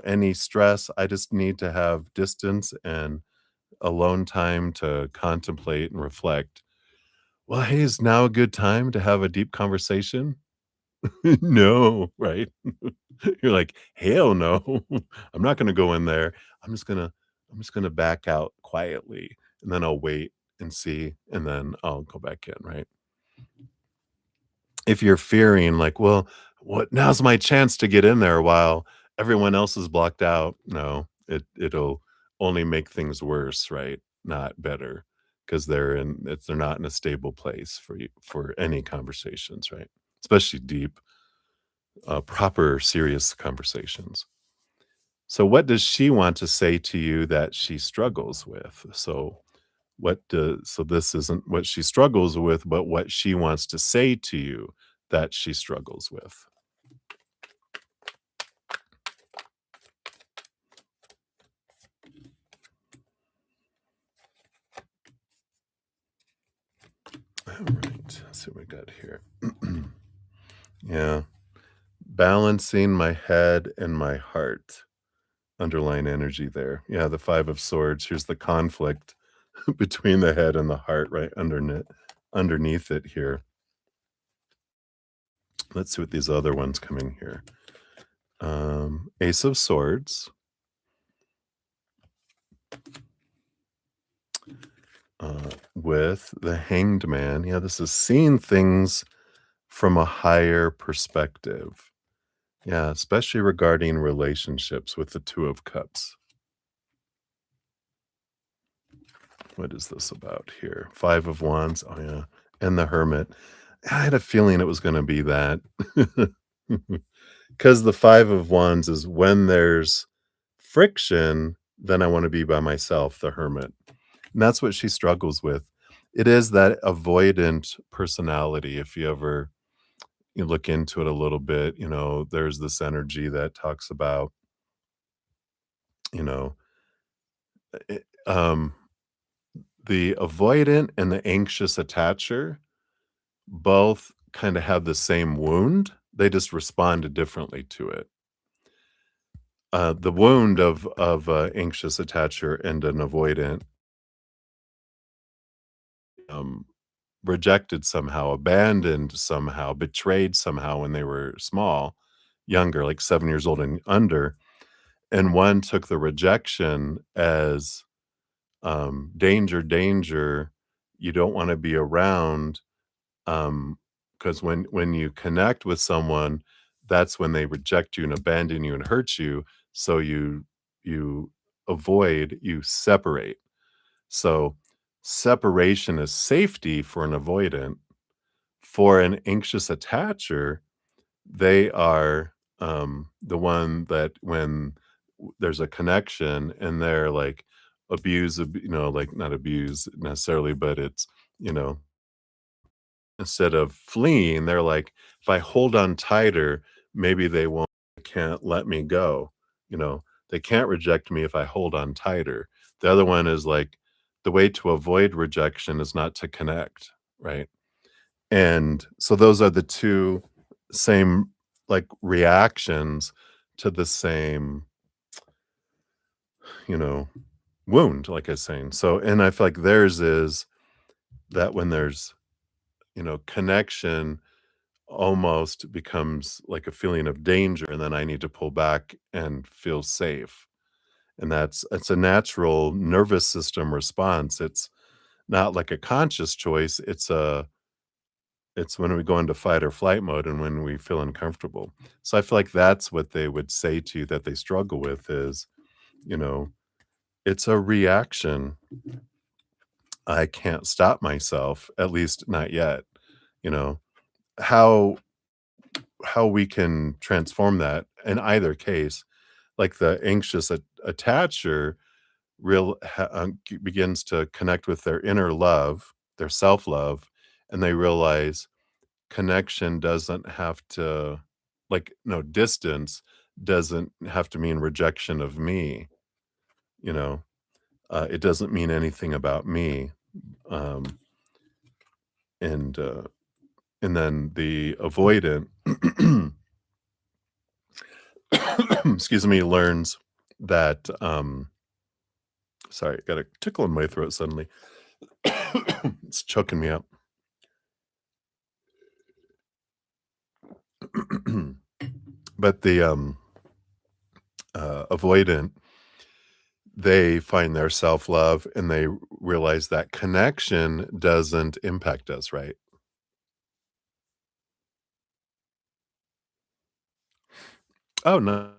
any stress, I just need to have distance and alone time to contemplate and reflect. Well, hey, is now a good time to have a deep conversation? No, right? You're like, "Hell no. I'm not gonna go in there. I'm just gonna I'm just gonna back out quietly, and then I'll wait and see, and then I'll go back in," right? If you're fearing like, "Well, what now's my chance to get in there while everyone else is blocked out." No, it'll only make things worse, right? Not better, because they're not in a stable place for you for any conversations, right? Especially deep, proper, serious conversations. So what does she want to say to you that she struggles with? So this isn't what she struggles with, but what she wants to say to you that she struggles with. Alright, let's see what we got here. Yeah, balancing my head and my heart. Underlying energy there. Yeah, the 5 of swords. Here's the conflict between the head and the heart right underneath it here. Let's see what these other ones come in here. Ace of swords, with the hanged man. Yeah, this is seeing things from a higher perspective. Yeah, especially regarding relationships with the 2 of cups. What is this about here? 5 of wands. Oh, yeah. And the hermit. I had a feeling it was gonna be that. 'Cause the 5 of wands is when there's friction, then I wanna be by myself, the hermit. And that's what she struggles with. It is that avoidant personality. If you ever you look into it a little bit, there's this energy that talks about, you know, eh, um, the avoidant and the anxious attacher both kinda have the same wound, they just responded differently to it. The wound of anxious attacher and an avoidant, um, rejected somehow, abandoned somehow, betrayed somehow when they were small, younger, like 7 years old and under, and one took the rejection as, danger, danger, you don't wanna be around. Because when you connect with someone, that's when they reject you and abandon you and hurt you, so you avoid, you separate. So, separation is safety for an avoidant. For an anxious attacher, they are, the one that when there's a connection and they're, like, like, not abuse necessarily, but it's, you know instead of fleeing, they're like, "If I hold on tighter, maybe they won't can't let me go," you know? They can't reject me if I hold on tighter. The other one is like, the way to avoid rejection is not to connect, right? And so those are the 2 same, like, reactions to the same, you know, wound, like I was saying. So and I feel like theirs is that when there's, connection almost becomes like a feeling of danger, and then I need to pull back and feel safe. And it's a natural nervous system response. It's not like a conscious choice. It's when we go into fight or flight mode and when we feel uncomfortable. So I feel like that's what they would say to you that they struggle with is, you know, it's a reaction. I can't stop myself, at least not yet. You know, how how we can transform that in either case, like the anxious attacher begins to connect with their inner love, their self-love, and they realize connection doesn't have to like no distance doesn't have to mean rejection of me, you know. It doesn't mean anything about me. Um, and and then the avoidant excuse me, learns that, sorry, got a tickle in my throat suddenly. It's choking me up. But the, avoidant, they find their self-love and they realize that connection doesn't impact us, right? Oh, no,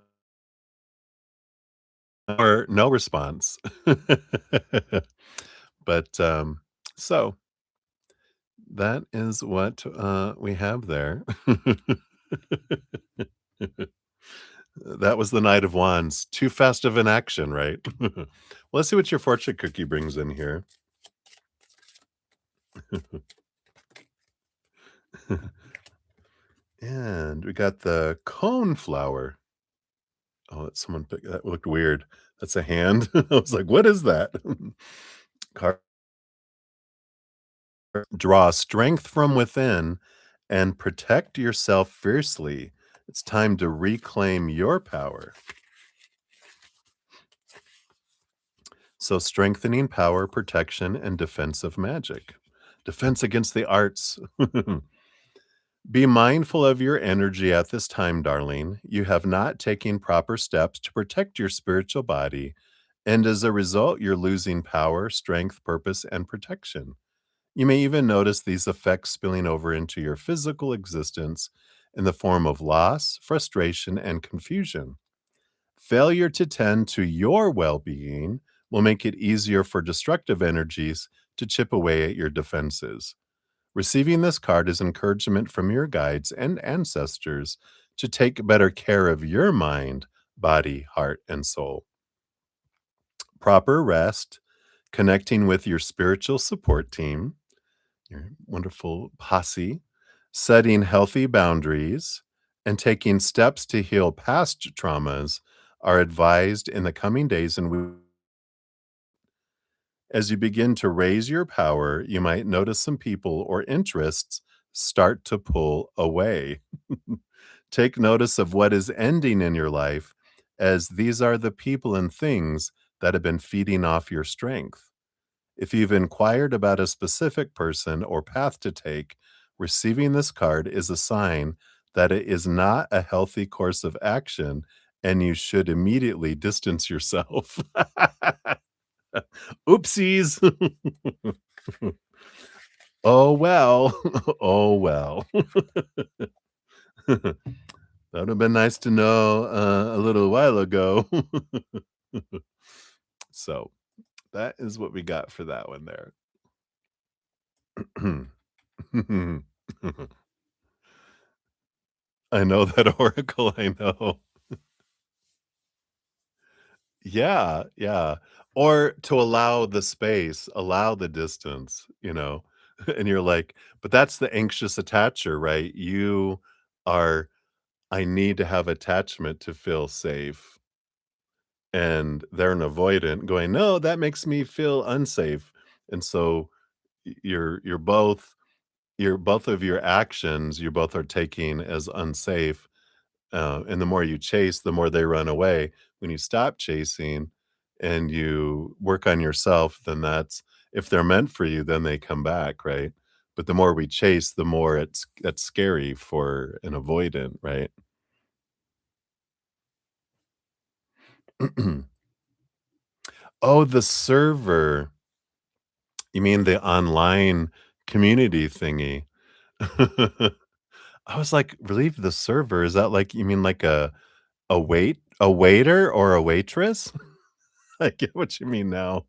or no response. But, so that is what, we have there. That was the Knight of Wands. Too festive in action, right? Well, let's see what your fortune cookie brings in here. And we got the cone flower. Oh, that someone picked that looked weird. That's a hand. I was like, "What is that?" Car Draw strength from within and protect yourself fiercely. It's time to reclaim your power. So, strengthening power, protection, and defense of magic. Defense against the arts. Be mindful of your energy at this time, darling. You have not taken proper steps to protect your spiritual body, and as a result, you're losing power, strength, purpose, and protection. You may even notice these effects spilling over into your physical existence in the form of loss, frustration, and confusion. Failure to tend to your well being will make it easier for destructive energies to chip away at your defenses. Receiving this card is encouragement from your guides and ancestors to take better care of your mind, body, heart, and soul. Proper rest, connecting with your spiritual support team, your wonderful posse, setting healthy boundaries, and taking steps to heal past traumas are advised in the coming days and weeks. As you begin to raise your power, you might notice some people or interests start to pull away. Take notice of what is ending in your life, as these are the people and things that have been feeding off your strength. If you've inquired about a specific person or path to take, receiving this card is a sign that it is not a healthy course of action and you should immediately distance yourself. Oopsies. Oh, well. Oh, well. That would have been nice to know a little while ago. So that is what we got for that one there. I know that oracle, I know. Yeah, yeah. Or to allow the space, allow the distance, and you're like, but that's the anxious attacher, right? You are, I need to have attachment to feel safe. And they're an avoidant going, no, that makes me feel unsafe. And so you're both, both of your actions, you both are taking as unsafe. And the more you chase, the more they run away. When you stop chasing and you work on yourself, then if they're meant for you, then they come back, right? But the more we chase, the more that's scary for an avoidant, right? Oh, the server. You mean the online community thingy? I was like, "Relieve the server." Is that like you mean like a waiter or a waitress? I get what you mean now.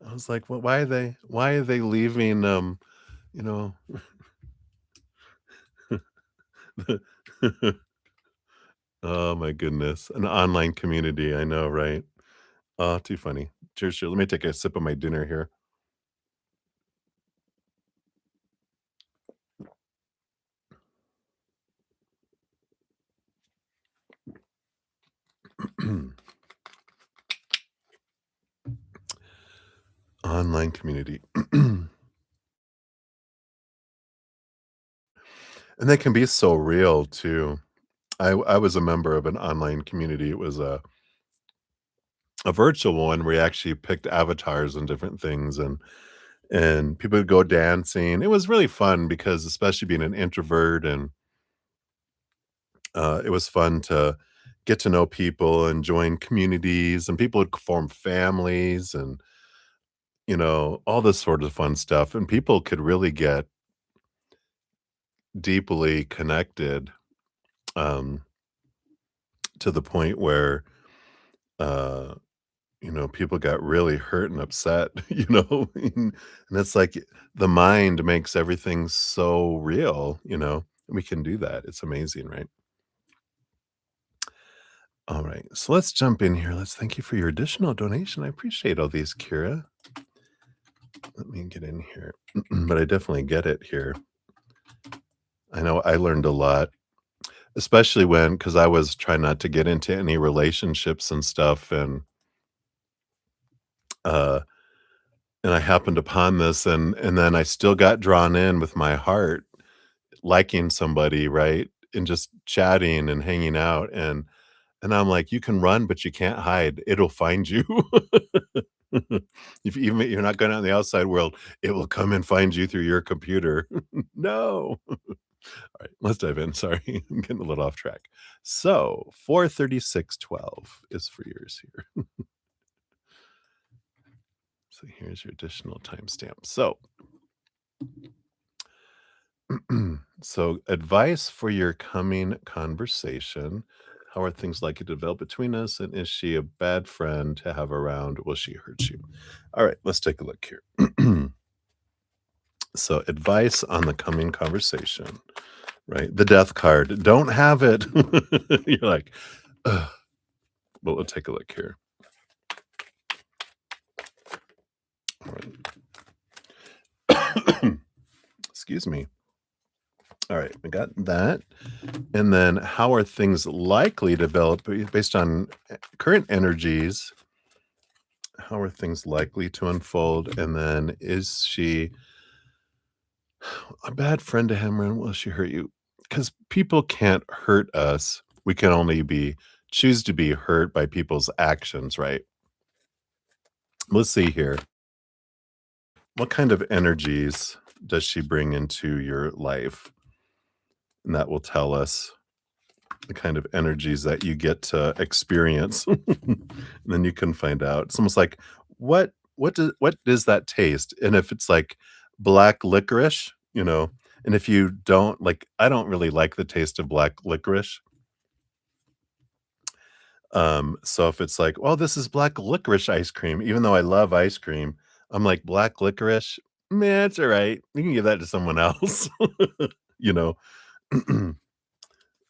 I was like, "Well, why are they leaving, you know?" Oh my goodness, an online community, I know, right? Oh, too funny. Cheers, cheers. Let me take a sip of my dinner here. Online community. And they can be so real too. I was a member of an online community. It was a virtual one where we actually picked avatars and different things, and people would go dancing. It was really fun because especially being an introvert, and it was fun to get to know people and join communities, and people would form families and, all this sort of fun stuff, and people could really get deeply connected, um, to the point where, uh people got really hurt and upset, and it's like the mind makes everything so real, we can do that. It's amazing, right? All right, so let's jump in here. Let's thank you for your additional donation. I appreciate all these, Kira. Let me get in here, but I definitely get it here. I know I learned a lot. especially when, because I was trying not to get into any relationships and stuff, uh, and I happened upon this, and then I still got drawn in with my heart, liking somebody, right? And just chatting and hanging out, and I'm like, "You can run, but you can't hide. It'll find you." If even you're not going out in the outside world, it will come and find you through your computer. No. Alright, let's dive in. Sorry, I'm getting a little off track. So, 4:36:12 is for yours here. So here's your additional timestamp. So, so advice for your coming conversation. How are things likely to develop between us? And is she a bad friend to have around? Will she hurt you? All right, let's take a look here. So, advice on the coming conversation, right? The death card. Don't have it. You're like, ugh. But we'll take a look here. All right. Excuse me. All right, we got that. And then how are things likely to develop based on current energies? How are things likely to unfold? And then is she a bad friend to him or will she hurt you? Because people can't hurt us. We can only be choose to be hurt by people's actions, right? Let's see here. What kind of energies does she bring into your life? And that will tell us the kind of energies that you get to experience. And then you can find out. It's almost like what does that taste? And if it's like black licorice, and if you don't like I don't really like the taste of black licorice. So if it's like, well, this is black licorice ice cream, even though I love ice cream, I'm like black licorice, man, it's all right. You can give that to someone else. you know.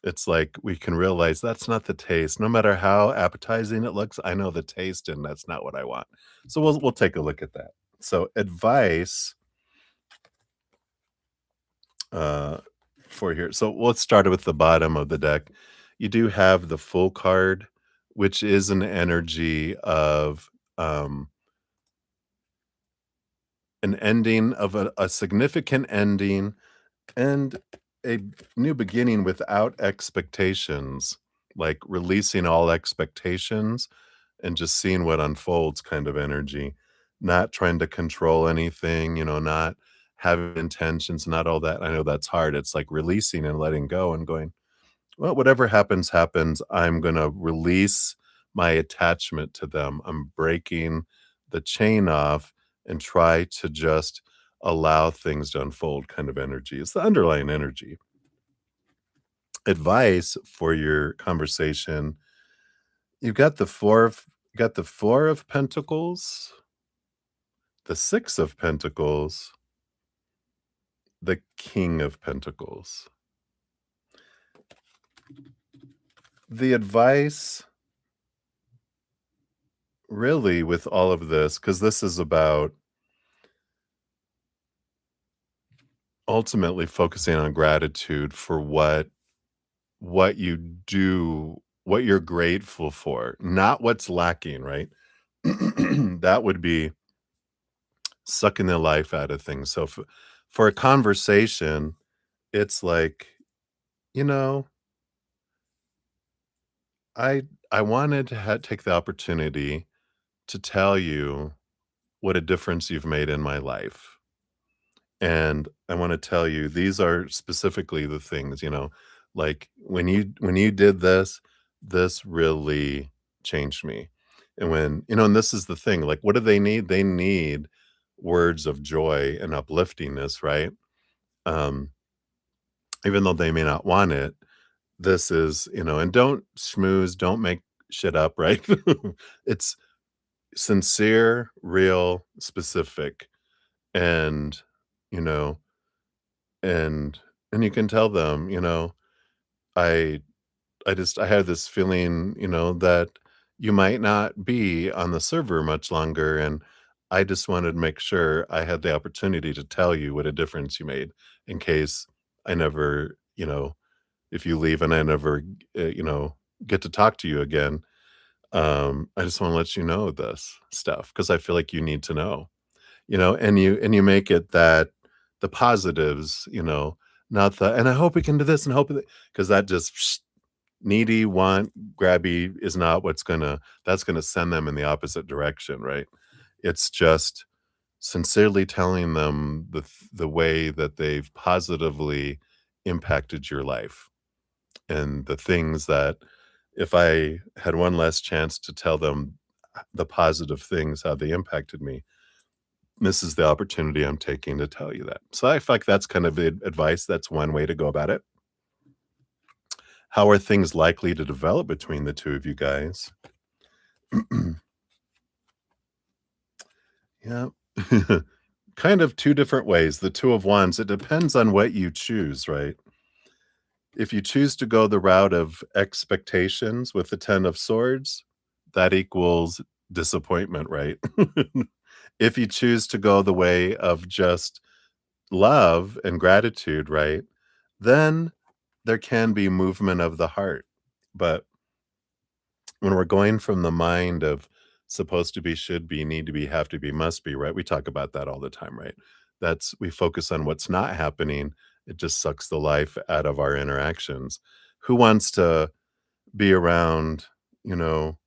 It's like we can realize that's not the taste. No matter how appetizing it looks, I know the taste and that's not what I want. So we'll take a look at that. So advice uh for here. So let's start with the bottom of the deck. You do have the full card, which is an energy of um an ending of a significant ending and a new beginning without expectations, like releasing all expectations and just seeing what unfolds kind of energy, not trying to control anything, not having intentions, not all that. I know that's hard. It's like releasing and letting go and going, well, whatever happens, happens. I'm going to release my attachment to them. I'm breaking the chain off and try to just allow things to unfold kind of energy. It's the underlying energy. Advice for your conversation. You've got the 4 of pentacles, the 6 of pentacles, the king of pentacles. The advice really with all of this, because this is about ultimately focusing on gratitude for what you do, what you're grateful for, not what's lacking, right? That would be sucking the life out of things. So for a conversation, it's like, you know, I I wanted to take the opportunity to tell you what a difference you've made in my life. And I want to tell you these are specifically the things, like when you did this, this really changed me. And and this is the thing, like what do they need? They need words of joy and upliftingness, right? Um, even though they may not want it, this is, and don't schmooze, don't make shit up, right? It's sincere, real, specific, and you know, and you can tell them, I I had this feeling, that you might not be on the server much longer, and I just wanted to make sure I had the opportunity to tell you what a difference you made in case I never, if you leave and I never, get to talk to you again, I just wanna let you know this stuff because I feel like you need to know, and you make it that the positives, not the, "And I hope we can do this and hope that," because that just needy, want, grabby is not what's gonna that's gonna send them in the opposite direction, right? It's just sincerely telling them the way that they've positively impacted your life, and the things that if I had one last chance to tell them the positive things, how they impacted me, this is the opportunity I'm taking to tell you that. So I feel like that's kind of the advice. That's one way to go about it. How are things likely to develop between the 2 of you guys? Yeah. Kind of 2 different ways. The 2 of Wands, it depends on what you choose, right? If you choose to go the route of expectations with the 10 of Swords, that equals disappointment, right? If you choose to go the way of just love and gratitude, right, then there can be movement of the heart. But when we're going from the mind of supposed to be, should be, need to be, have to be, must be, right? We talk about that all the time, right? That's we focus on what's not happening. It just sucks the life out of our interactions. Who wants to be around, you know,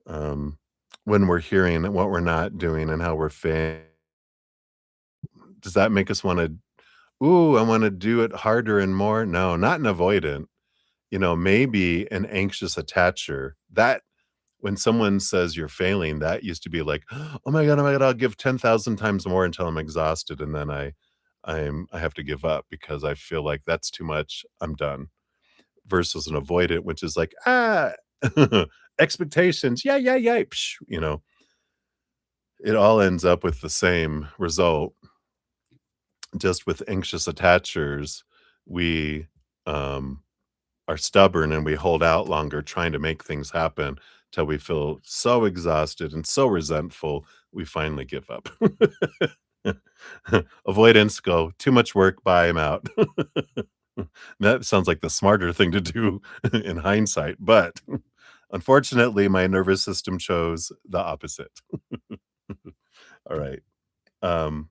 um, when we're hearing what we're not doing and how we're failing? Does that make us want to, ooh, I want to do it harder and more? No, not an avoidant. Maybe an anxious attacher. That when someone says you're failing, that used to be like, oh my god, I'll give 10,000 times more until I'm exhausted, and then I have to give up because I feel like that's too much. I'm done. Versus an avoidant, which is like, expectations, yeah, yeah, yeah, psh, it all ends up with the same result. Just with anxious attachers, we um are stubborn and we hold out longer trying to make things happen till we feel so exhausted and so resentful, we finally give up. Avoidance, go, too much work, bye, I'm out. That sounds like the smarter thing to do in hindsight, but unfortunately, my nervous system chose the opposite. All right. Um,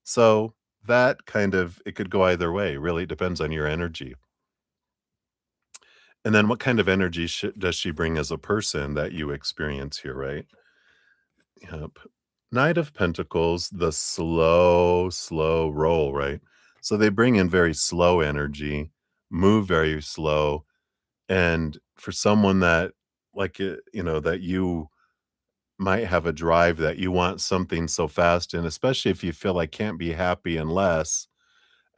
so that kind of it could go either way, really depends on your energy. And then what kind of energy does she bring as a person that you experience here, right? Yep. Knight of Pentacles, the slow, slow roll, right? So they bring in very slow energy, move very slow. And for someone that, like, that you might have a drive that you want something so fast, and especially if you feel like can't be happy unless,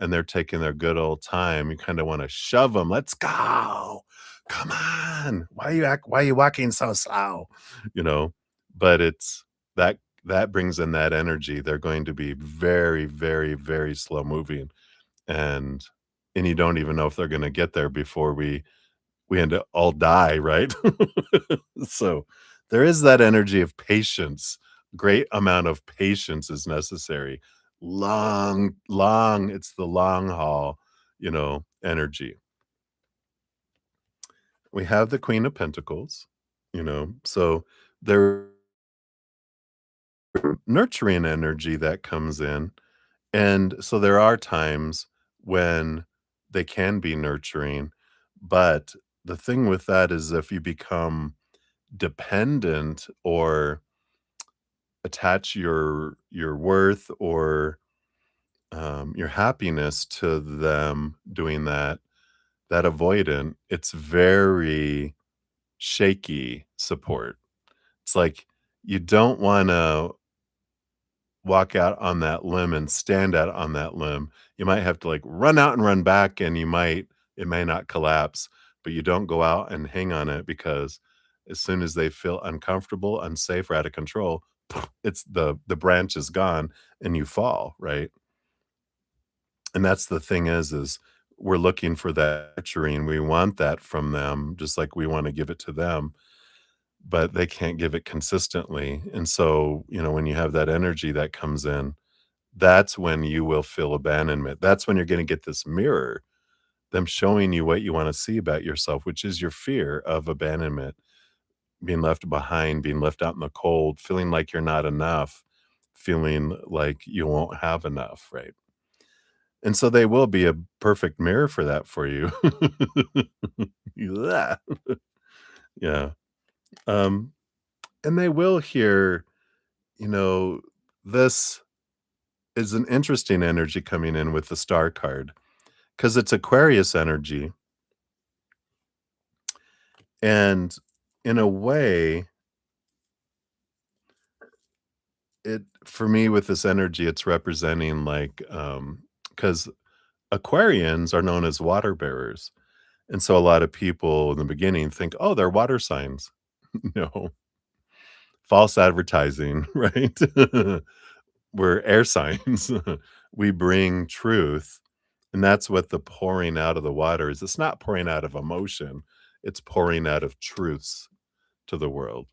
and they're taking their good old time, you kinda wanna shove them. "Let's go. Come on. Why are you walking so slow?" You know? But it's that brings in that energy. They're going to be very, very, very slow moving, and you don't even know if they're gonna get there before we end up all die, right? So, there is that energy of patience. Great amount of patience is necessary. Long it's the long haul, energy. We have the Queen of Pentacles, so there nurturing energy that comes in, and so there are times when they can be nurturing, but the thing with that is if you become dependent or attach your worth or, your happiness to them doing that, that avoidant, it's very shaky support. It's like you don't wanna walk out on that limb and stand out on that limb. You might have to, like, run out and run back, and it may not collapse, but you don't go out and hang on it because as soon as they feel uncomfortable, unsafe, or out of control, it's the branch is gone and you fall, right? And that's the thing is we're looking for that nurturing. We want that from them just like we wanna give it to them, but they can't give it consistently, and so, when you have that energy that comes in, that's when you will feel abandonment. That's when you're gonna get this mirror them showing you what you wanna see about yourself, which is your fear of abandonment, being left behind, being left out in the cold, feeling like you're not enough, feeling like you won't have enough, right? And so they will be a perfect mirror for that for you. Yeah. Yeah. Um, and they will hear, you know, this is an interesting energy coming in with the star card because it's Aquarius energy. And in a way, it for me with this energy, it's representing like because Aquarians are known as water bearers. And so a lot of people in the beginning think, oh, they're water signs. No, false advertising, right? We're air signs. We bring truth. And that's what the pouring out of the water is. It's not pouring out of emotion, it's pouring out of truths to the world.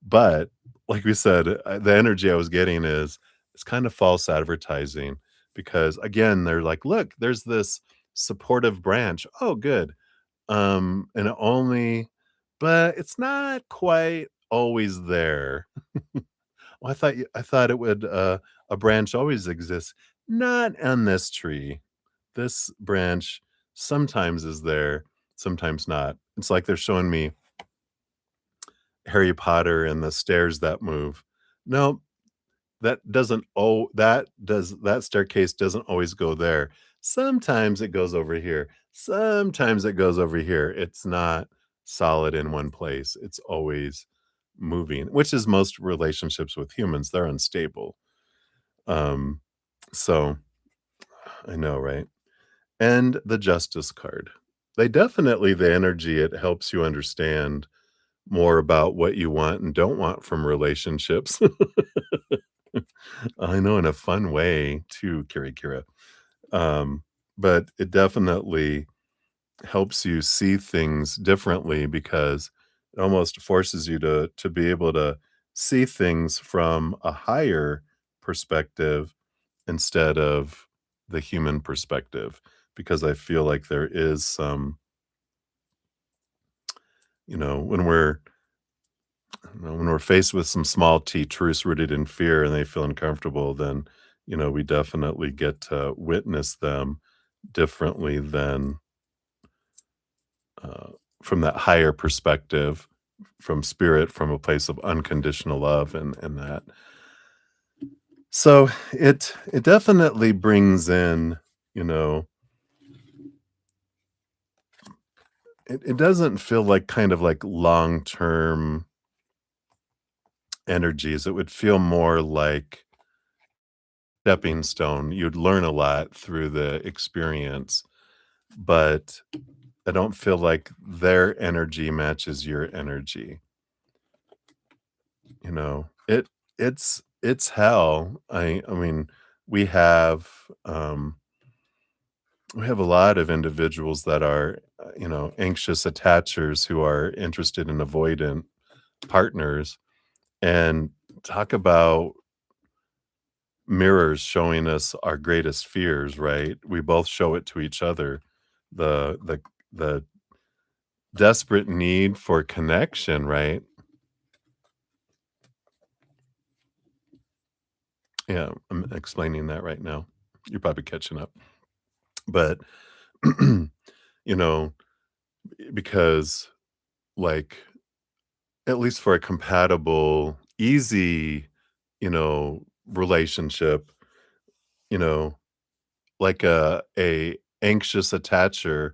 But like we said, the energy I was getting is it's kind of false advertising because again, they're like, look, there's this supportive branch. Oh, good. And it only, but it's not quite always there. Well, I thought it would a branch always exists. Not on this tree. This branch sometimes is there, sometimes not. It's like they're showing me Harry Potter and the stairs that move. No, that staircase doesn't always go there. Sometimes it goes over here. Sometimes it goes over here. It's not solid in one place. It's always moving, which is most relationships with humans. They're unstable. Um, so I know, right? And the justice card. They definitely the energy, it helps you understand more about what you want and don't want from relationships. I know in a fun way too, Kira. Um, but it definitely helps you see things differently because it almost forces you to be able to see things from a higher perspective instead of the human perspective. Because I feel like there is some, when when we're faced with some small t truths rooted in fear and they feel uncomfortable, then, we definitely get to witness them differently than uh, from that higher perspective, from spirit, from a place of unconditional love and that. So it definitely brings in, you know, it doesn't feel like kind of like long term energies. It would feel more like stepping stone. You'd learn a lot through the experience, but I don't feel like their energy matches your energy. It's hell. I mean, we have um we have a lot of individuals that are, anxious attachers who are interested in avoidant partners and talk about mirrors showing us our greatest fears, right? We both show it to each other. The desperate need for connection, right? Yeah, I'm explaining that right now. You're probably catching up. But, you know, because like at least for a compatible, easy, relationship, you know, like a anxious attacher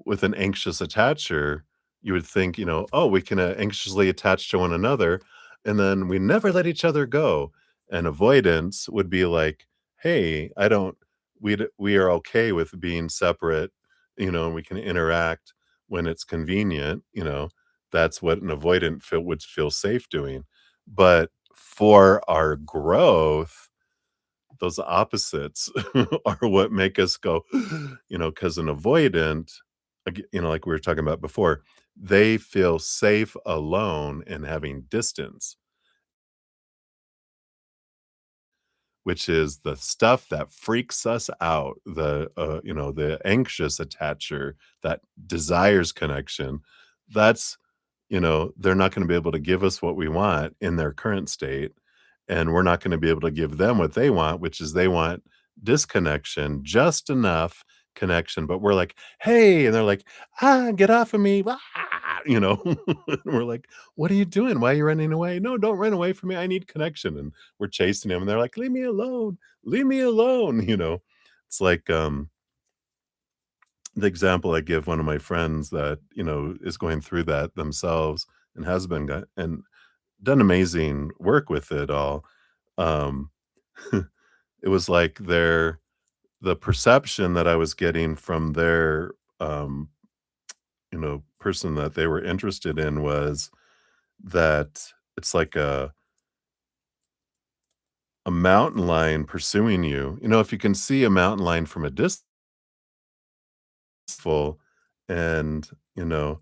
with an anxious attacher, you would think, "Oh, we can, anxiously attach to one another, and then we never let each other go." And avoidance would be like, "Hey, I don't we are okay with being separate, and we can interact when it's convenient," you know? That's what an avoidant would feel safe doing. But for our growth, those opposites are what make us go, because an avoidant, like we were talking about before, they feel safe alone and having distance. which is the stuff that freaks us out, the anxious attacher that desires connection. That's they're not gonna be able to give us what we want in their current state, and we're not gonna be able to give them what they want, which is they want disconnection, just enough connection, but we're like, "Hey," and they're like, "Ah, get off of me, ah," and we're like, "What are you doing? Why are you running away?" "No, don't run away from me, I need connection," and we're chasing him, and they're like, leave me alone," It's like, the example I give one of my friends that, is going through that themselves and has been and done amazing work with it all. Um, it was like the perception that I was getting from their, person that they were interested in was that it's like a mountain lion pursuing you. If you can see a mountain lion from a distance, full, and you know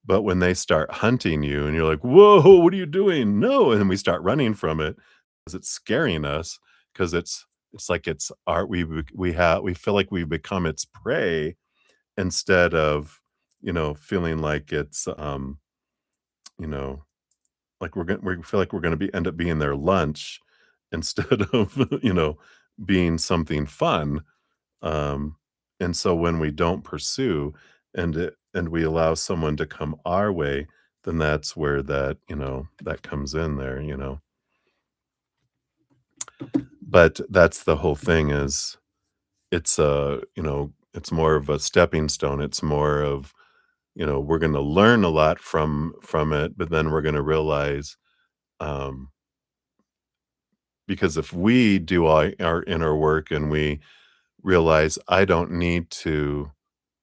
but when they start hunting you and you're like, "Whoa, what are you doing? No," and then we start running from it because it's scaring us, because it's like it's our we feel like we've become its prey, instead of, feeling like it's, you know, like we feel like we're gonna be end up being their lunch instead of, being something fun. Um, and so when we don't pursue and we allow someone to come our way, then that's where that comes in there. But that's the whole thing is it's more of a stepping stone. It's more of, we're going to learn a lot from it, but then we're going to realize, um because if we do all our inner work and we realize I don't need to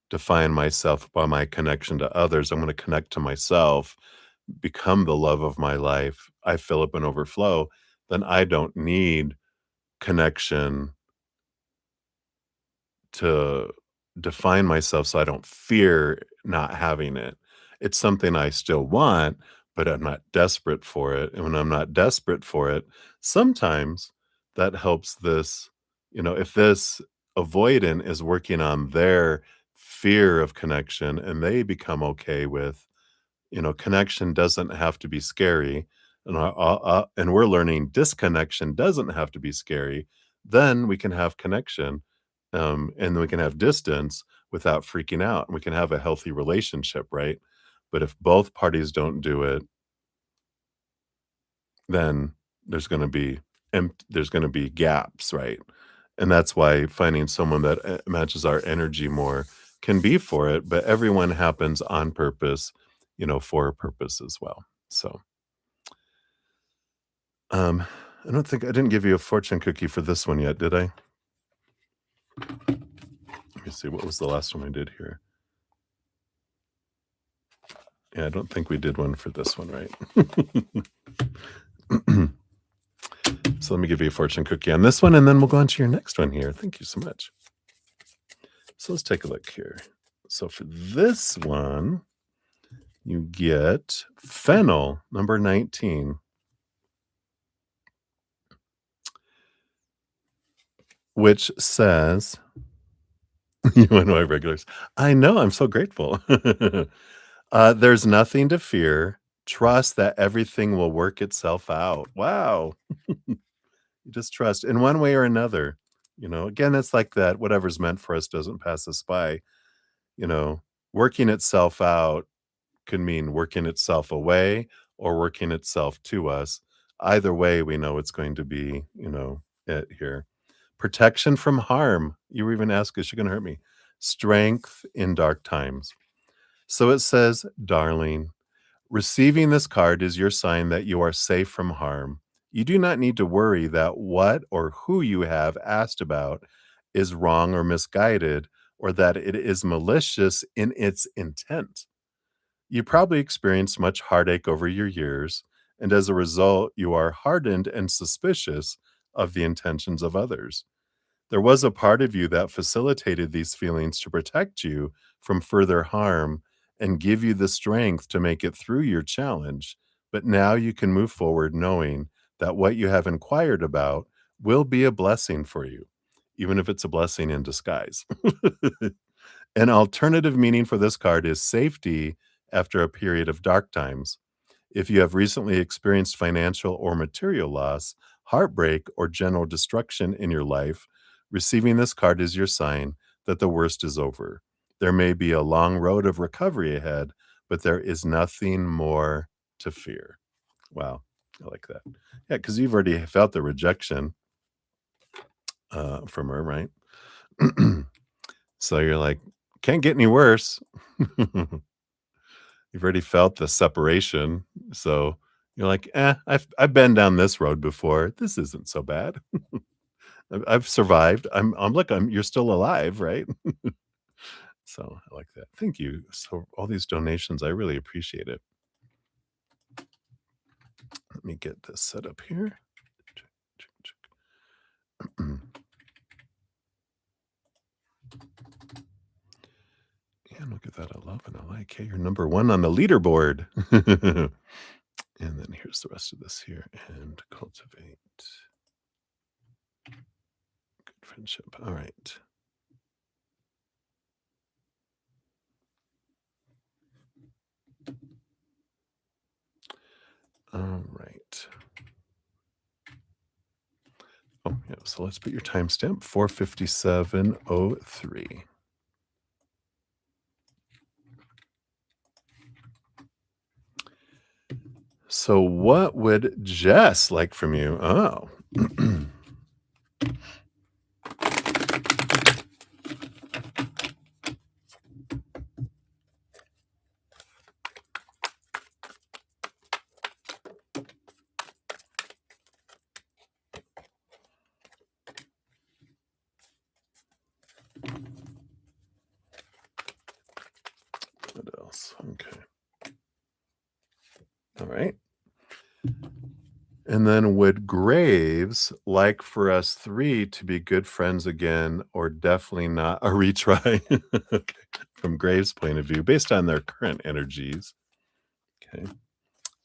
define myself by my connection to others. I'm going to connect to myself, become the love of my life. I fill up and overflow. Then I don't need connection to define myself so I don't fear not having it. It's something I still want, but I'm not desperate for it. And when I'm not desperate for it, sometimes that helps if this avoidant is working on their fear of connection and they become okay with, connection doesn't have to be scary. And we're learning disconnection doesn't have to be scary. Then we can have connection, and then we can have distance without freaking out. And we can have a healthy relationship, right? But if both parties don't do it, then there's going to be gaps, right? And that's why finding someone that matches our energy more can be for it. But everyone happens on purpose, for a purpose as well. So, um, I didn't give you a fortune cookie for this one yet, did I? Let me see. What was the last one I did here? Yeah, I don't think we did one for this one, right? So let me give you a fortune cookie on this one, and then we'll go on to your next one here. Thank you so much. So let's take a look here. So for this one, you get fennel, number 19, which says, you want to know my regulars? I know, I'm so grateful. There's nothing to fear. Trust that everything will work itself out. Wow. You just trust in one way or another. Again, it's like that whatever's meant for us doesn't pass us by. You know, working itself out can mean working itself away or working itself to us. Either way, we know it's going to be, it here. Protection from harm. You even ask, is she going to hurt me? Strength in dark times. So it says, darling, receiving this card is your sign that you are safe from harm. You do not need to worry that what or who you have asked about is wrong or misguided, or that it is malicious in its intent. You probably experienced much heartache over your years, and as a result, you are hardened and suspicious of the intentions of others. There was a part of you that facilitated these feelings to protect you from further harm and give you the strength to make it through your challenge. But now you can move forward knowing that what you have inquired about will be a blessing for you, even if it's a blessing in disguise. An alternative meaning for this card is safety after a period of dark times. If you have recently experienced financial or material loss, heartbreak, or general destruction in your life, receiving this card is your sign that the worst is over. There may be a long road of recovery ahead, but there is nothing more to fear. Wow, I like that. Yeah, because you've already felt the rejection from her, right? So you're like, can't get any worse. You've already felt the separation, so you're like, I've been down this road before. This isn't so bad. I've survived. I'm you're still alive, right? So I like that. Thank you. So all these donations, I really appreciate it. Let me get this set up here. And we'll give that a love and a like. Hey, you're number one on the leaderboard. And then here's the rest of this here. And cultivate good friendship. All right. All right. Oh, yeah. So let's put your timestamp 4:57:03. So, what would Jess like from you? Oh, what else? Okay. All right. And then, would Graves like for us three to be good friends again, or definitely not a retry? Okay. From Graves' point of view, based on their current energies. Okay.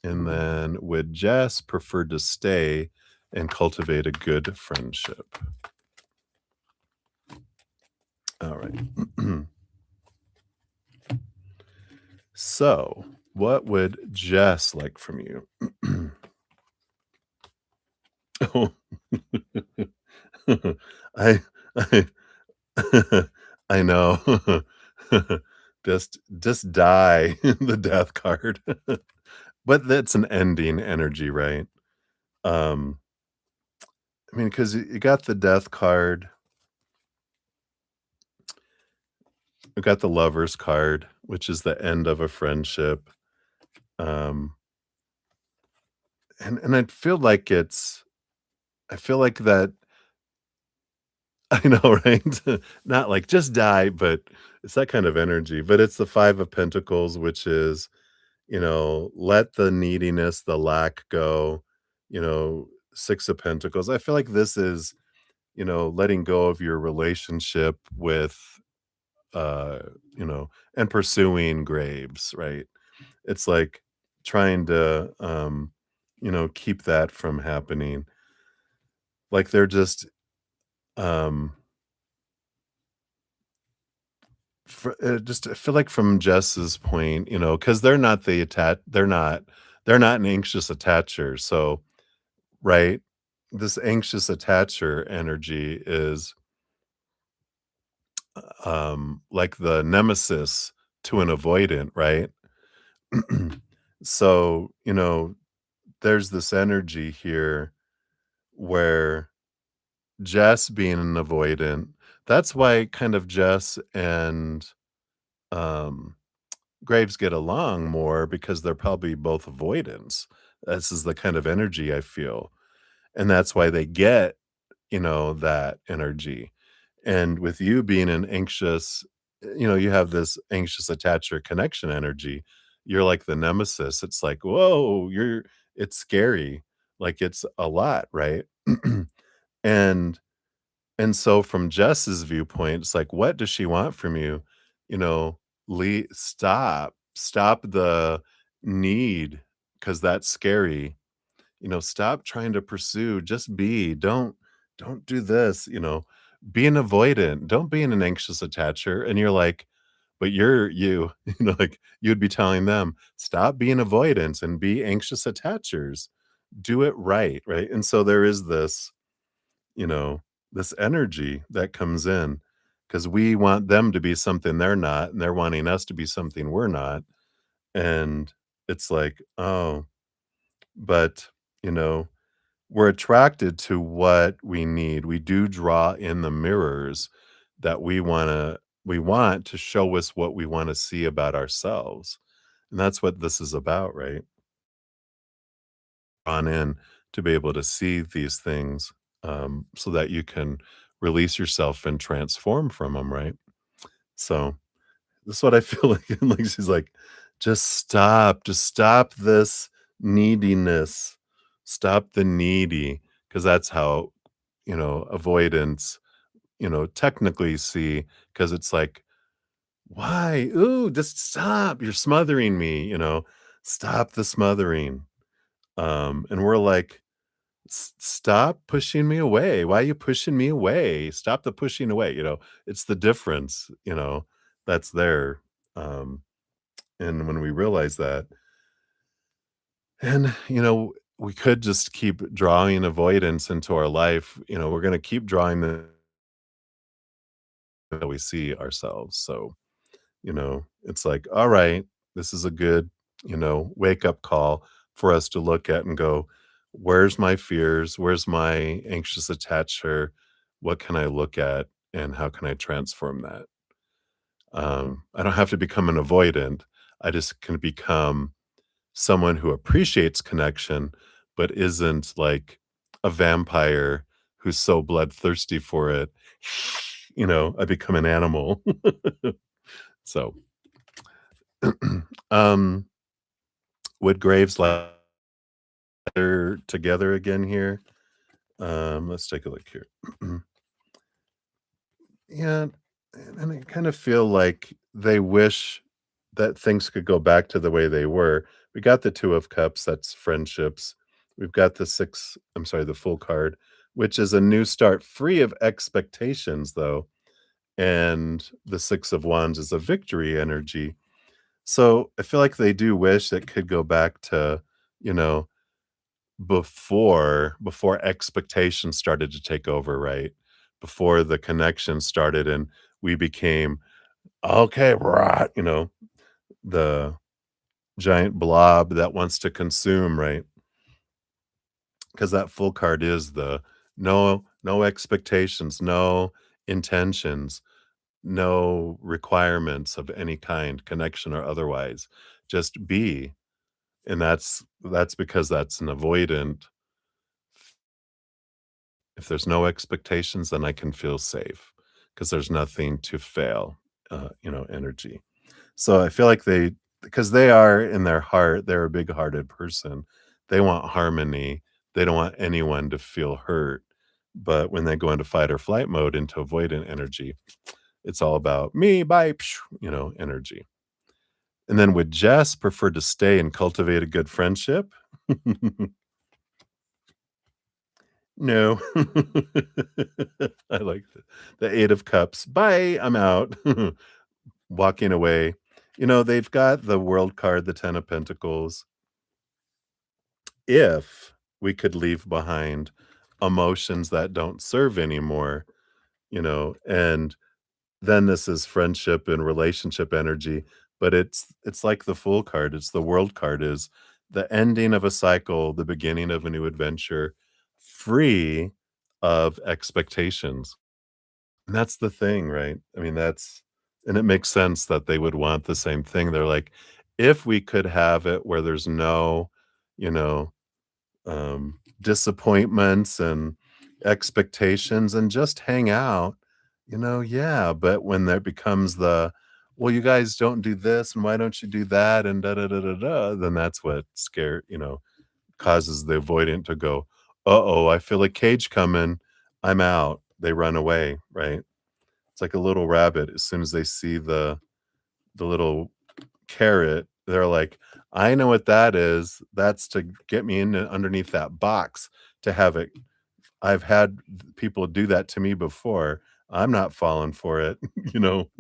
And then, would Jess prefer to stay and cultivate a good friendship? All right. So, what would Jess like from you? Oh, I I I know. Just die, the death card. But that's an ending energy, right? Um, I mean, because you got the death card, you got the lovers card, which is the end of a friendship. Um, and I feel like that I know, right? Not like just die, but it's that kind of energy. But it's the 5 of Pentacles, which is, let the neediness, the lack go, 6 of Pentacles. I feel like this is, letting go of your relationship with, uh, and pursuing Graves, right? It's like trying to, keep that from happening. Like they're just, um, just I feel like from Jess's point, because they're not an anxious attacher. So, right, this anxious attacher energy is like the nemesis to an avoidant, right? So, there's this energy here where Jess being an avoidant, that's why kind of Jess and um Graves get along more because they're probably both avoidants. This is the kind of energy I feel, and that's why they get, that energy. And with you being an anxious, you have this anxious attacher connection energy. You're like the nemesis. It's like, whoa, it's scary. Like it's a lot, right? and and so from Jess's viewpoint, it's like, what does she want from you? You know, stop the need because that's scary. Stop trying to pursue, just be. Don't. don't do this, be an avoidant, don't be an anxious attacher. And you're like, but you're you, like you'd be telling them, stop being avoidants and be anxious attachers. Do it right, right? And so there is this, you know, this energy that comes in because we want them to be something they're not, and they're wanting us to be something we're not. And it's like, oh, but, you know, we're attracted to what we need. We do draw in the mirrors that we want to show us what we wanna see about ourselves, and that's what this is about, right? On in to be able to see these things, so that you can release yourself and transform from them, right? So, that's what I feel like, and, like, she's like, just stop this neediness. Stop the needy, because that's how, avoidance, technically see, because it's like, "Why? Ooh, just stop, you're smothering me," "Stop the smothering." And we're like, Stop pushing me away. Why are you pushing me away? Stop the pushing away," It's the difference, that's there, um, and when we realize that and, we could just keep drawing avoidance into our life, we're gonna keep drawing the that we see ourselves, so, it's like, "Alright, this is a good, wake-up call for us to look at and go, where's my fears? Where's my anxious attacher? What can I look at, and how can I transform that?" I don't have to become an avoidant. I just can become someone who appreciates connection, but isn't like a vampire who's so bloodthirsty for it. I become an animal. So, um, would Graves letter together again here? Let's take a look here. Yeah, and I kind of feel like they wish that things could go back to the way they were. We got the 2 of cups, that's friendships. We've got the 6 I'm sorry, the full card, which is a new start, free of expectations, though, and the 6 of wands is a victory energy. So, I feel like they do wish it could go back to, you know, before expectations started to take over, right? Before the connection started and we became, "Okay, right," the giant blob that wants to consume, right? Because that full card is the no expectations, no intentions, no requirements of any kind, connection or otherwise. Just be, and that's because that's an avoidant. If there's no expectations, then I can feel safe because there's nothing to fail, energy. So I feel like because they are in their heart, they're a big-hearted person. They want harmony. They don't want anyone to feel hurt. But when they go into fight or flight mode, into avoidant energy, it's all about me, bye, psh, energy. And then would Jess prefer to stay and cultivate a good friendship? No. I like the 8 of cups. Bye, I'm out. Walking away. They've got the world card, the 10 of pentacles. If we could leave behind emotions that don't serve anymore, and then this is friendship and relationship energy, but it's like the Fool card, it's the world card, is the ending of a cycle, the beginning of a new adventure, free of expectations. And that's the thing, right? I mean, and it makes sense that they would want the same thing. They're like, if we could have it where there's no, you know, disappointments and expectations and just hang out, yeah. But when there becomes well, you guys don't do this and why don't you do that and da da da da da, then that's what causes the avoidant to go, uh-oh, I feel a cage coming. I'm out. They run away, right? It's like a little rabbit. As soon as they see the little carrot, they're like, "I know what that is. That's to get me in underneath that box to have it I've had people do that to me before. I'm not falling for it, you know?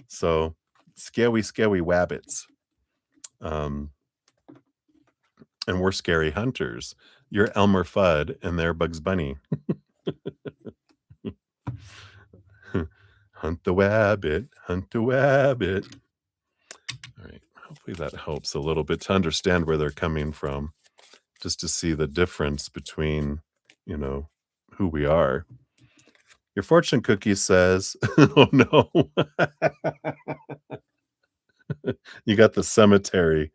So, scary, scary wabbits. Um, and we're scary hunters. You're Elmer Fudd, and they're Bugs Bunny. Hunt the wabbit, hunt the wabbit. All right. Hopefully that helps a little bit to understand where they're coming from, just to see the difference between, you know, who we are. Your fortune cookie says, oh no, you got the cemetery.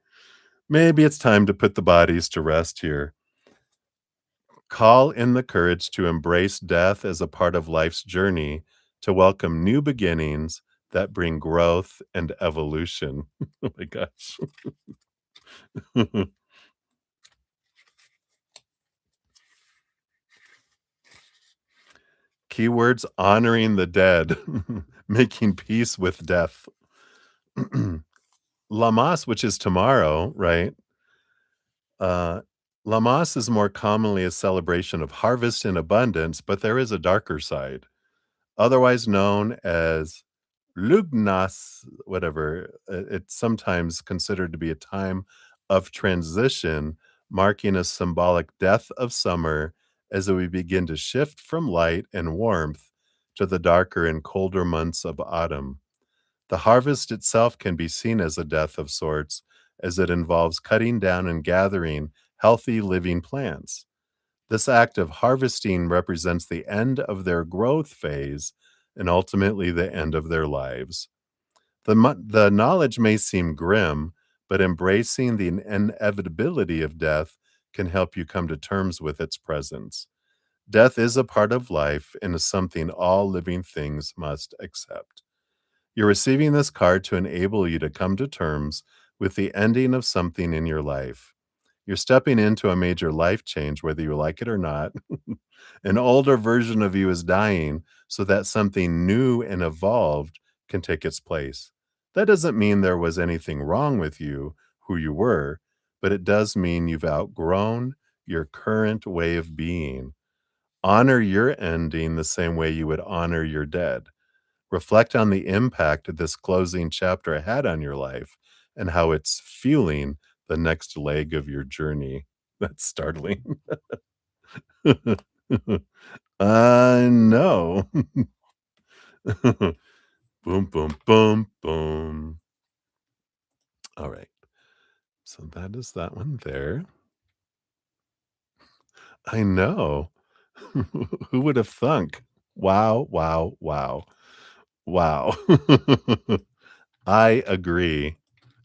Maybe it's time to put the bodies to rest here. Call in the courage to embrace death as a part of life's journey, to welcome new beginnings that bring growth and evolution. Oh my gosh. Keywords: honoring the dead, making peace with death. Lamas, which is tomorrow, right? Uh, Lamas is more commonly a celebration of harvest and abundance, but there is a darker side, otherwise known as Lugnas, whatever. It's sometimes considered to be a time of transition, marking a symbolic death of summer as we begin to shift from light and warmth to the darker and colder months of autumn. The harvest itself can be seen as a death of sorts, as it involves cutting down and gathering healthy living plants. This act of harvesting represents the end of their growth phase and ultimately the end of their lives. The knowledge may seem grim, but embracing the inevitability of death can help you come to terms with its presence. Death is a part of life and is something all living things must accept. You're receiving this card to enable you to come to terms with the ending of something in your life. You're stepping into a major life change, whether you like it or not. An older version of you is dying so that something new and evolved can take its place. That doesn't mean there was anything wrong with you, who you were, but it does mean you've outgrown your current way of being. Honor your ending the same way you would honor your dead. Reflect on the impact this closing chapter had on your life and how it's fueling the next leg of your journey. That's startling. I know. Boom, boom, boom, boom. All right. So that is that one there. I know. Who would have thunk? Wow, wow, wow. Wow. I agree.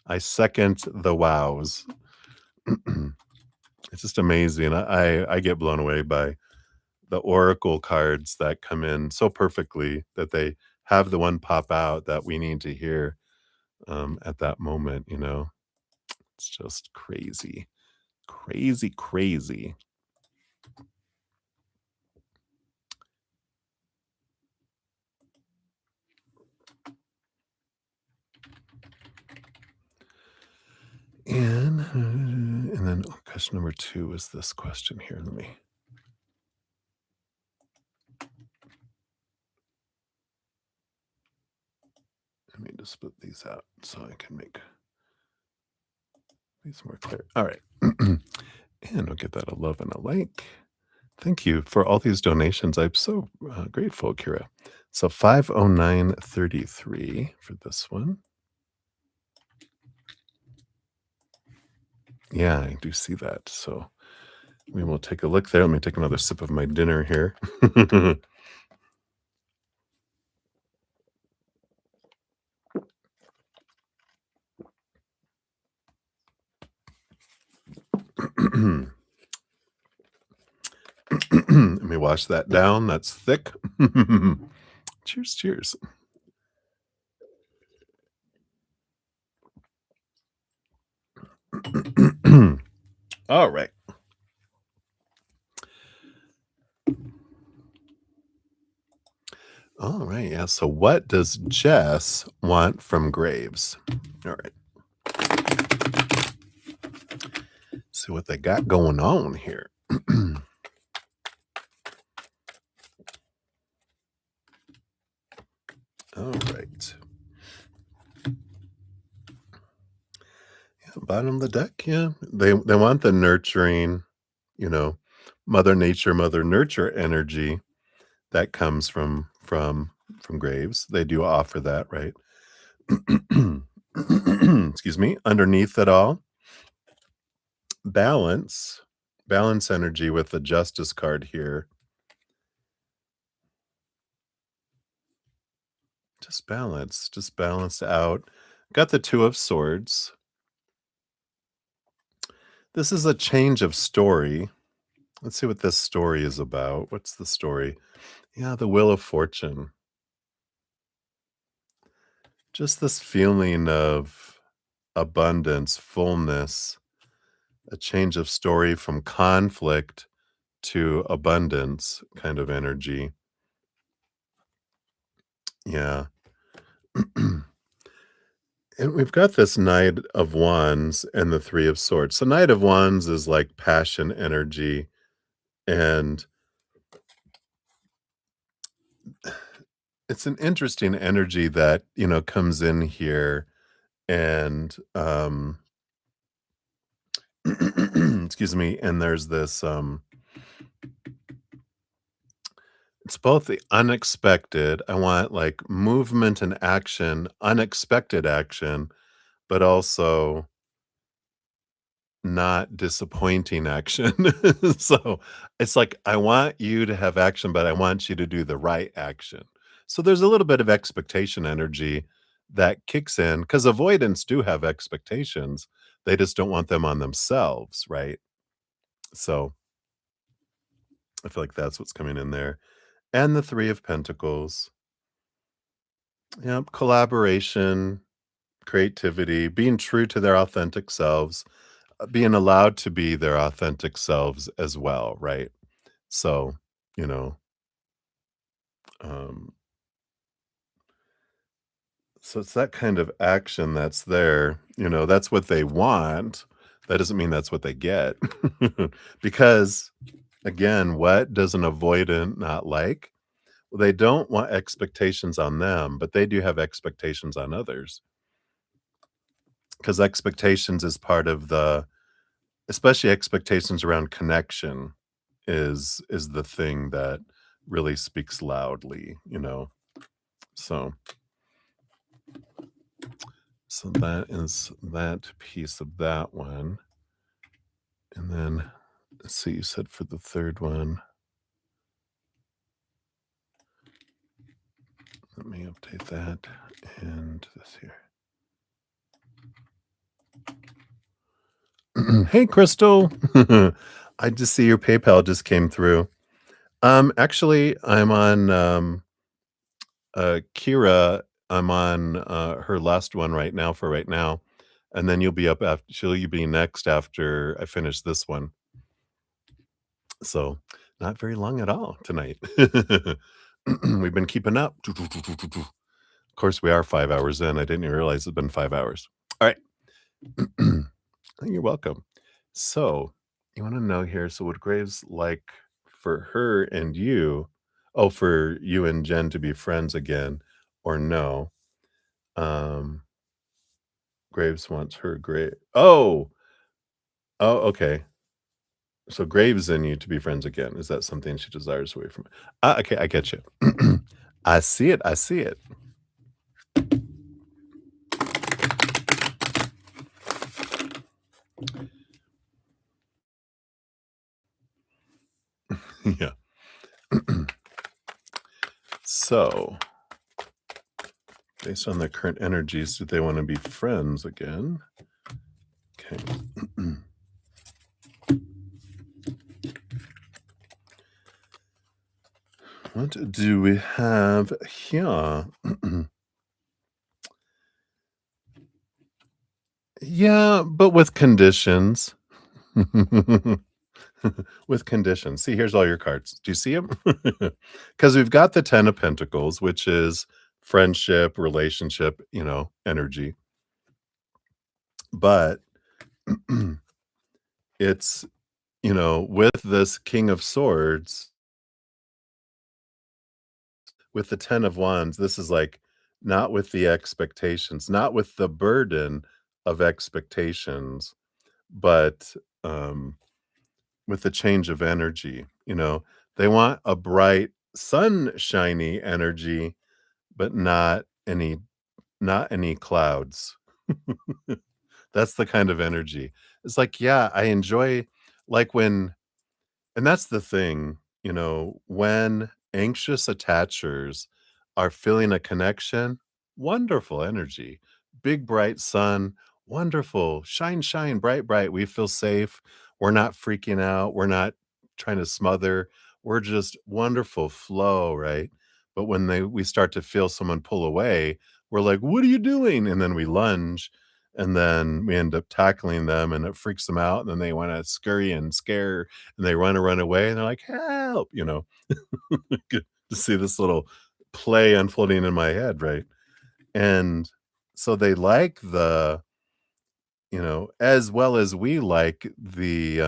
I second the wows. It's just amazing. I get blown away by the oracle cards that come in so perfectly that they have the one pop out that we need to hear, at that moment, you know? It's just crazy. Crazy, crazy. And then question number 2 is this question here. Let me just split these out so I can make these more clear. All right. And I'll give that a love and a like. Thank you for all these donations. I'm so grateful, Kira. So 50933 for this one. Yeah, I do see that. So we will take a look there. Let me take another sip of my dinner here. Let me wash that down. That's thick. Cheers, cheers. All right. All right. Yeah. So, what does Jess want from Graves? All right. See what they got going on here. bottom of the deck, yeah. They want the nurturing, you know, mother nature, mother nurture energy that comes from graves. They do offer that, right? Excuse me. Underneath it all, balance, balance energy with the justice card here. Just balance out. Got the two of swords. This is a change of story. Let's see what this story is about. What's the story? Yeah, the Wheel of Fortune. Just this feeling of abundance, fullness, a change of story from conflict to abundance kind of energy. Yeah. And we've got this Knight of Wands and the Three of Swords. So, Knight of Wands is like passion energy, and it's an interesting energy that, comes in here and, excuse me, and there's this, it's both the unexpected, I want, like, movement and action, unexpected action, but also not disappointing action. So, it's like, I want you to have action, but I want you to do the right action. So, there's a little bit of expectation energy that kicks in because avoidants do have expectations, they just don't want them on themselves, right? So, I feel like that's what's coming in there. And the 3 of Pentacles. Yep, collaboration, creativity, being true to their authentic selves, being allowed to be their authentic selves as well, right? So, you know, um, so it's that kind of action that's there. That's what they want. That doesn't mean that's what they get. Because again, what does an avoidant not like? Well, they don't want expectations on them, but they do have expectations on others. Because expectations is part of the, especially expectations around connection is the thing that really speaks loudly. So so that is that piece of that one. And then let's see, you said for the third one, let me update that and this here. Hey, Crystal. I just see your PayPal just came through. Actually, I'm on Kira. I'm on her last one right now for right now, and then you'll be up after. She'll be next after I finish this one. So not very long at all tonight. We've been keeping up. Of course, we are 5 hours in. I didn't even realize it's been 5 hours. All right. You're welcome. So, you want to know here? So, would Graves like for her and you, oh, for you and Jen to be friends again, or no? Um, Graves wants her grave. Oh, okay. So, Graves and you to be friends again. Is that something she desires away from? Okay, I get you. I see it. I see it. Yeah. So, based on the current energies, do they want to be friends again? Okay. What do we have here? Yeah, but with conditions. With conditions. See, here's all your cards. Do you see them? Because we've got the 10 of Pentacles, which is friendship, relationship, energy. But it's, with this King of Swords, with the 10 of Wands, this is like not with the expectations, not with the burden of expectations, but, with a change of energy, you know? They want a bright, sunshiny energy, but not any clouds. That's the kind of energy. It's like, yeah, I enjoy like when and that's the thing, when anxious attachers are feeling a connection, wonderful energy. Big bright sun, wonderful. Shine, shine, bright, bright. We feel safe. We're not freaking out. We're not trying to smother. We're just wonderful flow, right? But when we start to feel someone pull away, we're like, "What are you doing?" And then we lunge and then we end up tackling them and it freaks them out and then they want to scurry and scare and they run away and they're like, "Help." Good to see this little play unfolding in my head, right? And so they like as well as we like the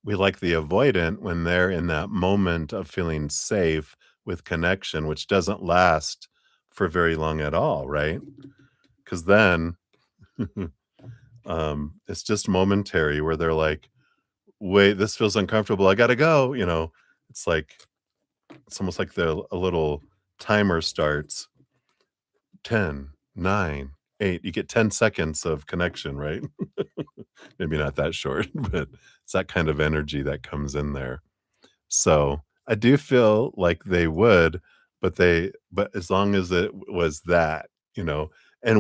avoidant when they're in that moment of feeling safe with connection, which doesn't last for very long at all, right? Because then it's just momentary where they're like, "Wait, this feels uncomfortable. I gotta go." It's like it's almost like a little timer starts. 10, 9, 8. You get 10 seconds of connection, right? Maybe not that short, but it's that kind of energy that comes in there. So, I do feel like they would, but as long as it was that, and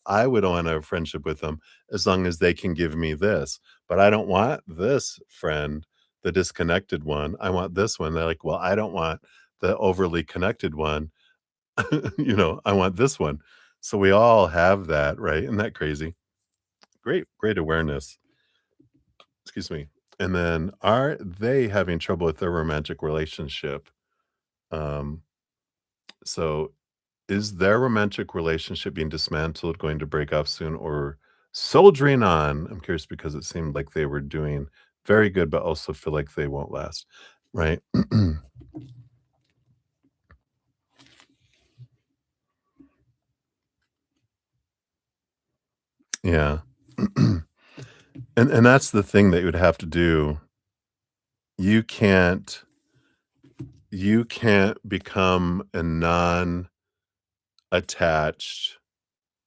I would want a friendship with them as long as they can give me this, but I don't want this friend, the disconnected one. I want this one. They're like, "Well, I don't want the overly connected one." I want this one. So we all have that, right? Isn't that crazy? Great, great awareness. Excuse me. And then are they having trouble with their romantic relationship? Um, so is their romantic relationship being dismantled, going to break off soon, or soldiering on? I'm curious because it seemed like they were doing very good, but also feel like they won't last. Right. Yeah. And that's the thing that you would have to do. You can't you can't become a non-attached,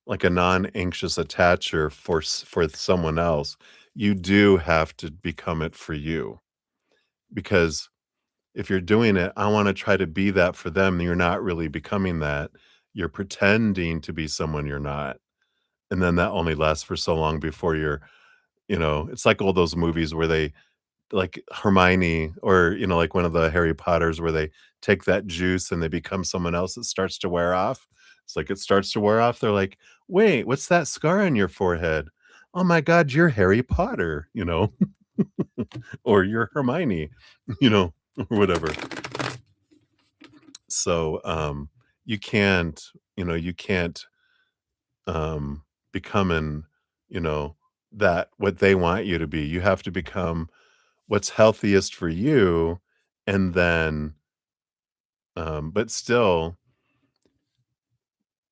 like a non-anxious attacher for someone else. You do have to become it for you, because if you're doing it, "I wanna try to be that for them," you're not really becoming that. You're pretending to be someone you're not, and then that only lasts for so long before it's like all those movies where they like Hermione or, like one of the Harry Potters where they take that juice and they become someone else that starts to wear off. It's like it starts to wear off. They're like, "Wait, what's that scar on your forehead? Oh my god, you're Harry Potter," or you're Hermione, you know, or whatever. So, you can't become you know, that what they want you to be. You have to become what's healthiest for you, and then but still,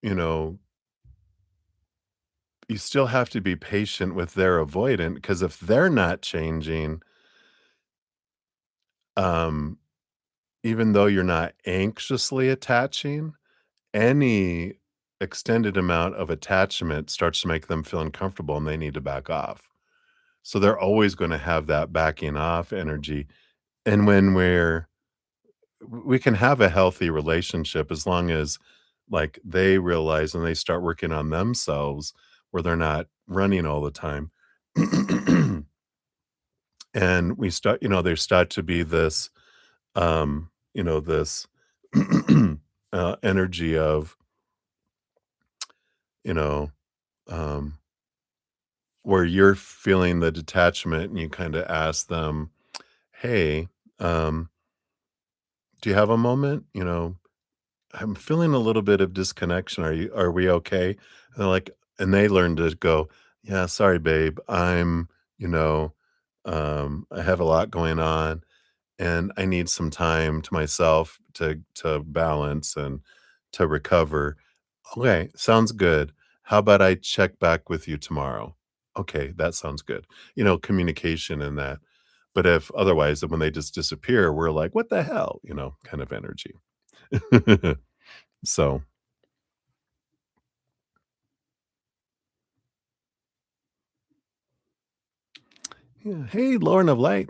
you know, you still have to be patient with their avoidant because if they're not changing, um, even though you're not anxiously attaching, any extended amount of attachment starts to make them feel uncomfortable and they need to back off. So they're always going to have that backing off energy. And when we can have a healthy relationship as long as like they realize and they start working on themselves where they're not running all the time. And there start to be this this energy of you know um where you're feeling the detachment and you kind of ask them, "Hey, um do you have a moment? I'm feeling a little bit of disconnection. Are we okay?" And they're like, and they learn to go, "Yeah, sorry, babe. You know, I have a lot going on and I need some time to myself to balance and to recover." Okay, sounds good. How about I check back with you tomorrow? Okay, that sounds good. Communication and that. But if otherwise, when they just disappear, we're like, "What the hell?" Kind of energy. So, yeah. Hey, Lauren of Light.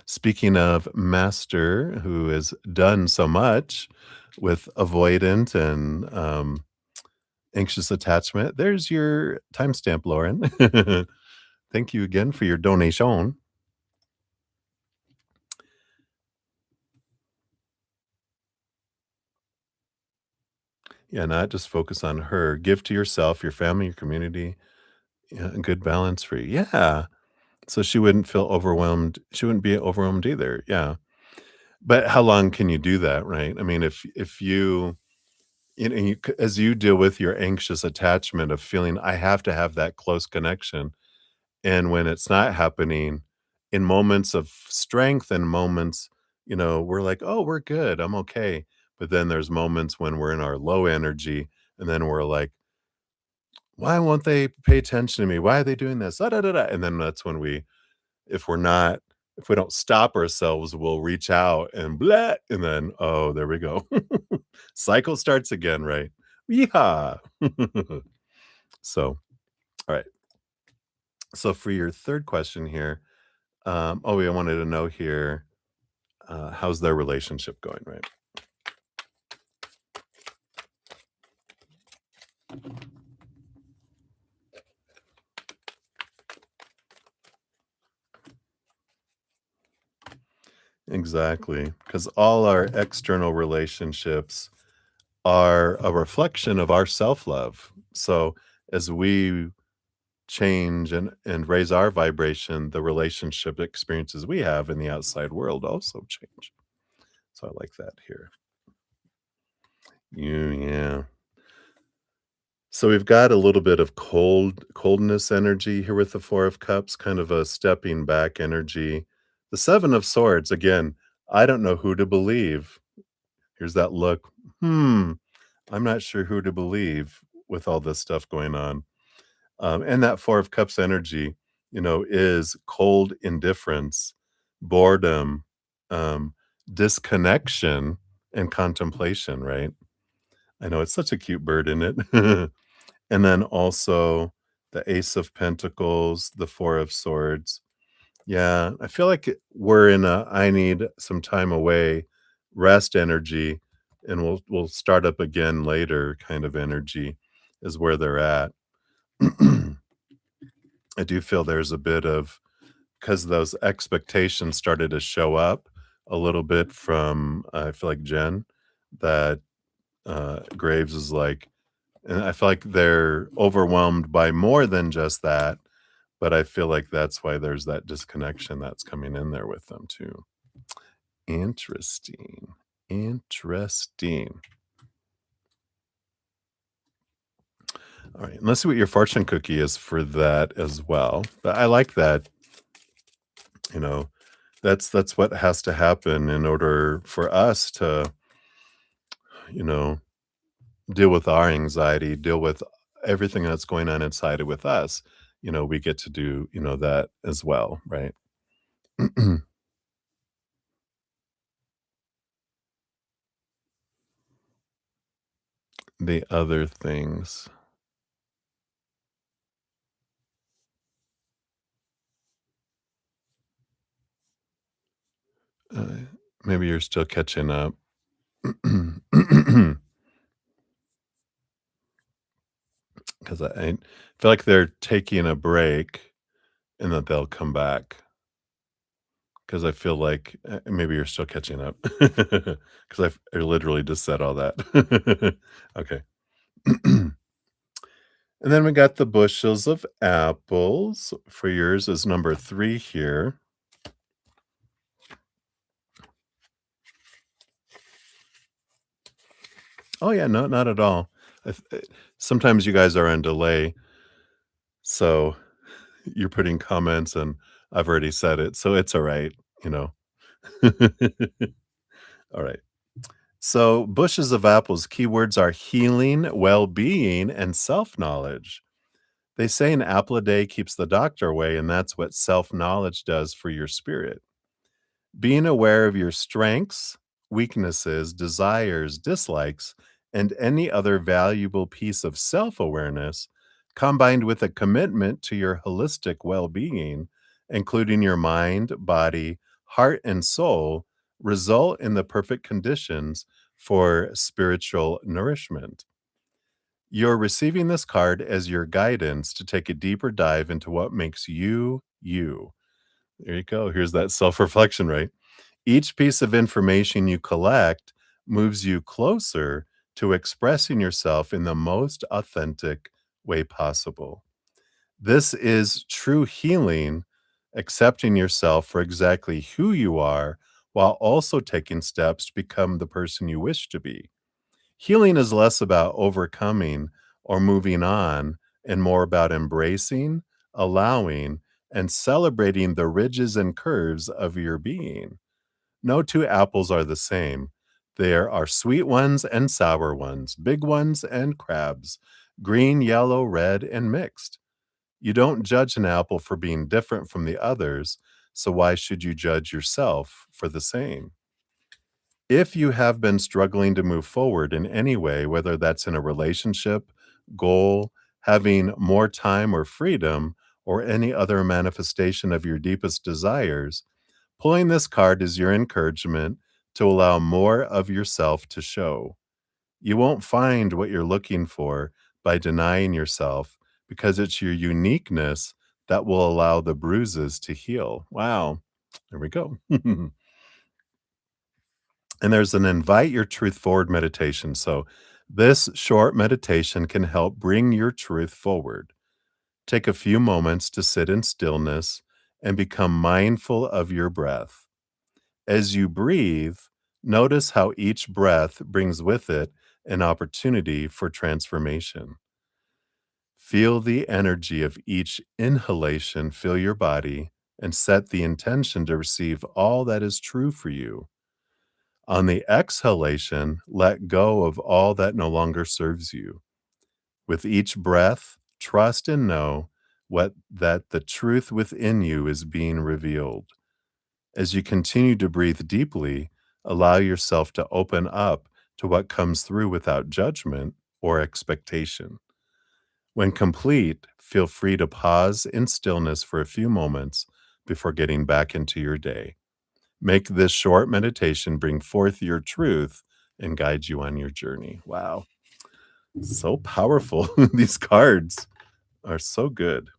Speaking of master who has done so much with avoidant and anxious attachment, there's your timestamp, Lauren. Thank you again for your donation. Yeah, not just focus on her. Give to yourself, your family, your community, yeah, a good balance for you. Yeah. So she wouldn't feel overwhelmed. She wouldn't be overwhelmed either. Yeah. But how long can you do that, right? I mean, if as you deal with your anxious attachment of feeling I have to have that close connection, and when it's not happening, in moments of strength and moments, we're like, "Oh, we're good. I'm okay." But then there's moments when we're in our low energy, and then we're like, "Why won't they pay attention to me? Why are they doing this? Da, da, da, da." And then that's when if we're not if we don't stop ourselves, we'll reach out and blah, and then, oh, there we go. Cycle starts again, right? Yeehaw. So, all right. So for your third question here, I wanted to know here, how's their relationship going, right? Exactly, because all our external relationships are a reflection of our self-love. So as we change and raise our vibration, the relationship experiences we have in the outside world also change. So I like that here. Yeah. So we've got a little bit of coldness energy here with the 4 of Cups, kind of a stepping back energy. The 7 of Swords, again, I don't know who to believe. Here's that look. I'm not sure who to believe with all this stuff going on. And that 4 of Cups energy, is cold indifference, boredom, um, disconnection, and contemplation, right? I know it's such a cute bird, isn't it? And then also the Ace of Pentacles, the 4 of Swords. Yeah, I feel like we're in a I need some time away, rest energy, and we'll start up again later kind of energy is where they're at. I do feel there's a bit of because those expectations started to show up a little bit from I feel like Jen that Graves is like, and I feel like they're overwhelmed by more than just that, but I feel like that's why there's that disconnection that's coming in there with them too. Interesting. Interesting. All right, let's see what your fortune cookie is for that as well. But I like that, you know, that's what has to happen in order for us to, you know, deal with our anxiety, deal with everything that's going on inside with us. We get to do, that as well, right? The other things, uh, maybe you're still catching up. Because I feel like they're taking a break and that they'll come back. Because I feel like maybe you're still catching up. Because I literally just said all that. Okay. And then we got the bushels of apples. For yours is number 3 here. Oh, yeah, no, not at all. Sometimes you guys are on delay, so you're putting comments and I've already said it, so it's alright, you know? Alright. So, bushes of apples keywords are healing, well being, and self knowledge. They say an apple a day keeps the doctor away, and that's what self knowledge does for your spirit. Being aware of your strengths, weaknesses, desires, dislikes, and any other valuable piece of self awareness, combined with a commitment to your holistic well being, including your mind, body, heart, and soul, result in the perfect conditions for spiritual nourishment. You're receiving this card as your guidance to take a deeper dive into what makes you, you. There you go. Here's that self reflection, right? Each piece of information you collect moves you closer to expressing yourself in the most authentic way possible. This is true healing, accepting yourself for exactly who you are while also taking steps to become the person you wish to be. Healing is less about overcoming or moving on and more about embracing, allowing, and celebrating the ridges and curves of your being. No two apples are the same. There are sweet ones and sour ones, big ones and crabs, green, yellow, red, and mixed. You don't judge an apple for being different from the others, so why should you judge yourself for the same? If you have been struggling to move forward in any way, whether that's in a relationship, goal, having more time or freedom, or any other manifestation of your deepest desires, pulling this card is your encouragement to allow more of yourself to show. You won't find what you're looking for by denying yourself because it's your uniqueness that will allow the bruises to heal. Wow. There we go. And there's an invite your truth forward meditation. So, this short meditation can help bring your truth forward. Take a few moments to sit in stillness and become mindful of your breath. As you breathe, notice how each breath brings with it an opportunity for transformation. Feel the energy of each inhalation fill your body and set the intention to receive all that is true for you. On the exhalation, let go of all that no longer serves you. With each breath, trust and know what that the truth within you is being revealed. As you continue to breathe deeply, allow yourself to open up to what comes through without judgment or expectation. When complete, feel free to pause in stillness for a few moments before getting back into your day. Make this short meditation bring forth your truth and guide you on your journey. Wow. So powerful. These cards are so good.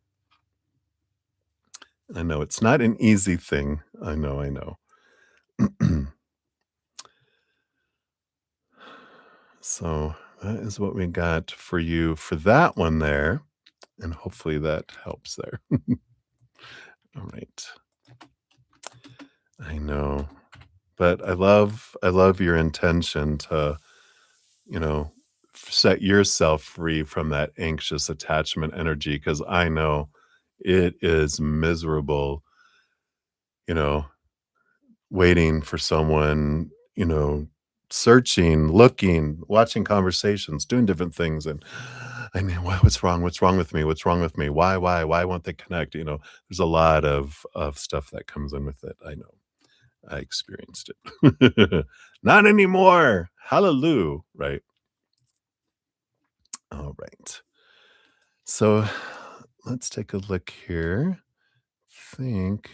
I know it's not an easy thing. I know, I know. So that is what we got for you for that one there. And hopefully that helps there. All right. I know. But I love your intention to, you know, set yourself free from that anxious attachment energy because I know it is miserable, you know, waiting for someone, searching, looking, watching conversations, doing different things. And I mean, what's wrong? What's wrong with me? What's wrong with me? Why won't they connect? There's a lot of stuff that comes in with it. I know. I experienced it. Not anymore. Hallelujah. Right. All right. So let's take a look here. Think,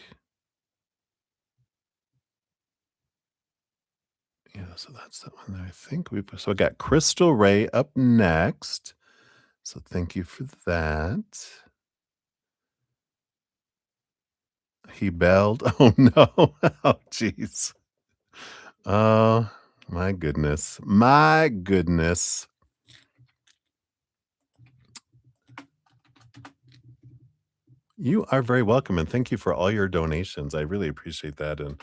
yeah, so that's the one that I think so I got Crystal Ray up next. So thank you for that. He bailed. Oh no. Oh jeez. Oh my goodness. My goodness. You are very welcome and thank you for all your donations. I really appreciate that. And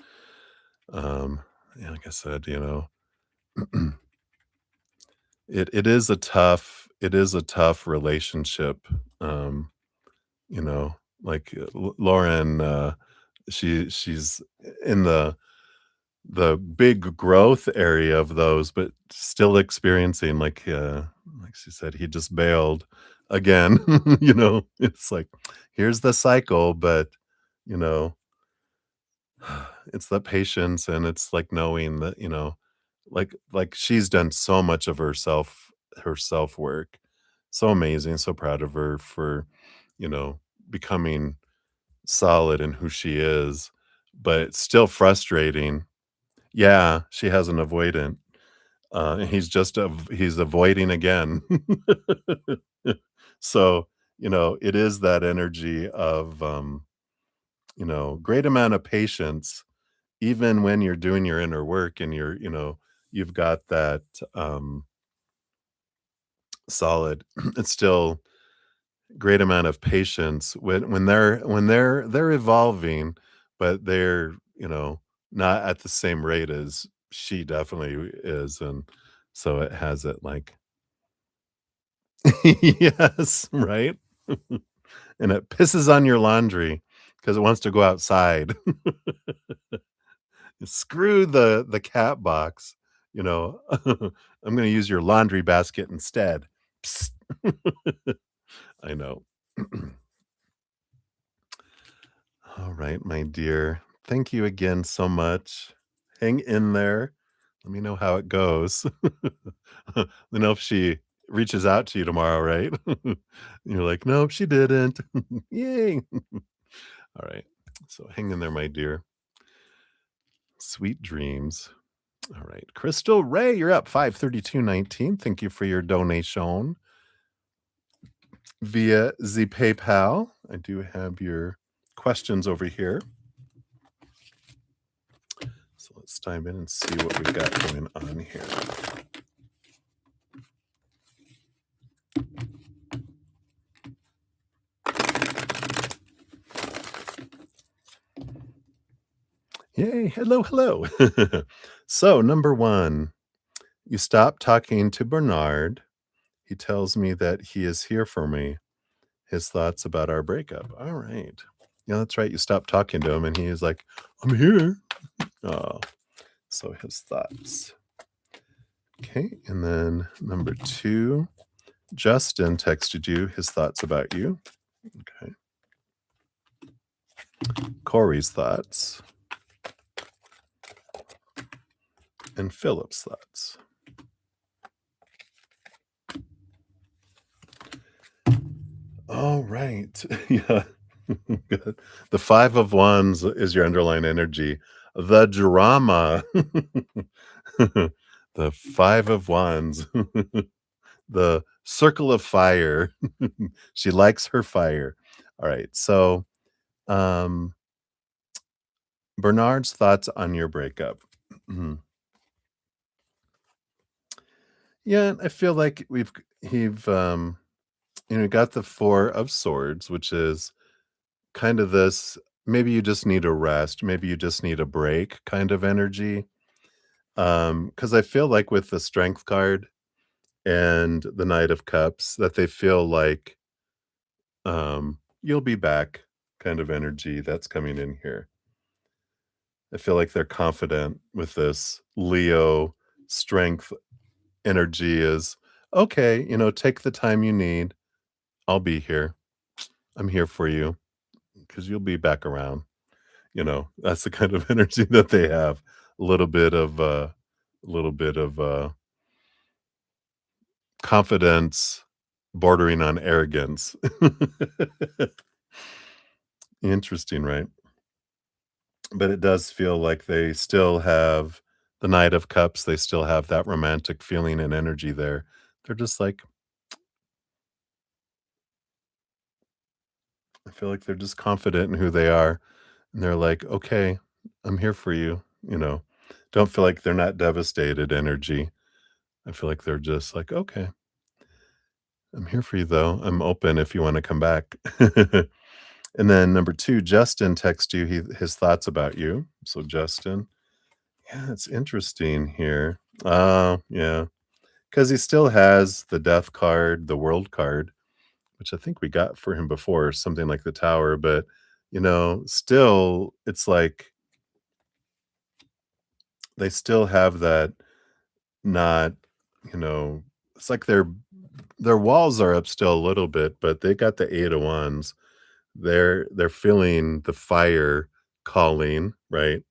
yeah, like I said, it is a tough relationship. Um, like Lauren, she's in the the big growth area of those, but still experiencing like she said, he just bailed again, you know? It's like, here's the cycle, but, you know, it's the patience and it's like knowing that, like she's done so much of her self work. So amazing, so proud of her for, you know, becoming solid in who she is, but it's still frustrating. Yeah, she has an avoidant, and he's avoiding again. So, it is that energy of, great amount of patience, even when you're doing your inner work and you've got that, solid it's still great amount of patience when they're evolving, but they're, not at the same rate as she definitely is, and so it has it like yes, right? And it pisses on your laundry because it wants to go outside. Screw the cat box, I'm gonna use your laundry basket instead. Psst. I know. All right, my dear. Thank you again so much. Hang in there. Let me know how it goes. Let me know if she reaches out to you tomorrow, right? You're like, nope, she didn't. Yay. All right. So hang in there, my dear. Sweet dreams. All right. Crystal Ray, you're up 532.19. Thank you for your donation via the PayPal. I do have your questions over here. So let's dive in and see what we've got going on here. Yay. Hello, hello. So, number one, you stop talking to Bernard. He tells me that he is here for me. His thoughts about our breakup. All right. Yeah, that's right. You stopped talking to him and he is like, I'm here. Oh, so his thoughts. Okay. And then number two, Justin texted you his thoughts about you. Okay. Corey's thoughts and Philip's thoughts. All right. Yeah. Good. The 5 of Wands is your underlying energy. The drama. The 5 of Wands. The circle of fire. She likes her fire. All right. So, um, Bernard's thoughts on your breakup. Yeah, I feel like he've, got the 4 of Swords, which is kind of this maybe you just need a rest, maybe you just need a break kind of energy. Because I feel like with the Strength card and the Knight of Cups that they feel like, you'll be back kind of energy that's coming in here. I feel like they're confident with this Leo strength energy is, "Okay, take the time you need. I'll be here. I'm here for you because 'cause you'll be back around." That's the kind of energy that they have. A little bit of, confidence bordering on arrogance. Interesting, right? But it does feel like they still have the Knight of Cups, they still have that romantic feeling and energy there. They're just like I feel like they're just confident in who they are, and they're like, "Okay, I'm here for you," you know? Don't feel like they're not devastated energy. I feel like they're just like, "Okay, I'm here for you, though. I'm open if you wanna come back." And then number 2, Justin texts you his thoughts about you. So Justin, yeah, it's interesting here. Yeah, because he still has the Death card, the World card, which I think we got for him before, something like the Tower, but, still, it's like they still have that not, you know, it's like their walls are up still a little bit, but they got the 8 of wands. They're feeling the fire calling, right?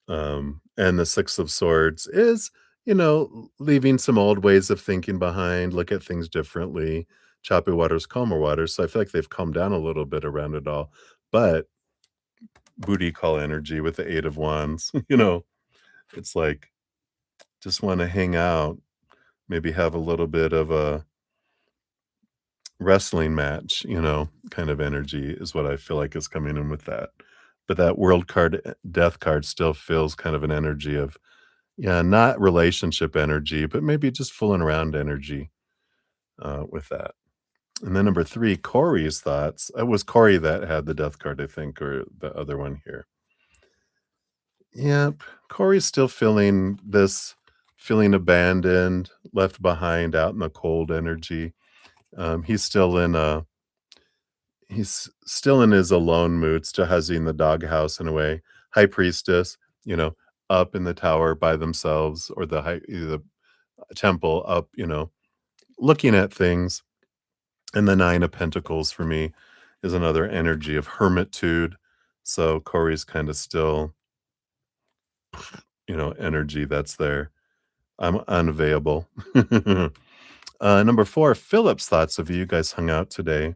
And the Six of Swords is, leaving some old ways of thinking behind, look at things differently. Choppy waters, calmer waters. So I feel like they've calmed down a little bit around it all. But booty call energy with the 8 of wands, it's like just want to hang out, maybe have a little bit of a wrestling match, kind of energy is what I feel like is coming in with that. But that world card, death card still feels kind of an energy of, yeah, not relationship energy, but maybe just fooling around energy with that. And then number three, Corey's thoughts. It was Corey that had the death card, I think, or the other one here. Yep. Corey's still feeling this, feeling abandoned, left behind out in the cold energy. He's still in a He's still in his alone mood, still has in the doghouse in a way. High priestess, you know, up in the tower by themselves or the temple up, looking at things. And the 9 of Pentacles for me is another energy of hermitude. So Corey's kind of still, energy that's there. I'm unavailable. Number 4, Philip's thoughts of you. You guys hung out today.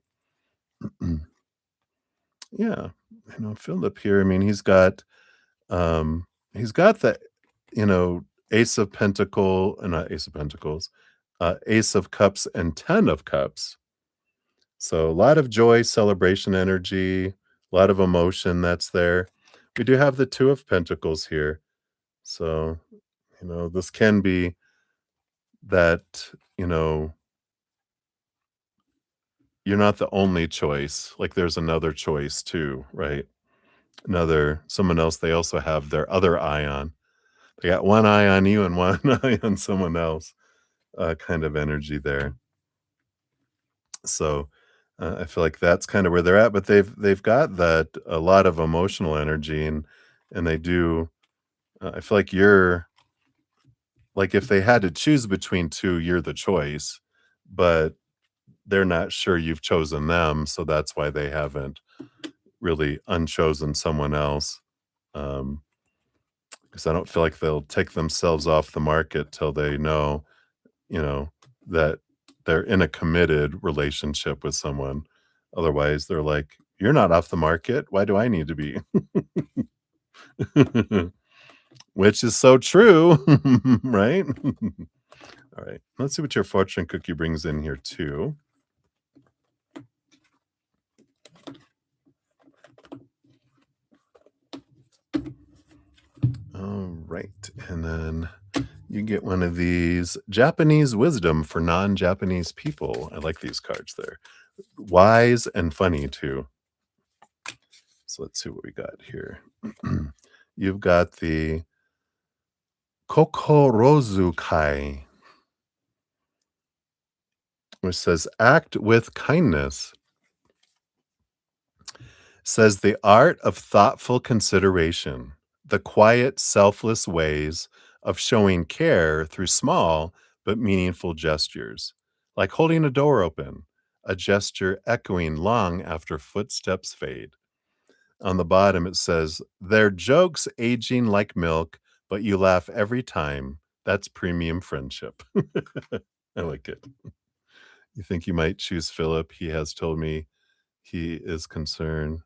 Yeah. Philip here, I mean, he's got the, Ace of not Ace of Pentacles, Ace of Cups and 10 of Cups. So a lot of joy, celebration energy, a lot of emotion that's there. We do have the 2 of Pentacles here. So, this can be that, you're not the only choice. Like there's another choice too, right? Someone else they also have their other eye on. They got one eye on you and one eye on someone else, kind of energy there. So, I feel like that's kind of where they're at, but they've got that a lot of emotional energy and they do. I feel like you're like if they had to choose between two, you're the choice, but they're not sure you've chosen them, so that's why they haven't really unchosen someone else. Um, because I don't feel like they'll take themselves off the market till they know, you know, that they're in a committed relationship with someone. Otherwise, they're like, "You're not off the market. Why do I need to be?" Which is so true, right? All right. Let's see what your fortune cookie brings in here too. All right. And then you get one of these Japanese wisdom for non-Japanese people. I like these cards there. Wise and funny too. So let's see what we got here. You've got the Kokorozu Kai, which says act with kindness. Says the art of thoughtful consideration, the quiet, selfless ways of showing care through small but meaningful gestures, like holding a door open, a gesture echoing long after footsteps fade. On the bottom, it says, their jokes aging like milk, but you laugh every time. That's premium friendship. I like it. You think you might choose Philip? He has told me he is concerned.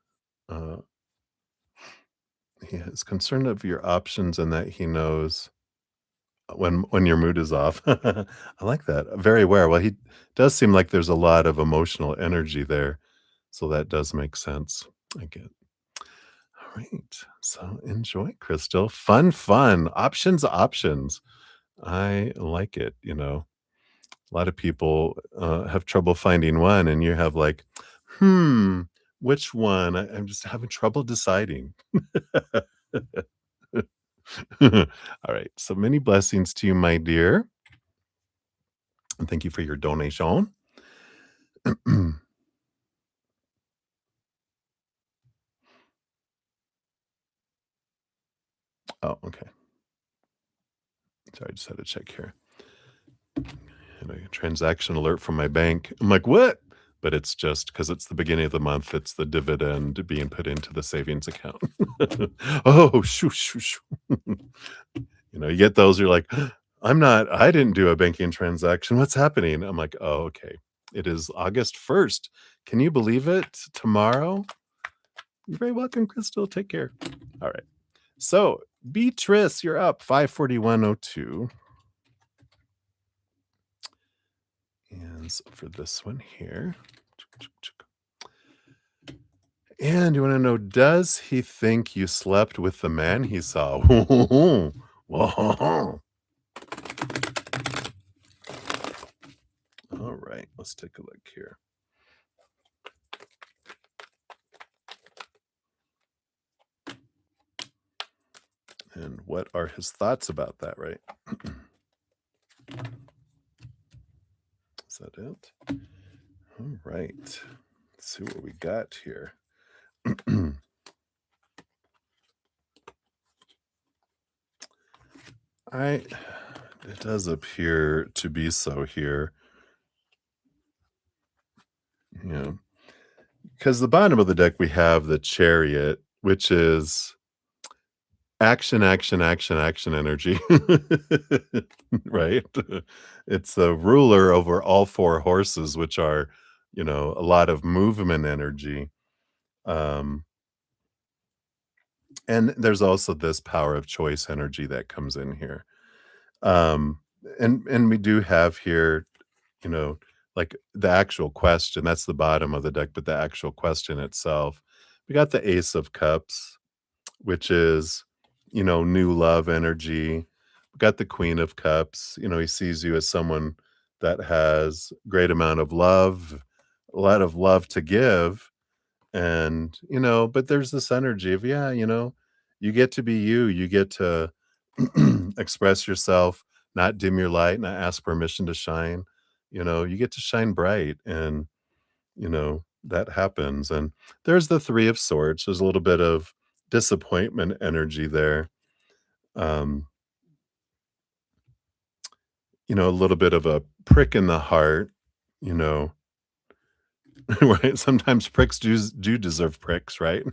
Uh, he is concerned of your options and that he knows when your mood is off. I like that. Very aware. Well, he does seem like there's a lot of emotional energy there, so that does make sense. I get. All right. So enjoy, Crystal. Fun, fun. Options, options. I like it. A lot of people have trouble finding one, and you have like, hmm, which one? I'm just having trouble deciding. All right. So many blessings to you, my dear. And thank you for your donation. Oh, okay. Sorry, I just had to check here. And a transaction alert from my bank. I'm like, "What?" But it's just because it's the beginning of the month, it's the dividend being put into the savings account. Oh, shoo, shoo, shoo. You get those, you're like, I didn't do a banking transaction. What's happening?" I'm like, "Oh, okay. It is August 1st. Can you believe it? Tomorrow?" You're very welcome, Crystal. Take care. All right. So, Beatrice, you're up 54102. And so for this one here. And you want to know, does he think you slept with the man he saw? Whoa. All right, let's take a look here. And what are his thoughts about that, right? Is that it? All right. Let's see what we got here. I It does appear to be so here. You know, because the bottom of the deck we have the Chariot, which is action, action, action, action energy. Right? It's the ruler over all 4 horses, which are, a lot of movement energy. Um, and there's also this power of choice energy that comes in here. Um, and we do have here, you know, like the actual question, that's the bottom of the deck, but the actual question itself. We got the Ace of Cups, which is, new love energy. We got the Queen of Cups, he sees you as someone that has great amount of love, a lot of love to give. And, but there's this energy of, yeah, you get to be you, you get to express yourself, not dim your light, not ask permission to shine. You get to shine bright and, that happens. And there's the 3 of Swords. There's a little bit of disappointment energy there. Um, a little bit of a prick in the heart, you know, right? Sometimes pricks do deserve pricks, right?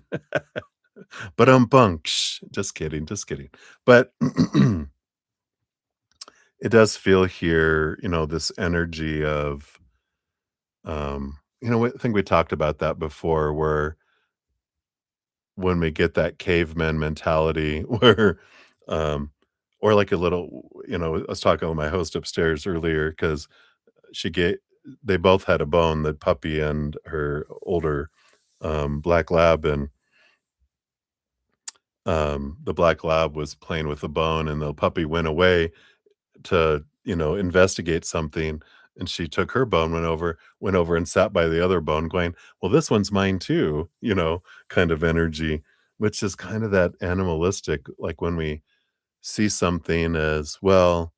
But bunks. Just kidding, just kidding. But it does feel here, this energy of, I think we talked about that before, where when we get that caveman mentality, where, um, or like a little, I was talking with my host upstairs earlier because she gave, they both had a bone, the puppy and her older black lab, and the black lab was playing with the bone, and the puppy went away to, investigate something, and she took her bone, went over and sat by the other bone going, "Well, this one's mine too," kind of energy, which is kind of that animalistic, like when we see something as, "Well,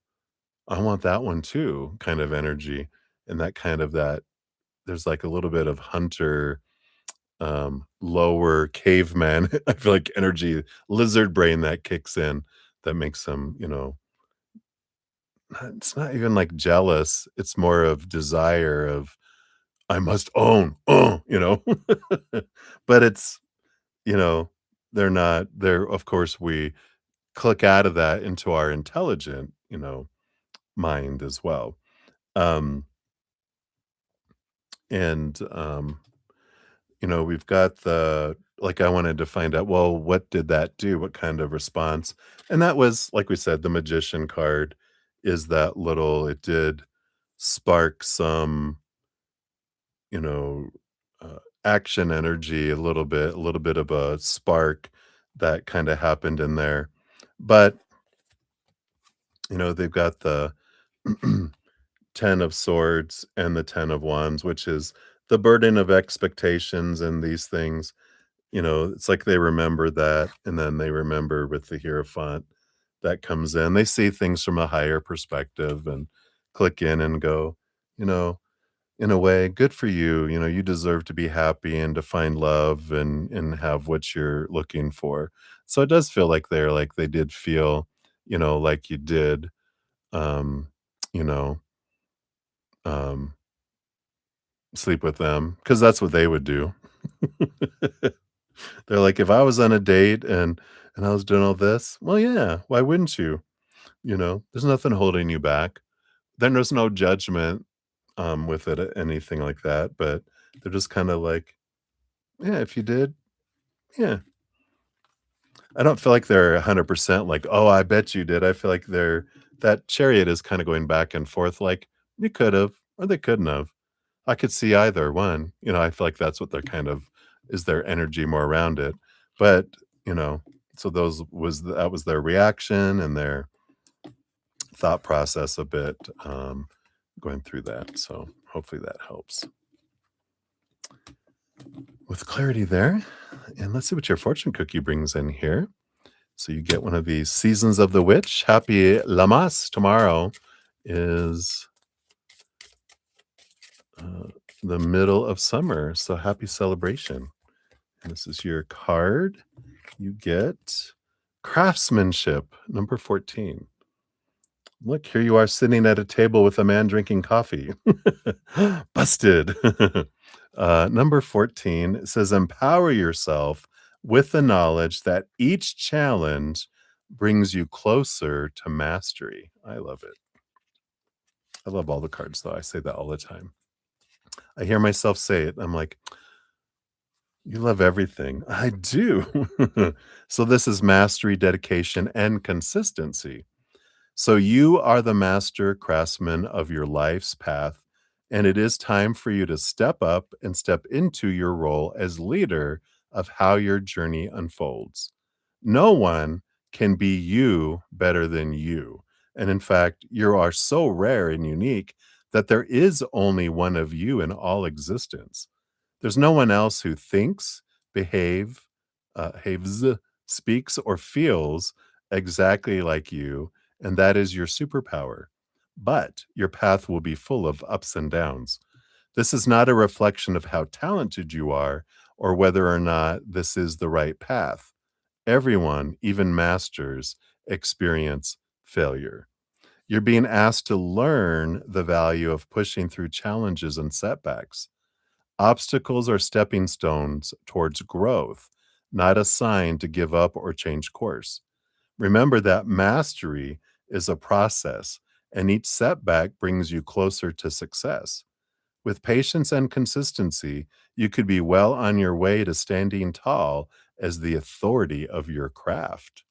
I want that one too," kind of energy, and that there's like a little bit of hunter, lower caveman, I feel like energy, lizard brain that kicks in that makes them, it's not even like jealous, it's more of desire of, "I must own, But it's, you know, they're of course, we click out of that into our intelligent, mind as well. Um, and we've got I wanted to find out, well, what did that do? What kind of response? And that was, like we said, the magician card is that it did spark some, you know, action energy a little bit of a spark that kind of happened in there. But, they've got the 10 of swords and the 10 of wands, which is the burden of expectations and these things. It's like they remember that, and then they remember with the Hierophant that comes in. They see things from a higher perspective and click in and go, you know, in a way, good for you. You deserve to be happy and to find love and have what you're looking for. So it does feel like they did feel, like you did. um, you know, um, sleep with them because that's what they would do. They're like, "If I was on a date and I was doing all this, well, yeah, why wouldn't you?" There's nothing holding you back. Then there's no judgment, with it, anything like that, but they're just kinda like, "Yeah, if you did, yeah." I don't feel like they're 100% like, "Oh, I bet you did." I feel like that chariot is kinda going back and forth like, "You could've, or they couldn't have." I could see either one, I feel like that's what they're kind of is their energy more around it, but, you know, so that was their reaction and their thought process a bit, going through that, so hopefully that helps with clarity there, and let's see what your fortune cookie brings in here. So you get one of these Seasons of the Witch. Happy Lamas tomorrow is, uh, the middle of summer, so happy celebration. And this is your card. You get Craftsmanship, number 14. Look, here you are sitting at a table with a man drinking coffee. Busted. Number 14, it says, "Empower yourself with the knowledge that each challenge brings you closer to mastery." I love it. I love all the cards, though. I say that all the time. I hear myself say it. I'm like, "You love everything." I do. So this is mastery, dedication, and consistency. So you are the master craftsman of your life's path, and it is time for you to step up and step into your role as leader of how your journey unfolds. No one can be you better than you. And in fact, you are so rare and unique that there is only one of you in all existence. There's no one else who thinks, behaves, speaks, or feels exactly like you, and that is your superpower. But your path will be full of ups and downs. This is not a reflection of how talented you are or whether or not this is the right path. Everyone, even masters, experience failure. You're being asked to learn the value of pushing through challenges and setbacks. Obstacles are stepping stones towards growth, not a sign to give up or change course. Remember that mastery is a process, and each setback brings you closer to success. With patience and consistency, you could be well on your way to standing tall as the authority of your craft.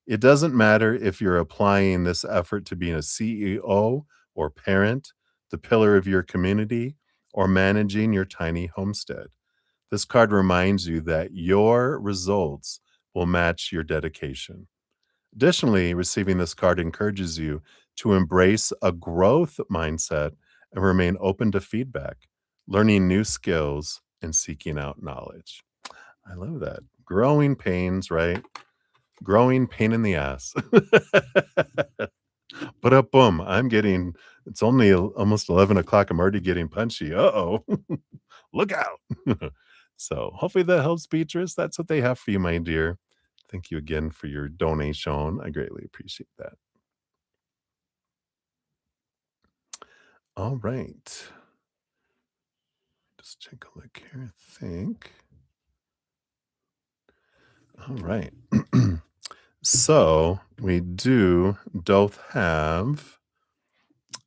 It doesn't matter if you're applying this effort to being a CEO or parent, the pillar of your community, or managing your tiny homestead. This card reminds you that your results will match your dedication. Additionally, receiving this card encourages you to embrace a growth mindset and remain open to feedback, learning new skills, and seeking out knowledge. I love that. Growing pains, right? Growing pain in the ass. But up boom, it's only almost 11 o'clock. I'm already getting punchy. Uh-oh. Look out. So hopefully that helps, Beatrice. That's what they have for you, my dear. Thank you again for your donation. I greatly appreciate that. All right. Just take a look here. I think. All right. So we do both have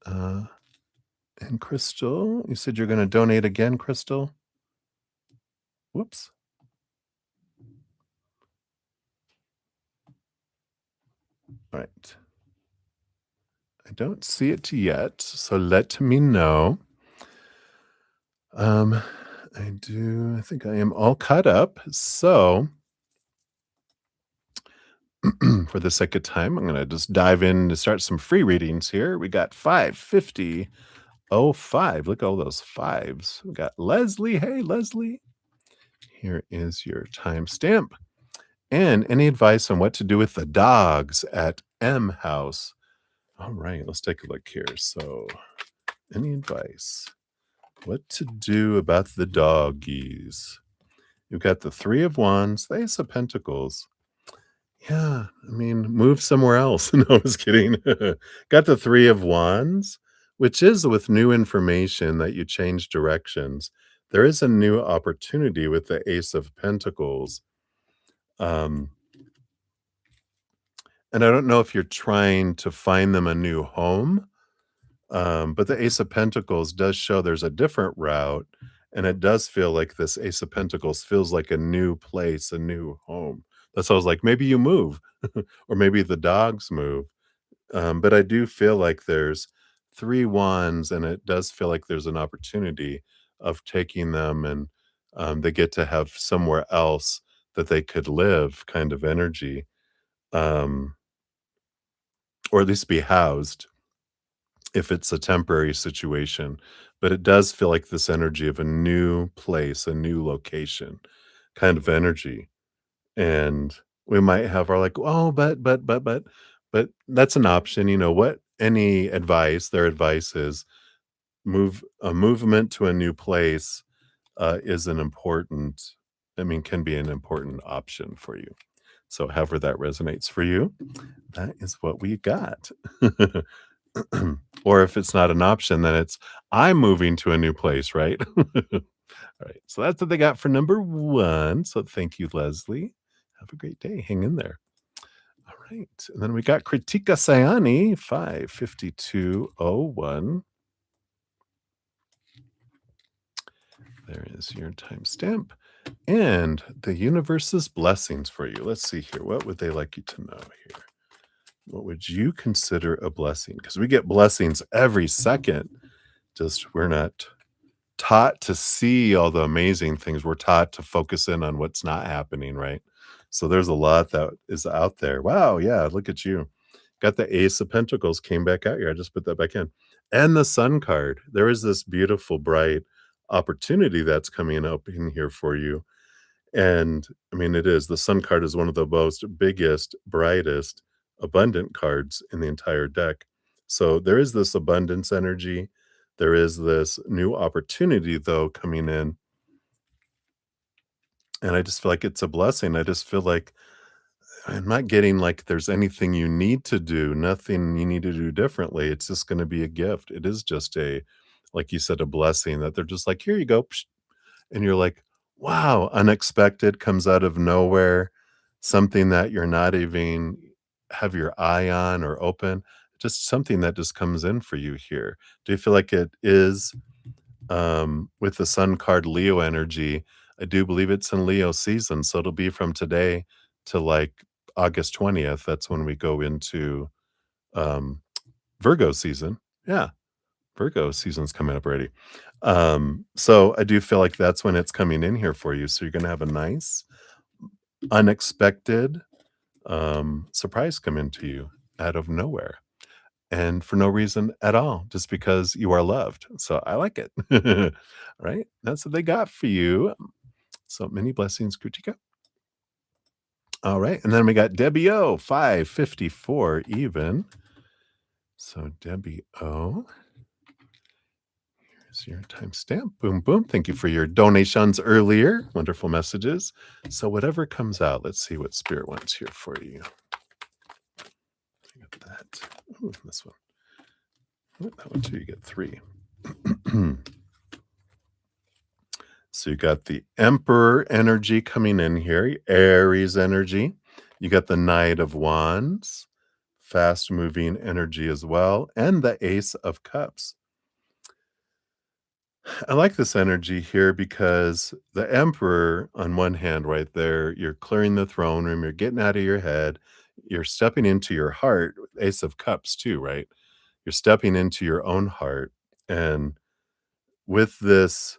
uh and Crystal. You said you're gonna donate again, Crystal? Whoops. All right. I don't see it yet, so let me know. Um, I think I am all caught up. So, for the sake of time, I'm gonna just dive in to start some free readings here. We got 55005. Look at all those fives. We got Leslie. Hey, Leslie. Here is your timestamp. And any advice on what to do with the dogs at M House? All right, let's take a look here. So, any advice? What to do about the doggies? You've got the Three of Wands, the Ace of Pentacles. Yeah, I mean, move somewhere else. No, I was kidding. Got the 3 of Wands, which is with new information that you change directions. There is a new opportunity with the Ace of Pentacles. Um, and I don't know if you're trying to find them a new home, but the Ace of Pentacles does show there's a different route, and it does feel like this Ace of Pentacles feels like a new place, a new home. That's why I was like, maybe you move, or maybe the dogs move. But I do feel like there's 3 wands, and it does feel like there's an opportunity of taking them and, they get to have somewhere else that they could live kind of energy, um, or at least be housed if it's a temporary situation. But it does feel like this energy of a new place, a new location kind of energy. And we might have our like, "Oh, but that's an option." What any advice their advice is movement to a new place, is an important I mean, can be an important option for you. So however that resonates for you, that is what we got. Or if it's not an option, then it's, "I'm moving to a new place," right? Alright, so that's what they got for number 1, so thank you, Leslie. Have a great day, hang in there. Alright, and then we got Kritika Sayani, 55201. There is your timestamp, and the universe's blessings for you. Let's see here, what would they like you to know here? What would you consider a blessing? Because we get blessings every second, just we're not taught to see all the amazing things. We're taught to focus in on what's not happening, right? So there's a lot that is out there. Wow, yeah, look at you. Got the Ace of Pentacles came back out here. I just put that back in. And the Sun card. There is this beautiful, bright opportunity that's coming up in here for you. And I mean, it is. The Sun card is one of the most biggest, brightest, abundant cards in the entire deck. So there is this abundance energy. There is this new opportunity, though, coming in. And I just feel like it's a blessing. I just feel like I'm not getting like there's anything you need to do, nothing you need to do differently. It's just going to be a gift. It is just like you said, a blessing that they're just like, here you go. Psh, and you're like, wow, unexpected comes out of nowhere, something that you're not even have your eye on or open, just something that just comes in for you here. Do you feel like it is with the Sun card Leo energy? I do believe it's in Leo season, so it'll be from today to like August 20th. That's when we go into um, Virgo season. Yeah, Virgo season's coming up already. So I do feel like that's when it's coming in here for you. So you're gonna have a nice, unexpected surprise come into you out of nowhere and for no reason at all, just because you are loved. So I like it. Right? That's what they got for you. So many blessings, Kuchika. All right. And then we got Debbie O, 554 even. So Debbie O. Here's your timestamp. Boom, boom. Thank you for your donations earlier. Wonderful messages. So whatever comes out, let's see what Spirit wants here for you. I got that. Ooh, this one. Ooh, that one too. You get 3. So you got the Emperor energy coming in here, Aries energy. You got the Knight of Wands, fast moving energy as well, and the Ace of Cups. I like this energy here because the Emperor, on one hand, right there, you're clearing the throne room, you're getting out of your head, you're stepping into your heart, Ace of Cups, too, right? You're stepping into your own heart. And with this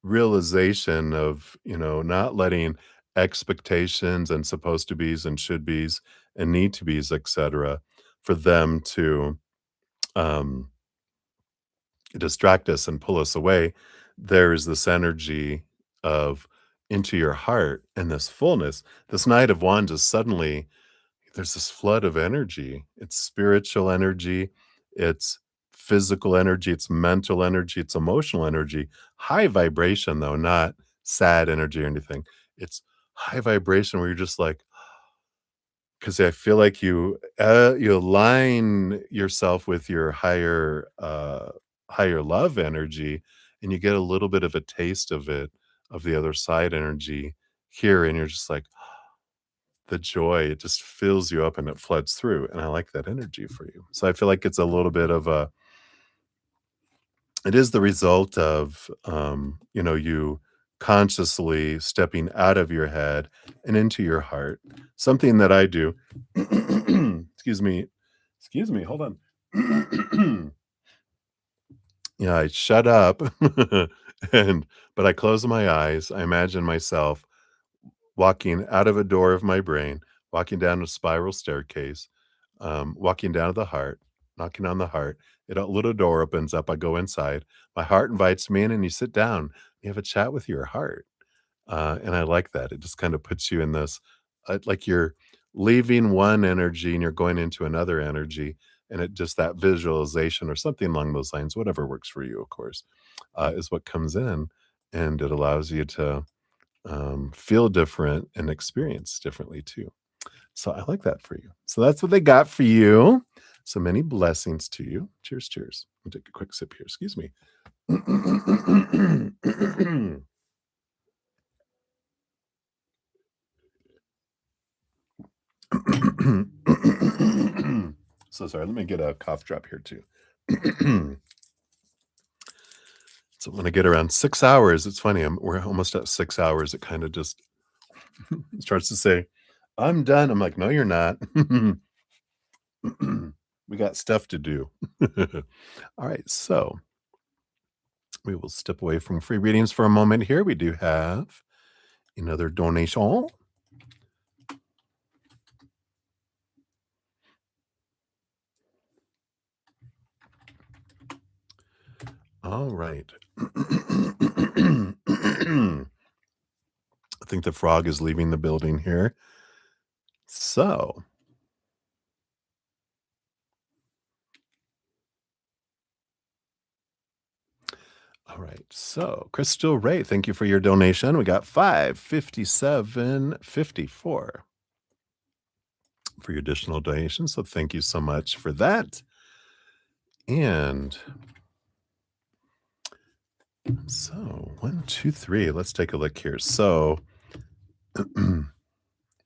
realization of, not letting expectations and supposed to be's and should be's and need to be's, etc., for them to um, distract us and pull us away, there's this energy of into your heart and this fullness. This Knight of Wands is suddenly there's this flood of energy. It's spiritual energy, it's physical energy, it's mental energy, it's emotional energy. High vibration, though, not sad energy or anything. It's high vibration where you're just like, 'Cause I feel like you align yourself with your higher love energy, and you get a little bit of a taste of it, of the other side energy here, and you're just like, the joy, it just fills you up and it floods through, and I like that energy for you. So I feel like it's a little bit of a it is the result of, you consciously stepping out of your head and into your heart. Something that I do excuse me hold on. Yeah, I shut up, and but I close my eyes, I imagine myself walking out of a door of my brain, walking down a spiral staircase, walking down to the heart, knocking on the heart. A little door opens up. I go inside. My heart invites me in, and you sit down. You have a chat with your heart. And I like that. It just kind of puts you in this, like you're leaving one energy and you're going into another energy. And it just that visualization or something along those lines, whatever works for you, of course, is what comes in. And it allows you to feel different and experience differently too. So I like that for you. So that's what they got for you. So many blessings to you. Cheers, cheers. I'll take a quick sip here. Excuse me. So sorry. Let me get a cough drop here too. So when I get around 6 hours, it's funny. We're almost at 6 hours. It kind of just starts to say, "I'm done." I'm like, "No, you're not." We got stuff to do. All right, so we will step away from free readings for a moment here. We do have another donation. All right. I think the frog is leaving the building here. So, all right. So, Crystal Ray, thank you for your donation. We got 557.54 for your additional donation. So, thank you so much for that. And so, one, two, three. Let's take a look here. So,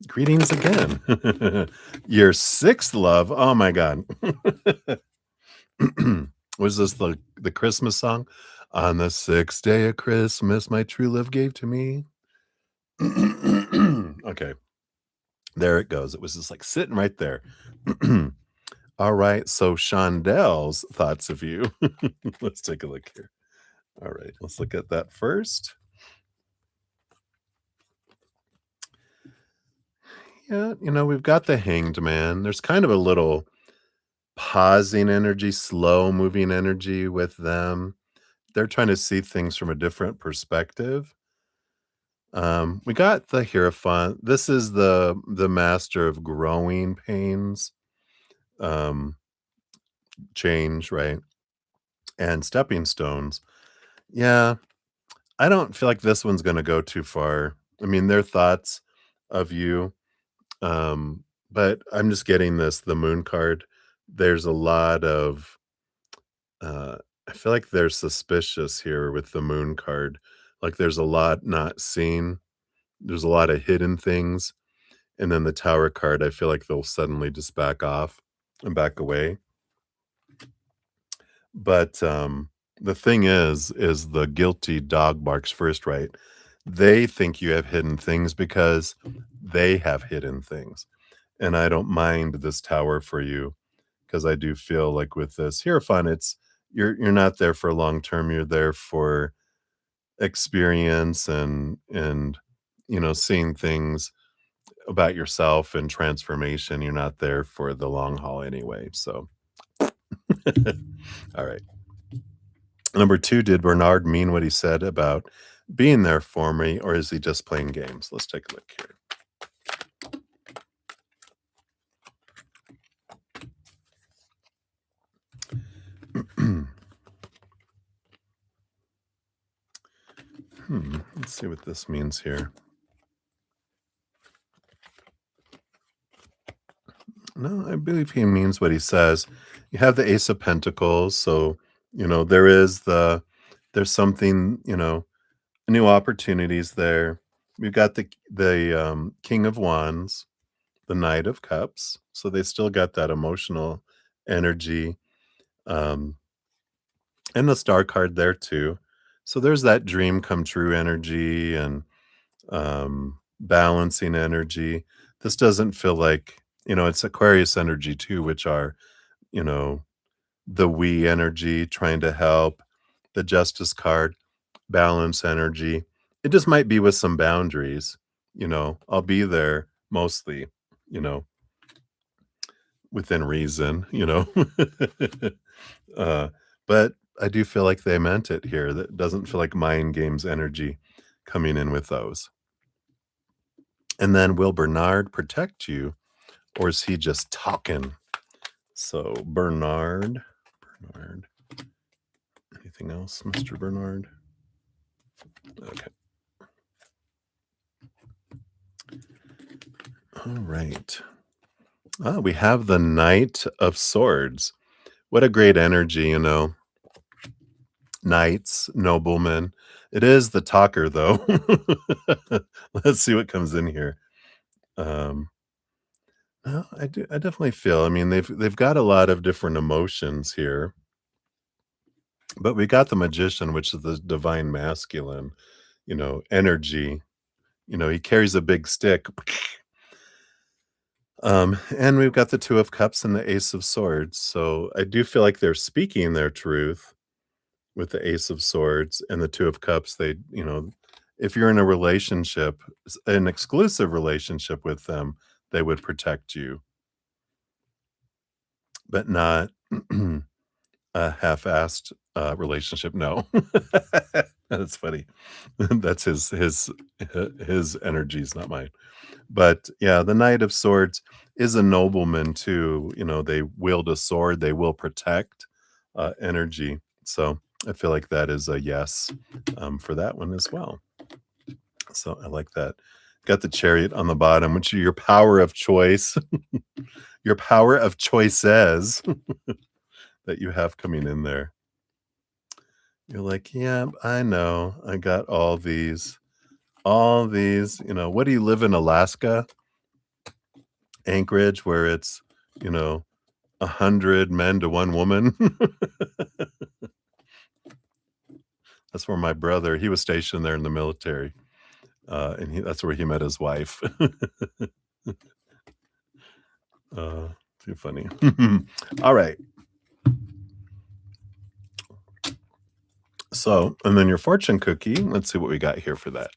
greetings again. Your sixth love. Oh my God. Was this the Christmas song? On the sixth day of Christmas, my true love gave to me. Okay, there it goes. It was just like sitting right there. All right, so Shondel's thoughts of you. Let's take a look here. All right, let's look at that first. Yeah, we've got the Hanged Man. There's kind of a little pausing energy, slow moving energy with them. They're trying to see things from a different perspective. We got the Hierophant. This is the master of growing pains, um, change, right? And stepping stones. Yeah, I don't feel like this one's gonna go too far. I mean, their thoughts of you, but I'm just getting the moon card. There's a lot of uh I feel like they're suspicious here with the moon card. Like there's a lot not seen. There's a lot of hidden things. And then the tower card, I feel like they'll suddenly just back off and back away. But, the thing is the guilty dog barks first, right? They think you have hidden things because they have hidden things. And I don't mind this tower for you because I do feel like with this Hierophant, it's you're not there for long term. You're there for experience and seeing things about yourself and transformation. You're not there for the long haul anyway. So, all right. Number two, did Bernard mean what he said about being there for me, or is he just playing games? Let's take a look here. Let's see what this means here. No, I believe he means what he says. You have the Ace of Pentacles, so, there is there's something, new opportunities there. We've got the King of Wands, the Knight of Cups, so they still got that emotional energy, um, and the Star card there too. So there's that dream come true energy and, balancing energy. This doesn't feel like, it's Aquarius energy too, which are, you know, the we energy trying to help, the Justice card, balance energy. It just might be with some boundaries, I'll be there mostly, you know, within reason, uh, but I do feel like they meant it here. That doesn't feel like mind games energy coming in with those. And then will Bernard protect you or is he just talking? So Bernard, anything else, Mr. Bernard? Okay. All right. We have the Knight of Swords. What a great energy, Knights, noblemen. It is the talker, though. Let's see what comes in here. Um, no, I definitely feel. I mean, they've got a lot of different emotions here, but we got the Magician, which is the divine masculine, energy. He carries a big stick. And we've got the Two of Cups and the Ace of Swords. So I do feel like they're speaking their truth with the Ace of Swords and the Two of Cups. If you're in a relationship, an exclusive relationship with them, they would protect you, but not a half-assed relationship. No, that's funny. That's his energies, not mine. But yeah, the Knight of Swords is a nobleman too. They wield a sword, they will protect energy. So I feel like that is a yes for that one as well. So I like that. Got the Chariot on the bottom, which are your power of choice, your power of choices that you have coming in there. You're like, yeah, I know. I got all these. All these, what do you live in Alaska? Anchorage, where it's, you know, 100 men to 1 woman. That's where my brother he was stationed there in the military, and that's where he met his wife. Uh, Too funny. Alright. So, and then your fortune cookie, let's see what we got here for that.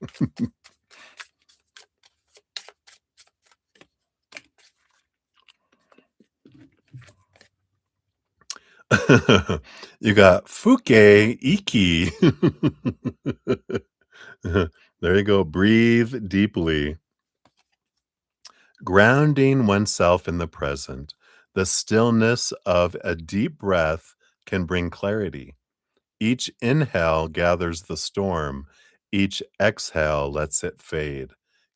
You got Fuke Iki. There you go, breathe deeply. Grounding oneself in the present, the stillness of a deep breath can bring clarity. Each inhale gathers the storm, each exhale lets it fade,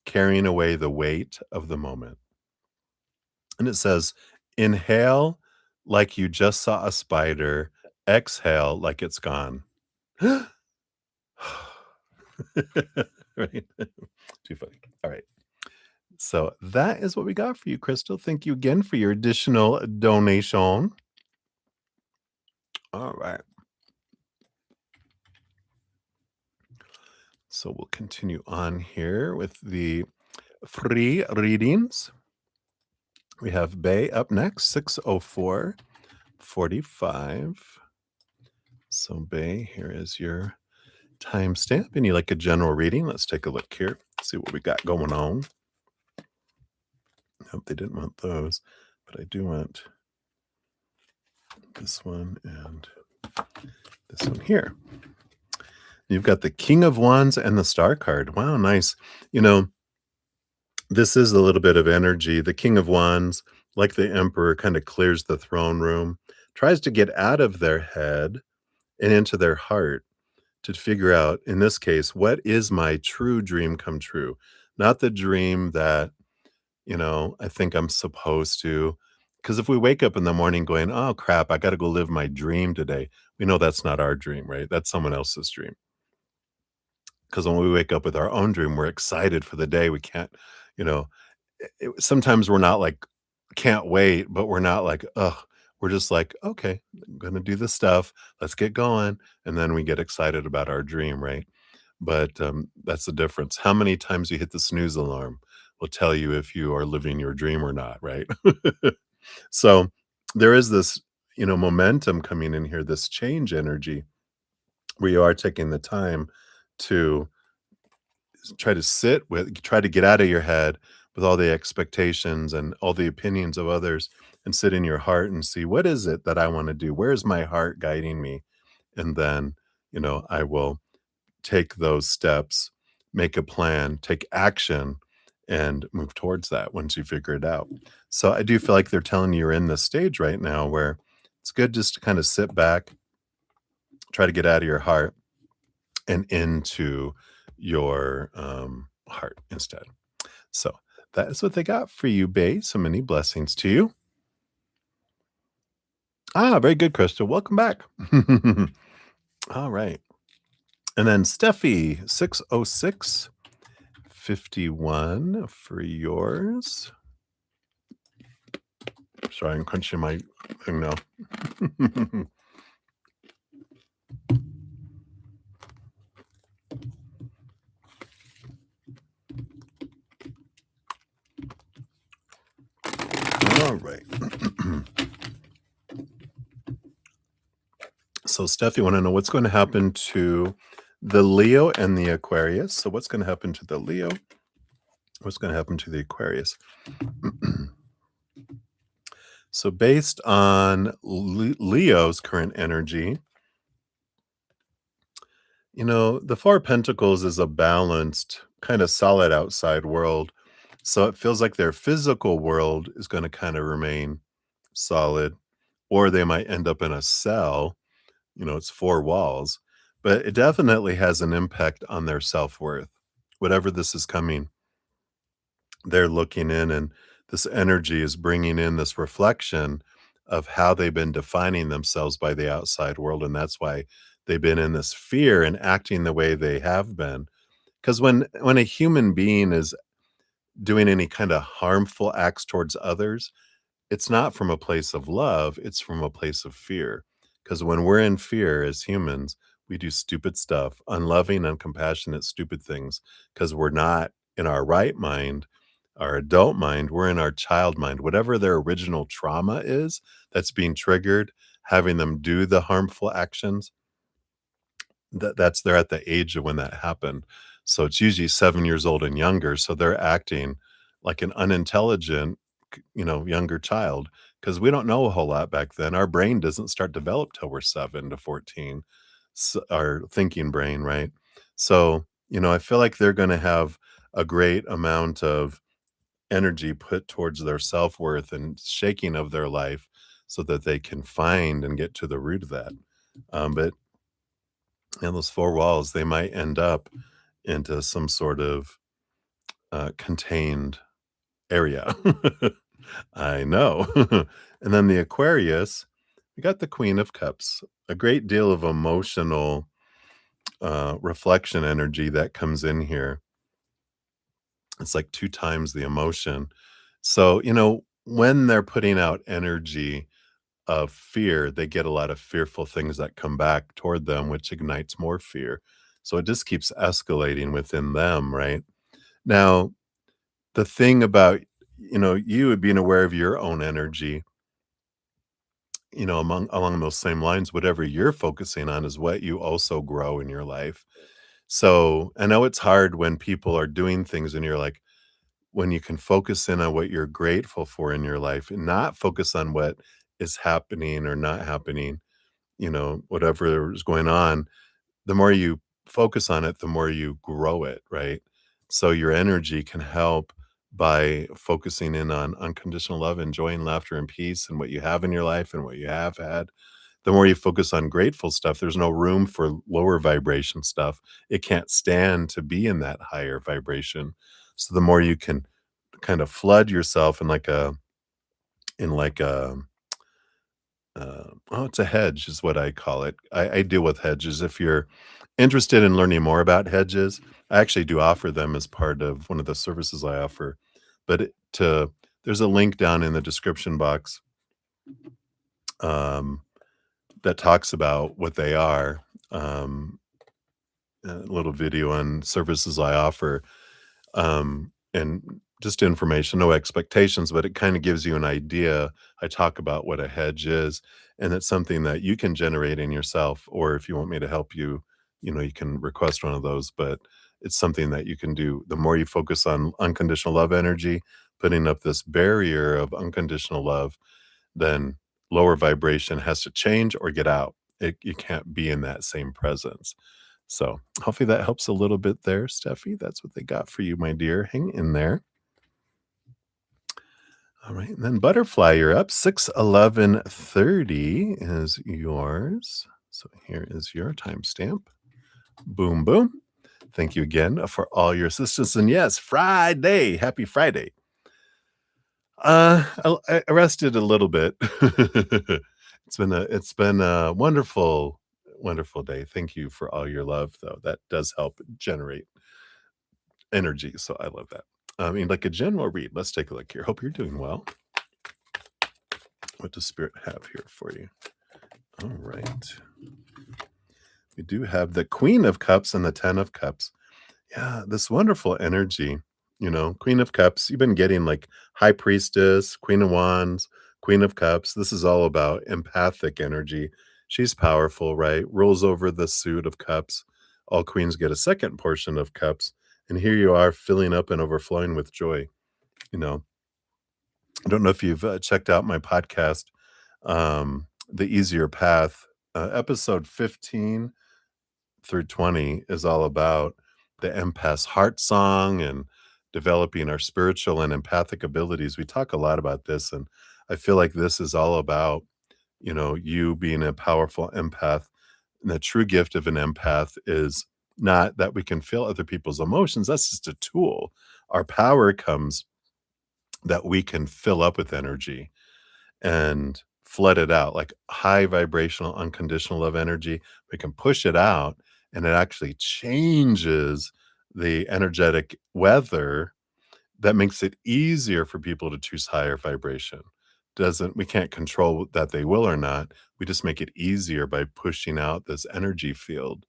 carrying away the weight of the moment. And it says, inhale like you just saw a spider, exhale like it's gone. Right? Too funny. All right. So that is what we got for you, Crystal. Thank you again for your additional donation. All right. So we'll continue on here with the free readings. We have Bay up next, 6:04:45. So Bay, here is your timestamp. And you like a general reading? Let's take a look here. See what we got going on. Nope, they didn't want those, but I do want this one and this one here. You've got the King of Wands and the Star card. Wow, nice. This is a little bit of energy. The King of Wands, like the Emperor, kind of clears the throne room, tries to get out of their head and into their heart to figure out, in this case, what is my true dream come true? Not the dream that, I think I'm supposed to. Because if we wake up in the morning going, "Oh, crap, I gotta go live my dream today," we know that's not our dream, right? That's someone else's dream. Because when we wake up with our own dream, we're excited for the day. We can't, you know, sometimes we're not like, can't wait, but we're not like, ugh. We're just like, okay, I'm gonna do this stuff. Let's get going. And then we get excited about our dream, right? But that's the difference. How many times you hit the snooze alarm will tell you if you are living your dream or not, right? So there is this, momentum coming in here, this change energy where you are taking the time to try to get out of your head with all the expectations and all the opinions of others and sit in your heart and see what is it that I want to do? Where's my heart guiding me? And then, I will take those steps, make a plan, take action, and move towards that once you figure it out. So I do feel like they're telling you you're in this stage right now where it's good just to kind of sit back, try to get out of your heart and into your heart instead. So that is what they got for you, Bay. So many blessings to you. Ah, very good, Crystal. Welcome back. All right. And then Steffi, 60651 for yours. Sorry, I'm crunching my thing now. All right. So, Steph, you want to know what's going to happen to the Leo and the Aquarius? So, what's going to happen to the Leo? What's going to happen to the Aquarius? So, based on Leo's current energy, the Four of Pentacles is a balanced, kind of solid outside world. So, it feels like their physical world is going to kind of remain solid, or they might end up in a cell. It's four walls, but it definitely has an impact on their self-worth. Whatever this is coming, they're looking in, and this energy is bringing in this reflection of how they've been defining themselves by the outside world, and that's why they've been in this fear and acting the way they have been. Because when a human being is doing any kind of harmful acts towards others, it's not from a place of love, it's from a place of fear. Because when we're in fear as humans, we do stupid stuff, unloving, uncompassionate, stupid things, because we're not in our right mind, our adult mind, we're in our child mind. Whatever their original trauma is that's being triggered, having them do the harmful actions, that's they're at the age of when that happened. So it's usually 7 years old and younger, so they're acting like an unintelligent, younger child, because we don't know a whole lot back then. Our brain doesn't start develop till we're 7 to 14, our thinking brain, right? So, I feel like they're gonna have a great amount of energy put towards their self-worth and shaking of their life so that they can find and get to the root of that. But in those 4 walls, they might end up into some sort of, contained area. I know. And then the Aquarius, we got the Queen of Cups, a great deal of emotional, reflection energy that comes in here. It's like 2 times the emotion. So, when they're putting out energy of fear, they get a lot of fearful things that come back toward them, which ignites more fear. So it just keeps escalating within them, right? Now, the thing about, you being aware of your own energy, along those same lines, whatever you're focusing on is what you also grow in your life. So I know it's hard when people are doing things and you're like, when you can focus in on what you're grateful for in your life and not focus on what is happening or not happening, whatever is going on, the more you focus on it, the more you grow it, right? So your energy can help by focusing in on unconditional love and joy and laughter and peace and what you have in your life and what you have had. The more you focus on grateful stuff, there's no room for lower vibration stuff. It can't stand to be in that higher vibration. So the more you can kind of flood yourself in like in like oh, it's a hedge is what I call it. I deal with hedges. If you're interested in learning more about hedges, I actually do offer them as part of one of the services I offer. But there's a link down in the description box um, that talks about what they are. Um, a little video on services I offer, and just information, no expectations, but it kind of gives you an idea. I talk about what a hedge is, and it's something that you can generate in yourself, or if you want me to help you, you can request one of those. But it's something that you can do. The more you focus on unconditional love energy, putting up this barrier of unconditional love, then lower vibration has to change or get out. You can't be in that same presence. So hopefully that helps a little bit there, Steffi. That's what they got for you, my dear. Hang in there. All right. And then Butterfly, you're up. 6:11:30 is yours. So here is your timestamp. Boom, boom. Thank you again for all your assistance. And yes, Friday. Happy Friday. I rested a little bit. It's been a wonderful, wonderful day. Thank you for all your love, though. That does help generate energy, so I love that. I mean, like a general read. Let's take a look here. Hope you're doing well. What does Spirit have here for you? All right. We do have the Queen of Cups and the Ten of Cups. Yeah, this wonderful energy, Queen of Cups. You've been getting like High Priestess, Queen of Wands, Queen of Cups. This is all about empathic energy. She's powerful, right? Rules over the suit of cups. All queens get a second portion of cups. And here you are filling up and overflowing with joy. You know, I don't know if you've checked out my podcast, The Easier Path. Episode 15 through 20 is all about the empath's heart song and developing our spiritual and empathic abilities. We talk a lot about this, and I feel like this is all about, you being a powerful empath. And the true gift of an empath is not that we can feel other people's emotions. That's just a tool. Our power comes that we can fill up with energy and flood it out like high vibrational, unconditional love energy. We can push it out and it actually changes the energetic weather that makes it easier for people to choose higher vibration. Doesn't We can't control that they will or not. We just make it easier by pushing out this energy field.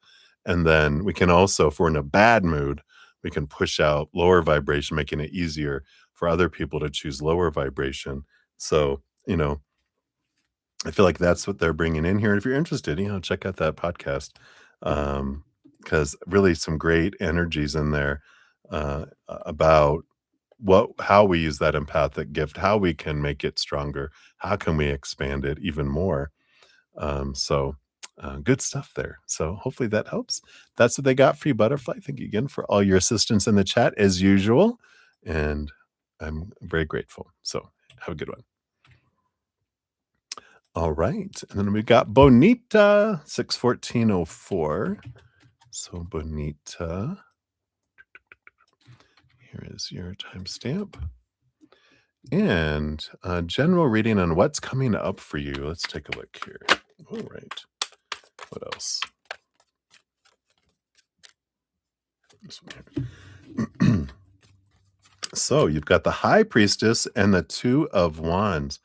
And then we can also, if we're in a bad mood, we can push out lower vibration, making it easier for other people to choose lower vibration. So, I feel like that's what they're bringing in here. And if you're interested, check out that podcast. Because really some great energies in there about how we use that empathic gift, how we can make it stronger, how can we expand it even more. Good stuff there. So hopefully that helps. That's what they got for you, Butterfly. Thank you again for all your assistance in the chat as usual. And I'm very grateful. So have a good one. All right. And then we got Bonita, 61404. So Bonita, here is your timestamp. And a general reading on what's coming up for you. Let's take a look here. All right. What else? This one here. So you've got the High Priestess and the Two of Wands.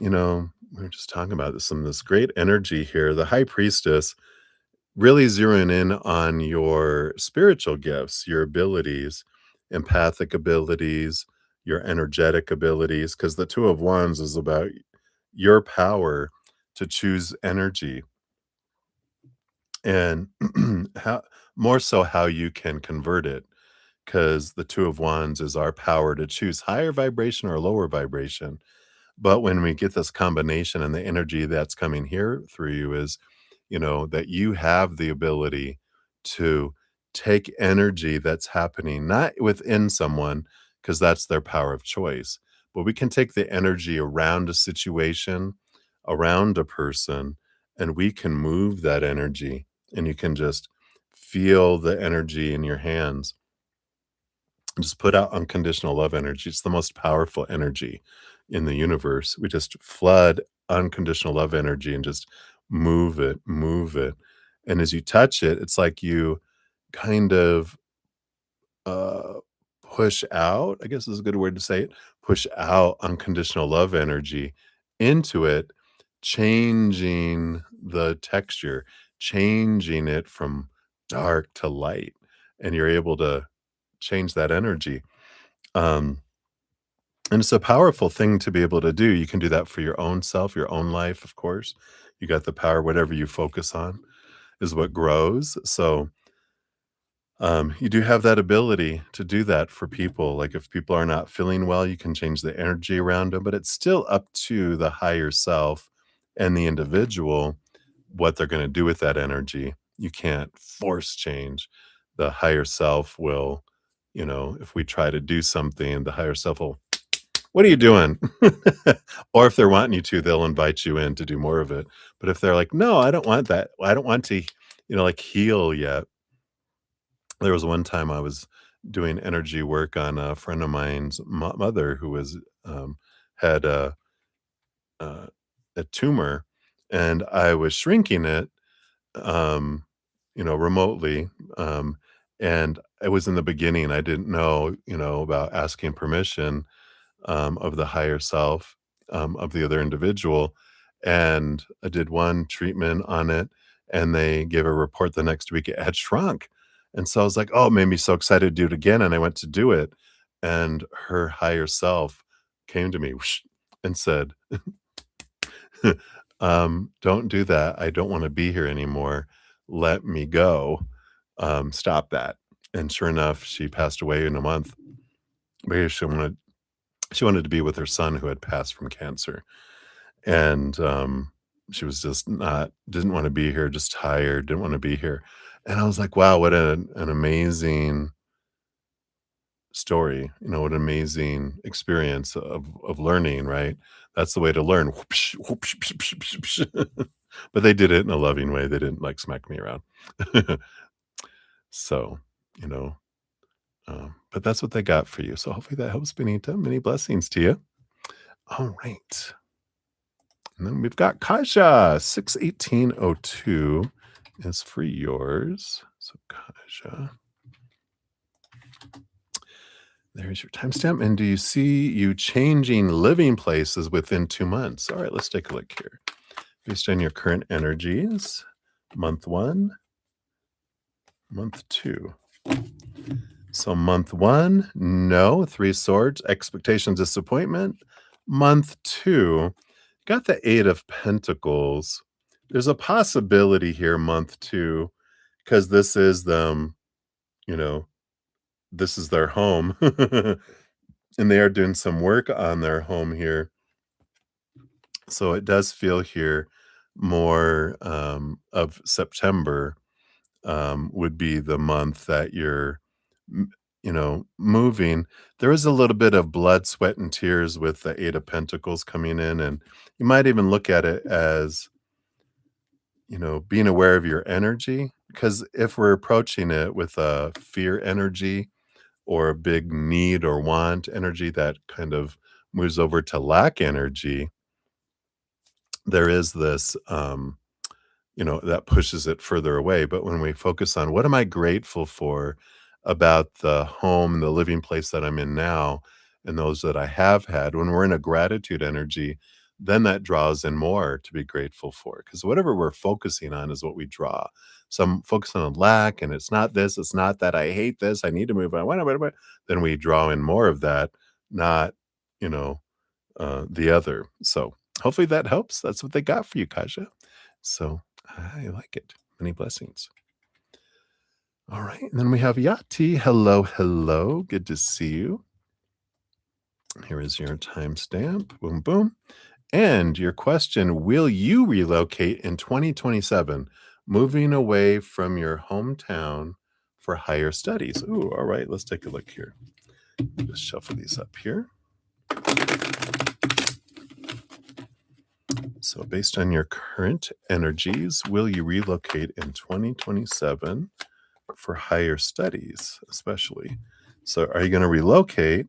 We were just talking about some of this great energy here. The High Priestess really zeroing in on your spiritual gifts, your abilities, empathic abilities, your energetic abilities, because the Two of Wands is about your power to choose energy and how more so how you can convert it, because the Two of Wands is our power to choose higher vibration or lower vibration. But when we get this combination and the energy that's coming here through you is, that you have the ability to take energy that's happening, not within someone, because that's their power of choice, but we can take the energy around a situation, around a person, and we can move that energy. And you can just feel the energy in your hands and just put out unconditional love energy. It's the most powerful energy in the universe. We just flood unconditional love energy and just move it, move it. And as you touch it, it's like you kind of uh, push out, I guess is a good word to say it, push out unconditional love energy into it, changing the texture, changing it from dark to light. And you're able to change that energy. Um, and it's a powerful thing to be able to do. You can do that for your own self, your own life, of course. You got the power, whatever you focus on is what grows. So, you do have that ability to do that for people. Like if people are not feeling well, you can change the energy around them, but it's still up to the higher self and the individual what they're going to do with that energy. You can't force change. The higher self will, if we try to do something, the higher self will, what are you doing? Or if they're wanting you to, they'll invite you in to do more of it. But if they're like, no, I don't want that. I don't want to, like heal yet. There was one time I was doing energy work on a friend of mine's mother who was had uh, a tumor, and I was shrinking it, um, remotely. And it was in the beginning. I didn't know, about asking permission of the higher self, of the other individual. And I did one treatment on it, and they gave a report the next week it had shrunk. And so I was like, oh, it made me so excited to do it again. And I went to do it. And her higher self came to me whoosh, and said, don't do that. I don't want to be here anymore. Let me go. Stop that. And sure enough, she passed away in a month. Because she wanted to be with her son who had passed from cancer, and, she was just not didn't wanna be here, just tired, didn't wanna be here, and I was like, "Wow, what an amazing story," what an amazing experience of learning, right? That's the way to learn. Whoopsh, whoopsh, psh, psh, psh, psh. But they did it in a loving way, they didn't, like, smack me around. So, you know, but that's what they got for you, so hopefully that helps, Benita. Many blessings to you. Alright. And then we've got Kaja, 61802 is for yours. So Kaja, there's your timestamp. And do you see you changing living places within 2 months? All right, let's take a look here. Based on your current energies, month one, month two. So month one, no, 3 swords, expectations, disappointment. Month two, got the 8 of Pentacles. There's a possibility here, month two, because this is them, you know, this is their home. And they are doing some work on their home here. So it does feel here more of September would be the month that you're, moving. There is a little bit of blood, sweat, and tears with the 8 of Pentacles coming in. And you might even look at it as, being aware of your energy. Because if we're approaching it with a fear energy or a big need or want energy that kind of moves over to lack energy, there is this, that pushes it further away. But when we focus on what am I grateful for about the home, the living place that I'm in now, and those that I have had, when we're in a gratitude energy, then that draws in more to be grateful for. Because whatever we're focusing on is what we draw. So I'm focusing on lack, and it's not this, it's not that, I hate this, I need to move on. Then we draw in more of that, not, you know, the other. So hopefully that helps. That's what they got for you, Kaja. So I like it. Many blessings. All right. And then we have Yati. Hello, hello. Good to see you. Here is your timestamp. Boom, boom. And your question, will you relocate in 2027, moving away from your hometown for higher studies? Ooh, all right. Let's take a look here. Just shuffle these up here. So based on your current energies, will you relocate in 2027 for higher studies, especially? So are you going to relocate,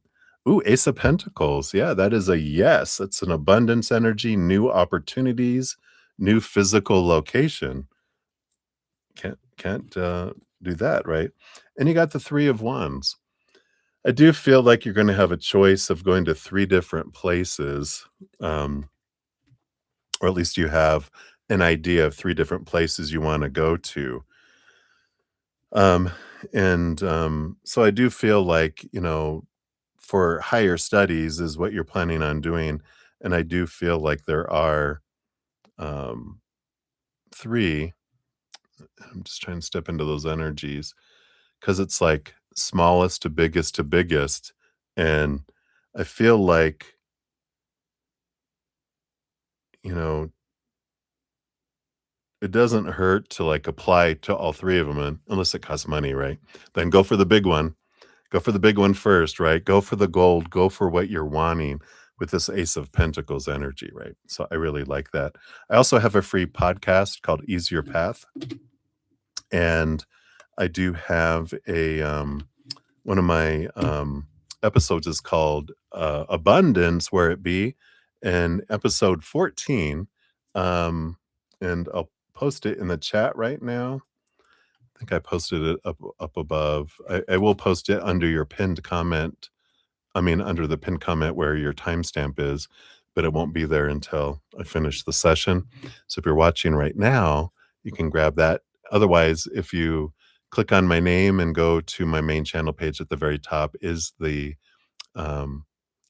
Ooh, Ace of Pentacles. Yeah, that is a yes. It's an abundance energy, new opportunities, new physical location. Can't do that, right? And you got the 3 of Wands. I do feel like you're gonna have a choice of going to 3 different places, um, or at least you have an idea of 3 different places you wanna go to. Um, so I do feel like, for higher studies is what you're planning on doing, and I do feel like there are, um, 3. I'm just trying to step into those energies because it's like smallest to biggest, and I feel like, you know, it doesn't hurt to, like, apply to all 3 of them, and unless it costs money, right? Then go for the big one. Go for the big one first, right? Go for the gold, go for what you're wanting with this Ace of Pentacles energy, right? So I really like that. I also have a free podcast called Easier Path, and I do have one of my, episodes is called, Abundance, Where It Be, and episode 14, um, and I'll post it in the chat right now. I think I posted it up above. I will post it under your pinned comment. I mean, under the pinned comment where your timestamp is, but it won't be there until I finish the session. So if you're watching right now, you can grab that. Otherwise, if you click on my name and go to my main channel page at the very top is the um,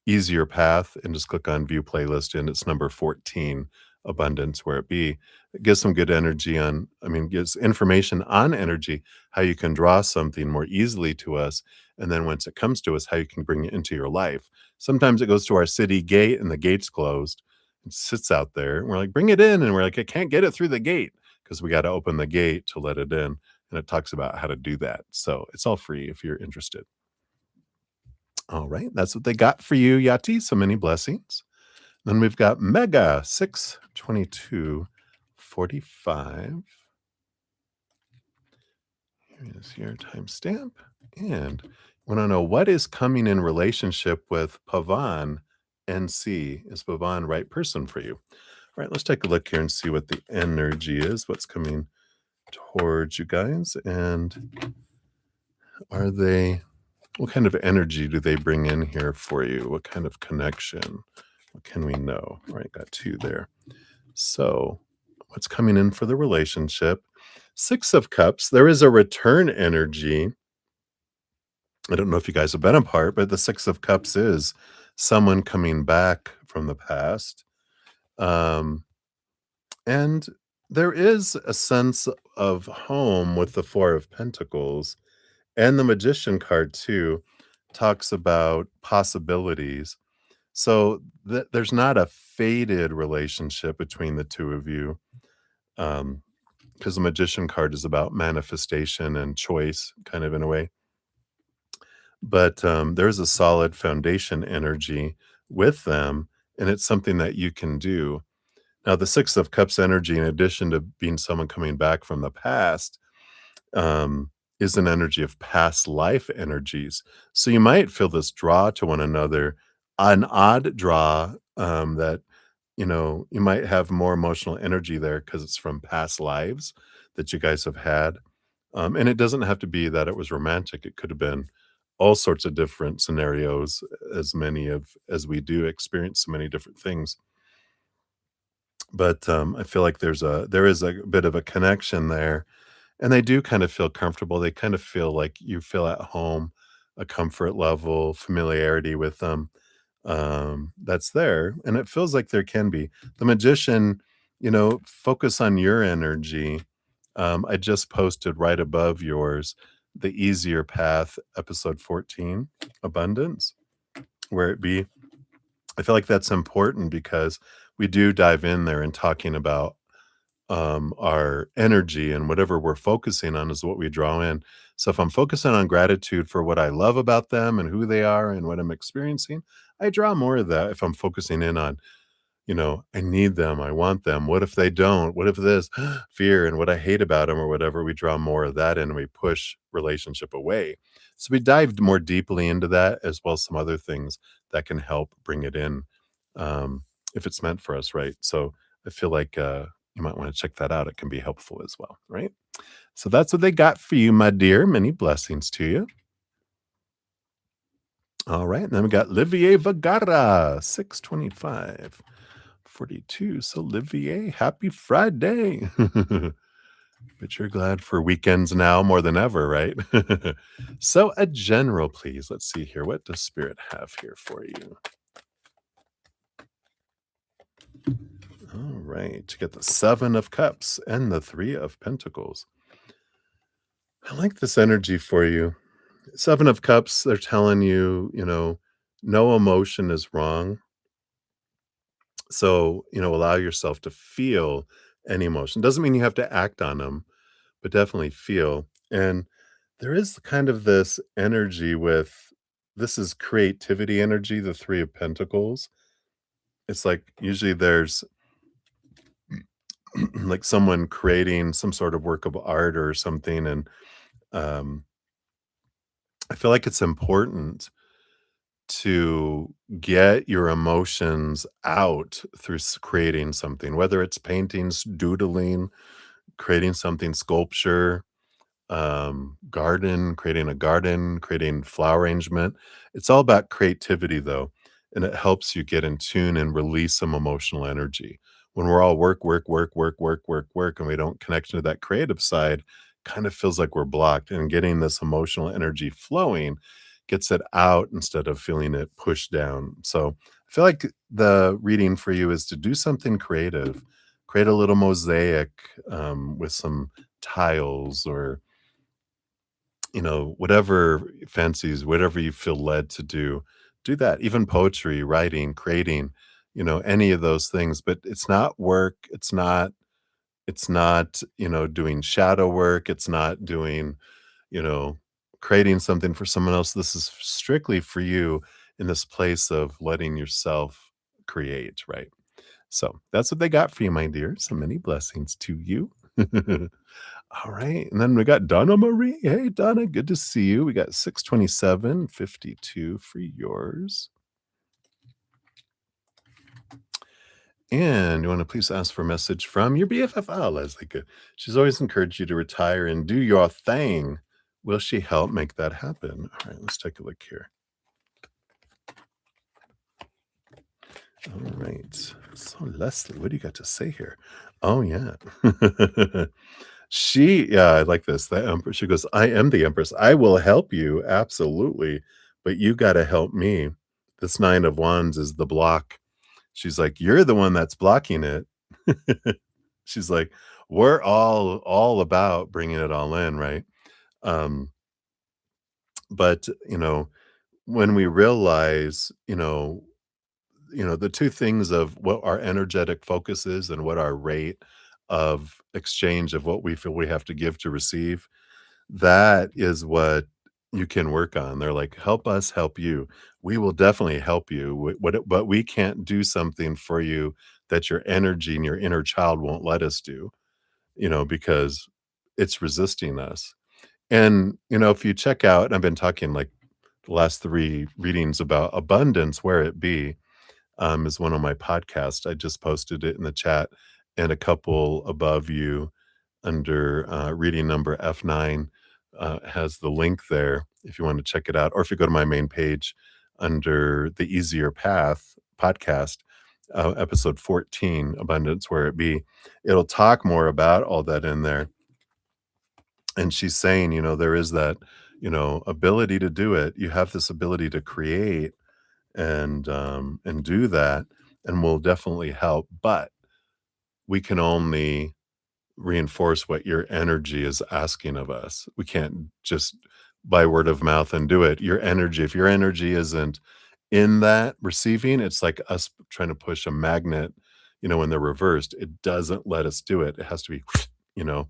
easier path, and just click on view playlist, and it's number 14, abundance where it be. It gives some good energy on, I mean, gives information on energy, how you can draw something more easily to us, and then once it comes to us, how you can bring it into your life. Sometimes it goes to our city gate and the gate's closed. It sits out there, and we're like, bring it in, and we're like, I can't get it through the gate because we got to open the gate to let it in, and it talks about how to do that. So it's all free if you're interested. All right, that's what they got for you, Yati. So many blessings. Then we've got Mega 62245. Here is your timestamp. And want to know what is coming in relationship with Pavan NC. Is Pavan right person for you? All right, let's take a look here and see what the energy is, what's coming towards you guys. And are they, what kind of energy do they bring in here for you? What kind of connection? What can we know? All right, got 2 there. So, what's coming in for the relationship? 6 of Cups, there is a return energy. I don't know if you guys have been apart, but the 6 of Cups is someone coming back from the past. Um, and there is a sense of home with the 4 of Pentacles, and the Magician card too talks about possibilities. So there's not a faded relationship between the 2 of you, because the Magician card is about manifestation and choice, kind of in a way. But there's a solid foundation energy with them, and it's something that you can do. Now, the 6 of Cups energy, in addition to being someone coming back from the past, is an energy of past life energies. So you might feel this draw to one another, an odd draw, that, you might have more emotional energy there because it's from past lives that you guys have had. And it doesn't have to be that it was romantic. It could have been all sorts of different scenarios, as we do experience so many different things. But I feel like there is a bit of a connection there, and they do kind of feel comfortable. They kind of feel like you feel at home, a comfort level, familiarity with them, that's there, and it feels like there can be. The Magician, focus on your energy. I just posted right above yours, the Easier Path, episode 14, Abundance, where it be. I feel like that's important because we do dive in there and talking about our energy, and whatever we're focusing on is what we draw in. So if I'm focusing on gratitude for what I love about them and who they are and what I'm experiencing, I draw more of that. If I'm focusing in on, I need them, I want them, what if they don't, what if this, fear and what I hate about them or whatever, we draw more of that in and we push relationship away. So we dived more deeply into that as well as some other things that can help bring it in, um, if it's meant for us, right? So I feel like you might want to check that out. It can be helpful as well, right? So that's what they got for you, my dear. Many blessings to you. All right. And then we got Livier Vagara, 625 42. So, Livier, happy Friday. But you're glad for weekends now more than ever, right? So, a general, please. Let's see here. What does Spirit have here for you? All right. You get the Seven of Cups and the Three of Pentacles. I like this energy for you. Seven of Cups, they're telling you, no emotion is wrong. So, allow yourself to feel any emotion. Doesn't mean you have to act on them, but definitely feel. And there is kind of this energy with this is creativity energy, the Three of Pentacles. It's like usually there's like someone creating some sort of work of art or something. And um, I feel like it's important to get your emotions out through creating something, whether it's paintings, doodling, creating something, sculpture, creating a garden, creating flower arrangement. It's all about creativity though, and it helps you get in tune and release some emotional energy. When we're all work, work, work, work, work, work, work, and we don't connect into that creative side, kind of feels like we're blocked. And getting this emotional energy flowing gets it out instead of feeling it pushed down. So I feel like the reading for you is to do something creative, create a little mosaic with some tiles or whatever fancies, whatever you feel led to do, do that. Even poetry, writing, creating, any of those things. But it's not work. It's not, doing shadow work. It's not doing, you know, creating something for someone else. This is strictly for you in this place of letting yourself create, right? So that's what they got for you, my dear. So many blessings to you. All right. And then we got Donna Marie. Hey, Donna, good to see you. We got 627 52 for yours. And you want to please ask for a message from your BFF. Oh, Leslie, good. She's always encouraged you to retire and do your thing. Will she help make that happen? All right, let's take a look here. All right. So, Leslie, what do you got to say here? Oh, yeah. Yeah, I like this. The Empress, she goes, I am the Empress. I will help you. Absolutely. But you got to help me. This Nine of Wands is the block. She's like, you're the one that's blocking it. She's like, we're all about bringing it all in, right? Um, but when we realize, the two things of what our energetic focus is and what our rate of exchange of what we feel we have to give to receive, that is what you can work on. They're like, help us help you. We will definitely help you. But we can't do something for you that your energy and your inner child won't let us do, because it's resisting us. And, if you check out, I've been talking like the last three readings about abundance, where it be, is one of my podcasts. I just posted it in the chat, and a couple above you under reading number F9 has the link there if you want to check it out. Or if you go to my main page under the Easier Path podcast, episode 14, Abundance Where It Be, it'll talk more about all that in there. And she's saying, there is that, ability to do it. You have this ability to create and do that, and will definitely help. But we can only reinforce what your energy is asking of us. We can't just by word of mouth and do it. Your energy, if your energy isn't in that receiving, it's like us trying to push a magnet, when they're reversed, it doesn't let us do it. It has to be, you know,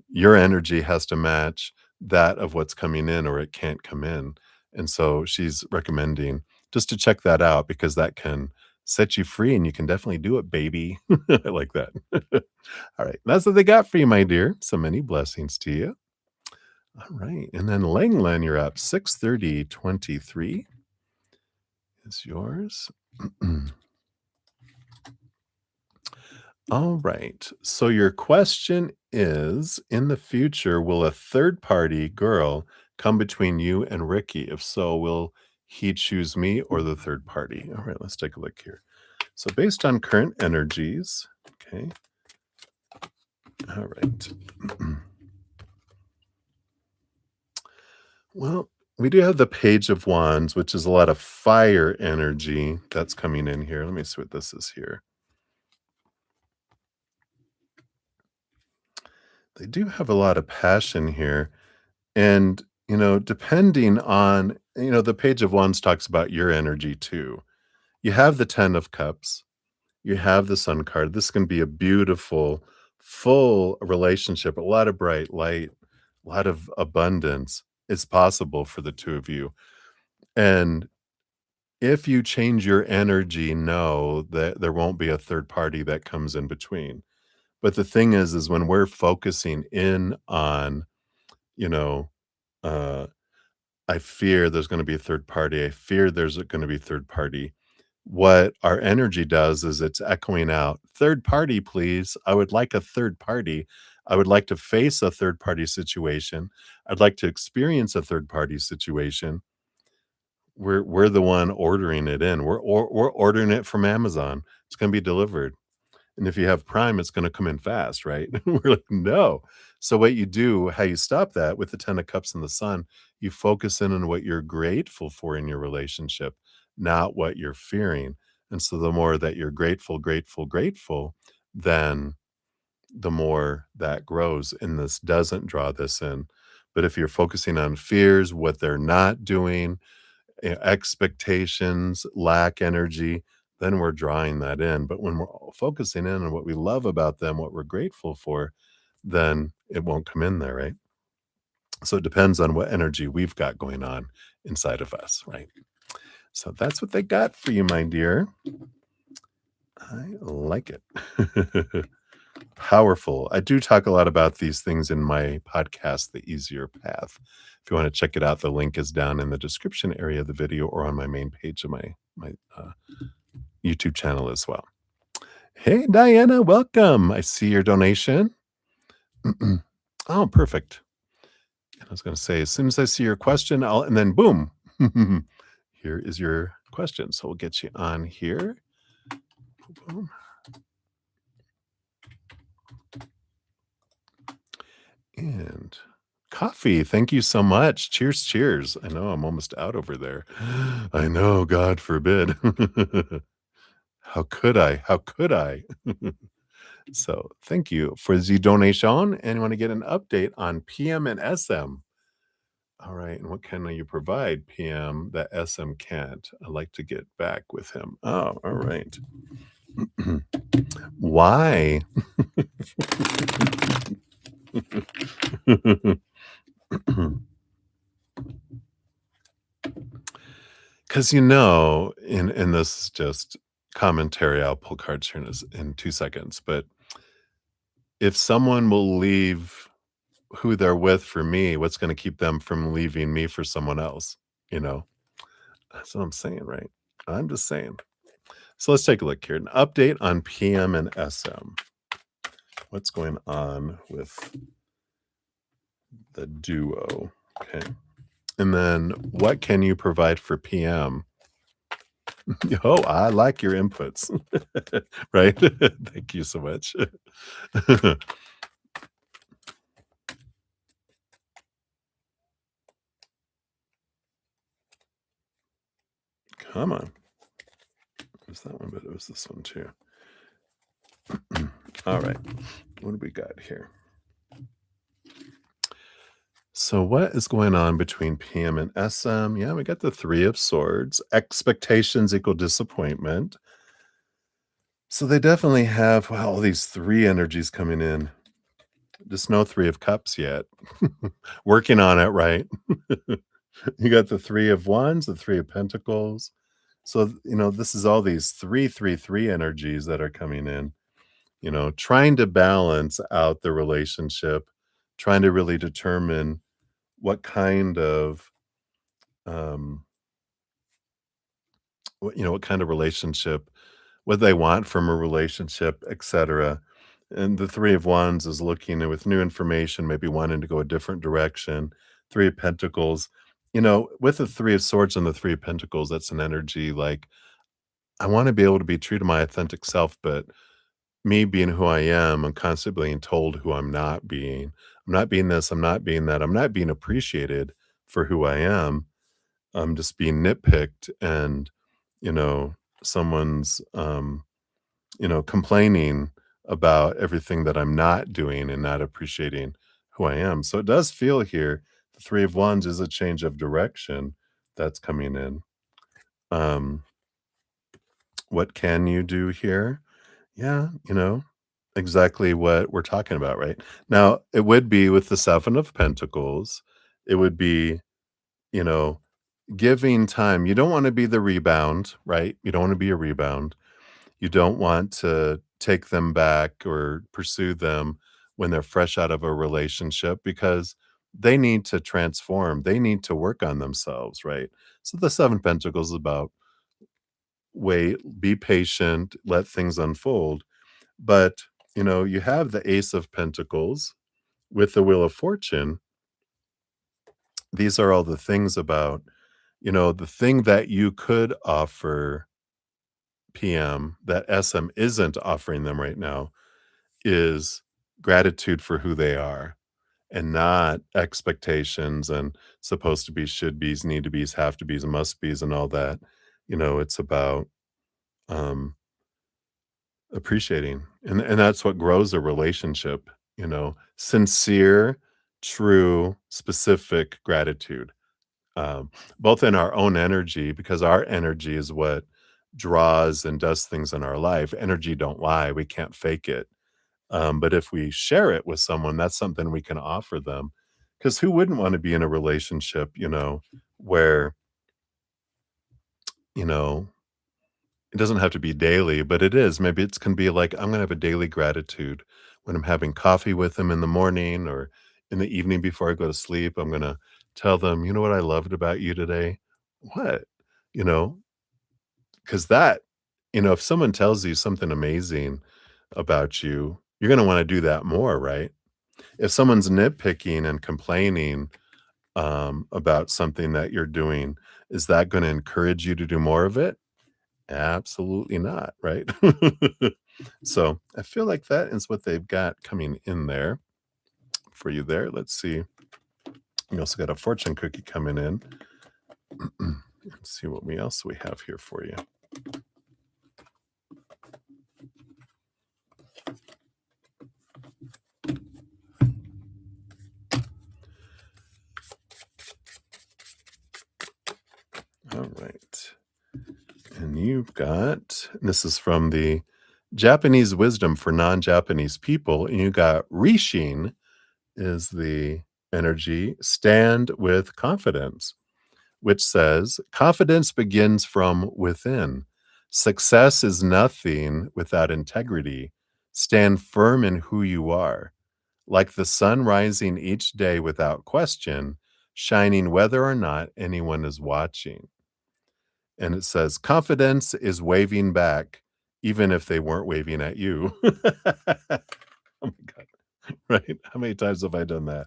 your energy has to match that of what's coming in or it can't come in. And so she's recommending just to check that out because that can set you free, and you can definitely do it, baby. I like that. All right. That's what they got for you, my dear. So many blessings to you. All right. And then Langland, you're up. 63023 is yours. All right. So your question is, in the future, will a third party girl come between you and Ricky? If so, will he choose me or the third party? All right, let's take a look here. So based on current energies, okay. All right. Well, we do have the Page of Wands, which is a lot of fire energy that's coming in here. Let me see what this is here. They do have a lot of passion here. And, depending on, the Page of Wands talks about your energy too. You have the 10 of Cups, you have the Sun card. This can be a beautiful, full relationship, a lot of bright light, a lot of abundance is possible for the two of you. And if you change your energy, know that there won't be a third party that comes in between. But the thing is when we're focusing in on, you know, uh, I fear there's going to be a third party. I fear there's going to be a third party. What our energy does is it's echoing out, third party, please. I would like a third party. I would like to face a third party situation. I'd like to experience a third party situation. We're the one ordering it in. We're ordering it from Amazon. It's going to be delivered. And if you have Prime, it's gonna come in fast, right? We're like, "No." So what you do, how you stop that with the 10 of cups and the sun, you focus in on what you're grateful for in your relationship, not what you're fearing. And so the more that you're grateful, grateful, grateful, then the more that grows, and this doesn't draw this in. But if you're focusing on fears, what they're not doing, expectations, lack energy, then we're drawing that in. But when we're all focusing in on what we love about them, what we're grateful for, then it won't come in there, right? So it depends on what energy we've got going on inside of us, right? So that's what they got for you, my dear. I like it. Powerful. I do talk a lot about these things in my podcast, The Easier Path. If you want to check it out, the link is down in the description area of the video or on my main page of my YouTube channel as well. Hey, Diana, welcome. I see your donation. Oh, perfect. I was going to say, as soon as I see your question, and then boom, here is your question. So we'll get you on here. Boom. And coffee, thank you so much. Cheers, cheers. I know I'm almost out over there. I know, God forbid. How could I? How could I? So thank you for the donation. And you want to get an update on PM and SM. All right. And what can you provide, PM, that SM can't? I'd like to get back with him. Oh, all right. Why? Because and this is just commentary. I'll pull cards here in 2 seconds. But if someone will leave who they're with for me, what's going to keep them from leaving me for someone else? You know, that's what I'm saying, right? I'm just saying. So let's take a look here. An update on PM and SM. What's going on with the duo? Okay. And then what can you provide for PM? Oh, I like your inputs. Right? Thank you so much. Come on. It was that one, but it was this one too. All right. What do we got here? So what is going on between PM and SM? Yeah, we got the 3 of Swords. Expectations equal disappointment. So they definitely have, well, all these 3 energies coming in. Just no 3 of Cups yet. Working on it, right? You got the 3 of Wands, the 3 of Pentacles. So, this is all these 333 energies that are coming in, trying to balance out the relationship, trying to really determine what kind of, um, what kind of relationship, what they want from a relationship, etc. And the Three of Wands is looking with new information, maybe wanting to go a different direction. Three of Pentacles, with the Three of Swords and the Three of Pentacles, that's an energy like, I want to be able to be true to my authentic self, but me being who I am, I'm constantly being told who I'm not being. I'm not being this, I'm not being that, I'm not being appreciated for who I am. I'm just being nitpicked and, you know, someone's complaining about everything that I'm not doing and not appreciating who I am. So it does feel here, the Three of Wands is a change of direction that's coming in. Um, what can you do here? Yeah, exactly what we're talking about, right? Now, it would be with the Seven of Pentacles, it would be, you know, giving time. You don't want to be the rebound, right? You don't want to be a rebound. You don't want to take them back or pursue them when they're fresh out of a relationship because they need to transform. They need to work on themselves, right? So the Seven Pentacles is about wait, be patient, let things unfold. But, you have the Ace of Pentacles with the Wheel of Fortune. These are all the things about, the thing that you could offer PM that SM isn't offering them right now is gratitude for who they are and not expectations and supposed to be, should be's, need to be's, have to be's, and must be's, and all that. It's about um, appreciating, and that's what grows a relationship. Sincere, true, specific gratitude, both in our own energy, because our energy is what draws and does things in our life. Energy don't lie; we can't fake it. But if we share it with someone, that's something we can offer them. Because who wouldn't want to be in a relationship, where, you know, it doesn't have to be daily, but it is. Maybe it's can be like, I'm gonna have a daily gratitude when I'm having coffee with them in the morning or in the evening before I go to sleep. I'm gonna tell them, you know what I loved about you today? What? You know, because if someone tells you something amazing about you, you're gonna want to do that more, right? If someone's nitpicking and complaining about something that you're doing, is that going to encourage you to do more of it? Absolutely not, right? So I feel like that is what they've got coming in there for you there. Let's see. We also got a fortune cookie coming in. Let's see what else we have here for you. All right. And you've got, this is from the Japanese Wisdom for Non-Japanese People, and you got Rishin is the energy, stand with confidence, which says, confidence begins from within. Success is nothing without integrity. Stand firm in who you are. Like the sun rising each day without question, shining whether or not anyone is watching. And it says, confidence is waving back, even if they weren't waving at you. Oh my God. Right? How many times have I done that?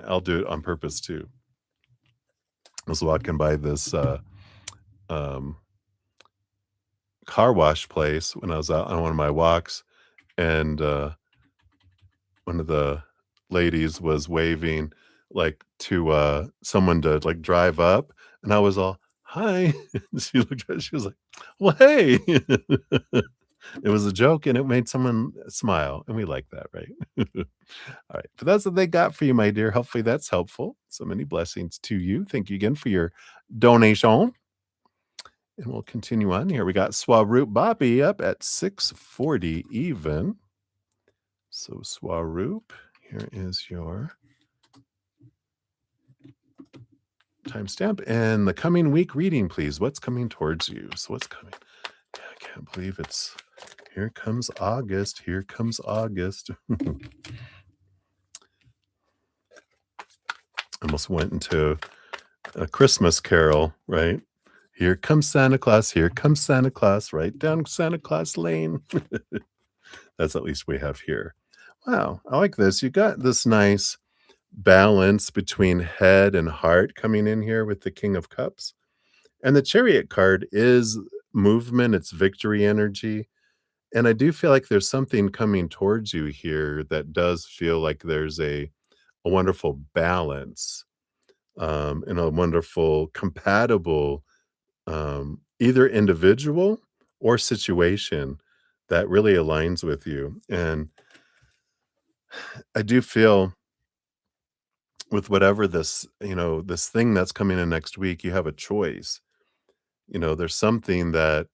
I'll do it on purpose too. I was walking by this um, car wash place when I was out on one of my walks, and one of the ladies was waving like to someone to like drive up, and I was all hi. She looked at, she was like, well, hey. It was a joke and it made someone smile, and we like that, right? All right. But that's what they got for you, my dear. Hopefully that's helpful. So many blessings to you. Thank you again for your donation. And we'll continue on here. We got Swaroop Bobby up at 640 even. So Swaroop, here is your timestamp and the coming week reading, please. What's coming towards you? So what's coming? Yeah, I can't believe it's here comes August. Here comes August. Almost went into a Christmas carol, right? Here comes Santa Claus. Here comes Santa Claus. Right down Santa Claus Lane. That's at least we have here. Wow, I like this. You got this nice balance between head and heart coming in here with the King of Cups. And the Chariot card is movement, it's victory energy. And I do feel like there's something coming towards you here that does feel like there's a wonderful balance, and a wonderful compatible, either individual or situation that really aligns with you. And I do feel with whatever this, this thing that's coming in next week, you have a choice. There's something that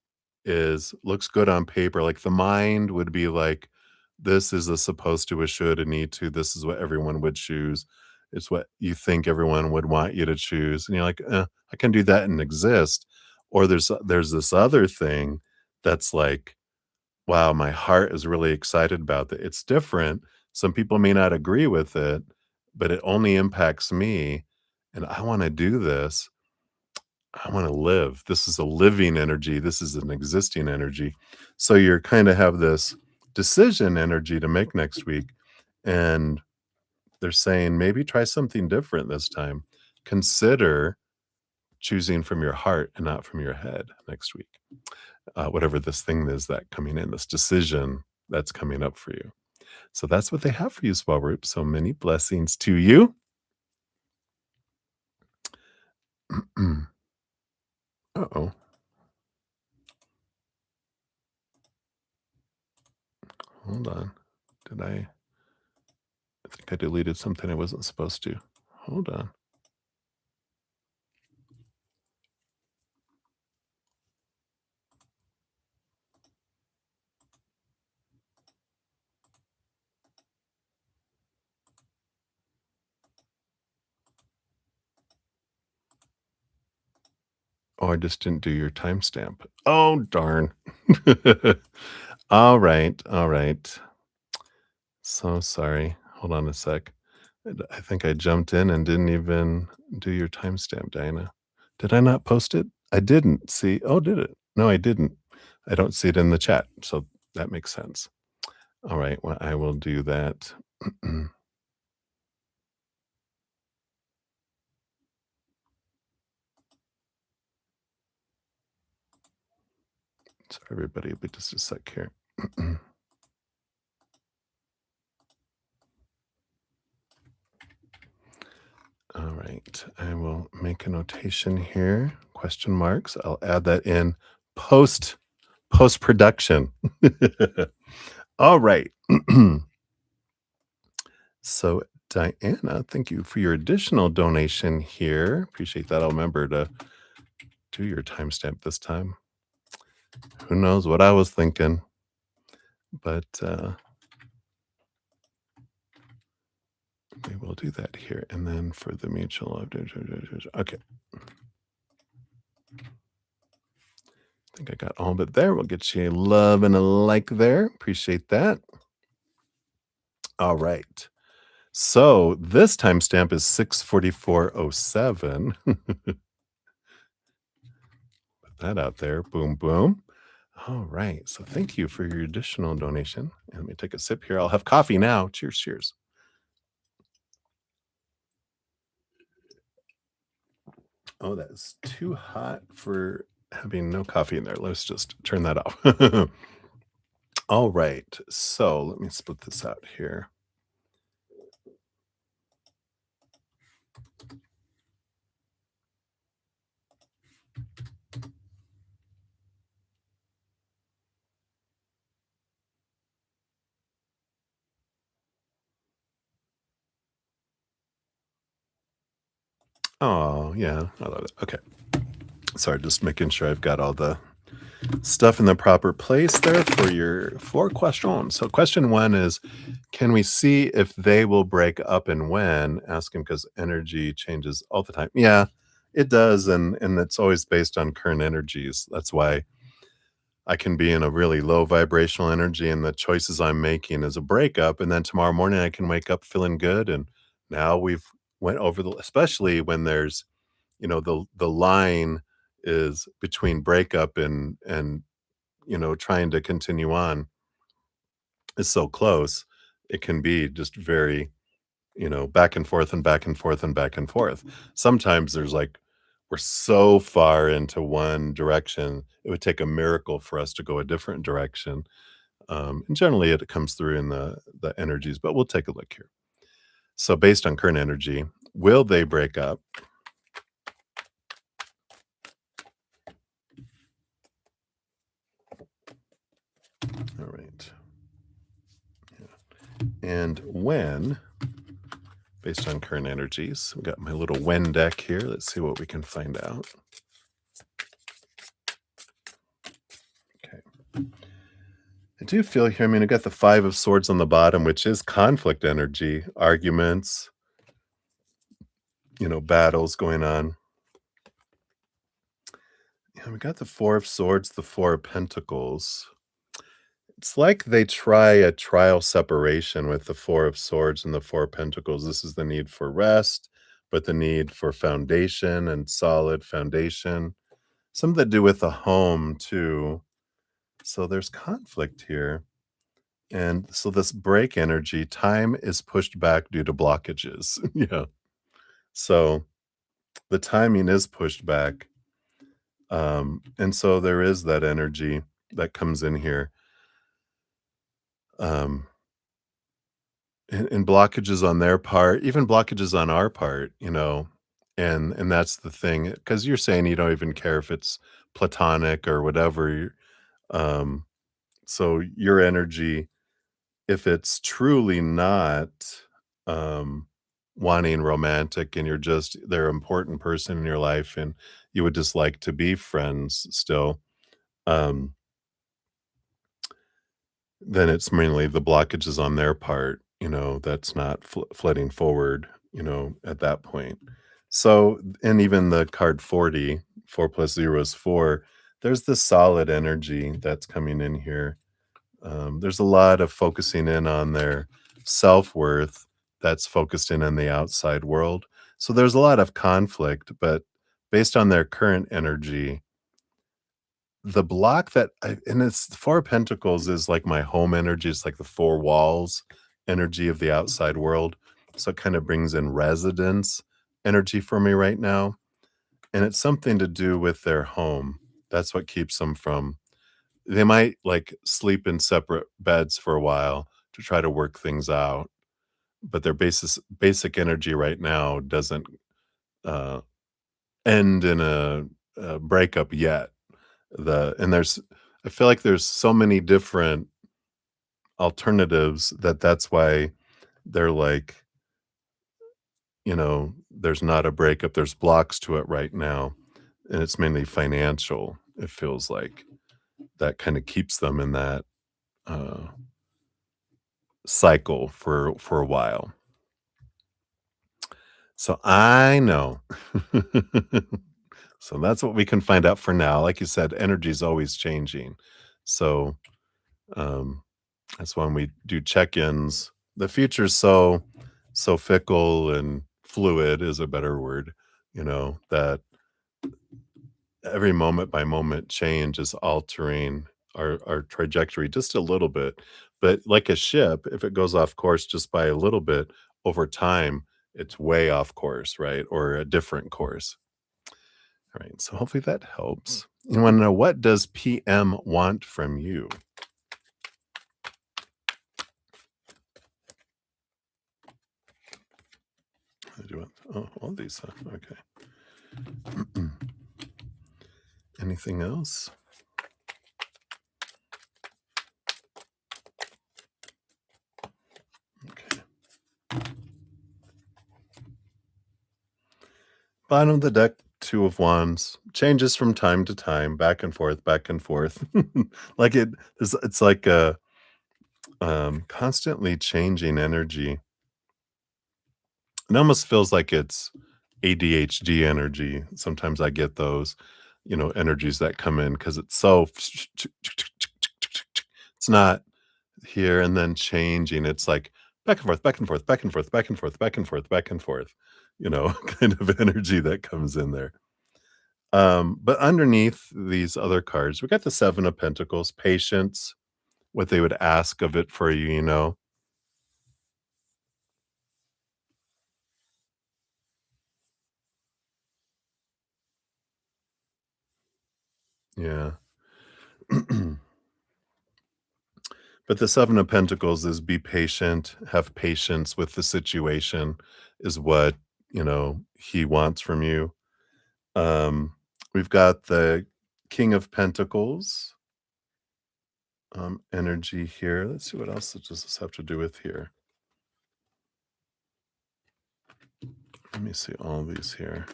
is looks good on paper, like, the mind would be like, "This is a supposed to, a should, a need to, this is what everyone would choose. It's what you think everyone would want you to choose," and you're like, I can do that and exist." Or there's this other thing that's like, "Wow, my heart is really excited about that." It's different. Some people may not agree with it, but it only impacts me, and I wanna do this. I wanna live. This is a living energy. This is an existing energy. So you're kinda have this decision energy to make next week, and they're saying, "Maybe try something different this time. Consider choosing from your heart and not from your head next week." Whatever this thing is that coming in, this decision that's coming up for you. So that's what they have for you, Swabroop. So many blessings to you. Uh-oh. Hold on. Did I think I deleted something I wasn't supposed to. Hold on. Oh, I just didn't do your timestamp. Oh, darn. All right. All right. So sorry. Hold on a sec. I think I jumped in and didn't even do your timestamp, Diana. Did I not post it? I didn't see. Oh, did it? No, I didn't. I don't see it in the chat. So that makes sense. All right. Well, I will do that. Sorry, everybody. But just a sec here. All right. I will make a notation here. Question marks. I'll add that in post production. All right. So Diana, thank you for your additional donation here. Appreciate that. I'll remember to do your timestamp this time. Who knows what I was thinking, but we will do that here. And then for the mutual, okay. I think I got all of it there. We'll get you a love and a like there. Appreciate that. All right. So this timestamp is 6:44:07. Put that out there. Boom, boom. All right. So thank you for your additional donation. And let me take a sip here. I'll have coffee now. Cheers, cheers. Oh, that is too hot for having no coffee in there. Let's just turn that off. All right. So let me split this out here. Oh, yeah. I love it. Okay. Sorry, just making sure I've got all the stuff in the proper place there for your 4 questions. So question 1 is, can we see if they will break up and when? Asking because energy changes all the time. Yeah, It does, and it's always based on current energies. That's why I can be in a really low vibrational energy, and the choices I'm making is a breakup, and then tomorrow morning I can wake up feeling good, and now we've went over the especially when there's, the line is between breakup and, trying to continue on is so close, it can be just very, back and forth and back and forth and back and forth. Sometimes there's like we're so far into one direction, it would take a miracle for us to go a different direction. And generally it comes through in the energies, but we'll take a look here. So based on current energy, will they break up? All right. And when, based on current energies, we got my little when deck here. Let's see what we can find out. Okay. I do feel here, I mean, I got the 5 of swords on the bottom, which is conflict energy, arguments, battles going on. Yeah, we got the 4 of swords, the 4 of pentacles. It's like they try a trial separation with the 4 of swords and the 4 of pentacles. This is the need for rest, but the need for foundation and solid foundation. Something to do with the home too. So there's conflict here. And so this break energy, time is pushed back due to blockages. Yeah. So the timing is pushed back. And so there is that energy that comes in here. Um, and blockages on their part, even blockages on our part, and that's the thing. Because you're saying you don't even care if it's platonic or whatever. Um, so your energy, if it's truly not, um, wanting romantic and you're just they're an important person in your life and you would just like to be friends still, um, then it's mainly the blockages on their part, that's not flooding forward, at that point. So and even the card 40, 4 plus 0 is 4, there's this solid energy that's coming in here. There's a lot of focusing in on their self-worth that's focused in on the outside world. So there's a lot of conflict, but based on their current energy, the block that I and it's the 4 of Pentacles is like my home energy, it's like the 4 walls energy of the outside world. So it kind of brings in residence energy for me right now, and it's something to do with their home. That's what keeps them from they might, like, sleep in separate beds for a while to try to work things out, but their basic energy right now doesn't, uh, end in a breakup yet. There's I feel like there's so many different alternatives that's why they're like, there's not a breakup, there's blocks to it right now, and it's mainly financial, it feels like. That kinda keeps them in that, uh cycle for a while. So I know. So that's what we can find out for now. Like you said, energy is always changing. So um that's when we do check-ins. The future's so fickle and fluid is a better word, that every moment by moment change is altering our trajectory just a little bit. But like a ship, if it goes off course just by a little bit over time, it's way off course, right? Or a different course. All right. So hopefully that helps. You want to know, what does PM want from you? I do want all these. Okay. Anything else? Okay. Bottom of the deck, 2 of wands, changes from time to time, back and forth, back and forth. Like it's like a, constantly changing energy. It almost feels like it's ADHD energy. Sometimes I get those, energies that come in because it's so it's not here and then changing. It's like back and forth, back and forth, back and forth, back and forth, back and forth, back and forth, kind of energy that comes in there. But underneath these other cards, we got the Seven of Pentacles, patience, what they would ask of it for you. Yeah. But the Seven of Pentacles is be patient, have patience with the situation is what, he wants from you. We've got the King of Pentacles, energy here. Let's see what else does this have to do with here. Let me see all these here.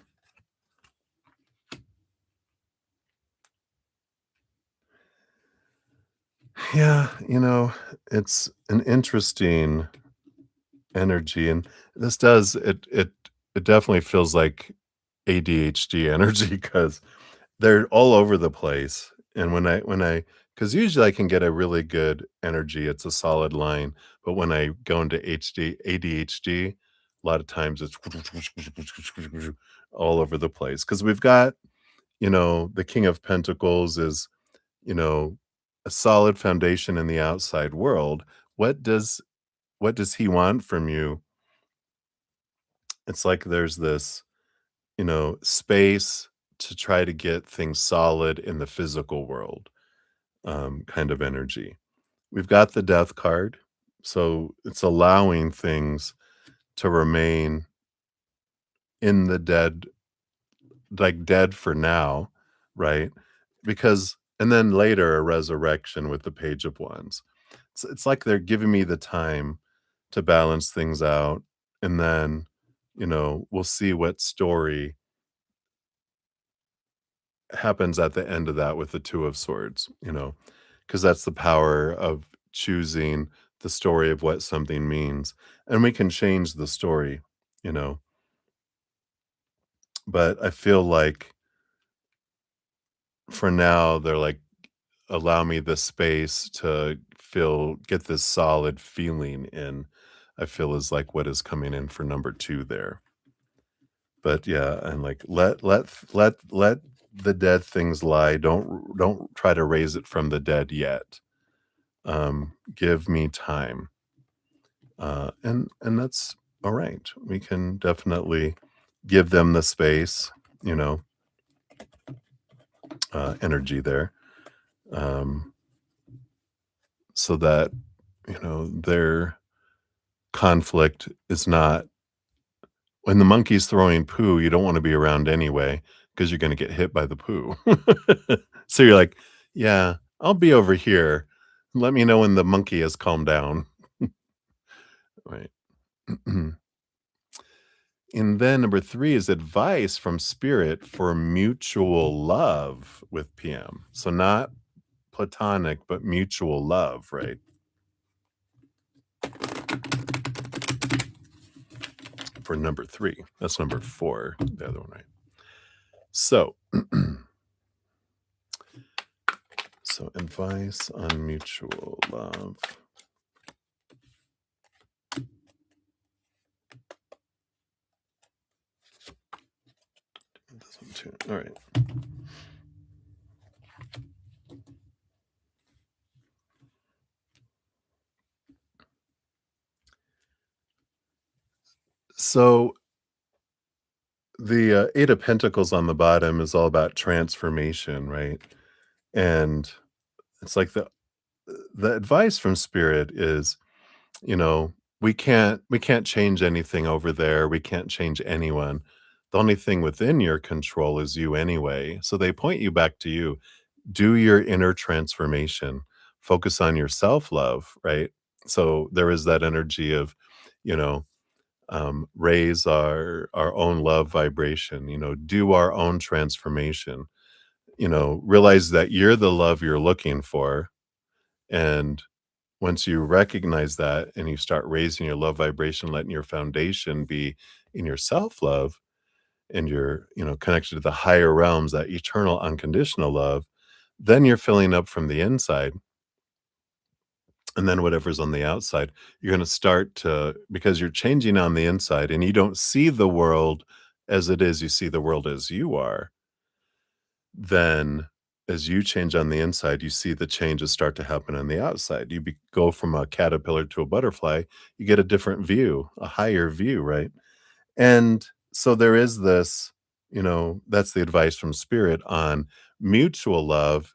Yeah, it's an interesting energy, and this does it definitely feels like ADHD energy because they're all over the place, and when I because usually I can get a really good energy, it's a solid line, but when I go into ADHD, a lot of times it's all over the place. Because 'cause we've got, the King of Pentacles is, you know, a solid foundation in the outside world. What does what does he want from you? It's like there's this, space to try to get things solid in the physical world, kind of energy. We've got the Death card, so it's allowing things to remain in the dead, like dead for now, right? Because and then later a resurrection with the Page of Wands. It's like they're giving me the time to balance things out, and then, we'll see what story happens at the end of that with the Two of Swords, because that's the power of choosing the story of what something means, and we can change the story, you know, but I feel like for now, they're like, "Allow me the space to get this solid feeling in," I feel is like what is coming in for number 2 there. But yeah, and like, let the dead things lie, don't try to raise it from the dead yet. Give me time, and that's all right. We can definitely give them the space, you know, energy there, um, so that their conflict is not when the monkey's throwing poo. You don't want to be around anyway because you're going to get hit by the poo. So you're like, yeah, I'll be over here. Let me know when the monkey has calmed down. Right. And then number 3 is advice from spirit for mutual love with PM. So not platonic, but mutual love, right? For number 3. That's number 4, the other one, right? So, so advice on mutual love. This one too. All right. So the 8 of Pentacles on the bottom is all about transformation, right? And it's like the advice from spirit is, you know, we can't change anything over there. We can't change anyone. The only thing within your control is you anyway. So they point you back to you. Do your inner transformation. Focus on your self-love, right? So there is that energy of, you know, raise our own love vibration, do our own transformation, realize that you're the love you're looking for. And once you recognize that and you start raising your love vibration, letting your foundation be in your self love, and you're, connected to the higher realms, that eternal unconditional love, then you're filling up from the inside, and then whatever's on the outside, you're gonna start to, because you're changing on the inside and you don't see the world as it is, you see the world as you are, then as you change on the inside, you see the changes start to happen on the outside. Go from a caterpillar to a butterfly, you get a different view, a higher view, right? And so there is this, that's the advice from spirit on mutual love.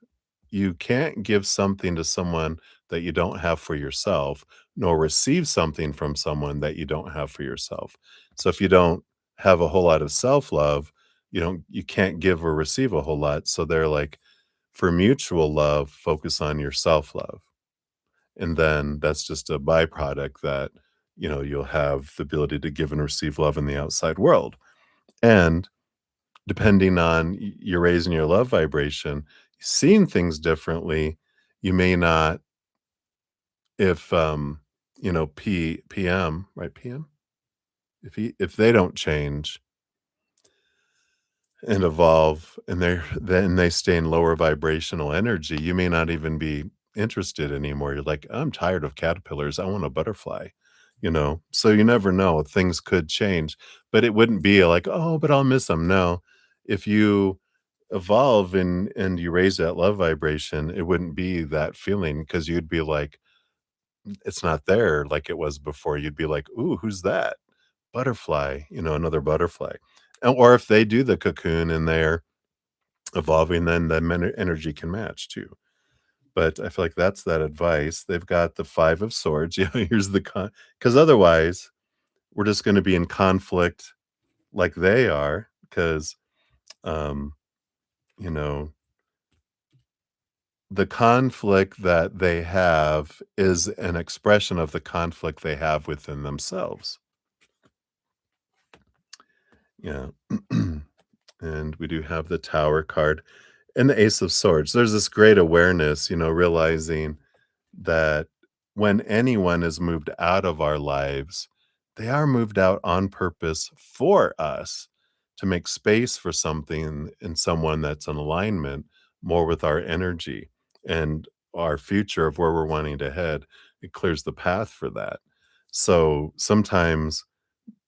You can't give something to someone that you don't have for yourself, nor receive something from someone that you don't have for yourself. So if you don't have a whole lot of self-love, you can't give or receive a whole lot. So they're like, for mutual love, focus on your self-love. And then that's just a byproduct that, you'll have the ability to give and receive love in the outside world. And depending on your raising your love vibration, seeing things differently, you may not, if PM, right? PM? If they don't change and evolve, and they stay in lower vibrational energy, you may not even be interested anymore. You're like, "I'm tired of caterpillars, I want a butterfly," So you never know, things could change, but it wouldn't be like, "Oh, but I'll miss them." No. If you evolve and you raise that love vibration, it wouldn't be that feeling, because 'cause you'd be like, it's not there like it was before. You'd be like, "Ooh, who's that? Butterfly," another butterfly. Or if they do the cocoon and they're evolving, then the energy can match too. But I feel like that's that advice. They've got the 5 of swords. Here's the because otherwise, we're just gonna be in conflict like they are, 'cause, um, you know, the conflict that they have is an expression of the conflict they have within themselves. Yeah. And we do have the Tower card and the Ace of Swords. There's this great awareness, realizing that when anyone is moved out of our lives, they are moved out on purpose for us, to make space for something and someone that's in alignment more with our energy and our future of where we're wanting to head. It clears the path for that. So sometimes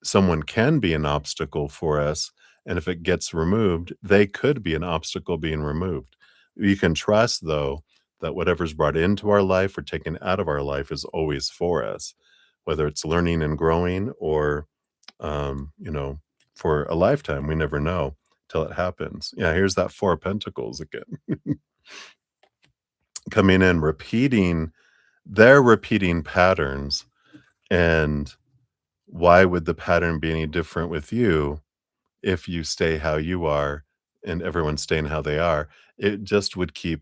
someone can be an obstacle for us, and if it gets removed, they could be an obstacle being removed. You can trust, though, that whatever's brought into our life or taken out of our life is always for us, whether it's learning and growing or, for a lifetime. We never know till it happens. Yeah, here's that 4 of Pentacles again, coming in, repeating, they're repeating patterns. And why would the pattern be any different with you if you stay how you are and everyone's staying how they are? It just would keep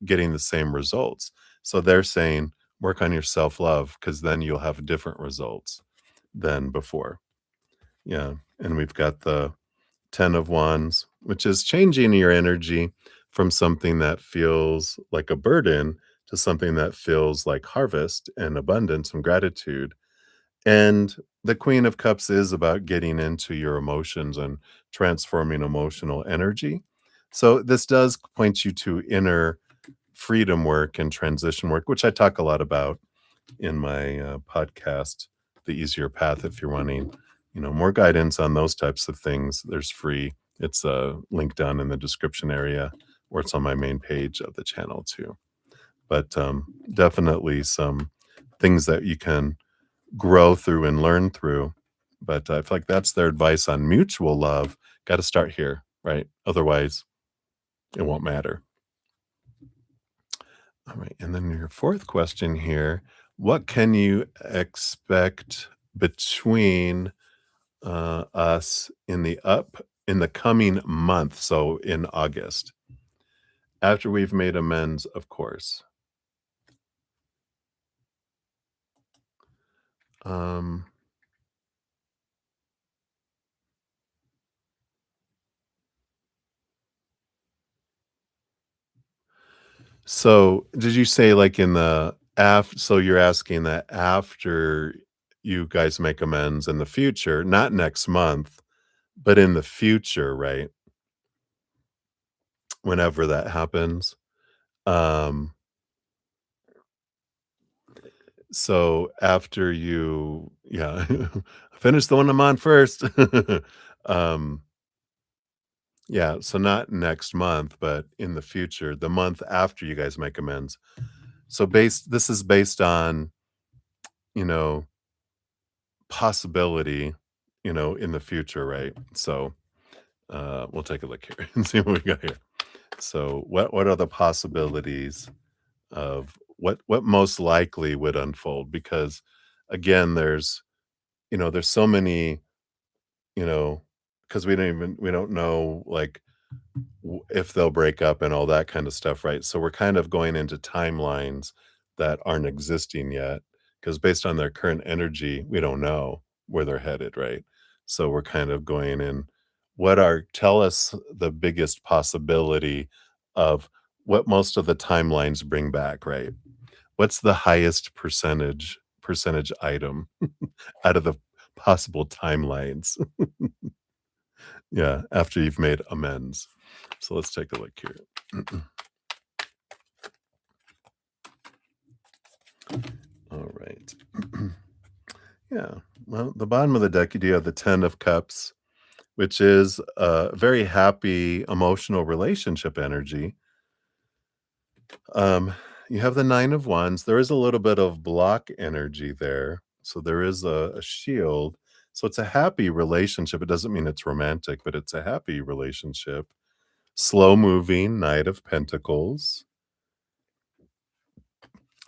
getting the same results. So they're saying, work on your self love, because then you'll have different results than before. Yeah. And we've got the 10 of Wands, which is changing your energy from something that feels like a burden to something that feels like harvest and abundance and gratitude. And the Queen of Cups is about getting into your emotions and transforming emotional energy. So this does point you to inner freedom work and transition work, which I talk a lot about in my podcast, The Easier Path. If you're wanting, more guidance on those types of things, there's free. It's a link down in the description area, or it's on my main page of the channel too. But definitely some things that you can grow through and learn through. But I feel like that's their advice on mutual love. Got to start here, right? Otherwise, it won't matter. All right. And then your fourth question here, what can you expect between us in the coming month? So in August, after we've made amends, of course. Um, so did you say like in the so you're asking that after you guys make amends in the future, not next month, But in the future, right, whenever that happens, um, so after you yeah, finish the one I'm on first. Um, yeah, so not next month, but in the future, the month after you guys make amends. So based this is based on, you know, possibility, in the future, right? So, we'll take a look here and see what we got here. So, what are the possibilities of what most likely would unfold? Because again, there's so many, you know, because we don't know like if they'll break up and all that kind of stuff, right? So we're kind of going into timelines that aren't existing yet because based on their current energy, we don't know where they're headed, right? So we're kind of going in tell us the biggest possibility of what most of the timelines bring back, right? What's the highest percentage item out of the possible timelines? Yeah, after you've made amends. So let's take a look here. All right. Yeah. Well, the bottom of the deck, you do have the 10 of cups, which is a very happy emotional relationship energy. Um, you have the 9 of wands. There is a little bit of block energy there. So there is a shield. So it's a happy relationship. It doesn't mean it's romantic, but it's a happy relationship. Slow moving, Knight of Pentacles.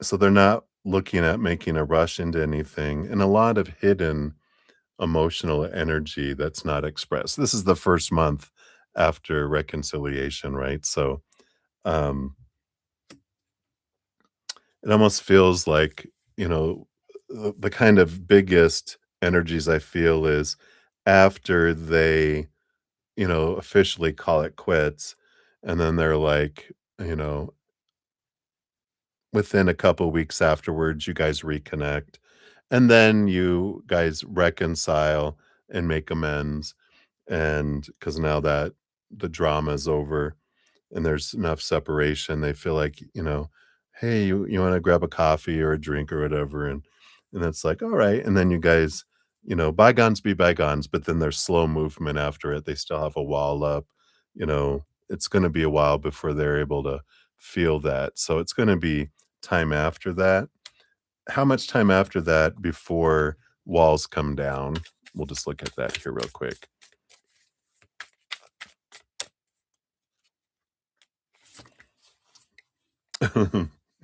So they're not looking at making a rush into anything, and a lot of hidden emotional energy that's not expressed. This is the first month after reconciliation, right? So, um, it almost feels like, you know, the kind of biggest energies I feel is after they, officially call it quits, and then they're like, you know, within a couple weeks afterwards, you guys reconnect, and then you guys reconcile and make amends, and because now that the drama is over and there's enough separation, they feel like, "Hey, you wanna grab a coffee or a drink or whatever," and it's like, "Alright," and then you guys, bygones be bygones, but then there's slow movement after it. They still have a wall up, it's gonna be a while before they're able to feel that, so it's gonna be time after that. How much time after that before walls come down? We'll just look at that here real quick.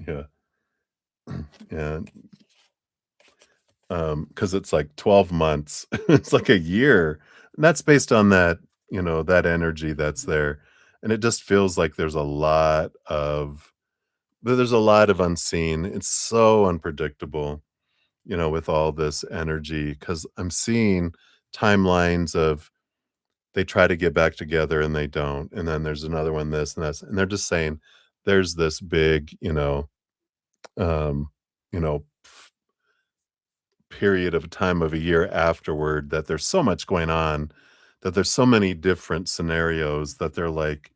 Yeah, yeah, because it's like 12 months. It's like a year, and that's based on that energy that's there, and it just feels like there's a lot of unseen. It's so unpredictable, with all this energy. Because 'cause I'm seeing timelines of they try to get back together and they don't, and then there's another one this and this, and they're just saying there's this big, um, you know, period of time of a year afterward that there's so much going on, that there's so many different scenarios that they're like,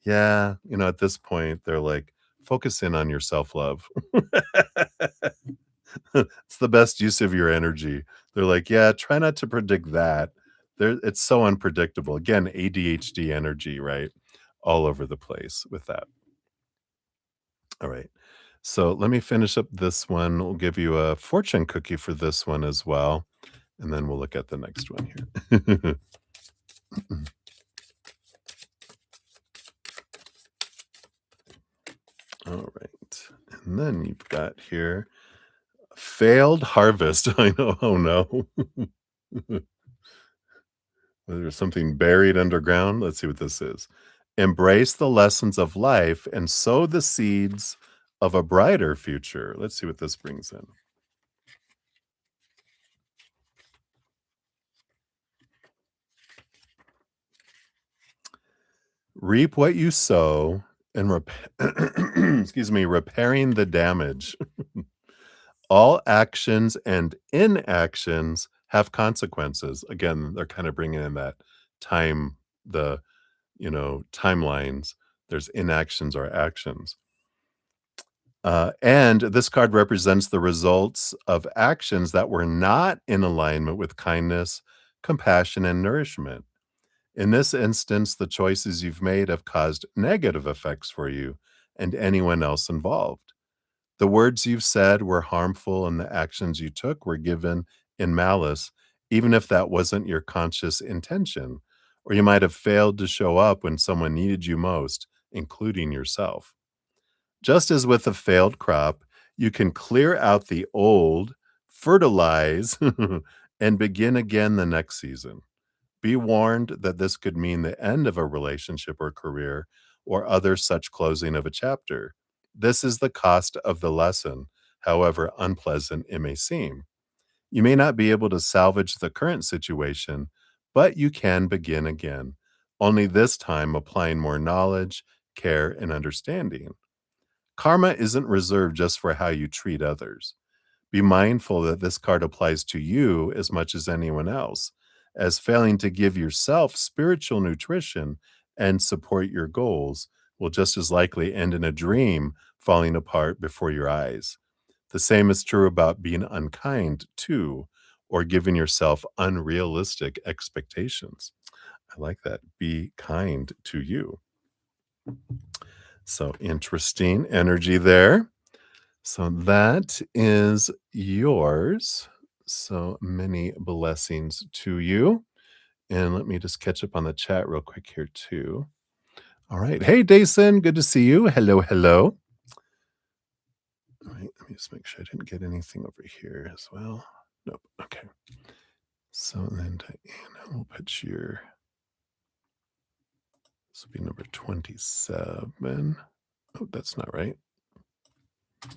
yeah, at this point, they're like, focus in on your self-love. It's the best use of your energy. They're like, yeah, try not to predict that. It's so unpredictable. Again, ADHD energy, right? All over the place with that. All right. So let me finish up this one. We'll give you a fortune cookie for this one as well. And then we'll look at the next one here. All right. And then you've got here failed harvest. I know. Oh no. There's something buried underground. Let's see what this is. Embrace the lessons of life and sow the seeds of a brighter future. Let's see what this brings in. Reap what you sow and excuse me, repairing the damage. All actions and inactions have consequences. Again, they're kind of bringing in that time the, timelines. There's inactions or actions. And this card represents the results of actions that were not in alignment with kindness, compassion, and nourishment. In this instance, the choices you've made have caused negative effects for you and anyone else involved. The words you've said were harmful, and the actions you took were given in malice, even if that wasn't your conscious intention. Or you might have failed to show up when someone needed you most, including yourself. Just as with a failed crop, you can clear out the old, fertilize, and begin again the next season. Be warned that this could mean the end of a relationship or career or other such closing of a chapter. This is the cost of the lesson, however unpleasant it may seem. You may not be able to salvage the current situation, but you can begin again, only this time applying more knowledge, care, and understanding. Karma isn't reserved just for how you treat others. Be mindful that this card applies to you as much as anyone else, as failing to give yourself spiritual nutrition and support your goals will just as likely end in a dream falling apart before your eyes. The same is true about being unkind too, or giving yourself unrealistic expectations. I like that. Be kind to you. So interesting energy there. So that is yours. So many blessings to you. And let me just catch up on the chat real quick here, too. All right. Hey, Dason. Good to see you. Hello, hello. All right. Let me just make sure I didn't get anything over here as well. Nope. Okay. So then, Diana, we'll put your. This will be number 27. Oh, that's not right. I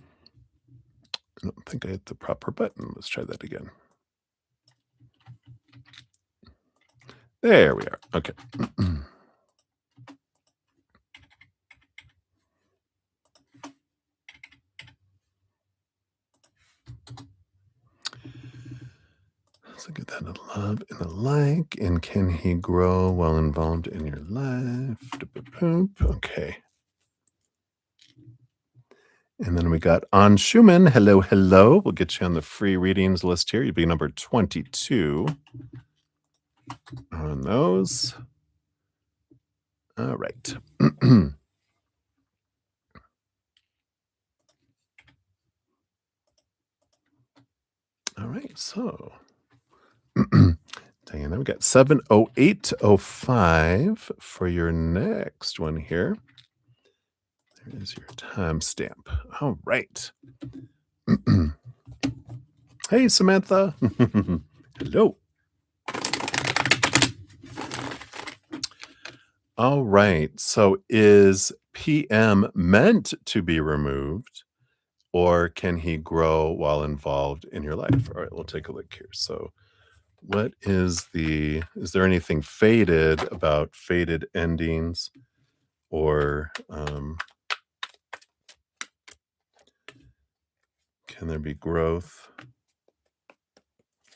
don't think I hit the proper button. Let's try that again. There we are. Okay. So get that a love and a like. And can he grow while involved in your life? Okay. And then we got An Schumann. Hello, hello. We'll get you on the free readings list here. You'll be number 22 on those. All right. All right. So, Diana, we got 70805 for your next one here. There is your timestamp. All right. Hey, Samantha. Hello. All right. So is PM meant to be removed, or can he grow while involved in your life? All right, we'll take a look here. So is there anything fated about fated endings, or can there be growth?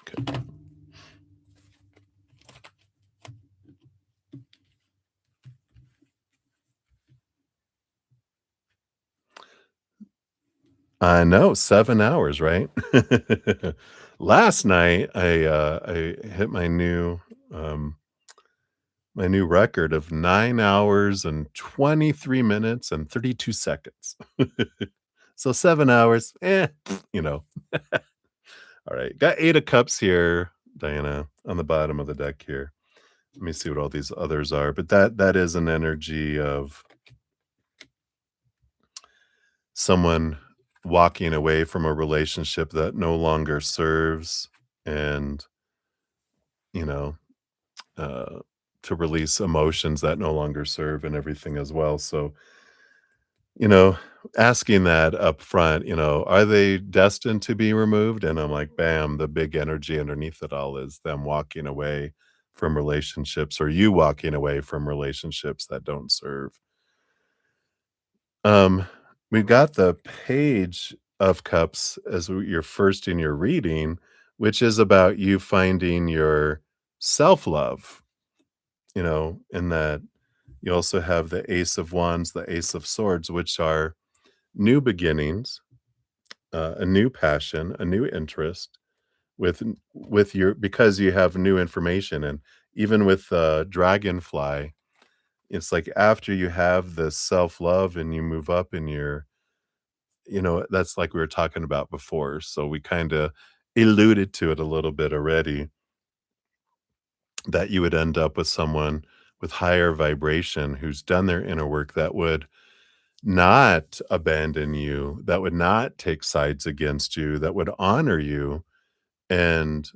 Okay. I know, 7 hours, right? Last night, I hit my new record of 9 hours and 23 minutes and 32 seconds. So 7 hours, you know. All right, got 8 of cups here, Diana, on the bottom of the deck here. Let me see what all these others are, but that is an energy of someone walking away from a relationship that no longer serves, and, you know, to release emotions that no longer serve and everything as well. So, you know, asking that up front, are they destined to be removed? And I'm like, bam, the big energy underneath it all is them walking away from relationships, or you walking away from relationships that don't serve. Um, we got the Page of Cups as your first in your reading, which is about you finding your self-love. in that you also have the Ace of Wands, the Ace of Swords, which are new beginnings, a new passion, a new interest with your because you have new information. And even with Dragonfly, it's like after you have this self-love and you move up in your that's like we were talking about before, so we kinda alluded to it a little bit already, that you would end up with someone with higher vibration who's done their inner work that would not abandon you, that would not take sides against you, that would honor you and,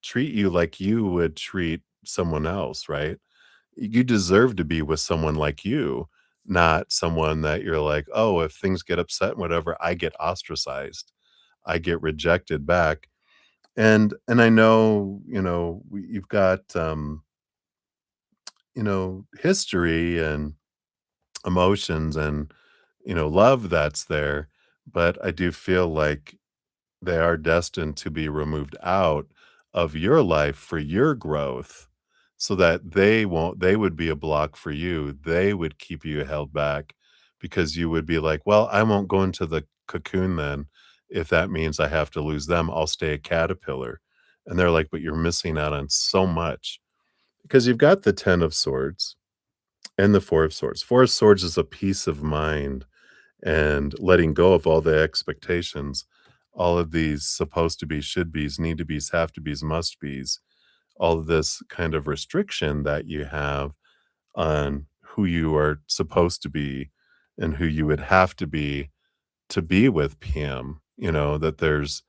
treat you like you would treat someone else, right? You deserve to be with someone like you, not someone that you're like, "Oh, if things get upset and whatever, I get ostracized. I get rejected back." And I know, you've got, history and emotions and, love that's there, but I do feel like they are destined to be removed out of your life for your growth so that they would be a block for you. They would keep you held back because you would be like, "Well, I won't go into the cocoon then if that means I have to lose them. I'll stay a caterpillar." And they're like, "But you're missing out on so much." Because you've got the 10 of swords and the 4 of swords. 4 of swords is a peace of mind and letting go of all the expectations, all of these supposed to be, should be's, need to be's, have to be's, must be's, all of this kind of restriction that you have on who you are supposed to be and who you would have to be with PM, that there's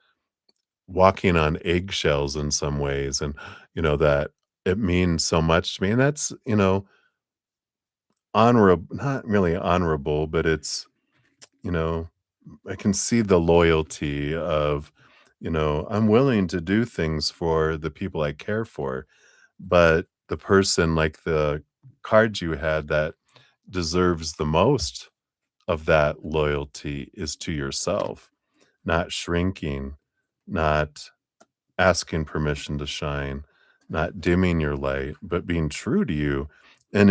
walking on eggshells in some ways and, that it means so much to me. And that's, honorable, not really honorable, but it's, you know, I can see the loyalty of, I'm willing to do things for the people I care for, but the person like the card you had that deserves the most of that loyalty is to yourself, not shrinking, not asking permission to shine, not dimming your light, but being true to you. And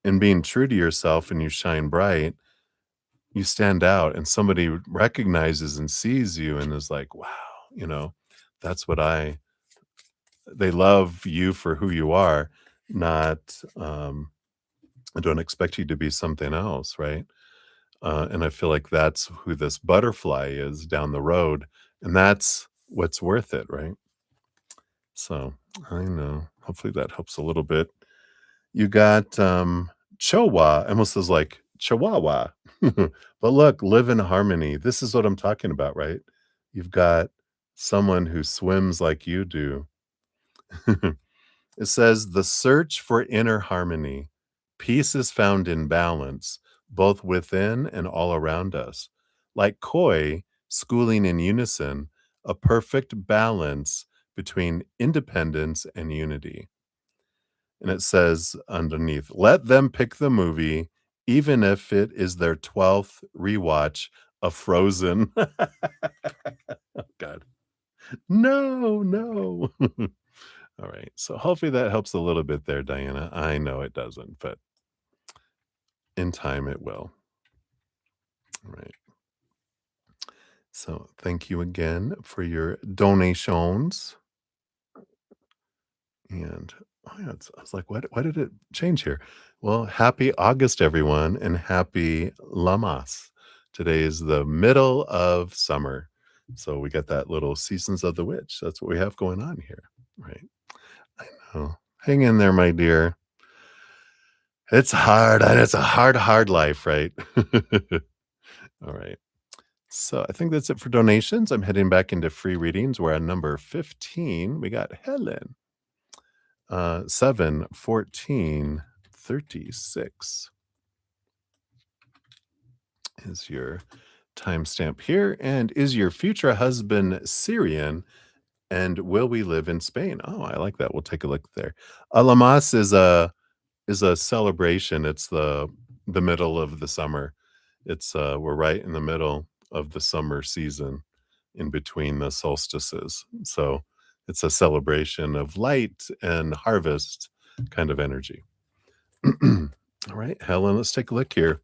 in being true to yourself and you shine bright, you stand out and somebody recognizes and sees you and is like, "Wow," you know, that's what I they love you for who you are, not, I don't expect you to be something else, right? And I feel like that's who this butterfly is down the road, and that's what's worth it, right? So, I know. Hopefully that helps a little bit. You got, Chowa, almost as like Chihuahua. But look, live in harmony. This is what I'm talking about, right? You've got someone who swims like you do. It says, "The search for inner harmony. Peace is found in balance, both within and all around us. Like koi, schooling in unison, a perfect balance between independence and unity." And it says underneath, "Let them pick the movie, even if it is their 12th rewatch of Frozen." Oh god. No, no. Alright, so hopefully that helps a little bit there, Diana. I know it doesn't, but in time it will. Alright. So thank you again for your donations. And oh yeah, I was like, why did it change here? Well, happy August, everyone, and happy Lamas. Today is the middle of summer. So we got that little seasons of the witch. That's what we have going on here. Right. I know. Hang in there, my dear. It's hard, and it's a hard, hard life, right? All right. So I think that's it for donations. I'm heading back into free readings. We're on number 15. We got Helen. 7/14/36 is your timestamp here. And is your future husband Syrian? And will we live in Spain? Oh, I like that. We'll take a look there. Lamas is a celebration. It's the middle of the summer. It's we're right in the middle of the summer season, in between the solstices. So it's a celebration of light and harvest kind of energy. All right, Helen, let's take a look here.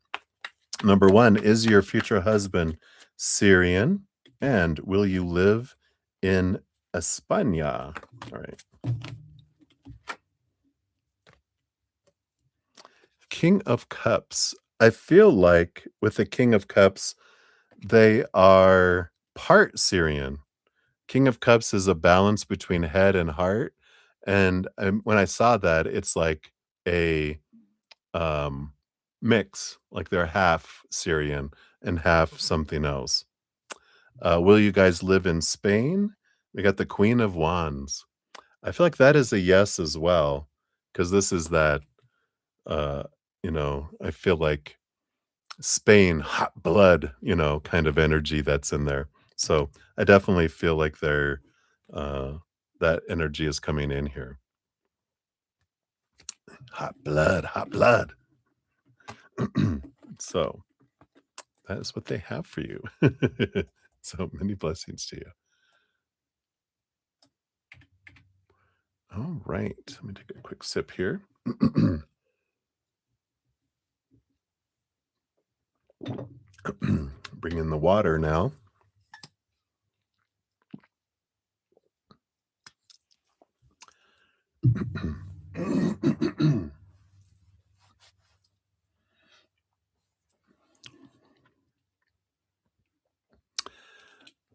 Number 1, is your future husband Syrian? And will you live in España? All right. King of Cups. I feel like with the King of Cups, they are part Syrian. King of Cups is a balance between head and heart, and, when I saw that, it's like a, um, mix, like they're half Syrian and half something else. Will you guys live in Spain? We got the Queen of Wands. I feel like that is a yes as well, because this is that, uh, I feel like Spain, hot blood, kind of energy that's in there. So I definitely feel like uh, that energy is coming in here. Hot blood, hot blood. So that is what they have for you. So many blessings to you. All right. Let me take a quick sip here. Bring in the water now.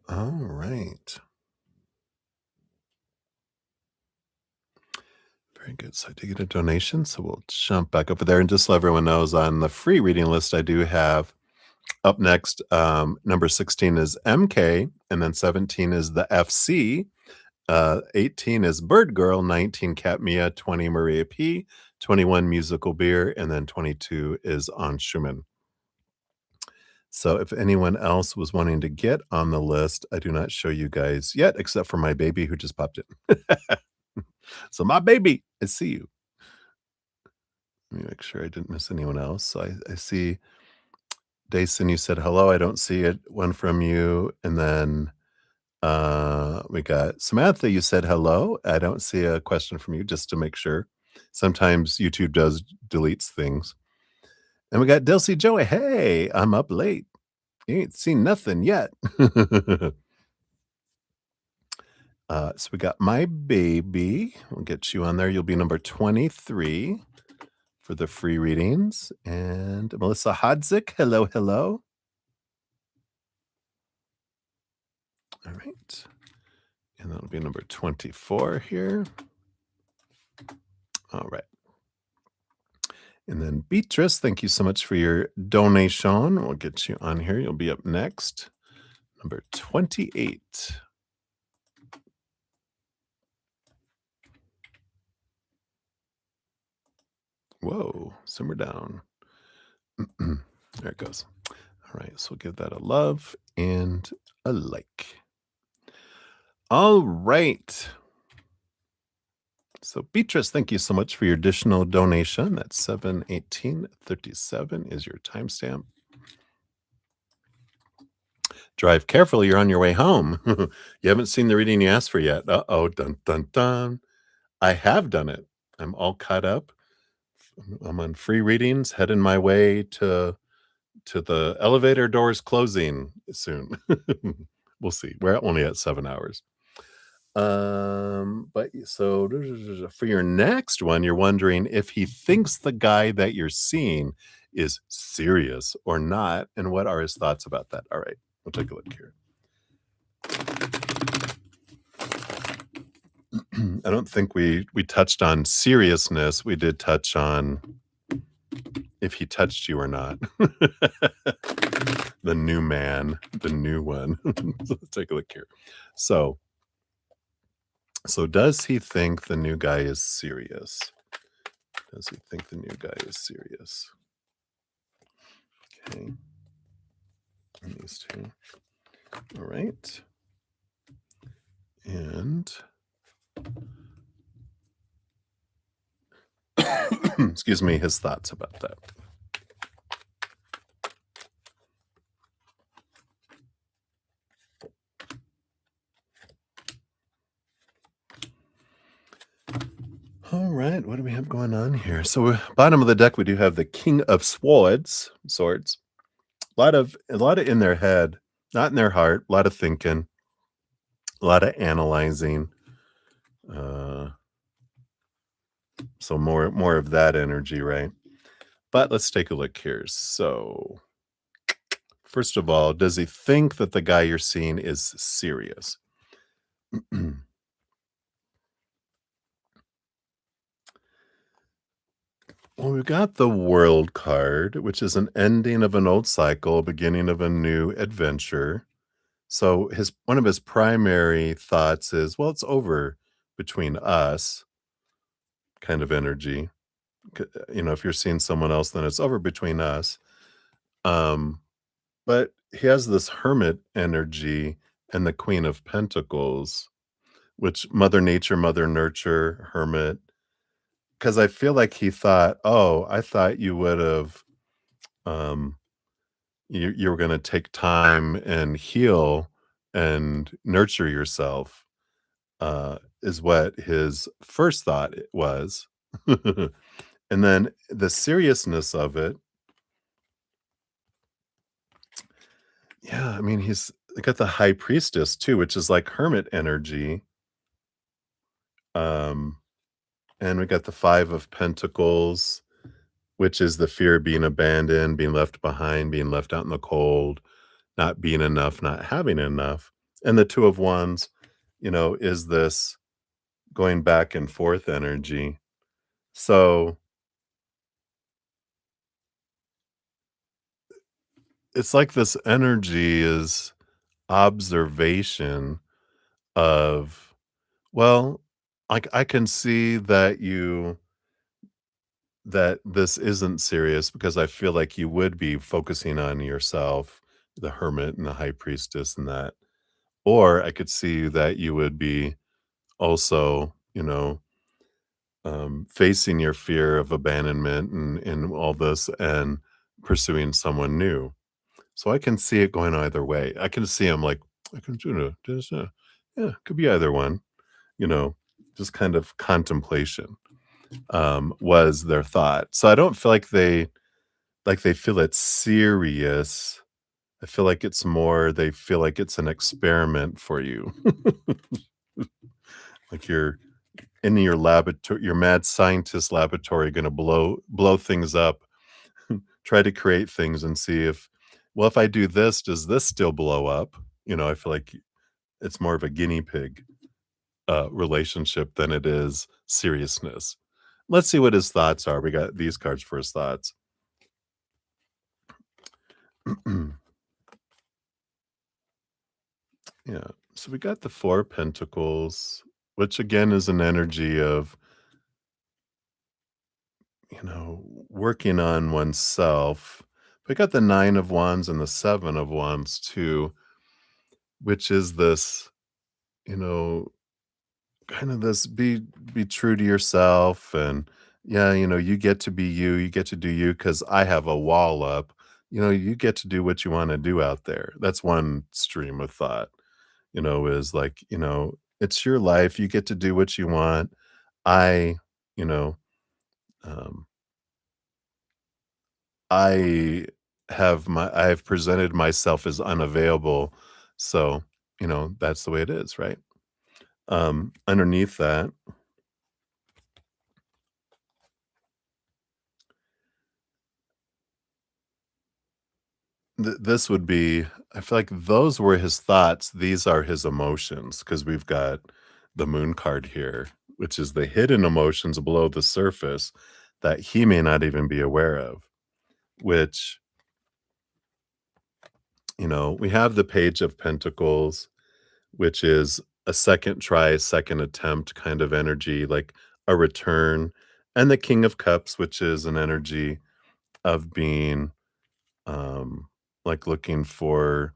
All right. Very good. So I did get a donation. So we'll jump back over there and just let everyone knows on the free reading list, I do have up next, number 16 is MK, and then 17 is the FC. 18 is Bird Girl, 19 Cat Mia, 20 Maria P, 21 Musical Beer, and then 22 is On Schumann. So if anyone else was wanting to get on the list, I do not show you guys yet, except for my baby who just popped in. So my baby, I see you. Let me make sure I didn't miss anyone else. So I see Dason, you said hello. I don't see it. One from you. And then we got Samantha, you said hello. I don't see a question from you, just to make sure. Sometimes YouTube does deletes things. And we got Dilsey Joey. Hey, I'm up late. You ain't seen nothing yet. So we got my baby. We'll get you on there. You'll be number 23 for the free readings. And Melissa Hodzik. Hello, hello. All right. And that'll be number 24 here. All right. And then Beatrice, thank you so much for your donation. We'll get you on here. You'll be up next. Number 28. Whoa, simmer down. There it goes. All right, so we'll give that a love and a like. All right. So Beatrice, thank you so much for your additional donation. That's 7/18/37 is your timestamp. Drive carefully, you're on your way home. You haven't seen the reading you asked for yet. Uh-oh, dun, dun, dun. I have done it. I'm all caught up. I'm on free readings, heading my way to the elevator doors closing soon. We'll see. We're only at 7 hours. But so for your next one, you're wondering if he thinks the guy that you're seeing is serious or not, and what are his thoughts about that? All right, we'll take a look here. I don't think we touched on seriousness. We did touch on if he touched you or not. The new man, the new one. So let's take a look here. So does he think the new guy is serious? Does he think the new guy is serious? Okay. And these two. All right. And excuse me, his thoughts about that. All right, what do we have going on here? So, bottom of the deck, we do have the King of Swords. A lot of in their head, not in their heart. A lot of thinking, a lot of analyzing. Uh, so more of that energy, right? But let's take a look here. So, first of all, does he think that the guy you're seeing is serious? Well, we've got the World card, which is an ending of an old cycle, beginning of a new adventure. So his one of his primary thoughts is, well, it's over between us, kind of energy. If you're seeing someone else, then it's over between us. Um, but he has this hermit energy and the Queen of Pentacles, which Mother Nature, Mother Nurture, Hermit. Because I feel like he thought, oh, I thought you would have um you were gonna take time and heal and nurture yourself, is what his first thought was. And then the seriousness of it, yeah, I mean, he's got the High Priestess too, which is like hermit energy, um, and we got the Five of Pentacles, which is the fear of being abandoned, being left behind, being left out in the cold, not being enough, not having enough, and the Two of Wands, is this going back and forth energy. So, it's like this energy is observation of, well, I can see that this isn't serious because I feel like you would be focusing on yourself, the hermit and the high priestess and that. Or I could see that you would be also, facing your fear of abandonment and all this and pursuing someone new. So I can see it going either way. I can see him like, I can do this. Yeah, could be either one, you know, just kind of contemplation was their thought. So I don't feel like they feel it's serious. I feel like it's more they feel like it's an experiment for you. Like you're in your laboratory, your mad scientist laboratory gonna blow things up, try to create things and see if, well, if I do this, does this still blow up? I feel like it's more of a guinea pig relationship than it is seriousness. Let's see what his thoughts are. We got these cards for his thoughts. Yeah. So we got the Four of Pentacles, which again is an energy of, working on oneself. We got the Nine of Wands and the Seven of Wands too, which is this, you know, kind of this be true to yourself and yeah, you get to be you get to do you because I have a wall up. You get to do what you want to do out there. That's one stream of thought, is like, it's your life, you get to do what you want. I you know um I I've presented myself as unavailable, so that's the way it is, right? Underneath that, this would be, I feel like those were his thoughts, these are his emotions, because we've got the moon card here, which is the hidden emotions below the surface that he may not even be aware of, which, we have the Page of Pentacles, which is a second try, second attempt kind of energy, like a return, and the King of Cups, which is an energy of being, um, like looking for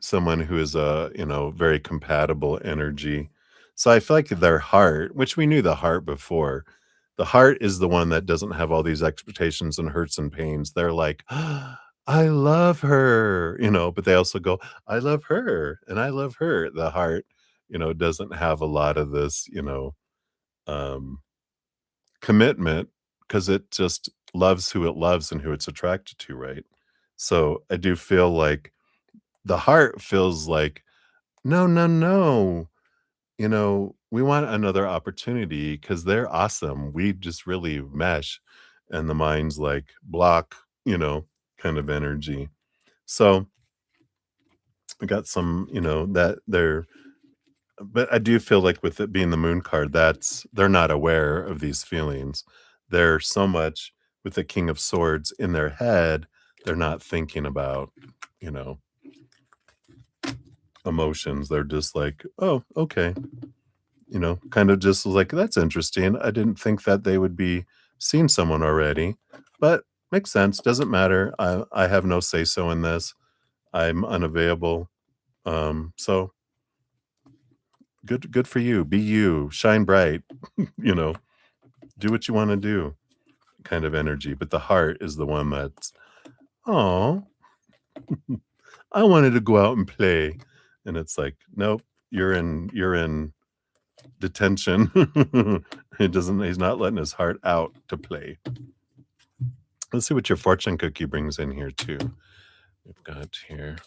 someone who is a, very compatible energy. So I feel like their heart, which we knew the heart before, the heart is the one that doesn't have all these expectations and hurts and pains. They're like, I love her, but they also go, I love her and I love her. The heart, doesn't have a lot of this, um, commitment because it just loves who it loves and who it's attracted to, right? So I do feel like the heart feels like, no, no, no. We want another opportunity because they're awesome. We just really mesh. And the mind's like block, kind of energy. So I got some, that they're, but I do feel like with it being the moon card, they're not aware of these feelings. They're so much with the King of Swords in their head, they're not thinking about, you know, emotions. They're just like, oh, okay. Kind of just like, that's interesting. I didn't think that they would be seeing someone already, but makes sense. Doesn't matter. I have no say so in this. I'm unavailable. So good for you. Be you. Shine bright. you know, do what you want to do. Kind of energy. But the heart is the one that's, oh, I wanted to go out and play. And it's like, nope, you're in detention. He's not letting his heart out to play. Let's see what your fortune cookie brings in here too. We've got here.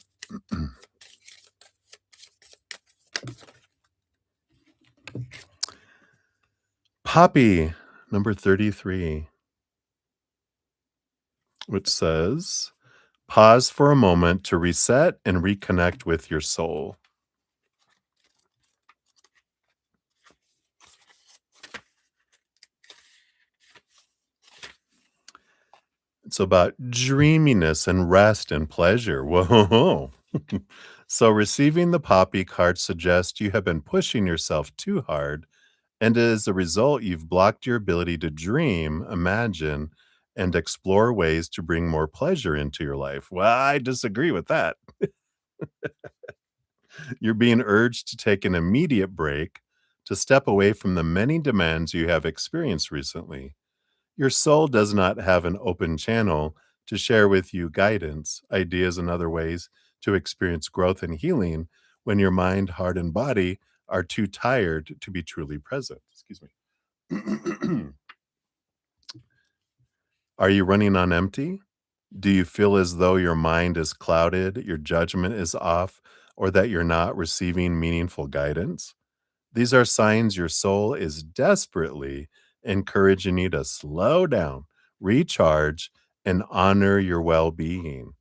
Poppy, number 33, which says, pause for a moment to reset and reconnect with your soul. It's about dreaminess and rest and pleasure. Whoa. So, receiving the poppy card suggests you have been pushing yourself too hard, and as a result, you've blocked your ability to dream, imagine, and explore ways to bring more pleasure into your life. Well, I disagree with that. You're being urged to take an immediate break, to step away from the many demands you have experienced recently. Your soul does not have an open channel to share with you guidance, ideas, and other ways to experience growth and healing when your mind, heart, and body are too tired to be truly present. Excuse me. Are you running on empty? Do you feel as though your mind is clouded, your judgment is off, or that you're not receiving meaningful guidance? These are signs your soul is desperately encouraging you to slow down, recharge, and honor your well being.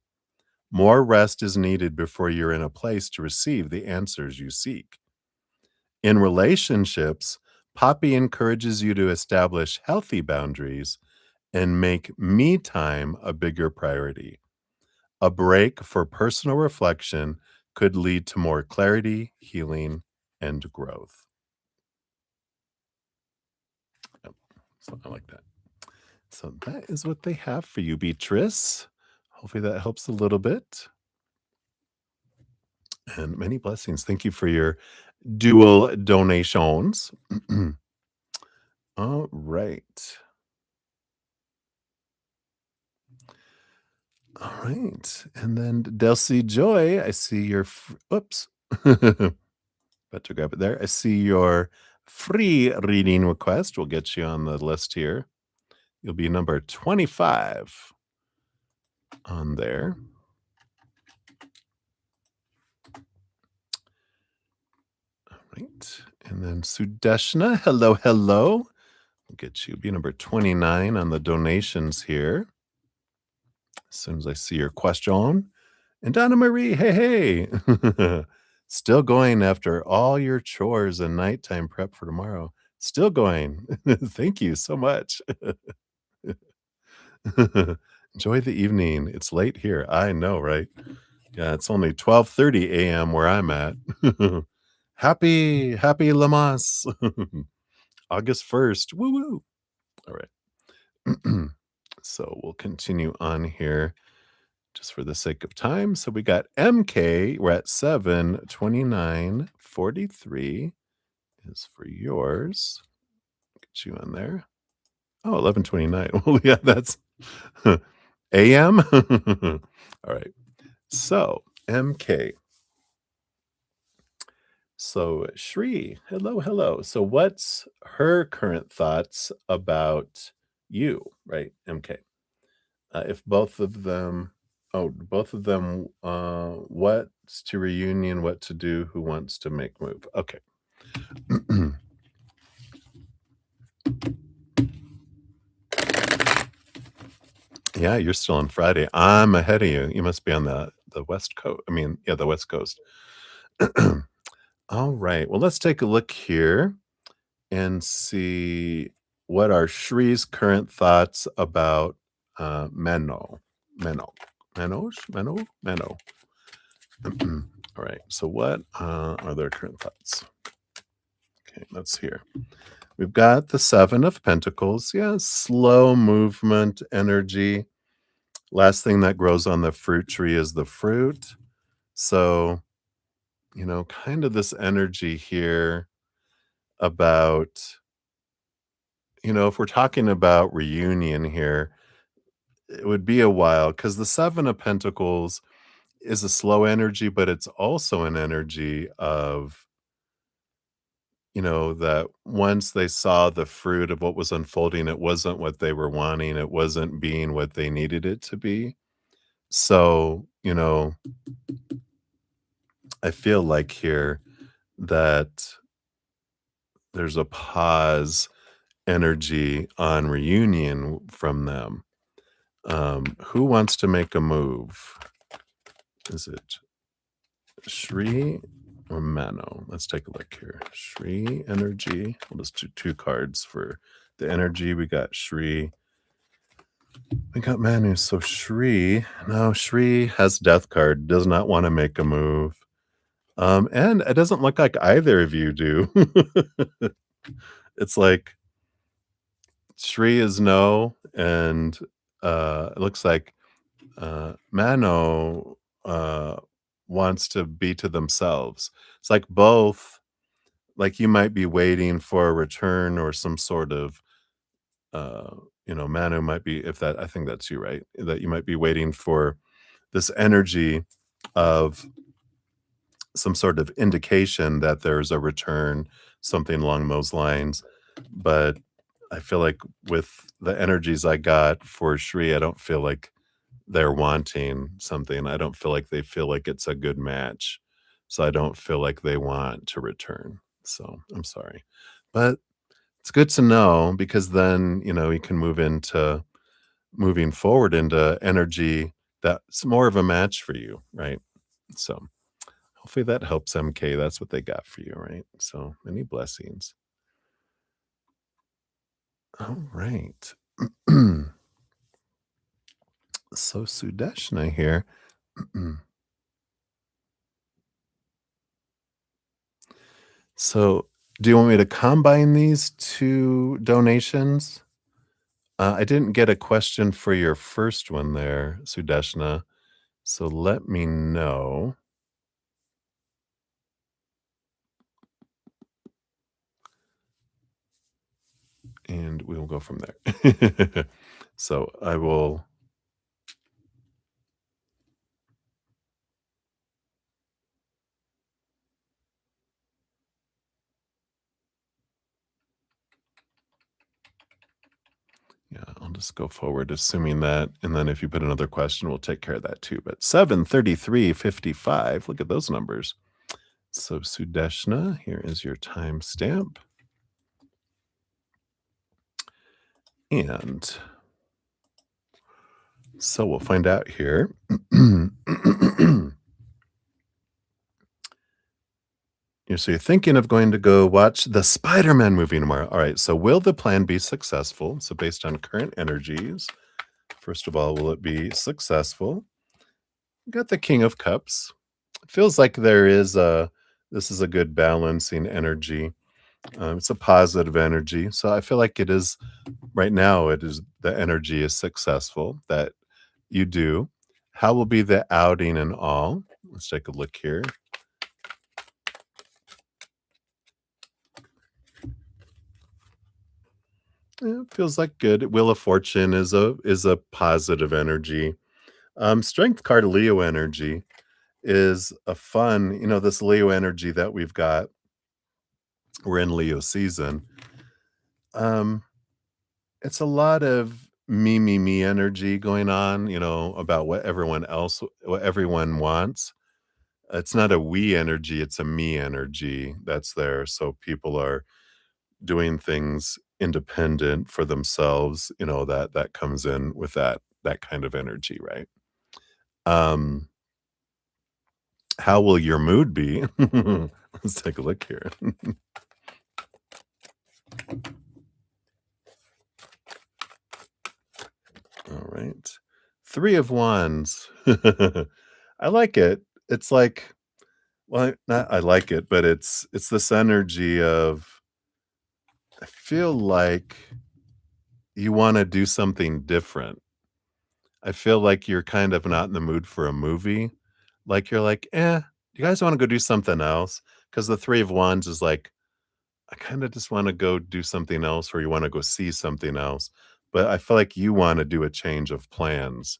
More rest is needed before you're in a place to receive the answers you seek. In relationships, Poppy encourages you to establish healthy boundaries and make me time a bigger priority. A break for personal reflection could lead to more clarity, healing, and growth. Yep, something like that. So that is what they have for you, Beatrice. Hopefully that helps a little bit. And many blessings. Thank you for your dual donations. All right. All right. And then Delcy Joy, I see your oops. About to grab it there. I see your free reading request. We'll get you on the list here. You'll be number 25 on there. All right. And then Sudeshna, hello, hello. We'll get you. Be number 29 on the donations here. As soon as I see your question. And Donna Marie, hey, hey. Still going after all your chores and nighttime prep for tomorrow. Still going. Thank you so much. Enjoy the evening. It's late here. I know, right? Yeah, it's only 12:30 a.m. where I'm at. Happy Lamas. August 1st. Woo woo. All right. So we'll continue on here just for the sake of time. So we got MK. We're at 7:29:43 is for yours. Get you on there. Oh, 11:29. Well, yeah, that's AM. All right. So, MK. So, Shri, hello, hello. So, what's her current thoughts about you, right? MK. If both of them, oh, both of them, what's to reunion, what to do, who wants to make move? Okay. Yeah, you're still on Friday. I'm ahead of you. You must be on the West Coast. I mean, yeah, the West Coast. All right. Well, let's take a look here and see what are Shri's current thoughts about Menno. Menno. Menno. All right. So, what are their current thoughts? Okay, let's hear. We've got the Seven of Pentacles. Yeah, slow movement, energy. Last thing that grows on the fruit tree is the fruit. So, kind of this energy here about, if we're talking about reunion here, it would be a while because the Seven of Pentacles is a slow energy, but it's also an energy of, that once they saw the fruit of what was unfolding, it wasn't what they were wanting. It wasn't being what they needed it to be. So, I feel like here that there's a pause energy on reunion from them. Who wants to make a move? Is it Shri or Mano? Let's take a look here. Shri energy. We'll just do two cards for the energy. We got Shri. We got Manu. So Shri. No, Shri has death card. Does not want to make a move. And it doesn't look like either of you do. It's like Shri is no, and it looks like Mano wants to be to themselves. It's like both, like you might be waiting for a return or some sort of, uh, Manu might be, if that, I think that's you, right? That you might be waiting for this energy of some sort of indication that there's a return, something along those lines. But I feel like with the energies I got for Shri, I don't feel like they're wanting something. I don't feel like they feel like it's a good match. So I don't feel like they want to return. So I'm sorry. But it's good to know because then, you can move into moving forward into energy that's more of a match for you, right? So hopefully that helps, MK. That's what they got for you, right? So many blessings. All right. So Sudeshna here. So, do you want me to combine these two donations? I didn't get a question for your first one there, Sudeshna. So let me know. And we will go from there. So I will. Yeah, I'll just go forward, assuming that. And then if you put another question, we'll take care of that too. But 7:33:55. Look at those numbers. So, Sudeshna, here is your timestamp. And so we'll find out here. So you're thinking of going to go watch the Spider-Man movie tomorrow. All right. So will the plan be successful? So based on current energies, first of all, will it be successful? Got the King of Cups. It feels like this is a good balancing energy. It's a positive energy. So I feel like it is right now, it is the energy is successful that you do. How will be the outing and all? Let's take a look here. Yeah, feels like good. Wheel of Fortune is a positive energy. Strength card Leo energy is a fun, this Leo energy that we've got. We're in Leo season. Um, it's a lot of me energy going on, about what everyone wants. It's not a we energy, it's a me energy that's there. So people are doing things independent for themselves, that comes in with that kind of energy, right? Um, how will your mood be? Let's take a look here. All right. 3 of Wands. I like it. It's like, well, not I like it, but it's this energy of I feel like you wanna do something different. I feel like you're kind of not in the mood for a movie. Like, you're like, you guys wanna go do something else? Because the 3 of Wands is like, I kinda just wanna go do something else, or you wanna go see something else, but I feel like you wanna do a change of plans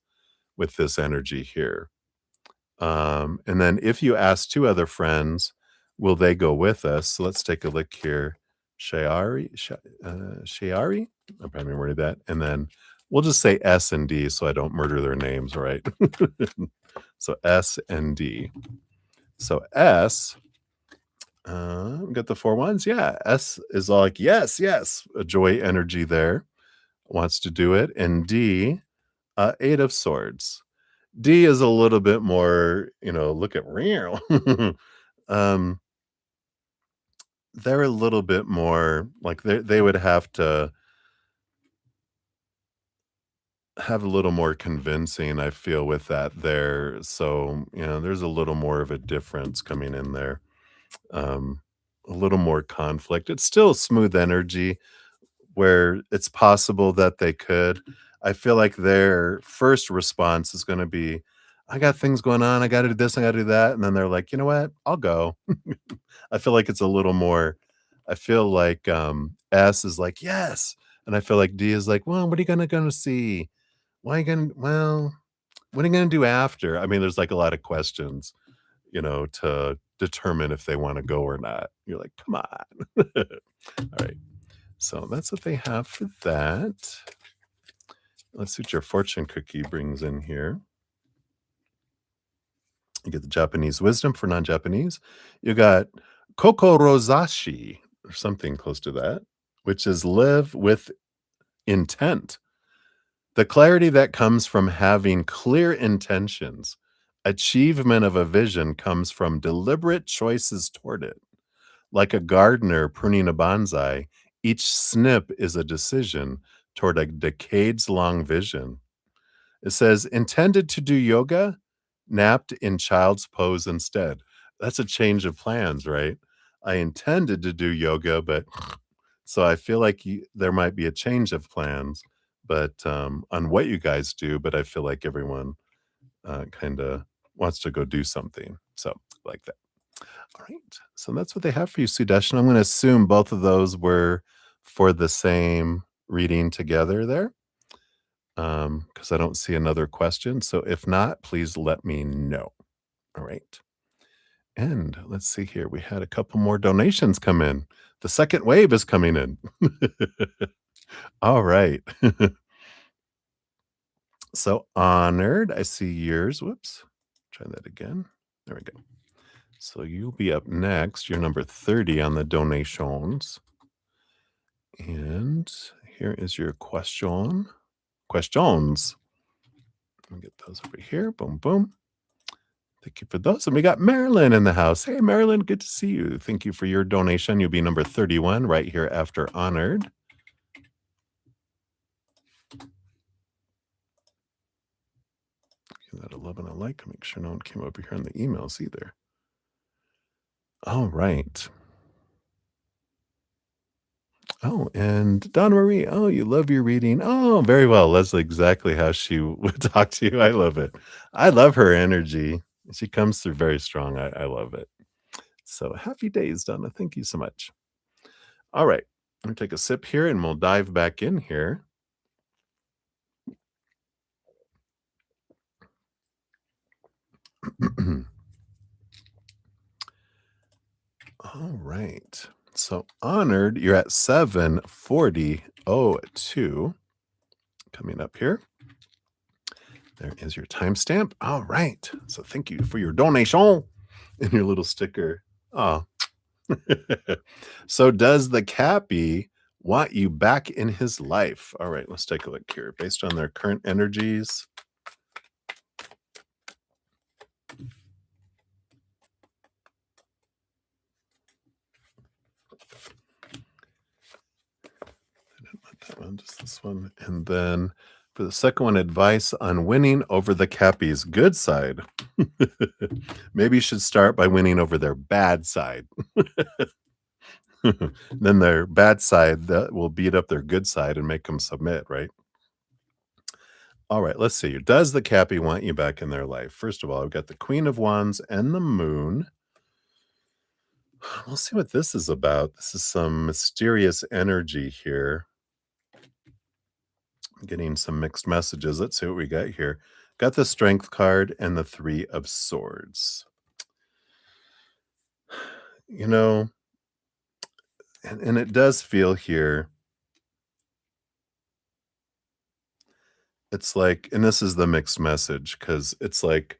with this energy here. And then if you ask 2 other friends, will they go with us? So let's take a look here. Shayari? I probably worded that, and then we'll just say S and D so I don't murder their names, right? So S and D. So S, we got the 4 ones. Yeah, S is all like, "Yes, yes," a joy energy there, wants to do it, and D, 8 of Swords. D is a little bit more, look at real. Um, they're a little bit more like they would have to have a little more convincing, I feel, with that there. So, there's a little more of a difference coming in there. Um, a little more conflict. It's still smooth energy where it's possible that they could. I feel like their first response is going to be, I got things going on. I got to do this. I got to do that. And then they're like, you know what? I'll go. I feel like it's a little more, I feel like S is like, yes. And I feel like D is like, well, what are you gonna see? Why are you gonna well, what are you gonna do after? I mean, there's like a lot of questions, to determine if they want to go or not. You're like, come on. All right. So that's what they have for that. Let's see what your fortune cookie brings in here. You get the Japanese wisdom for non-Japanese. You got Kokorozashi or something close to that, which is live with intent. The clarity that comes from having clear intentions. Achievement of a vision comes from deliberate choices toward it. Like a gardener pruning a bonsai, each snip is a decision toward a decades long vision. It says, intended to do yoga, napped in child's pose instead. That's a change of plans, right? I intended to do yoga, but so I feel like there might be a change of plans, but on what you guys do. But I feel like everyone kind of wants to go do something. So like that. All right. So that's what they have for you, Sudesh. I'm going to assume both of those were for the same reading together there, because I don't see another question. So if not, please let me know. All right. And let's see here. We had a couple more donations come in. The second wave is coming in. All right. So honored. I see yours. Whoops. Try that again. There we go. So you'll be up next. You're number 30 on the donations. And here is your question. Questions. Let me get those over here. Boom, boom. Thank you for those. And we got Marilyn in the house. Hey, Marilyn, good to see you. Thank you for your donation. You'll be number 31 right here after honored. Give that a love and a like. Make sure no one came over here in the emails either. All right. Oh, and Donna Marie, oh, you love your reading. Oh, very well. That's exactly how she would talk to you. I love it. I love her energy. She comes through very strong. I love it. So happy days, Donna. Thank you so much. All right. I'm going to take a sip here and we'll dive back in here. All right. So honored, you're at 7:40:02 coming up here. There is your timestamp. All right. So thank you for your donation and your little sticker. Oh. So does the Cappy want you back in his life? All right, let's take a look here. Based on their current energies, that one, just this one. And then for the second one, advice on winning over the Cappy's good side. Maybe you should start by winning over their bad side. Then their bad side that will beat up their good side and make them submit, right? All right, let's see. Does the Cappy want you back in their life? First of all, I've got the Queen of Wands and the Moon. We'll see what this is about. This is some mysterious energy here. I'm getting some mixed messages. Let's see what we got here. Got the Strength card and the Three of Swords. You know, and it does feel here, it's like, and this is the mixed message because it's like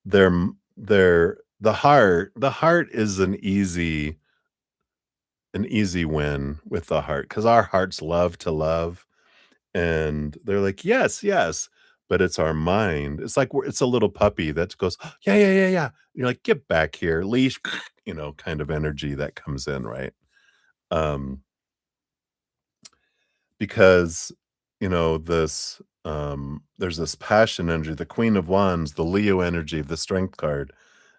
they're the heart is an easy win with the heart because our hearts love to love. And they're like, "Yes, yes," but it's our mind. It's like it's a little puppy that goes, "Yeah, yeah, yeah, yeah." You're like, "Get back here, leash," kind of energy that comes in, right? Um, because, there's this passion energy, the Queen of Wands, the Leo energy, the Strength card,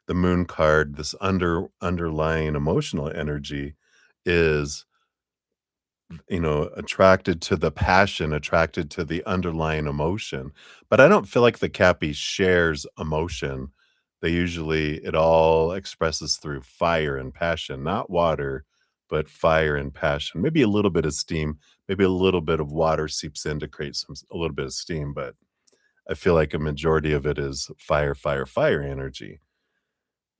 the Moon card, this underlying emotional energy is attracted to the passion, attracted to the underlying emotion. But I don't feel like the Cappy shares emotion. It all expresses through fire and passion, not water, but fire and passion. Maybe a little bit of steam, maybe a little bit of water seeps in to create a little bit of steam, but I feel like a majority of it is fire, fire, fire energy.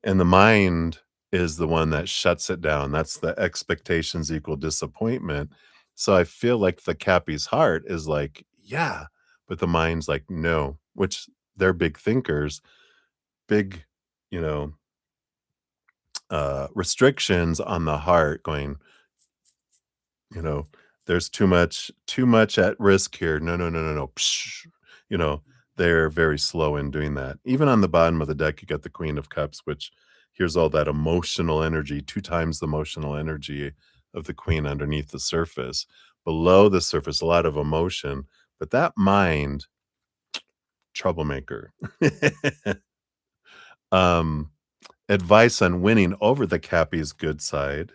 And the mind is the one that shuts it down. That's the expectations equal disappointment. So I feel like the Cappy's heart is like, "Yeah," but the mind's like, "No," which they're big thinkers, big, you know, restrictions on the heart going, you know, "There's too much at risk here. No, no, no, no, no." Psh, you know, they're very slow in doing that. Even on the bottom of the deck, you got the Queen of Cups, which here's all that emotional energy, 2 times the emotional energy of the Queen underneath the surface. Below the surface, a lot of emotion, but that mind, troublemaker. Um, advice on winning over the Cappy's good side.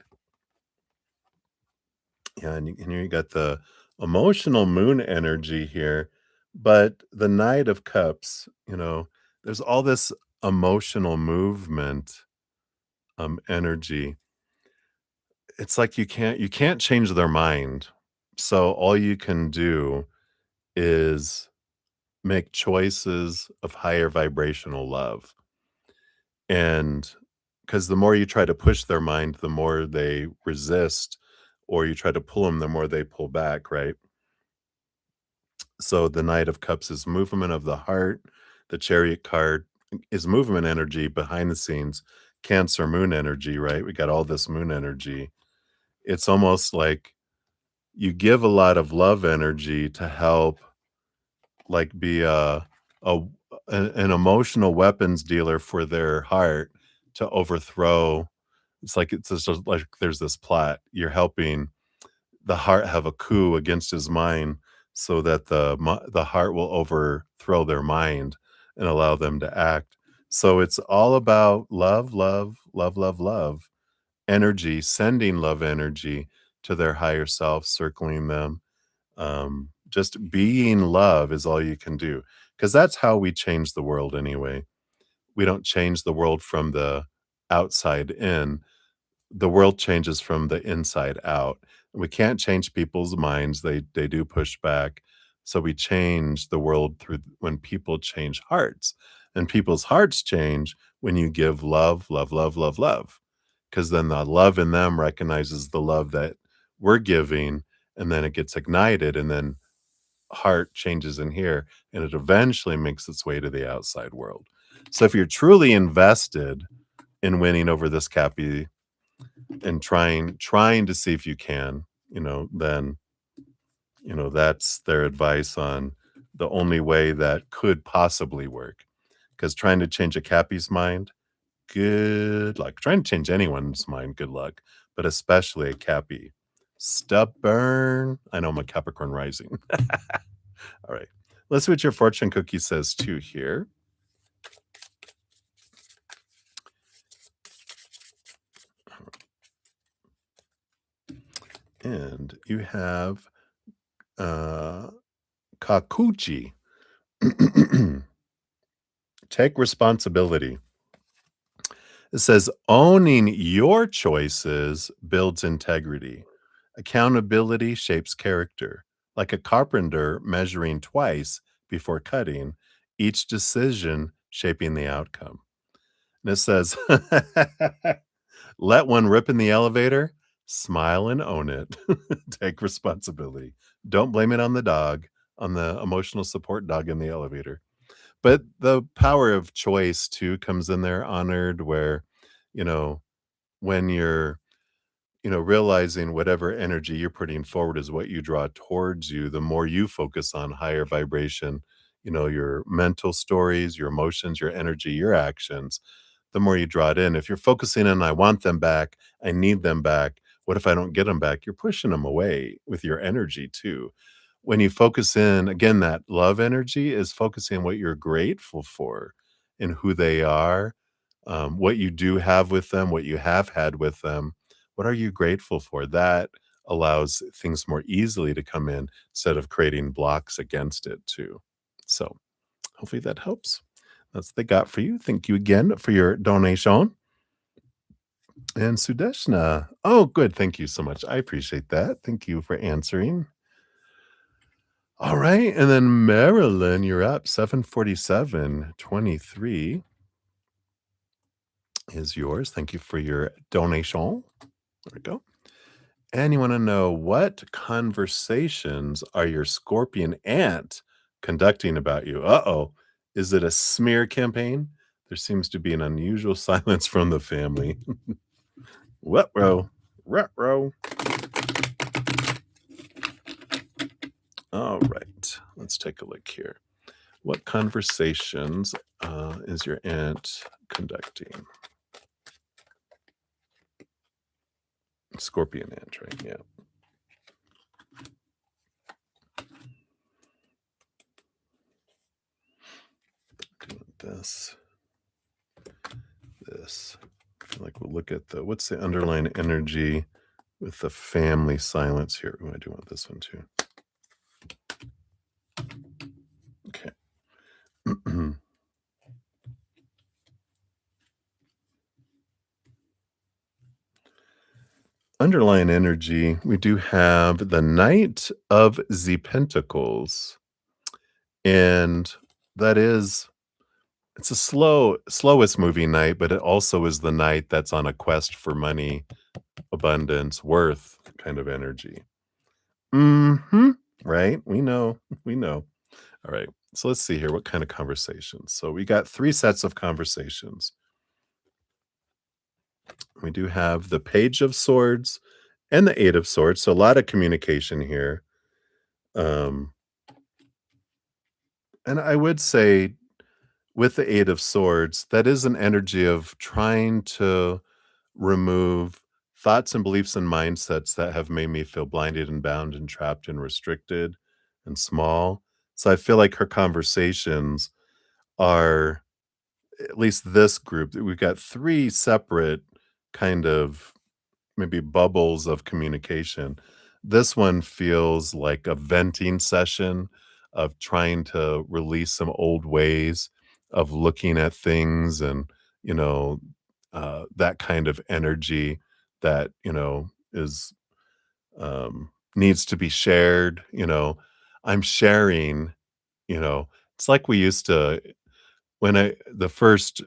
Yeah, and you got the emotional moon energy here, but the Knight of Cups, there's all this emotional movement, energy. It's like you can't change their mind. So all you can do is make choices of higher vibrational love. And because the more you try to push their mind, the more they resist, or you try to pull them, the more they pull back, right? So the Knight of Cups is movement of the heart. The Chariot card is movement energy behind the scenes. Cancer moon energy, right? We got all this moon energy. It's almost like you give a lot of love energy to help, like, be a an emotional weapons dealer for their heart to overthrow. It's just like there's this plot. You're helping the heart have a coup against his mind so that the heart will overthrow their mind and allow them to act. So it's all about love, love, love, love, love, energy, sending love energy to their higher self, circling them. Just being love is all you can do because that's how we change the world anyway. We don't change the world from the outside in, the world changes from the inside out. We can't change people's minds. They do push back. So we change the world through when people change hearts. And people's hearts change when you give love, love, love, love, love. because then the love in them recognizes the love that we're giving, and then it gets ignited, and then heart changes in here, and it eventually makes its way to the outside world. So if you're truly invested in winning over this Cappy and trying to see if you can, then, that's their advice on the only way that could possibly work. Because trying to change a Cappy's mind, good luck. Trying to change anyone's mind, good luck, but especially a Cappy. Stubborn. I know I'm a Capricorn rising. All right. Let's see what your fortune cookie says too here. And you have Kakuchi. Take responsibility. It says owning your choices builds integrity. Accountability shapes character. Like a carpenter measuring twice before cutting, each decision shaping the outcome. And it says, let one rip in the elevator, smile and own it. Take responsibility. Don't blame it on the dog, on the emotional support dog in the elevator. But the power of choice too comes in there, honored, where, you know, when you're, realizing whatever energy you're putting forward is what you draw towards you, the more you focus on higher vibration, your mental stories, your emotions, your energy, your actions, the more you draw it in. If you're focusing on, I want them back, I need them back, what if I don't get them back? You're pushing them away with your energy too. When you focus in, again, that love energy is focusing on what you're grateful for and who they are, what you do have with them, what you have had with them. What are you grateful for? That allows things more easily to come in instead of creating blocks against it too. So hopefully that helps. That's what they got for you. Thank you again for your donation. And Sudeshna. Oh, good. Thank you so much. I appreciate that. Thank you for answering. All right. And then Marilyn, you're up. 74723 is yours. Thank you for your donation. There we go. And you want to know, what conversations are your scorpion aunt conducting about you? Uh-oh. Is it a smear campaign? There seems to be an unusual silence from the family. What-row? Rut-row. All right. Let's take a look here. What conversations is your aunt conducting? Scorpion aunt, right? Yeah. Doing this. Like, we'll look at what's the underlying energy with the family silence here. Oh, I do want this one too. Okay. Underlying energy, we do have the Knight of the Pentacles. And that is, it's a slowest moving knight, but it also is the knight that's on a quest for money, abundance, worth kind of energy. Right? We know. We know. All right. So let's see here. What kind of conversations? So we got 3 sets of conversations. We do have the Page of Swords and the Eight of Swords. So a lot of communication here. Um, and I would say with the Eight of Swords, that is an energy of trying to remove thoughts and beliefs and mindsets that have made me feel blinded and bound and trapped and restricted and small. So I feel like her conversations are, at least this group, we've got 3 separate kind of maybe bubbles of communication. This one feels like a venting session of trying to release some old ways of looking at things, and, you know, that kind of energy that, is, needs to be shared. I'm sharing, it's like we used to, when the first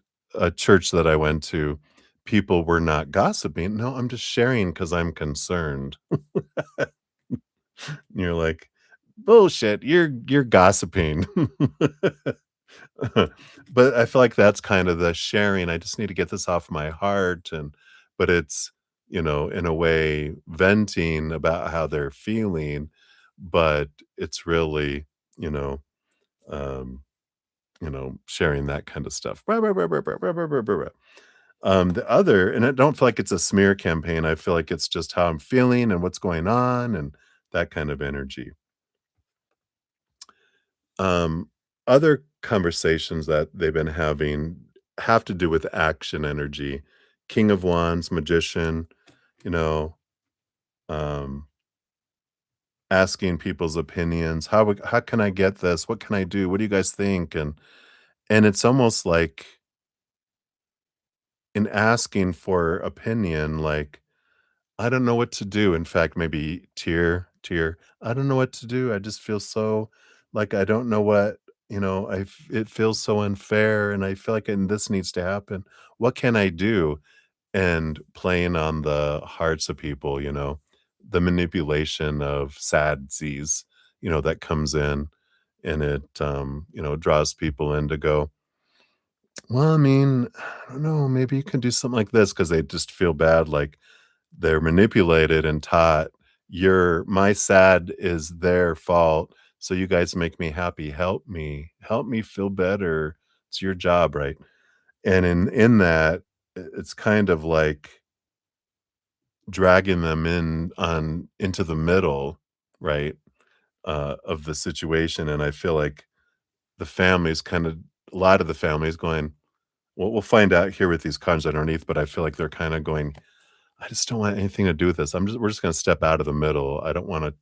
church that I went to, people were not gossiping. No, I'm just sharing because I'm concerned. And you're like, bullshit, you're gossiping. But I feel like that's kind of the sharing. I just need to get this off my heart, and but it's, in a way venting about how they're feeling, but it's really, you know, um, sharing that kind of stuff. Rah, rah, rah, rah, rah, rah, rah, rah, rah, rah. The other, and I don't feel like it's a smear campaign. I feel like it's just how I'm feeling and what's going on and that kind of energy. Um, Other conversations that they've been having have to do with action energy. King of Wands, Magician, you know, um, asking people's opinions. How can I get this? What can I do? What do you guys think? And it's almost like in asking for opinion, like, I don't know what to do. In fact, maybe tear. I don't know what to do. I just feel so like I don't know what, it feels so unfair and I feel like and this needs to happen. What can I do? And playing on the hearts of people, the manipulation of sadsies, that comes in and it draws people in to go, well, I mean, I don't know, maybe you can do something like this because they just feel bad like they're manipulated and taught, my sad is their fault, so you guys make me happy, help me feel better, it's your job, right? And in that, it's kind of like dragging them into the middle, right, of the situation, and I feel like the family's kinda a lot of the families going, well, we'll find out here with these cards underneath, but I feel like they're kinda going, I just don't want anything to do with this. We're just gonna step out of the middle. I don't wanna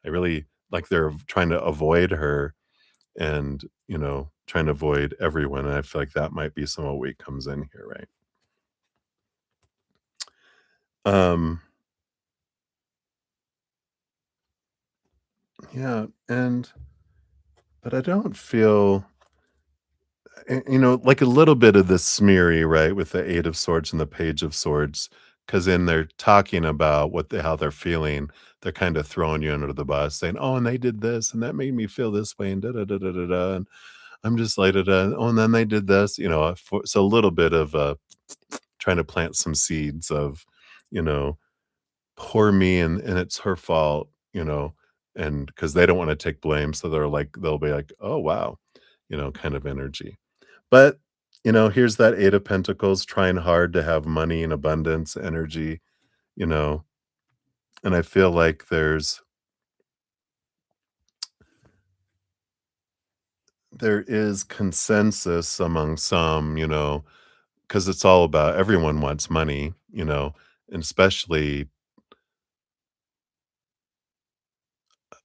I really like they're trying to avoid her and, trying to avoid everyone, and I feel like that might be some of what comes in here, right? Um, yeah, and but I don't feel like a little bit of the smeary, right, with the 8 of Swords and the Page of Swords, because in they're talking about how they're feeling, they're kinda throwing you under the bus saying, "Oh, and they did this, and that made me feel this way, and da da da da da da, and I'm just like da da, oh, and then they did this," so a little bit of, trying to plant some seeds of, you know, "Poor me, and it's her fault," and because they don't wanna take blame, so they'll be like, "Oh, wow," kind of energy. But, here's that 8 of Pentacles trying hard to have money and abundance energy, you know, and I feel like there is consensus among some, because it's all about everyone wants money, and especially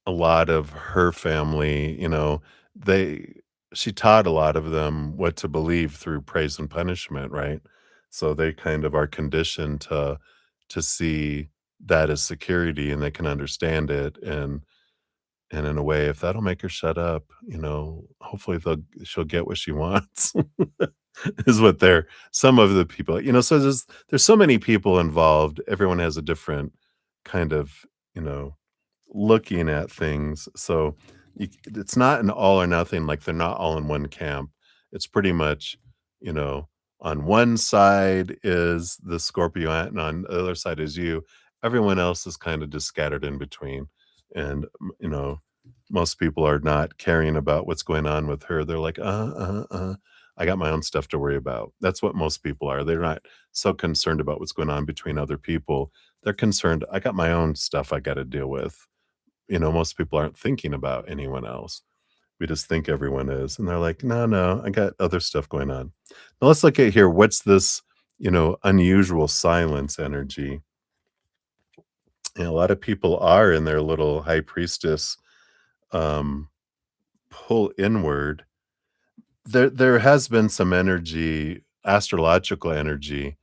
a lot of her family, they she taught a lot of them what to believe through praise and punishment, right? So they kind of are conditioned to see that as security and they can understand it and in a way, if that'll make her shut up, hopefully she'll get what she wants is what they're some of the people, so there's so many people involved. Everyone has a different kind of, you know, looking at things. So it's not an all or nothing, like they're not all in one camp. It's pretty much, you know, on one side is the Scorpio and on the other side is you. Everyone else is kind of just scattered in between. And, most people are not caring about what's going on with her. They're like, I got my own stuff to worry about. That's what most people are. They're not so concerned about what's going on between other people. They're concerned, I got my own stuff I got to deal with. Most people aren't thinking about anyone else. We just think everyone is. And they're like, no, no, I got other stuff going on. Now let's look at here. What's this, unusual silence energy? And a lot of people are in their little high priestess um, pull inward. There has been some energy, astrological energy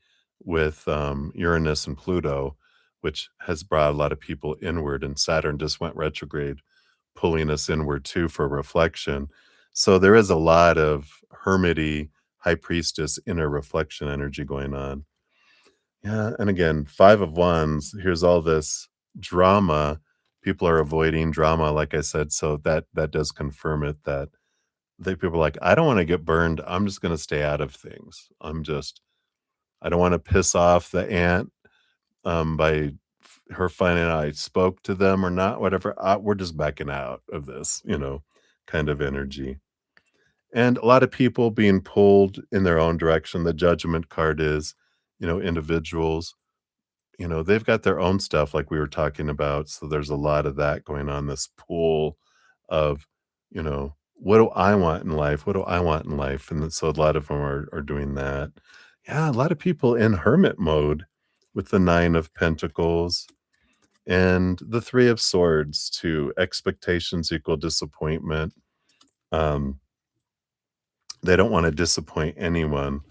with, Uranus and Pluto, which has brought a lot of people inward, and Saturn just went retrograde, pulling us inward too for reflection. So there is a lot of hermity, high priestess, inner reflection energy going on. Yeah, and again, 5 of wands, here's all this drama. People are avoiding drama, like I said, so that does confirm it that they people are like, "I don't wanna get burned, I'm just gonna stay out of things. I don't wanna piss off the aunt, by her finding out I spoke to them or not, whatever, we're just backing out of this," kind of energy. And a lot of people being pulled in their own direction. The judgment card is, individuals, they've got their own stuff like we were talking about. So there's a lot of that going on, this pool of, what do I want in life? What do I want in life? And so a lot of them are doing that. Yeah, a lot of people in hermit mode with the Nine of Pentacles and the Three of Swords too. Expectations equal disappointment. Um, they don't want to disappoint anyone,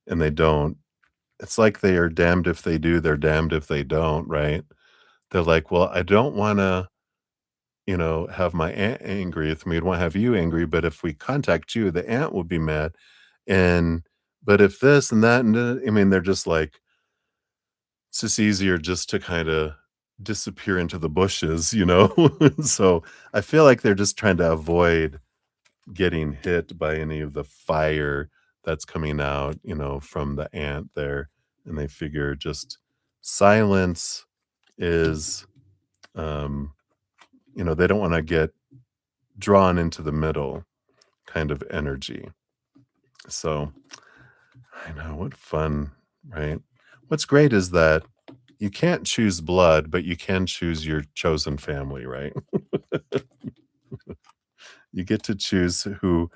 and they don't. It's like they are damned if they do, they're damned if they don't, right? They're like, "Well, I don't wanna, have my aunt angry with me. I'd wanna have you angry, but if we contact you, the aunt will be mad, and but if this and that and I mean, they're just like, it's just easier just to kinda disappear into the bushes, you know? So, I feel like they're just trying to avoid getting hit by any of the fire that's coming out, from the ant there, and they figure just silence is, um, they don't wanna get drawn into the middle kind of energy. So, I know, what fun, right? What's great is that you can't choose blood, but you can choose your chosen family, right? You get to choose who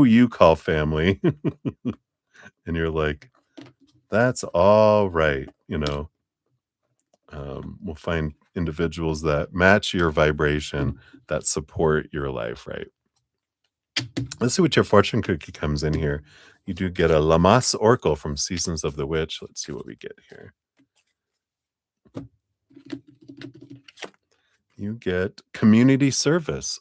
you call family, and you're like, "That's all right," we'll find individuals that match your vibration, that support your life, right? Let's see what your fortune cookie comes in here. You do get a Lamas Oracle from Seasons of the Witch. Let's see what we get here. You get community service.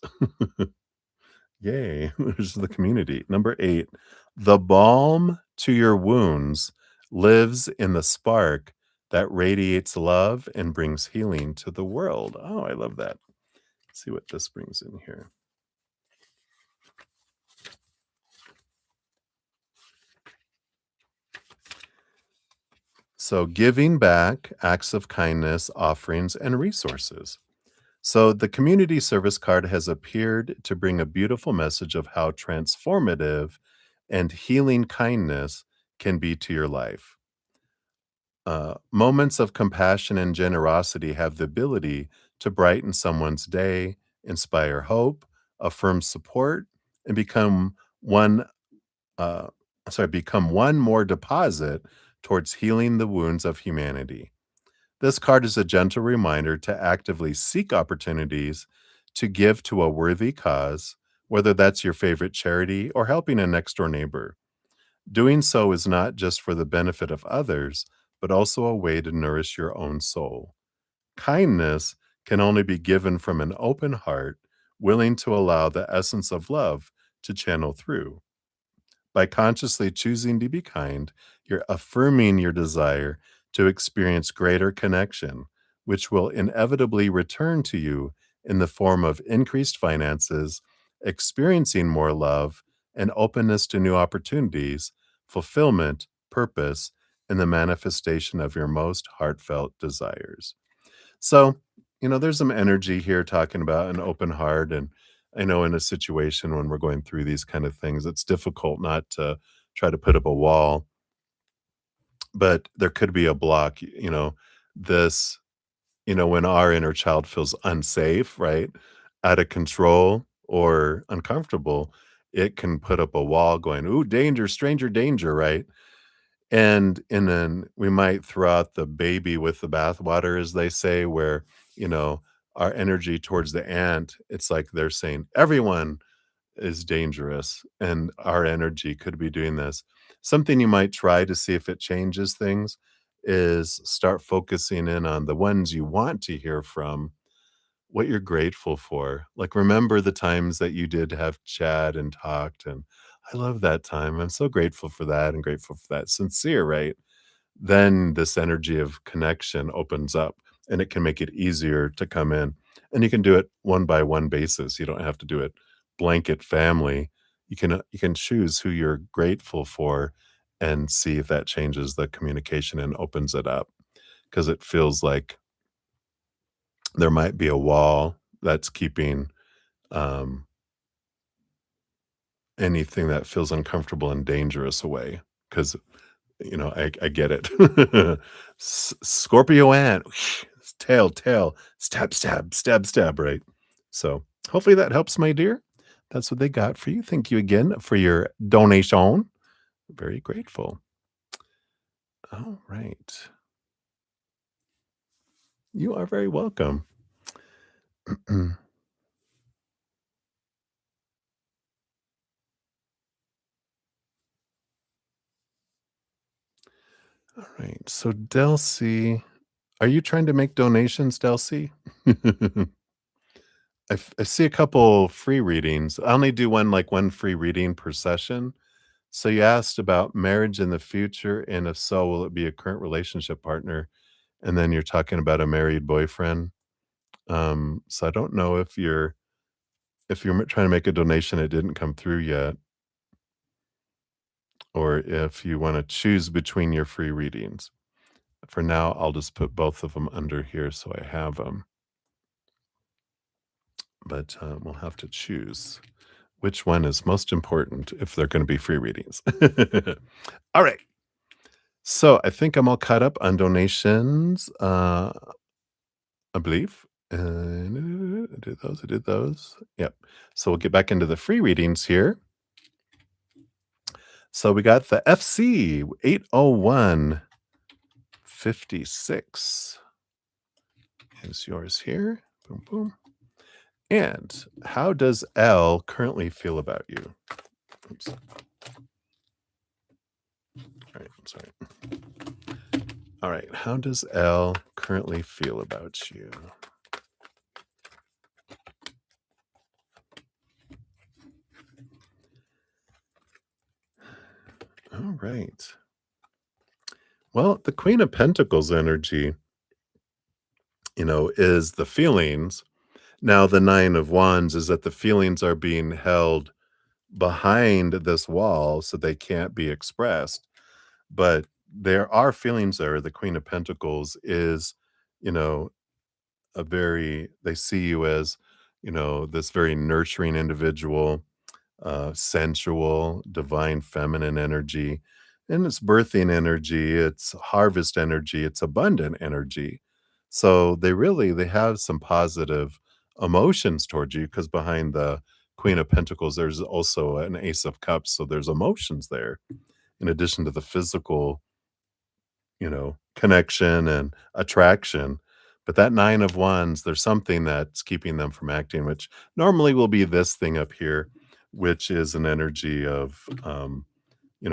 Yay. There's the community. Number 8, the balm to your wounds lives in the spark that radiates love and brings healing to the world. Oh, I love that. Let's see what this brings in here. So, giving back, acts of kindness, offerings, and resources. So, the community service card has appeared to bring a beautiful message of how transformative and healing kindness can be to your life. Moments of compassion and generosity have the ability to brighten someone's day, inspire hope, affirm support, and one, uh, become one more deposit towards healing the wounds of humanity. This card is a gentle reminder to actively seek opportunities to give to a worthy cause, whether that's your favorite charity or helping a next door neighbor. Doing so is not just for the benefit of others, but also a way to nourish your own soul. Kindness can only be given from an open heart, willing to allow the essence of love to channel through. By consciously choosing to be kind, you're affirming your desire to experience greater connection, which will inevitably return to you in the form of increased finances, experiencing more love, and openness to new opportunities, fulfillment, purpose, and the manifestation of your most heartfelt desires. So, there's some energy here talking about an open heart. And I know in a situation when we're going through these kind of things, it's difficult not to try to put up a wall, but there could be a block, this, when our inner child feels unsafe, right? Out of control or uncomfortable, it can put up a wall going, ooh, danger, stranger danger, right? And then we might throw out the baby with the bathwater, as they say, where, you know, our energy towards the ant, it's like they're saying, "Everyone is dangerous," and our energy could be doing this. Something you might try to see if it changes things is start focusing in on the ones you want to hear from, what you're grateful for. Like, remember the times that you did have chat and talked, and, "I love that time. I'm so grateful for that and grateful for that." Sincere, right? then this energy of connection opens up and it can make it easier to come in. And you can do it one by one basis. You don't have to do it blanket family. You can choose who you're grateful for and see if that changes the communication and opens it up because it feels like there might be a wall that's keeping um, anything that feels uncomfortable and dangerous away. Because I get it. Scorpio ant, tail, stab, stab, stab, stab, right? So hopefully that helps, my dear. That's what they got for you. Thank you again for your donation. Very grateful. All right. You are very welcome. All right. So Delcy, are you trying to make donations, Delcy? I see a couple free readings. I only do one free reading per session. So you asked about marriage in the future, and if so, will it be a current relationship partner? And then you're talking about a married boyfriend. So I don't know if you're trying to make a donation, it didn't come through yet, or if you want to choose between your free readings. For now, I'll just put both of them under here so I have them. But we'll have to choose which one is most important if they're going to be free readings. All right. So I think I'm all caught up on donations. I believe. I did those. Yep. So we'll get back into the free readings here. So we got the FC 80156 is yours here. Boom, boom. And how does L currently feel about you? Oops. All right. Sorry. All right. How does L currently feel about you? All right. Well, the Queen of Pentacles energy, is the feelings. Now, the Nine of Wands is that the feelings are being held behind this wall so they can't be expressed. But there are feelings there. The Queen of Pentacles is, you know, they see you as, this very nurturing individual, sensual, divine feminine energy. And it's birthing energy, it's harvest energy, it's abundant energy. So they have some positive emotions towards you because behind the Queen of Pentacles, there's also an Ace of Cups. So there's emotions there in addition to the physical, connection and attraction. But that Nine of Wands, there's something that's keeping them from acting, which normally will be this thing up here, which is an energy of,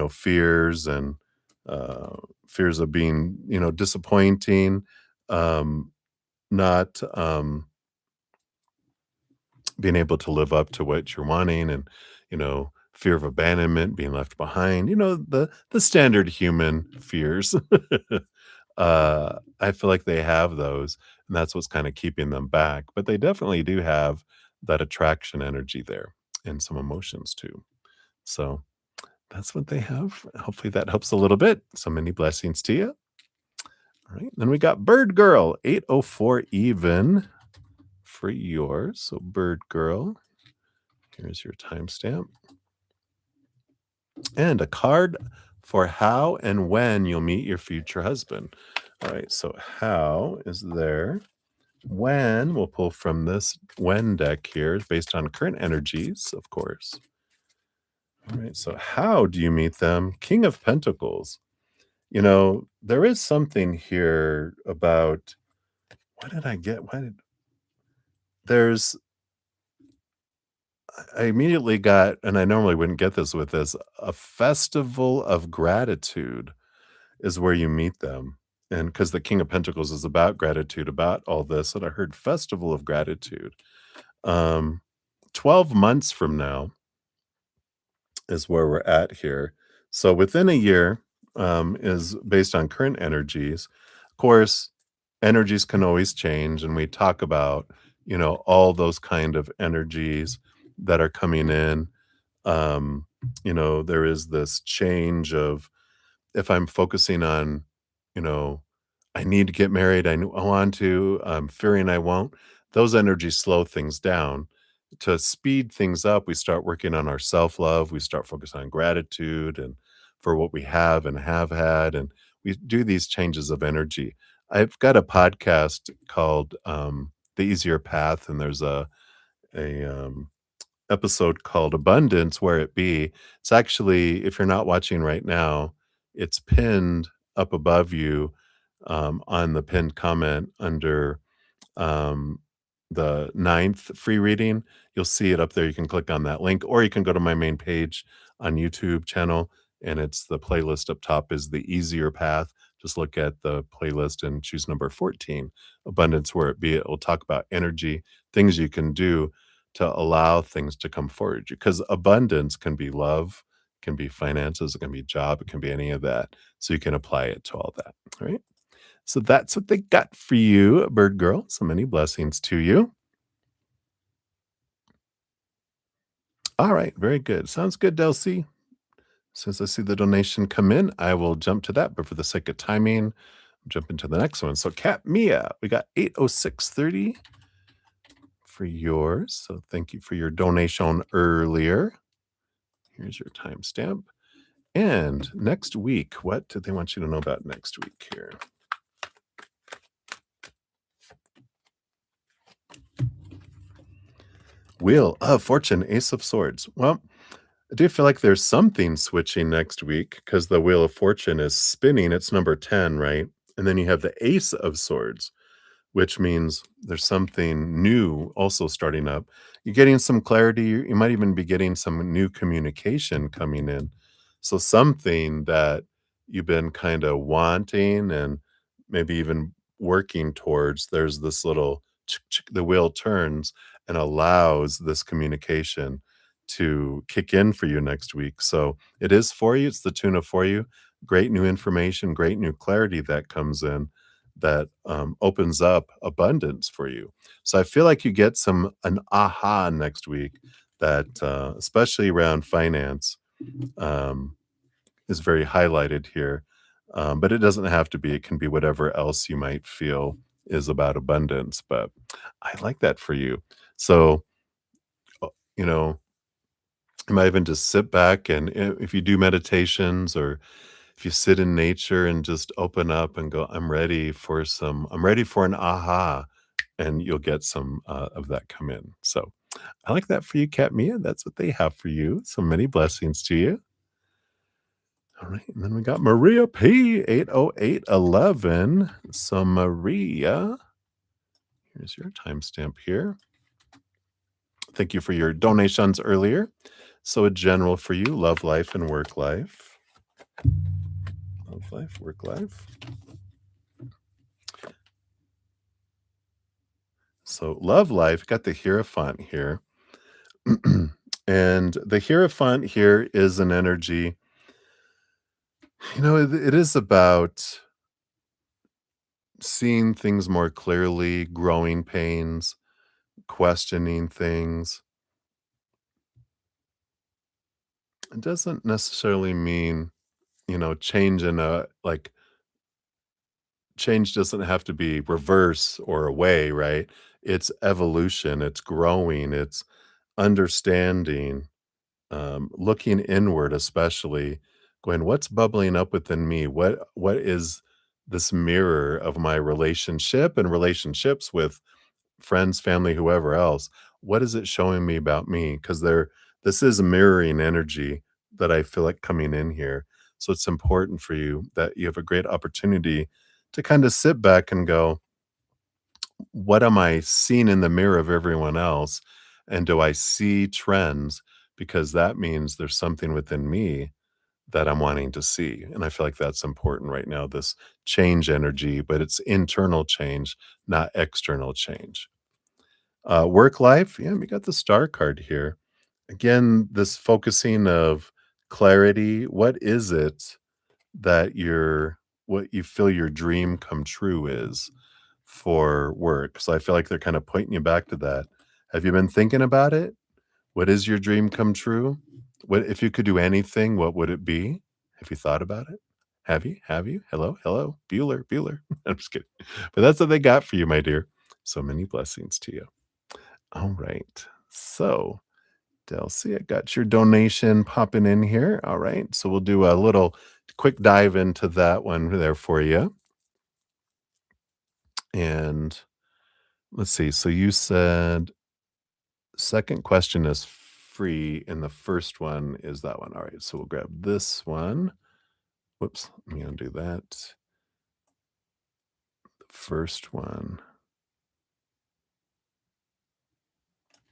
fears and fears of being, disappointing, um, not being able to live up to what you're wanting, and fear of abandonment, being left behind. The standard human fears. I feel like they have those, and that's what's kind of keeping them back. But they definitely do have that attraction energy there and some emotions too. So that's what they have. Hopefully that helps a little bit. So many blessings to you. All right. Then we got Bird Girl 804 even for yours. So Bird Girl, here's your timestamp. And a card for how and when you'll meet your future husband. All right. So how is there? When we'll pull from this when deck here based on current energies, of course. All right, so how do you meet them? King of Pentacles. There is something here about what did I get? There's I immediately got, and I normally wouldn't get this with this, a festival of gratitude is where you meet them. And because the King of Pentacles is about gratitude, about all this, and I heard festival of gratitude. Um, 12 months from now is where we're at here. So within a year, is based on current energies. Of course, energies can always change, and we talk about, all those kind of energies that are coming in. Um, there is this change of if I'm focusing on, you know, I need to get married, I want to, I'm fearing I won't, those energies slow things down. To speed things up, we start working on our self love, we start focusing on gratitude and for what we have and have had. And we do these changes of energy. I've got a podcast called The Easier Path, and there's a episode called Abundance, Where It Be. It's actually, if you're not watching right now, it's pinned up above you on the pinned comment under um, the ninth free reading. You'll see it up there. You can click on that link, or you can go to my main page on YouTube channel, and it's the playlist up top is the easier path. Just look at the playlist and choose number 14, Abundance Where It Be. It will talk about energy, things you can do to allow things to come forward. Because abundance can be love, can be finances, it can be job, it can be any of that. So you can apply it to all that. All right. So that's what they got for you, Bird Girl. So many blessings to you. All right, very good. Sounds good, Delcy. As soon as I see the donation come in, I will jump to that. But for the sake of timing, jump into the next one. So, Cat Mia, we got 80630 for yours. So, thank you for your donation earlier. Here's your timestamp. And next week, what do they want you to know about next week here? Wheel of Fortune, Ace of Swords. Well, I do feel like there's something switching next week because the Wheel of Fortune is spinning. It's number 10, right? And then you have the Ace of Swords, which means there's something new also starting up. You're getting some clarity. You might even be getting some new communication coming in. So, something that you've been kind of wanting and maybe even working towards, there's this little the wheel turns and allows this communication to kick in for you next week. So it is for you. It's the tuna for you. Great new information, great new clarity that comes in that opens up abundance for you. So I feel like you get an aha next week that, especially around finance, um, is very highlighted here. But it doesn't have to be. It can be whatever else you might feel is about abundance. But I like that for you. So, uh, you know, you might even just sit back and if you do meditations or if you sit in nature and just open up and go, I'm ready for an aha, and you'll get some of that come in. So I like that for you, Kat Mia. That's what they have for you. So many blessings to you. All right. And then we got Maria P, 80811. So, Maria, here's your timestamp here. Thank you for your donations earlier. So, a general for you, love life and work life. Love life, work life. So, love life, got the Hierophant here. And the Hierophant here is an energy, it is about seeing things more clearly, growing pains, questioning things. It doesn't necessarily mean, change in a like change doesn't have to be reverse or away, right? It's evolution, it's growing, it's understanding, looking inward, especially going, what's bubbling up within me? What is this mirror of my relationship and relationships with friends, family, whoever else? What is it showing me about me? Because this is mirroring energy that I feel like coming in here. So it's important for you that you have a great opportunity to kind of sit back and go, what am I seeing in the mirror of everyone else? And do I see trends? Because that means there's something within me that I'm wanting to see. And I feel like that's important right now, this change energy, but it's internal change, not external change. Work life, yeah, we got the star card here. Again, this focusing of clarity. What is it that your what you feel your dream come true is for work. So I feel like they're kind of pointing you back to that. Have you been thinking about it? What is your dream come true? What if you could do anything, what would it be? Have you thought about it? Have you? Have you? Hello? Hello? Bueller, Bueller. I'm just kidding. But that's what they got for you, my dear. So many blessings to you. All right. So, Delcy, I got your donation popping in here. All right. So we'll do a little quick dive into that one there for you. And let's see. So you said second question is free, and the first one is that one. All right. So we'll grab this one. Whoops. I'm going to do that. The first one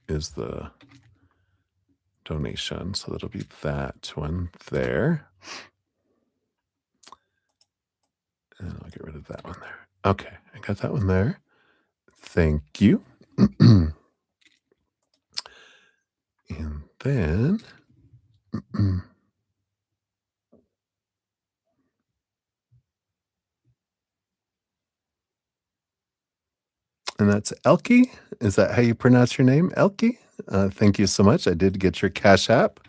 is the donation. So that'll be that one there. And I'll get rid of that one there. Okay. I got that one there. Thank you. And then and that's Elkie. Is that how you pronounce your name? Elkie? Thank you so much. I did get your Cash App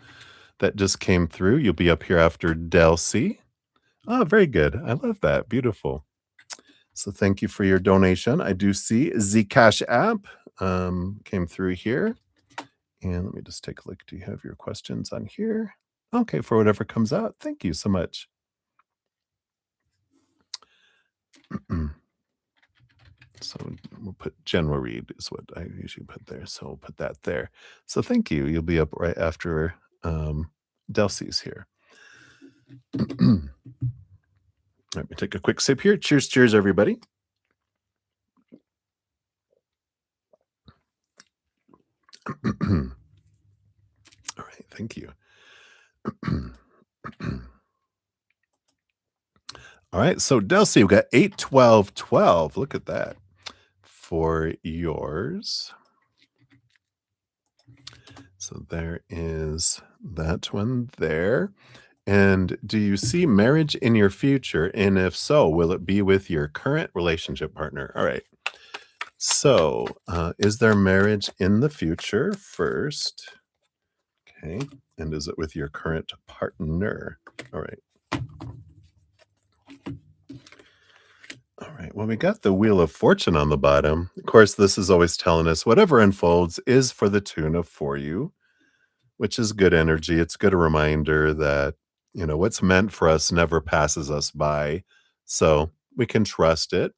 that just came through. You'll be up here after Delcy. Oh, very good. I love that. Beautiful. So thank you for your donation. I do see the Cash App came through here. And let me just take a look. Do you have your questions on here? Okay, for whatever comes out. Thank you so much. So we'll put general read is what I usually put there. So we'll put that there. So thank you. You'll be up right after Delcy's here. Let me take a quick sip here. Cheers, cheers, everybody. All right, thank you. All right, so Delcy, we got 8, 12, 12. Look at that for yours. So there is that one there. And do you see marriage in your future? And if so, will it be with your current relationship partner? All right. So, is there marriage in the future first? Okay. And is it with your current partner? All right. All right. Well, we got the Wheel of Fortune on the bottom. Of course, this is always telling us whatever unfolds is for the tune of for you, which is good energy. It's good a reminder that, what's meant for us never passes us by. So we can trust it.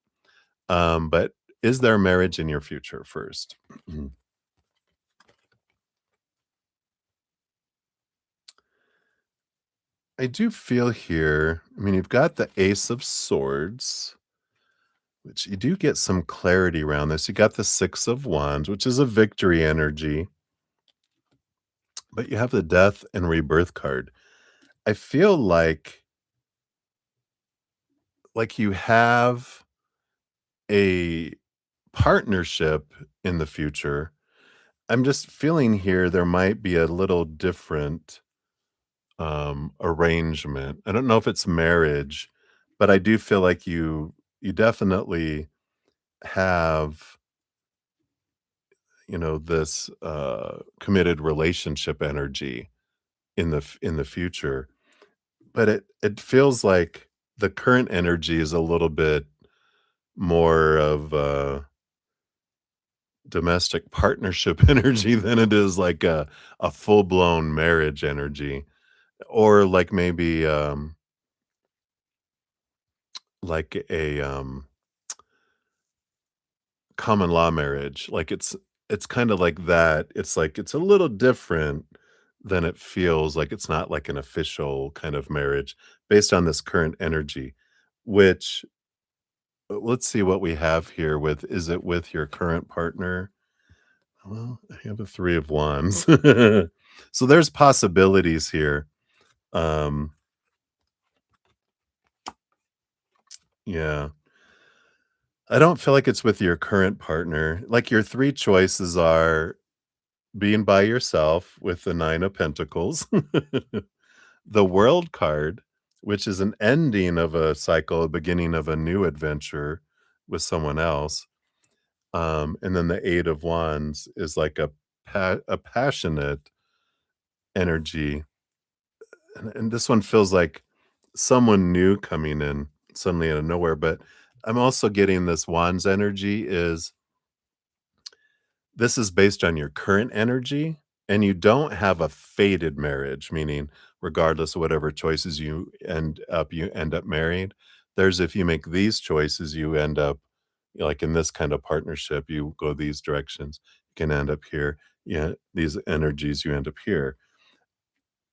But is there marriage in your future first? I do feel here, I mean, you've got the Ace of Swords, which you do get some clarity around this. You got the Six of Wands, which is a victory energy, but you have the Death and Rebirth card. I feel like you have a partnership in the future. I'm just feeling here there might be a little different arrangement. I don't know if it's marriage, but I do feel like you definitely have, this committed relationship energy in the future. But it feels like the current energy is a little bit more of domestic partnership energy than it is like a full-blown marriage energy, or like maybe like a common law marriage. Like it's kind of like that. It's like it's a little different than it feels like. It's not like an official kind of marriage based on this current energy, which let's see what we have here with, is it with your current partner? Well, I have a 3 of wands. So there's possibilities here. Um, yeah. I don't feel like it's with your current partner. Like, your 3 choices are being by yourself with the 9 of pentacles, the World card, which is an ending of a cycle, a beginning of a new adventure with someone else. And then the 8 of Wands is like a passionate energy, and this one feels like someone new coming in suddenly out of nowhere, but I'm also getting this Wands energy is this is based on your current energy, and you don't have a fated marriage, meaning regardless of whatever choices you end up married. There's if you make these choices, you end up like in this kind of partnership, you go these directions, you can end up here. Yeah, these energies, you end up here.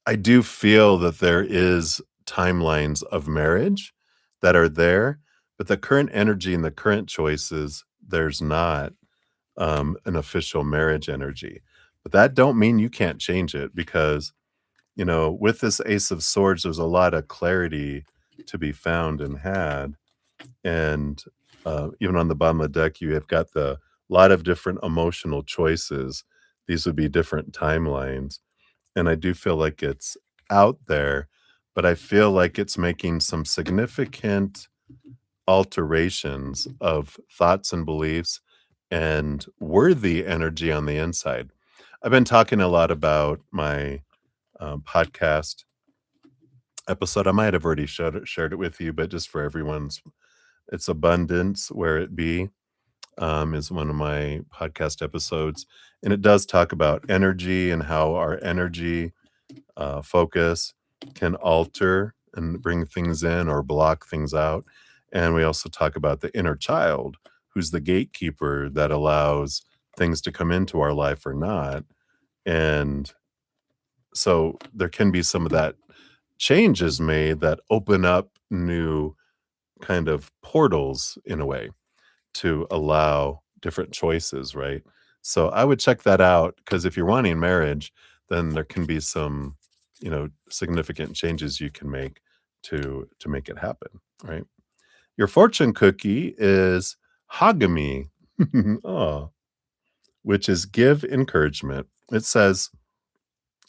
I do feel that there is timelines of marriage that are there, but the current energy and the current choices, there's not an official marriage energy. But that don't mean you can't change it because, with this Ace of Swords, there's a lot of clarity to be found and had. And even on the bottom of the deck, you have got the lot of different emotional choices. These would be different timelines. And I do feel like it's out there, but I feel like it's making some significant alterations of thoughts and beliefs and worthy energy on the inside. I've been talking a lot about my podcast episode. I might have already shared it with you, but just for everyone's, it's Abundance Where It Be is one of my podcast episodes. And it does talk about energy and how our energy focus can alter and bring things in or block things out. And we also talk about the inner child, who's the gatekeeper that allows things to come into our life or not. And so there can be some of that changes made that open up new kind of portals in a way to allow different choices, right? So I would check that out because if you're wanting marriage, then there can be some, significant changes you can make to make it happen, right? Your fortune cookie is Hagami, oh, which is give encouragement. It says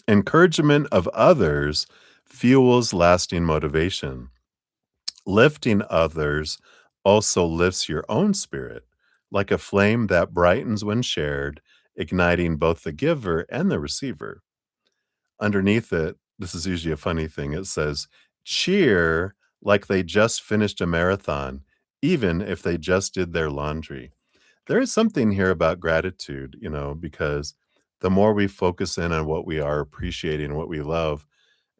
encouragement of others fuels lasting motivation. Lifting others also lifts your own spirit, like a flame that brightens when shared, igniting both the giver and the receiver. Underneath it, this is usually a funny thing. It says, cheer like they just finished a marathon, even if they just did their laundry. There is something here about gratitude, because the more we focus in on what we are appreciating, what we love,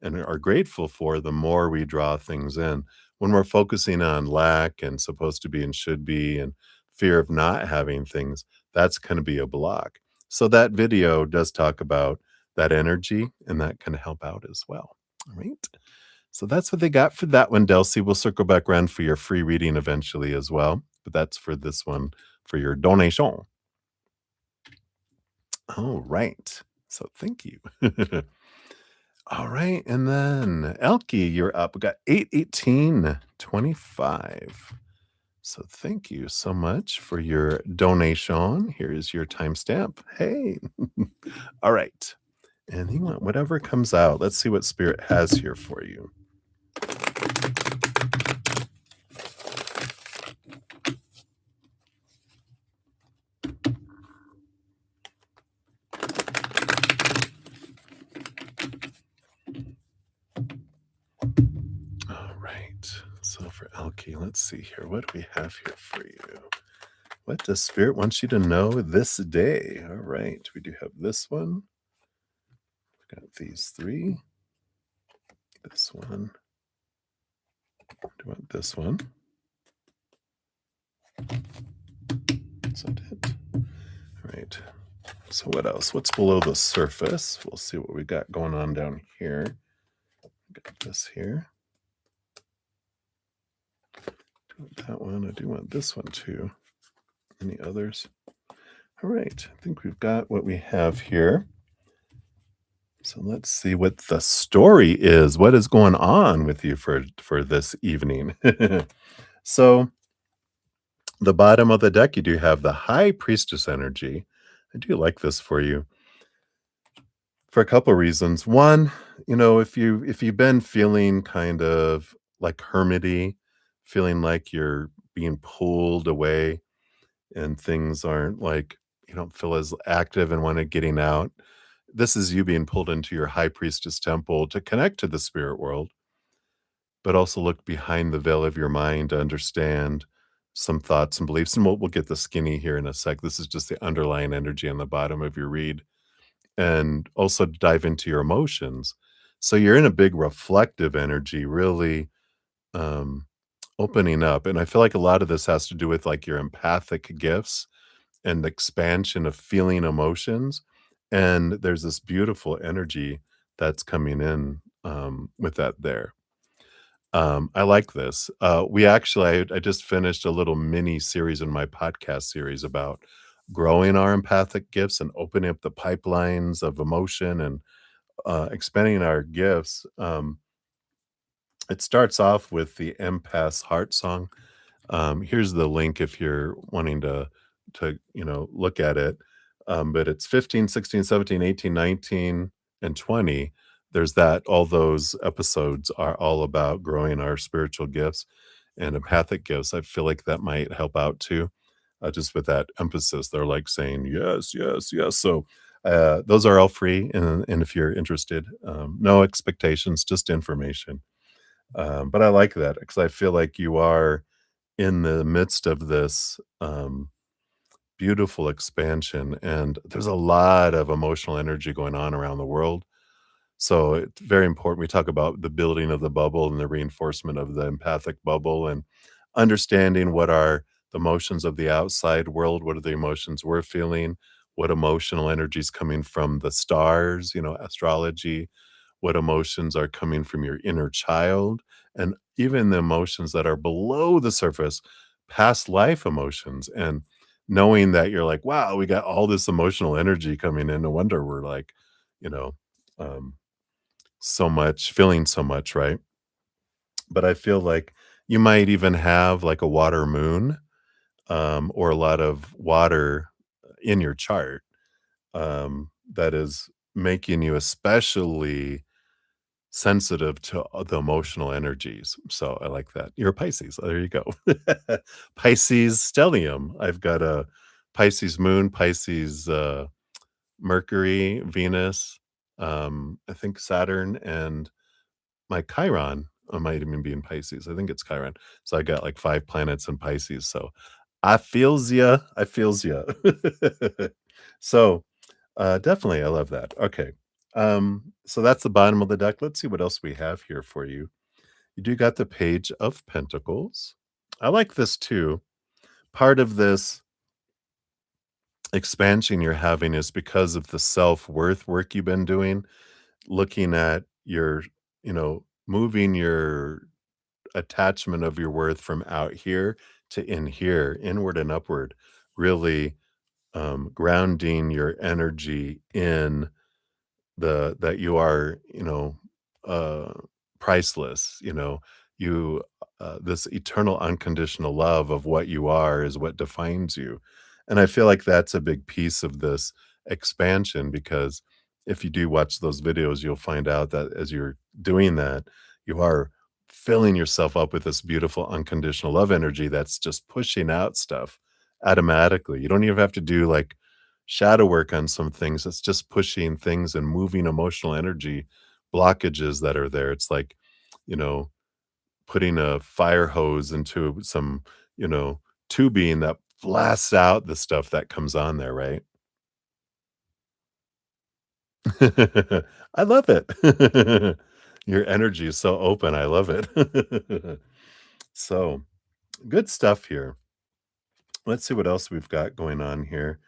and are grateful for, the more we draw things in. When we're focusing on lack and supposed to be and should be and fear of not having things, that's going to be a block. So that video does talk about that energy and that can help out as well. All right. So that's what they got for that one, Delcy. We'll circle back around for your free reading eventually as well. But that's for this one for your donation. All right. So thank you. All right, and then Elkie, you're up. We got 81825. So thank you so much for your donation. Here is your timestamp. Hey. All right. And you want whatever comes out. Let's see what Spirit has here for you. All right. So for Elkie, let's see here. What do we have here for you? What does Spirit want you to know this day? All right. We do have this one. We got these three. This one. Do you want this one? Is that it? All right. So what else? What's below the surface? We'll see what we got going on down here. Got this here. Do want that one. I do want this one too. Any others? All right. I think we've got what we have here. So let's see what the story is. What is going on with you for this evening? So the bottom of the deck, you do have the High Priestess energy. I do like this for you. For a couple reasons. One, if you've been feeling kind of like hermity, feeling like you're being pulled away and things aren't like you don't feel as active and wanna getting out, this is you being pulled into your high priestess temple to connect to the spirit world, but also look behind the veil of your mind to understand some thoughts and beliefs, and we'll get the skinny here in a sec. This is just the underlying energy on the bottom of your read, and also dive into your emotions. So you're in a big reflective energy, really, um, opening up, and I feel like a lot of this has to do with, like, your empathic gifts and the expansion of feeling emotions, and there's this beautiful energy that's coming in, with that there. I like this. We actually I just finished a little mini series in my podcast series about growing our empathic gifts and opening up the pipelines of emotion and, expanding our gifts. It starts off with the Empath's Heart Song. Here's the link if you're wanting to look at it. But it's 15, 16, 17, 18, 19, and 20. There's that. All those episodes are all about growing our spiritual gifts and empathic gifts. I feel like that might help out too, just with that emphasis. They're like saying, yes, yes, yes. So those are all free. And if you're interested, no expectations, just information. But I like that because I feel like you are in the midst of this, beautiful expansion, and there's a lot of emotional energy going on around the world. So it's very important we talk about the building of the bubble and the reinforcement of the empathic bubble and understanding what are the emotions of the outside world, what are the emotions we're feeling, what emotional energies coming from the stars, astrology, what emotions are coming from your inner child, and even the emotions that are below the surface, past life emotions. And knowing that you're like, wow, we got all this emotional energy coming in. No wonder we're like, you know, um, so much, feeling so much, right? But I feel like you might even have like a water moon, or a lot of water in your chart, that is making you especially sensitive to the emotional energies. So I like that. You're a Pisces. There you go. Pisces stellium. I've got a Pisces moon, Pisces Mercury, Venus, I think Saturn, and my Chiron might even be in Pisces. I think it's Chiron. So I got like 5 planets in Pisces. So I feels ya. I feels ya. So definitely, I love that. Okay. So that's the bottom of the deck. Let's see what else we have here for you. You do got the Page of Pentacles. I like this too. Part of this expansion you're having is because of the self-worth work you've been doing, looking at moving your attachment of your worth from out here to in here, inward and upward, really grounding your energy in that you are, uh, priceless, you this eternal unconditional love of what you are is what defines you. And I feel like that's a big piece of this expansion because if you do watch those videos, you'll find out that as you're doing that, you are filling yourself up with this beautiful unconditional love energy that's just pushing out stuff automatically. You don't even have to do like shadow work on some things. It's just pushing things and moving emotional energy blockages that are there. It's like, you know, putting a fire hose into some, you know, tubing that blasts out the stuff that comes on there, right? I love it. Your energy is so open. I love it. So, good stuff here. Let's see what else we've got going on here.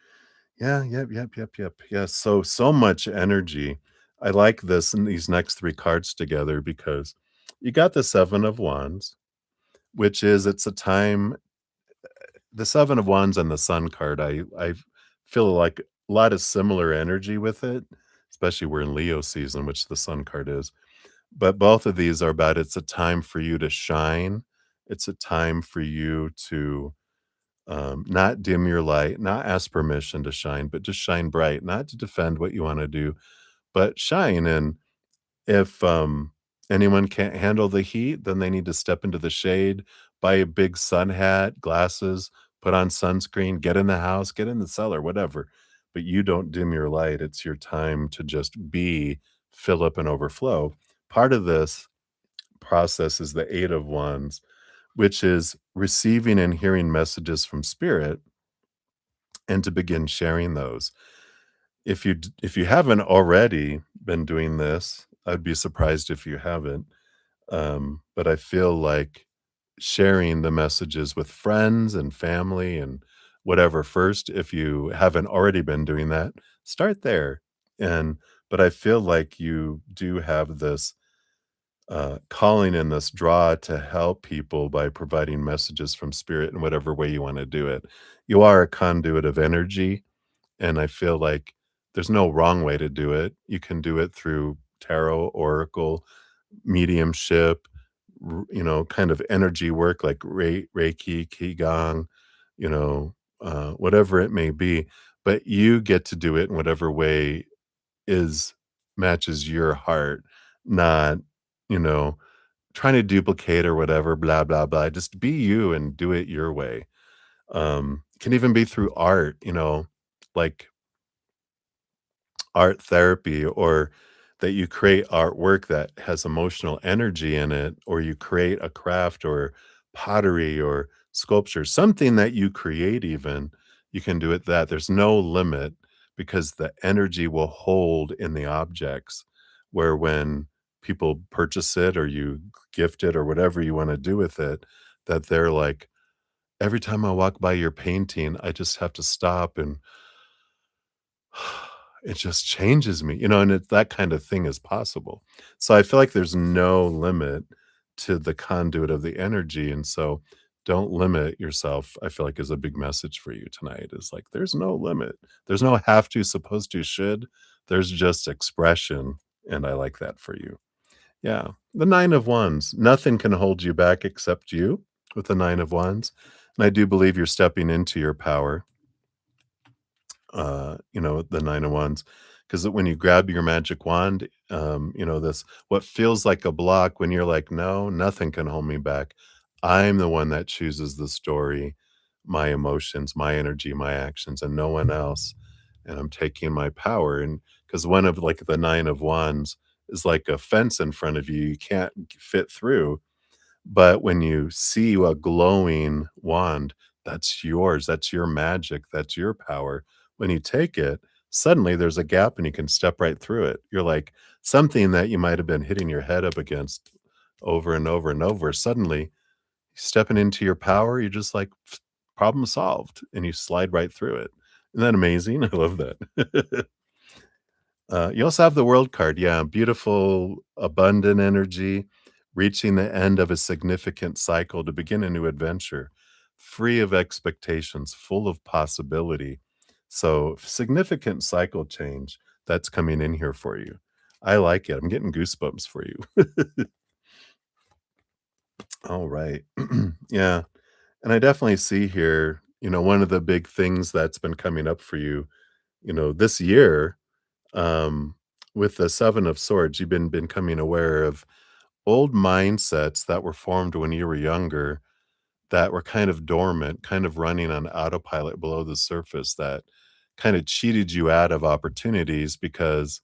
Yeah, yep, yep, yep, yep. Yeah, so much energy. I like this and these next 3 cards together because you got the 7 of Wands, which is it's a time the 7 of Wands and the Sun card, I feel like a lot of similar energy with it, especially we're in Leo season, which the Sun card is. But both of these are about it's a time for you to shine. It's a time for you to not dim your light, not ask permission to shine, but just shine bright, not to defend what you want to do, but shine. And if anyone can't handle the heat, then they need to step into the shade, buy a big sun hat, glasses, put on sunscreen, get in the house, get in the cellar, whatever. But you don't dim your light. It's your time to just be, fill up, and overflow. Part of this process is the Eight of Wands, which is receiving and hearing messages from spirit and to begin sharing those. If you haven't already been doing this, I'd be surprised if you haven't. But I feel like sharing the messages with friends and family and whatever first, if you haven't already been doing that, start there. And but I feel like you do have this calling and this draw to help people by providing messages from spirit in whatever way you want to do it. You are a conduit of energy, and I feel like there's no wrong way to do it. You can do it through tarot, oracle, mediumship, kind of energy work like Reiki, Qigong, whatever it may be. But you get to do it in whatever way is matches your heart, not, you know, trying to duplicate or whatever, blah, blah, blah. Just be you and do it your way. Can even be through art, like art therapy, or that you create artwork that has emotional energy in it, or you create a craft or pottery or sculpture, something that you create even, you can do it that. There's no limit because the energy will hold in the objects where when people purchase it or you gift it or whatever you want to do with it, that they're like, every time I walk by your painting, I just have to stop and it just changes me, and that kind of thing is possible. So I feel like there's no limit to the conduit of the energy, and so don't limit yourself, I feel like is a big message for you tonight is like, there's no limit. There's no have to, supposed to, should. There's just expression, and I like that for you. Yeah. The Nine of Wands. Nothing can hold you back except you with the Nine of Wands, and I do believe you're stepping into your power, the Nine of Wands, because when you grab your magic wand, this what feels like a block when you're like, "No, nothing can hold me back. I'm the one that chooses the story, my emotions, my energy, my actions, and no one else, and I'm taking my power." And because one of, like, the Nine of Wands is like a fence in front of you, you can't fit through, but when you see a glowing wand, that's yours, that's your magic, that's your power. When you take it, suddenly there's a gap and you can step right through it. You're like something that you might have been hitting your head up against over and over and over. Suddenly, stepping into your power, you're just like, problem solved, and you slide right through it. Isn't that amazing? I love that. You also have the World card. Yeah, beautiful, abundant energy, reaching the end of a significant cycle to begin a new adventure, free of expectations, full of possibility. So, significant cycle change that's coming in here for you. I like it. I'm getting goosebumps for you. All right. Yeah. And I definitely see here, one of the big things that's been coming up for you, this year, um, with the Seven of Swords, you've been becoming aware of old mindsets that were formed when you were younger that were kind of dormant, kind of running on autopilot below the surface that kind of cheated you out of opportunities because,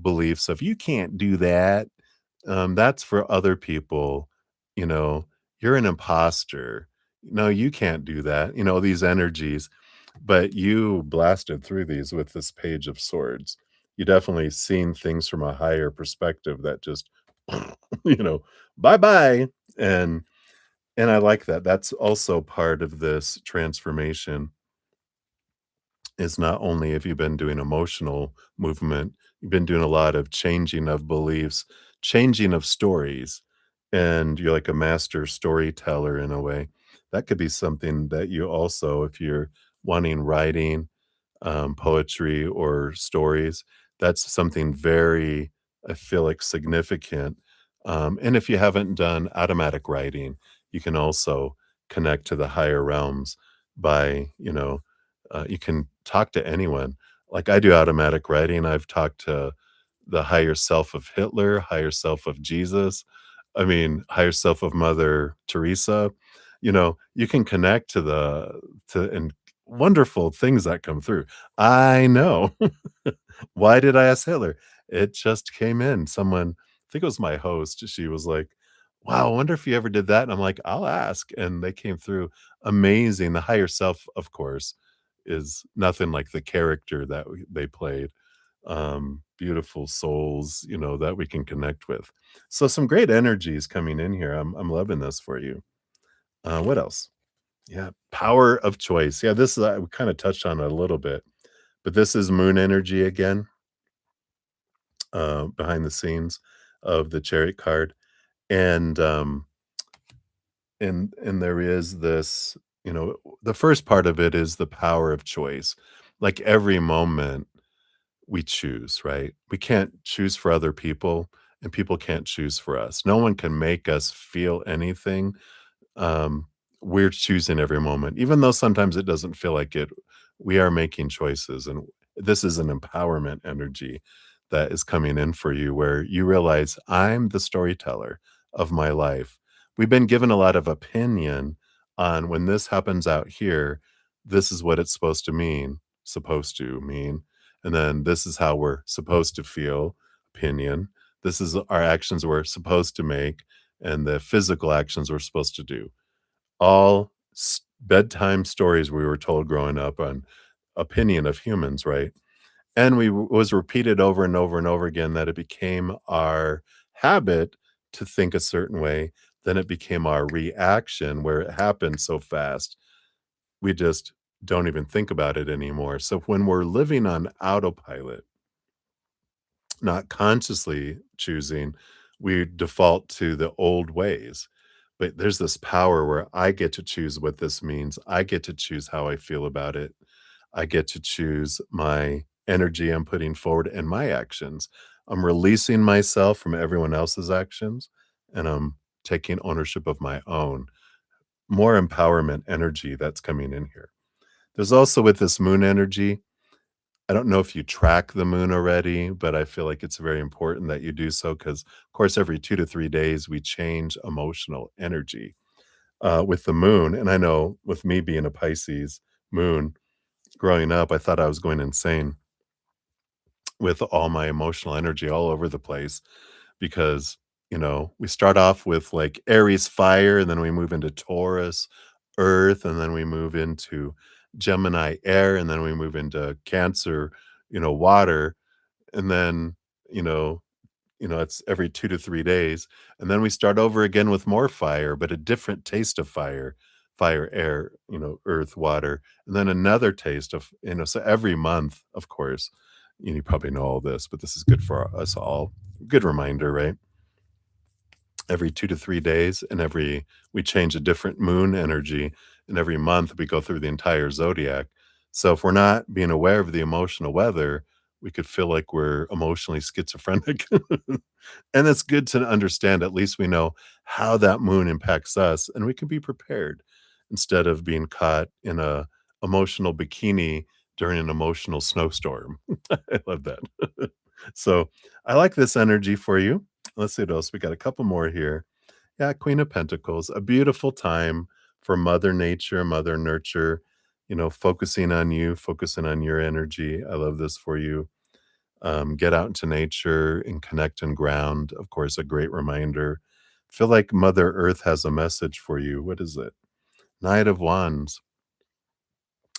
beliefs of you can't do that. That's for other people. You know, you're an imposter. No, you can't do that. These energies, but you blasted through these with this Page of Swords. You definitely seen things from a higher perspective that just, you know, bye bye. And and I like that. That's also part of this transformation is not only have you been doing emotional movement, you've been doing a lot of changing of beliefs, changing of stories, and you're like a master storyteller in a way. That could be something that you also, if you're wanting writing, poetry or stories, that's something very, I feel like, significant. And if you haven't done automatic writing, you can also connect to the higher realms by, you can talk to anyone. Like I do automatic writing. I've talked to the higher self of Hitler, higher self of Jesus, I mean, higher self of Mother Teresa. You can connect to the to and wonderful things that come through. I know. Why did I ask Hitler? It just came in. Someone, I think it was my host, she was like, "Wow, I wonder if you ever did that." And I'm like, "I'll ask." And they came through amazing. The higher self, of course, is nothing like the character that they played. Beautiful souls, that we can connect with. So some great energies coming in here. I'm loving this for you. What else? Yeah, power of choice. Yeah, this is we kind of touched on it a little bit, but this is moon energy again, behind the scenes of the chariot card. And and there is this, the first part of it is the power of choice. Like every moment we choose, right? We can't choose for other people, and people can't choose for us. No one can make us feel anything. um, we're choosing every moment, even though sometimes it doesn't feel like it. We are making choices, and this is an empowerment energy that is coming in for you, where you realize I'm the storyteller of my life. We've been given a lot of opinion on when this happens out here. This is what it's supposed to mean, and then this is how we're supposed to feel. Opinion. This is our actions we're supposed to make, and the physical actions we're supposed to do. All bedtime stories we were told growing up on opinion of humans, right? And was repeated over and over and over again, that it became our habit to think a certain way. Then it became our reaction, where it happened so fast we just don't even think about it anymore. So when we're living on autopilot, not consciously choosing, we default to the old ways. But there's this power where I get to choose what this means. I get to choose how I feel about it. I get to choose my energy I'm putting forward and my actions. I'm releasing myself from everyone else's actions, and I'm taking ownership of my own. More empowerment energy that's coming in here. There's also, with this moon energy, I don't know if you track the moon already, but I feel like it's very important that you do so, because, of course, every 2 to 3 days, we change emotional energy, with the moon. And I know with me being a Pisces moon, growing up, I thought I was going insane with all my emotional energy all over the place, because, we start off with, like, Aries fire, and then we move into Taurus earth, and then we move into Gemini air, and then we move into Cancer, water. And then, you know it's every 2 to 3 days, and then we start over again with more fire, but a different taste of fire. Fire, air, earth, water, and then another taste of, so every month, of course, you probably know all this, but this is good for us all. Good reminder, right? Every 2 to 3 days, and every we change a different moon energy, and every month we go through the entire zodiac. So if we're not being aware of the emotional weather, we could feel like we're emotionally schizophrenic. And it's good to understand, at least we know how that moon impacts us, and we can be prepared instead of being caught in a emotional bikini during an emotional snowstorm. I love that. So, I like this energy for you. Let's see what else. We got a couple more here. Yeah, Queen of Pentacles, a beautiful time for Mother Nature, Mother Nurture, focusing on you, focusing on your energy. I love this for you. Get out into nature and connect and ground. Of course, a great reminder. Feel like Mother Earth has a message for you. What is it? Knight of Wands.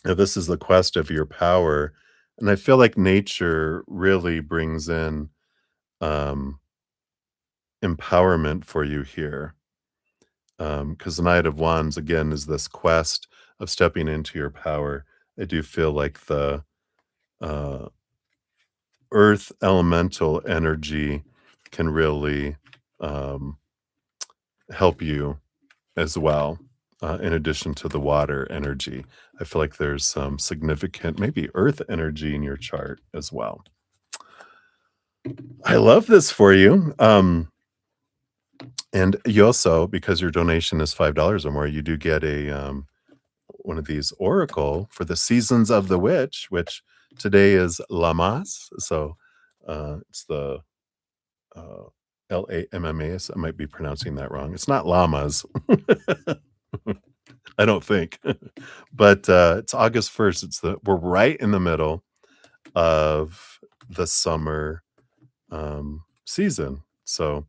Now, this is the quest of your power. And I feel like nature really brings in um, empowerment for you here. Because the Knight of Wands, again, is this quest of stepping into your power. I do feel like the uh, earth elemental energy can really um, help you as well, in addition to the water energy. I feel like there's some significant, maybe earth energy in your chart as well. I love this for you. And you also, because your donation is $5 or more, you do get a one of these oracle for the seasons of the witch, which today is Lamas. So It's the uh, LAMMAs. I might be pronouncing that wrong. It's not llamas. I don't think. But it's August 1st. We're right in the middle of the summer season. So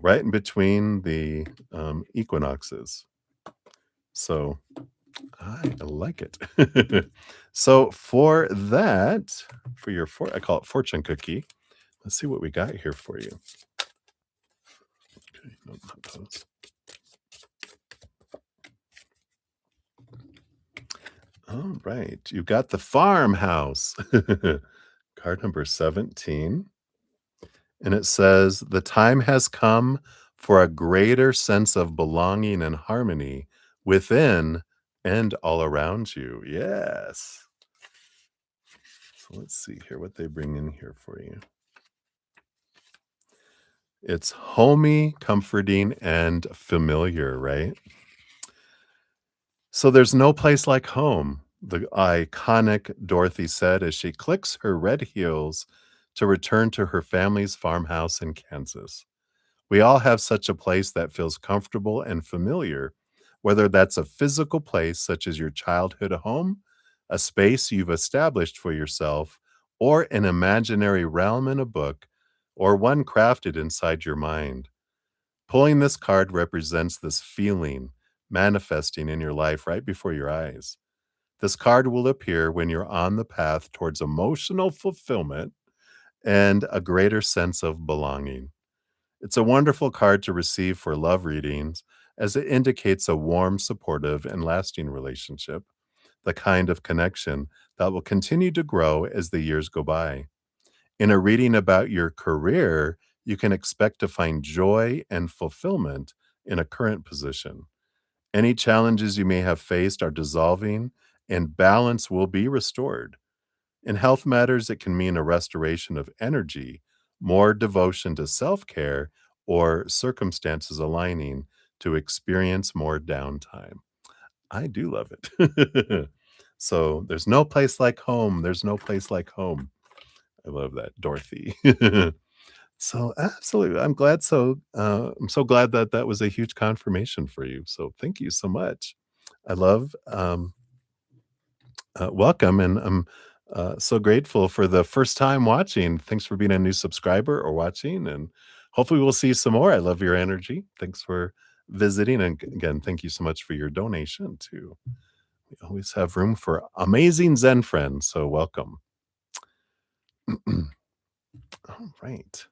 right in between the equinoxes. So I like it. So for that, for your I call it fortune cookie. Let's see what we got here for you. Okay, no, not those. All right, you got the farmhouse. Card number 17. And it says, the time has come for a greater sense of belonging and harmony within and all around you. Yes. So let's see here what they bring in here for you. It's homey, comforting, and familiar, right? So there's no place like home, the iconic Dorothy said as she clicks her red heels to return to her family's farmhouse in Kansas. We all have such a place that feels comfortable and familiar, whether that's a physical place such as your childhood home, a space you've established for yourself, or an imaginary realm in a book, or one crafted inside your mind. Pulling this card represents this feeling manifesting in your life right before your eyes. This card will appear when you're on the path towards emotional fulfillment and a greater sense of belonging. It's a wonderful card to receive for love readings as it indicates a warm, supportive, and lasting relationship, the kind of connection that will continue to grow as the years go by. In a reading about your career, you can expect to find joy and fulfillment in a current position. Any challenges you may have faced are dissolving and balance will be restored. In health matters, it can mean a restoration of energy, more devotion to self care, or circumstances aligning to experience more downtime. I do love it. So there's no place like home. There's no place like home. I love that, Dorothy. So absolutely, I'm so glad that that was a huge confirmation for you. So thank you so much. I love welcome, and I'm so grateful for the first time watching. Thanks for being a new subscriber or watching, and hopefully we'll see some more. I love your energy. Thanks for visiting, and again, thank you so much for your donation too. We always have room for amazing Zen friends, so welcome. All right.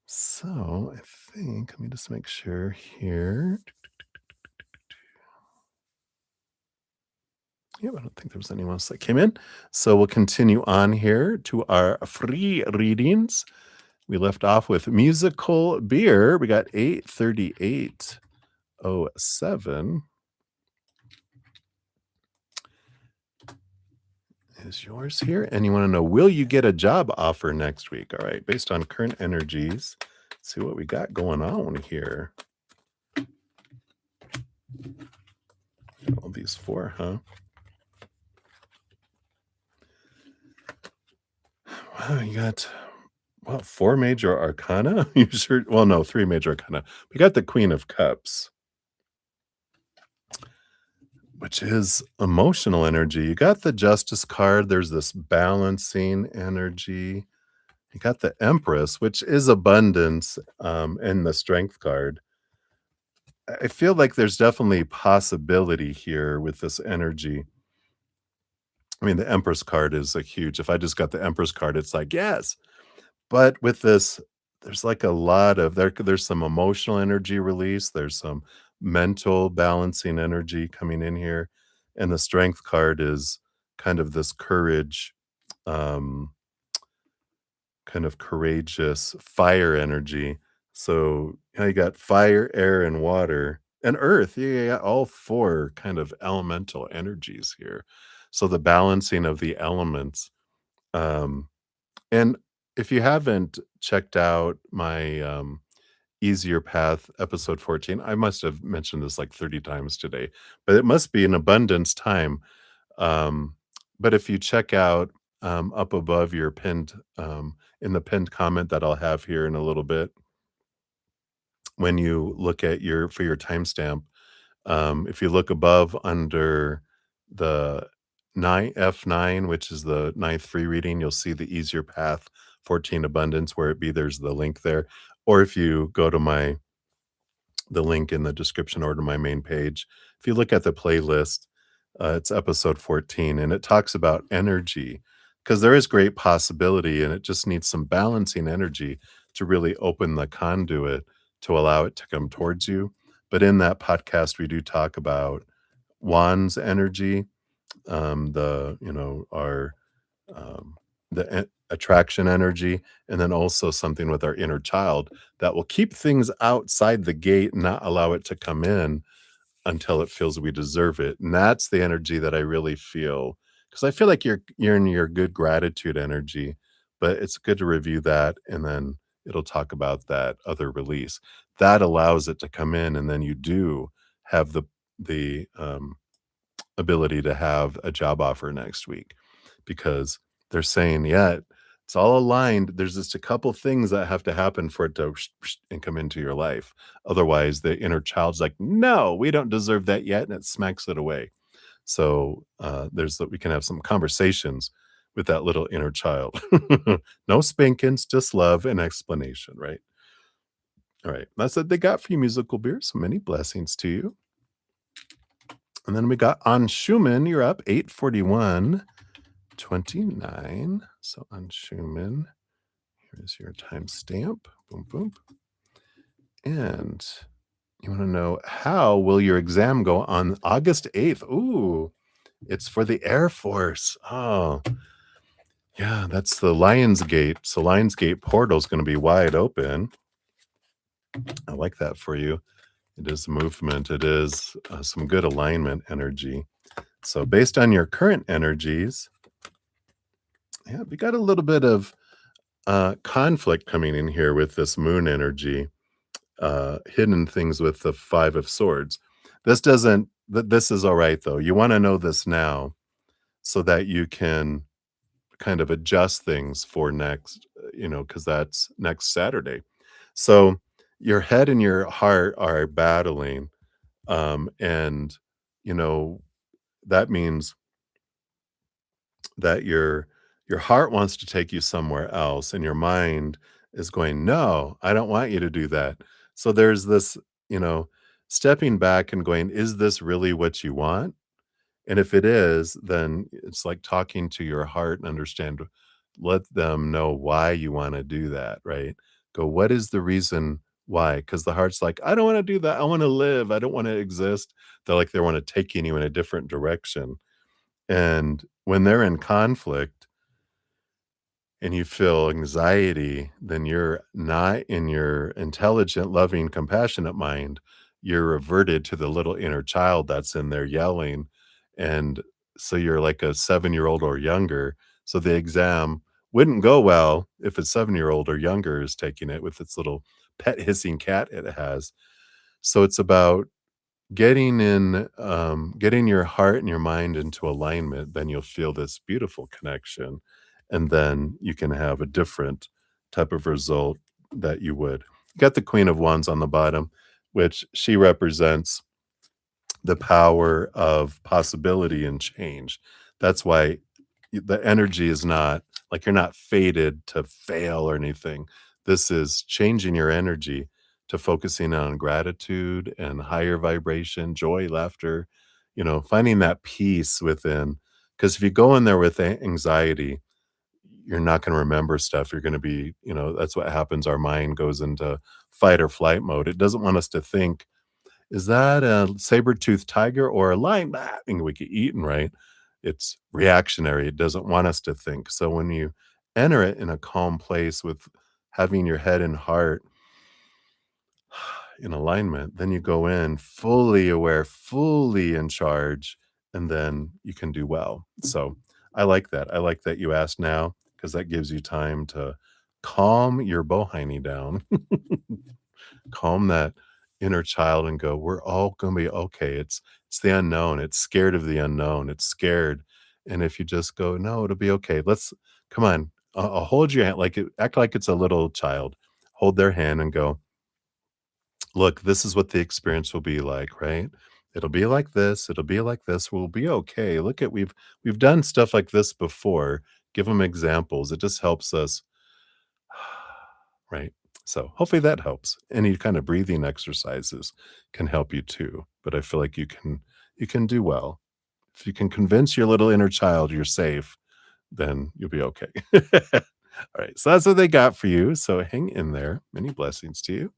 So I think let me just make sure here. Yep, I don't think there was anyone else that came in. So we'll continue on here to our free readings. We left off with musical beer. We got 83807 is yours here. And you want to know, will you get a job offer next week? All right, based on current energies, let's see what we got going on here. All these four, huh? Wow, you got well, four major arcana. You sure? Well, no, three major arcana. We got the Queen of Cups, which is emotional energy. You got the Justice card. There's this balancing energy. You got the Empress, which is abundance, and the Strength card. I feel like there's definitely possibility here with this energy. I mean, the Empress card is a huge. If I just got the Empress card, it's like yes. But with this, there's like a lot of there's some emotional energy release, there's some mental balancing energy coming in here, and the strength card is kind of this courage, um, kind of courageous fire energy. So, you got fire, air, and water, and earth. Yeah, yeah, yeah, all four kind of elemental energies here. So the balancing of the elements, um and if you haven't checked out my, Easier Path episode 14, I must have mentioned this like 30 times today, but it must be an abundance time. Um, but if you check out up above your pinned in the pinned comment that I'll have here in a little bit. When you look at your for your timestamp, if you look above under the F9, which is the ninth free reading, you'll see the Easier Path 14 Abundance, where it be there's the link there. Or if you go to the link in the description or to my main page, if you look at the playlist, it's episode 14, and it talks about energy because there is great possibility, and it just needs some balancing energy to really open the conduit to allow it to come towards you. But in that podcast, we do talk about wands energy, the our um, attraction energy, and then also something with our inner child that will keep things outside the gate and not allow it to come in until it feels we deserve it. And that's the energy that I really feel, because I feel like you're in your good gratitude energy, but it's good to review that, and then it'll talk about that other release that allows it to come in, and then you do have the ability to have a job offer next week, because they're saying, yeah, it's all aligned. There's just a couple things that have to happen for it to and come into your life. Otherwise, the inner child's like, no, we don't deserve that yet. And it smacks it away. So there's that we can have some conversations with that little inner child. No spankings, just love and explanation, right? All right. That's what they got for you, musical beer. So many blessings to you. And then we got on Schumann, you're up 8:41:29. So on Schumann, here's your timestamp. Boom, boom. And you want to know, how will your exam go on August 8th? Ooh, it's for the Air Force. Oh, yeah, that's the Lionsgate. So Lionsgate portal is going to be wide open. I like that for you. It is movement. It is some good alignment energy. So based on your current energies, yeah, we got a little bit of conflict coming in here with this moon energy, hidden things with the 5 of Swords. This doesn't, this is all right though. You want to know this now so that you can kind of adjust things for next, because that's next Saturday. So your head and your heart are battling. And, you know, that means that your heart wants to take you somewhere else, and your mind is going, no, I don't want you to do that. So there's this, you know stepping back and going, is this really what you want? And if it is, then it's like talking to your heart and understand, let them know why you want to do that, right? Go, what is the reason why? Because the heart's like, I don't want to do that, I want to live, I don't want to exist. They're like, they want to take you in a different direction. And when they're in conflict and you feel anxiety, then you're not in your intelligent, loving, compassionate mind. You're reverted to the little inner child that's in there yelling. And so you're like a 7-year-old or younger. So the exam wouldn't go well if a 7-year-old or younger is taking it with its little pet hissing cat it has. So it's about getting your heart and your mind into alignment. Then you'll feel this beautiful connection, and then you can have a different type of result that you would. You got the Queen of Wands on the bottom, which she represents the power of possibility and change. That's why the energy is not like you're not fated to fail or anything. This is changing your energy to focusing on gratitude and higher vibration, joy, laughter, finding that peace within. Because if you go in there with anxiety, you're not going to remember stuff. You're going to be, that's what happens. Our mind goes into fight or flight mode. It doesn't want us to think, is that a saber-toothed tiger or a lion? Ah, and we get eaten, right? It's reactionary. It doesn't want us to think. So when you enter it in a calm place with having your head and heart in alignment, then you go in fully aware, fully in charge, and then you can do well. So I like that. I like that you asked now, because that gives you time to calm your bohiny down, calm that inner child, and go, we're all going to be okay. It's the unknown. It's scared of the unknown. It's scared. And if you just go, "No, it'll be okay. Let's come on. I'll hold your hand like act like it's a little child. Hold their hand and go, look, this is what the experience will be like, right? It'll be like this. It'll be like this. We'll be okay. Look at we've done stuff like this before. Give them examples. It just helps us, right? So hopefully that helps. Any kind of breathing exercises can help you too. But I feel like you can do well. If you can convince your little inner child you're safe, then you'll be okay. All right. So that's what they got for you. So hang in there. Many blessings to you.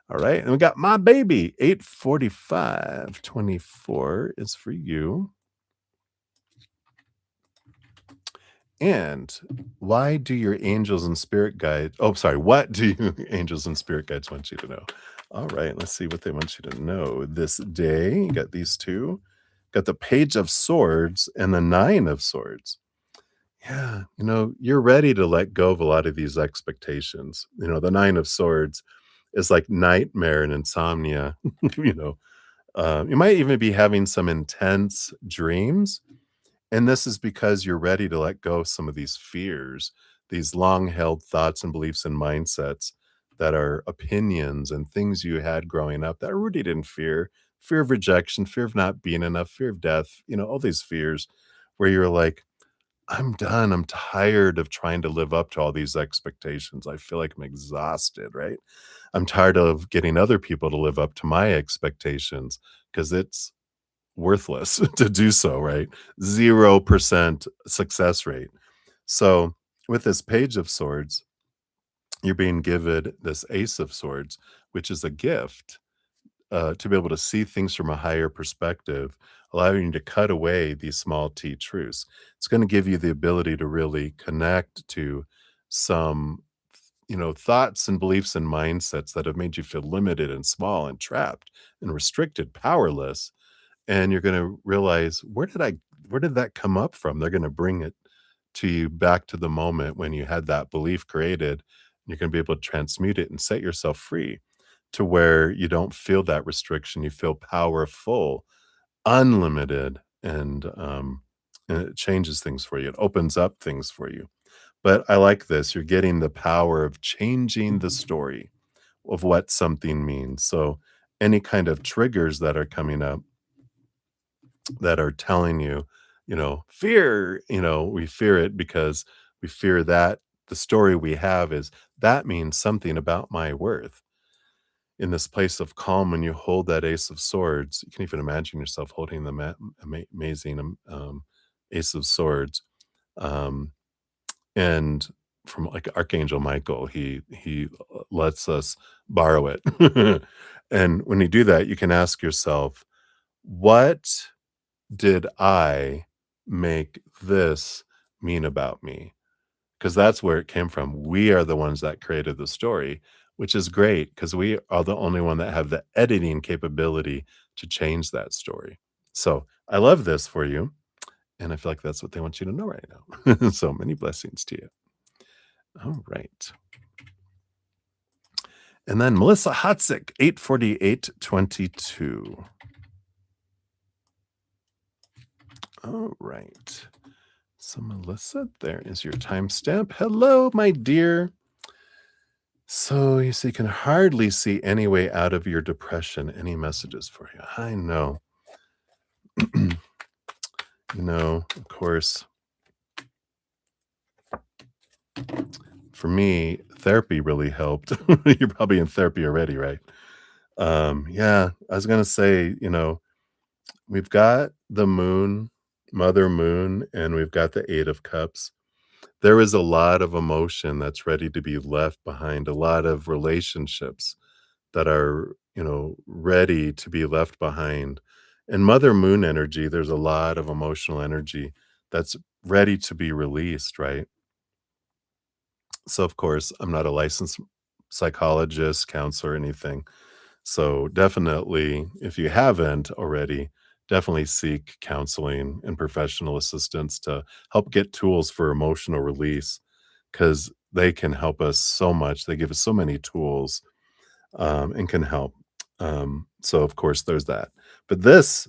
All right. And we got my baby, 84524 is for you. And why do your angels and spirit guides? Oh, sorry. What do you angels and spirit guides want you to know? All right. Let's see what they want you to know this day. You got these two. Got the Page of Swords and the Nine of Swords. Yeah, you're ready to let go of a lot of these expectations. The Nine of Swords is like nightmare and insomnia. you know, you might even be having some intense dreams. And this is because you're ready to let go of some of these fears, these long held thoughts and beliefs and mindsets that are opinions and things you had growing up that are rooted in fear of rejection, fear of not being enough, fear of death, all these fears where you're like, I'm done. I'm tired of trying to live up to all these expectations. I feel like I'm exhausted, right? I'm tired of getting other people to live up to my expectations because it's worthless to do so, right? 0% success rate. So, with this Page of Swords, you're being given this Ace of Swords, which is a gift to be able to see things from a higher perspective, allowing you to cut away these small t truths. It's going to give you the ability to really connect to some, thoughts and beliefs and mindsets that have made you feel limited and small and trapped and restricted, powerless. And you're going to realize where did that come up from? They're going to bring it to you back to the moment when you had that belief created. You're going to be able to transmute it and set yourself free to where you don't feel that restriction. You feel powerful, unlimited, and it changes things for you. It opens up things for you. But I like this. You're getting the power of changing the story of what something means. So any kind of triggers that are coming up that are telling you, fear, we fear it because we fear that the story we have is that means something about my worth. In this place of calm, when you hold that Ace of Swords, you can even imagine yourself holding the amazing Ace of Swords. Um, and from like Archangel Michael, he lets us borrow it. And when you do that, you can ask yourself, what did I make this mean about me? Because that's where it came from. We are the ones that created the story, which is great because we are the only one that have the editing capability to change that story. So I love this for you. And I feel like that's what they want you to know right now. So many blessings to you. All right. And then Melissa Hotzik, 84822. All right. So, Melissa, there is your timestamp. Hello, my dear. So, you see, you can hardly see any way out of your depression. Any messages for you? I know. Of course, for me, therapy really helped. You're probably in therapy already, right? Yeah, I was going to say, we've got the moon, Mother Moon, and we've got the Eight of Cups. There is a lot of emotion that's ready to be left behind, a lot of relationships that are, ready to be left behind. And Mother Moon energy, there's a lot of emotional energy that's ready to be released, right? So, of course, I'm not a licensed psychologist, counselor, anything. So, definitely, if you haven't already, definitely seek counseling and professional assistance to help get tools for emotional release because they can help us so much. They give us so many tools and can help. So, of course, there's that. But this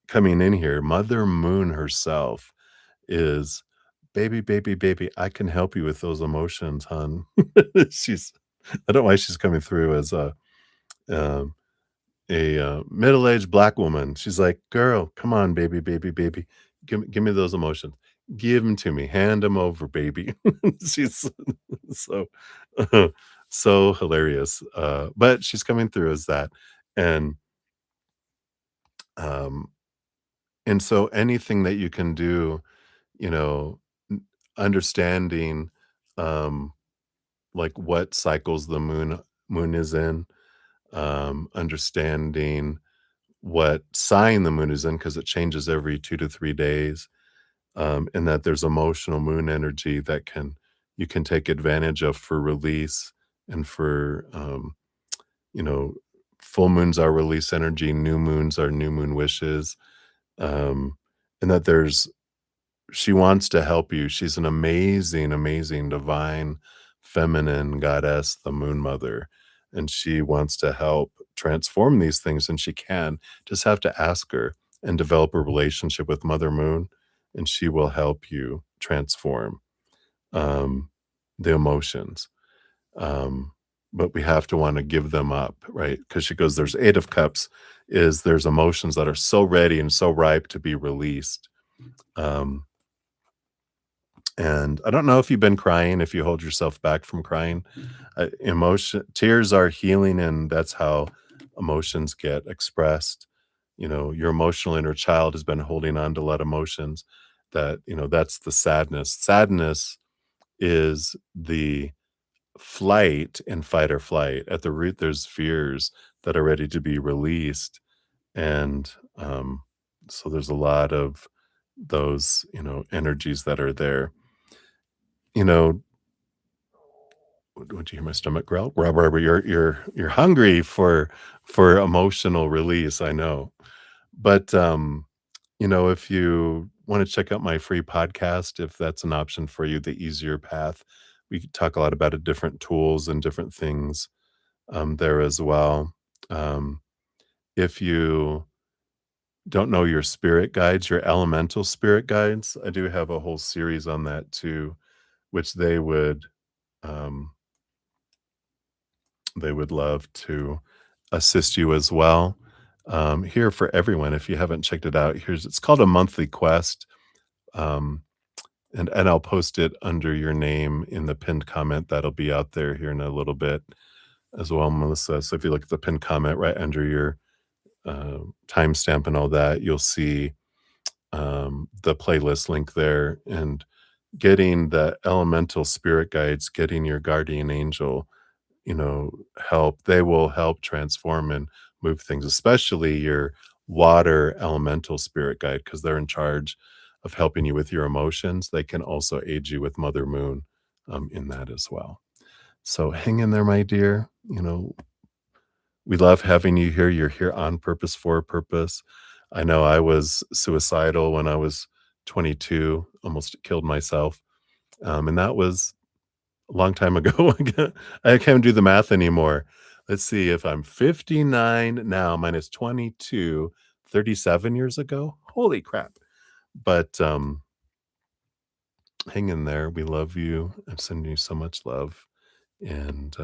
coming in here, Mother Moon herself. is, "Baby, baby, baby, I can help you with those emotions, hon." She's I don't know why she's coming through as um, middle-aged black woman. She's like, "Girl, come on, baby, baby, baby. Give me those emotions. Give them to me. Hand them over, baby." She's so so hilarious, but she's coming through as that, and, um, and so anything that you can do, you know, n understanding, um, like, what cycles the moon is in, understanding what sign the moon is in because it changes every 2 to 3 days, and that there's emotional moon energy that you can take advantage of for release and for, you know, full moons are release energy, new moons are new moon wishes, um, and that there's she wants to help you. She's an amazing, amazing divine feminine goddess, the moon mother, and she wants to help transform these things, and she can. Just have to ask her and develop a relationship with Mother Moon, and she will help you transform, um, the emotions. Um, but we have to wanna give them up, right? Because she goes, there's 8 of cups is there's emotions that are so ready and so ripe to be released. Um And I don't know if you've been crying, if you hold yourself back from crying. Emotion tears are healing, and that's how emotions get expressed. You know, your emotional inner child has been holding on to a lot of emotions that, that's the sadness. Sadness is the flight and fight or flight. At the root, there's fears that are ready to be released. And so there's a lot of those, energies that are there. You know, would you hear my stomach growl? Robert, you're hungry for emotional release, I know. But, if you wanna check out my free podcast, if that's an option for you, The Easier Path, we could talk a lot about different tools and different things, there as well. Um, if you don't know your spirit guides, your elemental spirit guides, I do have a whole series on that too, which um they would love to assist you as well. Here for everyone, if you haven't checked it out, it's called a monthly quest. Um, and I'll post it under your name in the pinned comment that'll be out there here in a little bit as well, Melissa. So if you look at the pinned comment right under your timestamp and all that, you'll see the playlist link there, and getting the elemental spirit guides, getting your guardian angel, help. They will help transform and move things, especially your water elemental spirit guide, because they're in charge of helping you with your emotions. They can also aid you with Mother Moon, in that as well. So hang in there, my dear. We love having you here. You're here on purpose for a purpose. I know I was suicidal when I was 22, almost killed myself. And that was a long time ago. I can't do the math anymore. Let's see, if I'm 59 now minus 22, 37 years ago. Holy crap. But hang in there. We love you. I'm sending you so much love. And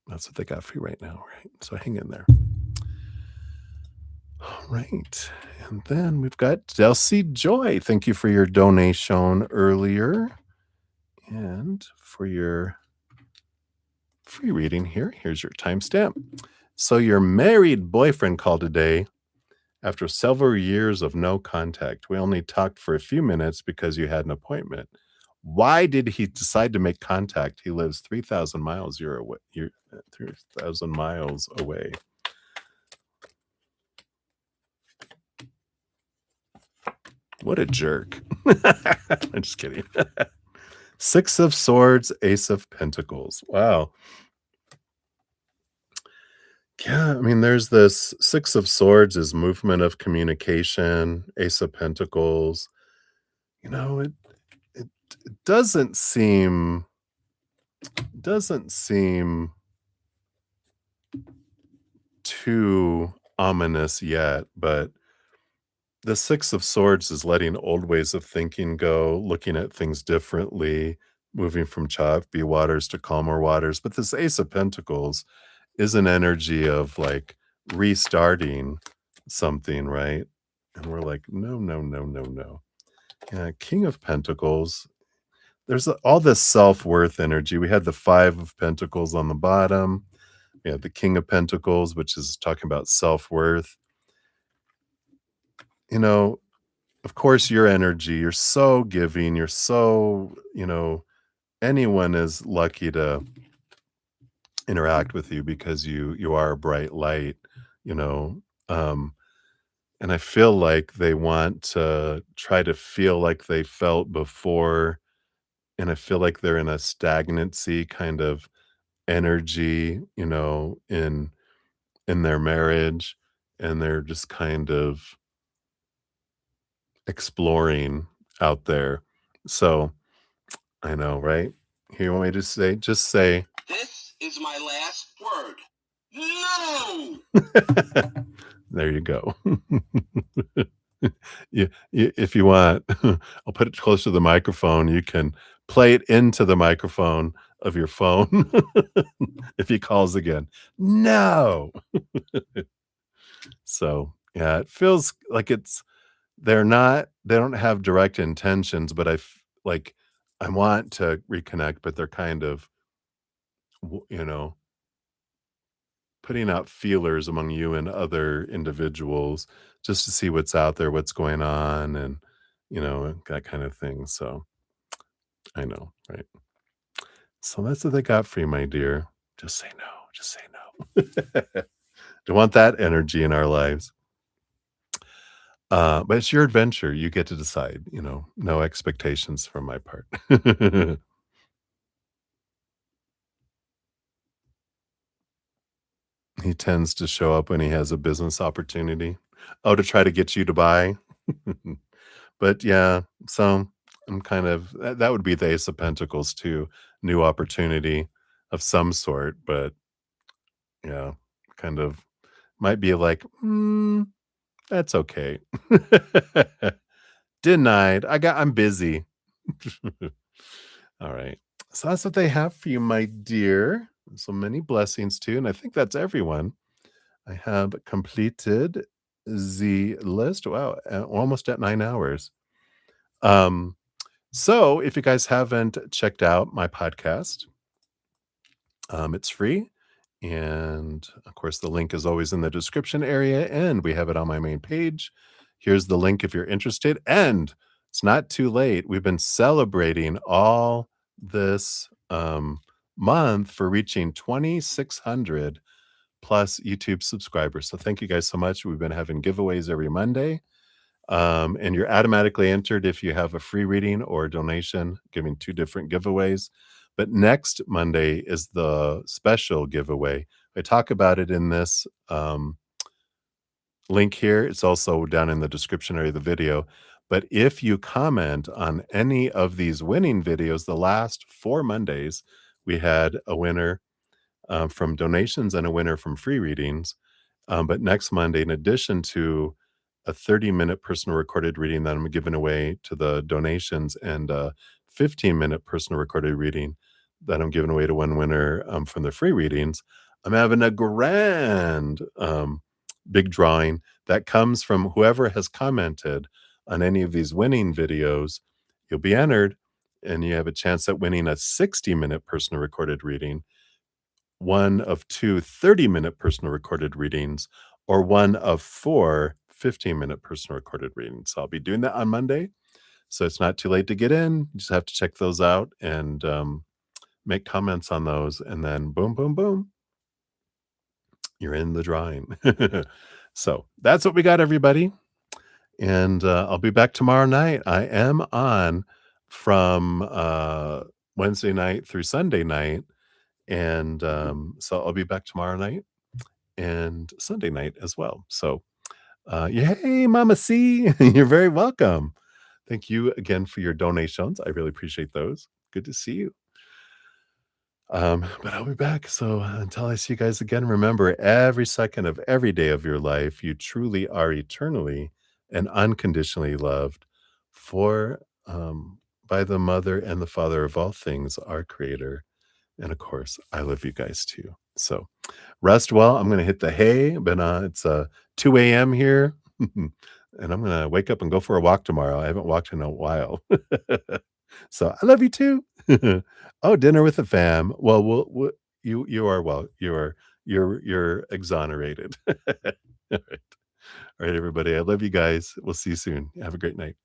that's what they got for you right now, right? So hang in there. All right. And then we've got Delcy Joy. Thank you for your donation earlier and for your free reading here. Here's your timestamp. So, your married boyfriend called today after several years of no contact. We only talked for a few minutes because you had an appointment. Why did he decide to make contact? He lives 3,000 miles you're away. You're 3,000 miles away. What a jerk. I'm just kidding. Six of Swords, Ace of Pentacles. Wow. Yeah, I mean, there's this Six of Swords is movement of communication, Ace of Pentacles. You know, it doesn't seem too ominous yet, but The Six of Swords is letting old ways of thinking go, looking at things differently, moving from choppy waters to calmer waters. But this Ace of Pentacles is an energy of like restarting something, right? And we're like, no, no, no, no, no. Yeah, King of Pentacles. There's all this self-worth energy. We had the Five of Pentacles on the bottom. We had the King of Pentacles, which is talking about self-worth. You know, of course, your energy, you're so giving, you're so, anyone is lucky to interact with you because you are a bright light, you know. Um, and I feel like they want to try to feel like they felt before, and I feel like they're in a stagnancy kind of energy, in their marriage, and they're just kind of exploring out there. So, I know, right? Here, you want me to say, just say, "This is my last word. No!" There you go. If you want, I'll put it close to the microphone. You can play it into the microphone of your phone if he calls again. No. So, yeah, it feels like they don't have direct intentions, but like, I want to reconnect, but they're kind of, w you know, putting out feelers among you and other individuals just to see what's out there, what's going on, and, that kind of thing, so, I know, right? So that's what they got for you, my dear. Just say no, just say no. Don't want that energy in our lives. But it's your adventure, you get to decide, no expectations from my part. He tends to show up when he has a business opportunity. Oh, to try to get you to buy? But yeah, so I'm kind of that would be the Ace of Pentacles too, new opportunity of some sort, but yeah, kind of might be like, that's okay. Denied. I'm busy. All right. So that's what they have for you, my dear. So many blessings too. And I think that's everyone. I have completed the list. Wow, almost at 9 hours. Um, so if you guys haven't checked out my podcast, it's free. And of course, the link is always in the description area, and we have it on my main page. Here's the link if you're interested. And it's not too late. We've been celebrating all this month for reaching 2,600 plus YouTube subscribers. So thank you guys so much. We've been having giveaways every Monday. And you're automatically entered if you have a free reading or a donation, giving two different giveaways. But next Monday is the special giveaway. I talk about it in this link here. It's also down in the description area of the video. But if you comment on any of these winning videos, the last 4 Mondays, we had a winner from donations and a winner from free readings. But next Monday, in addition to a 30-minute personal recorded reading that I'm giving away to the donations and a 15-minute personal recorded reading that I'm giving away to one winner from the free readings, I'm having a grand big drawing that comes from whoever has commented on any of these winning videos. You'll be entered, and you have a chance at winning a 60-minute personal recorded reading, one of two 30-minute personal recorded readings, or one of four 15-minute personal recorded readings. So I'll be doing that on Monday. So it's not too late to get in. You just have to check those out and make comments on those. And then boom, boom, boom, you're in the drawing. So that's what we got, everybody. And I'll be back tomorrow night. I am on from Wednesday night through Sunday night. And so I'll be back tomorrow night and Sunday night as well. So, yay, Mama C, you're very welcome. Thank you again for your donations. I really appreciate those. Good to see you. But I'll be back. So until I see you guys again, remember every second of every day of your life, you truly are eternally and unconditionally loved for by the mother and the father of all things, our creator. And of course, I love you guys too. So rest well. I'm gonna hit the hay, but it's 2 a.m. here. And I'm gonna wake up and go for a walk tomorrow. I haven't walked in a while. So I love you too. Oh, dinner with the fam. Well, you are well. You're exonerated. All right, everybody. I love you guys. We'll see you soon. Have a great night.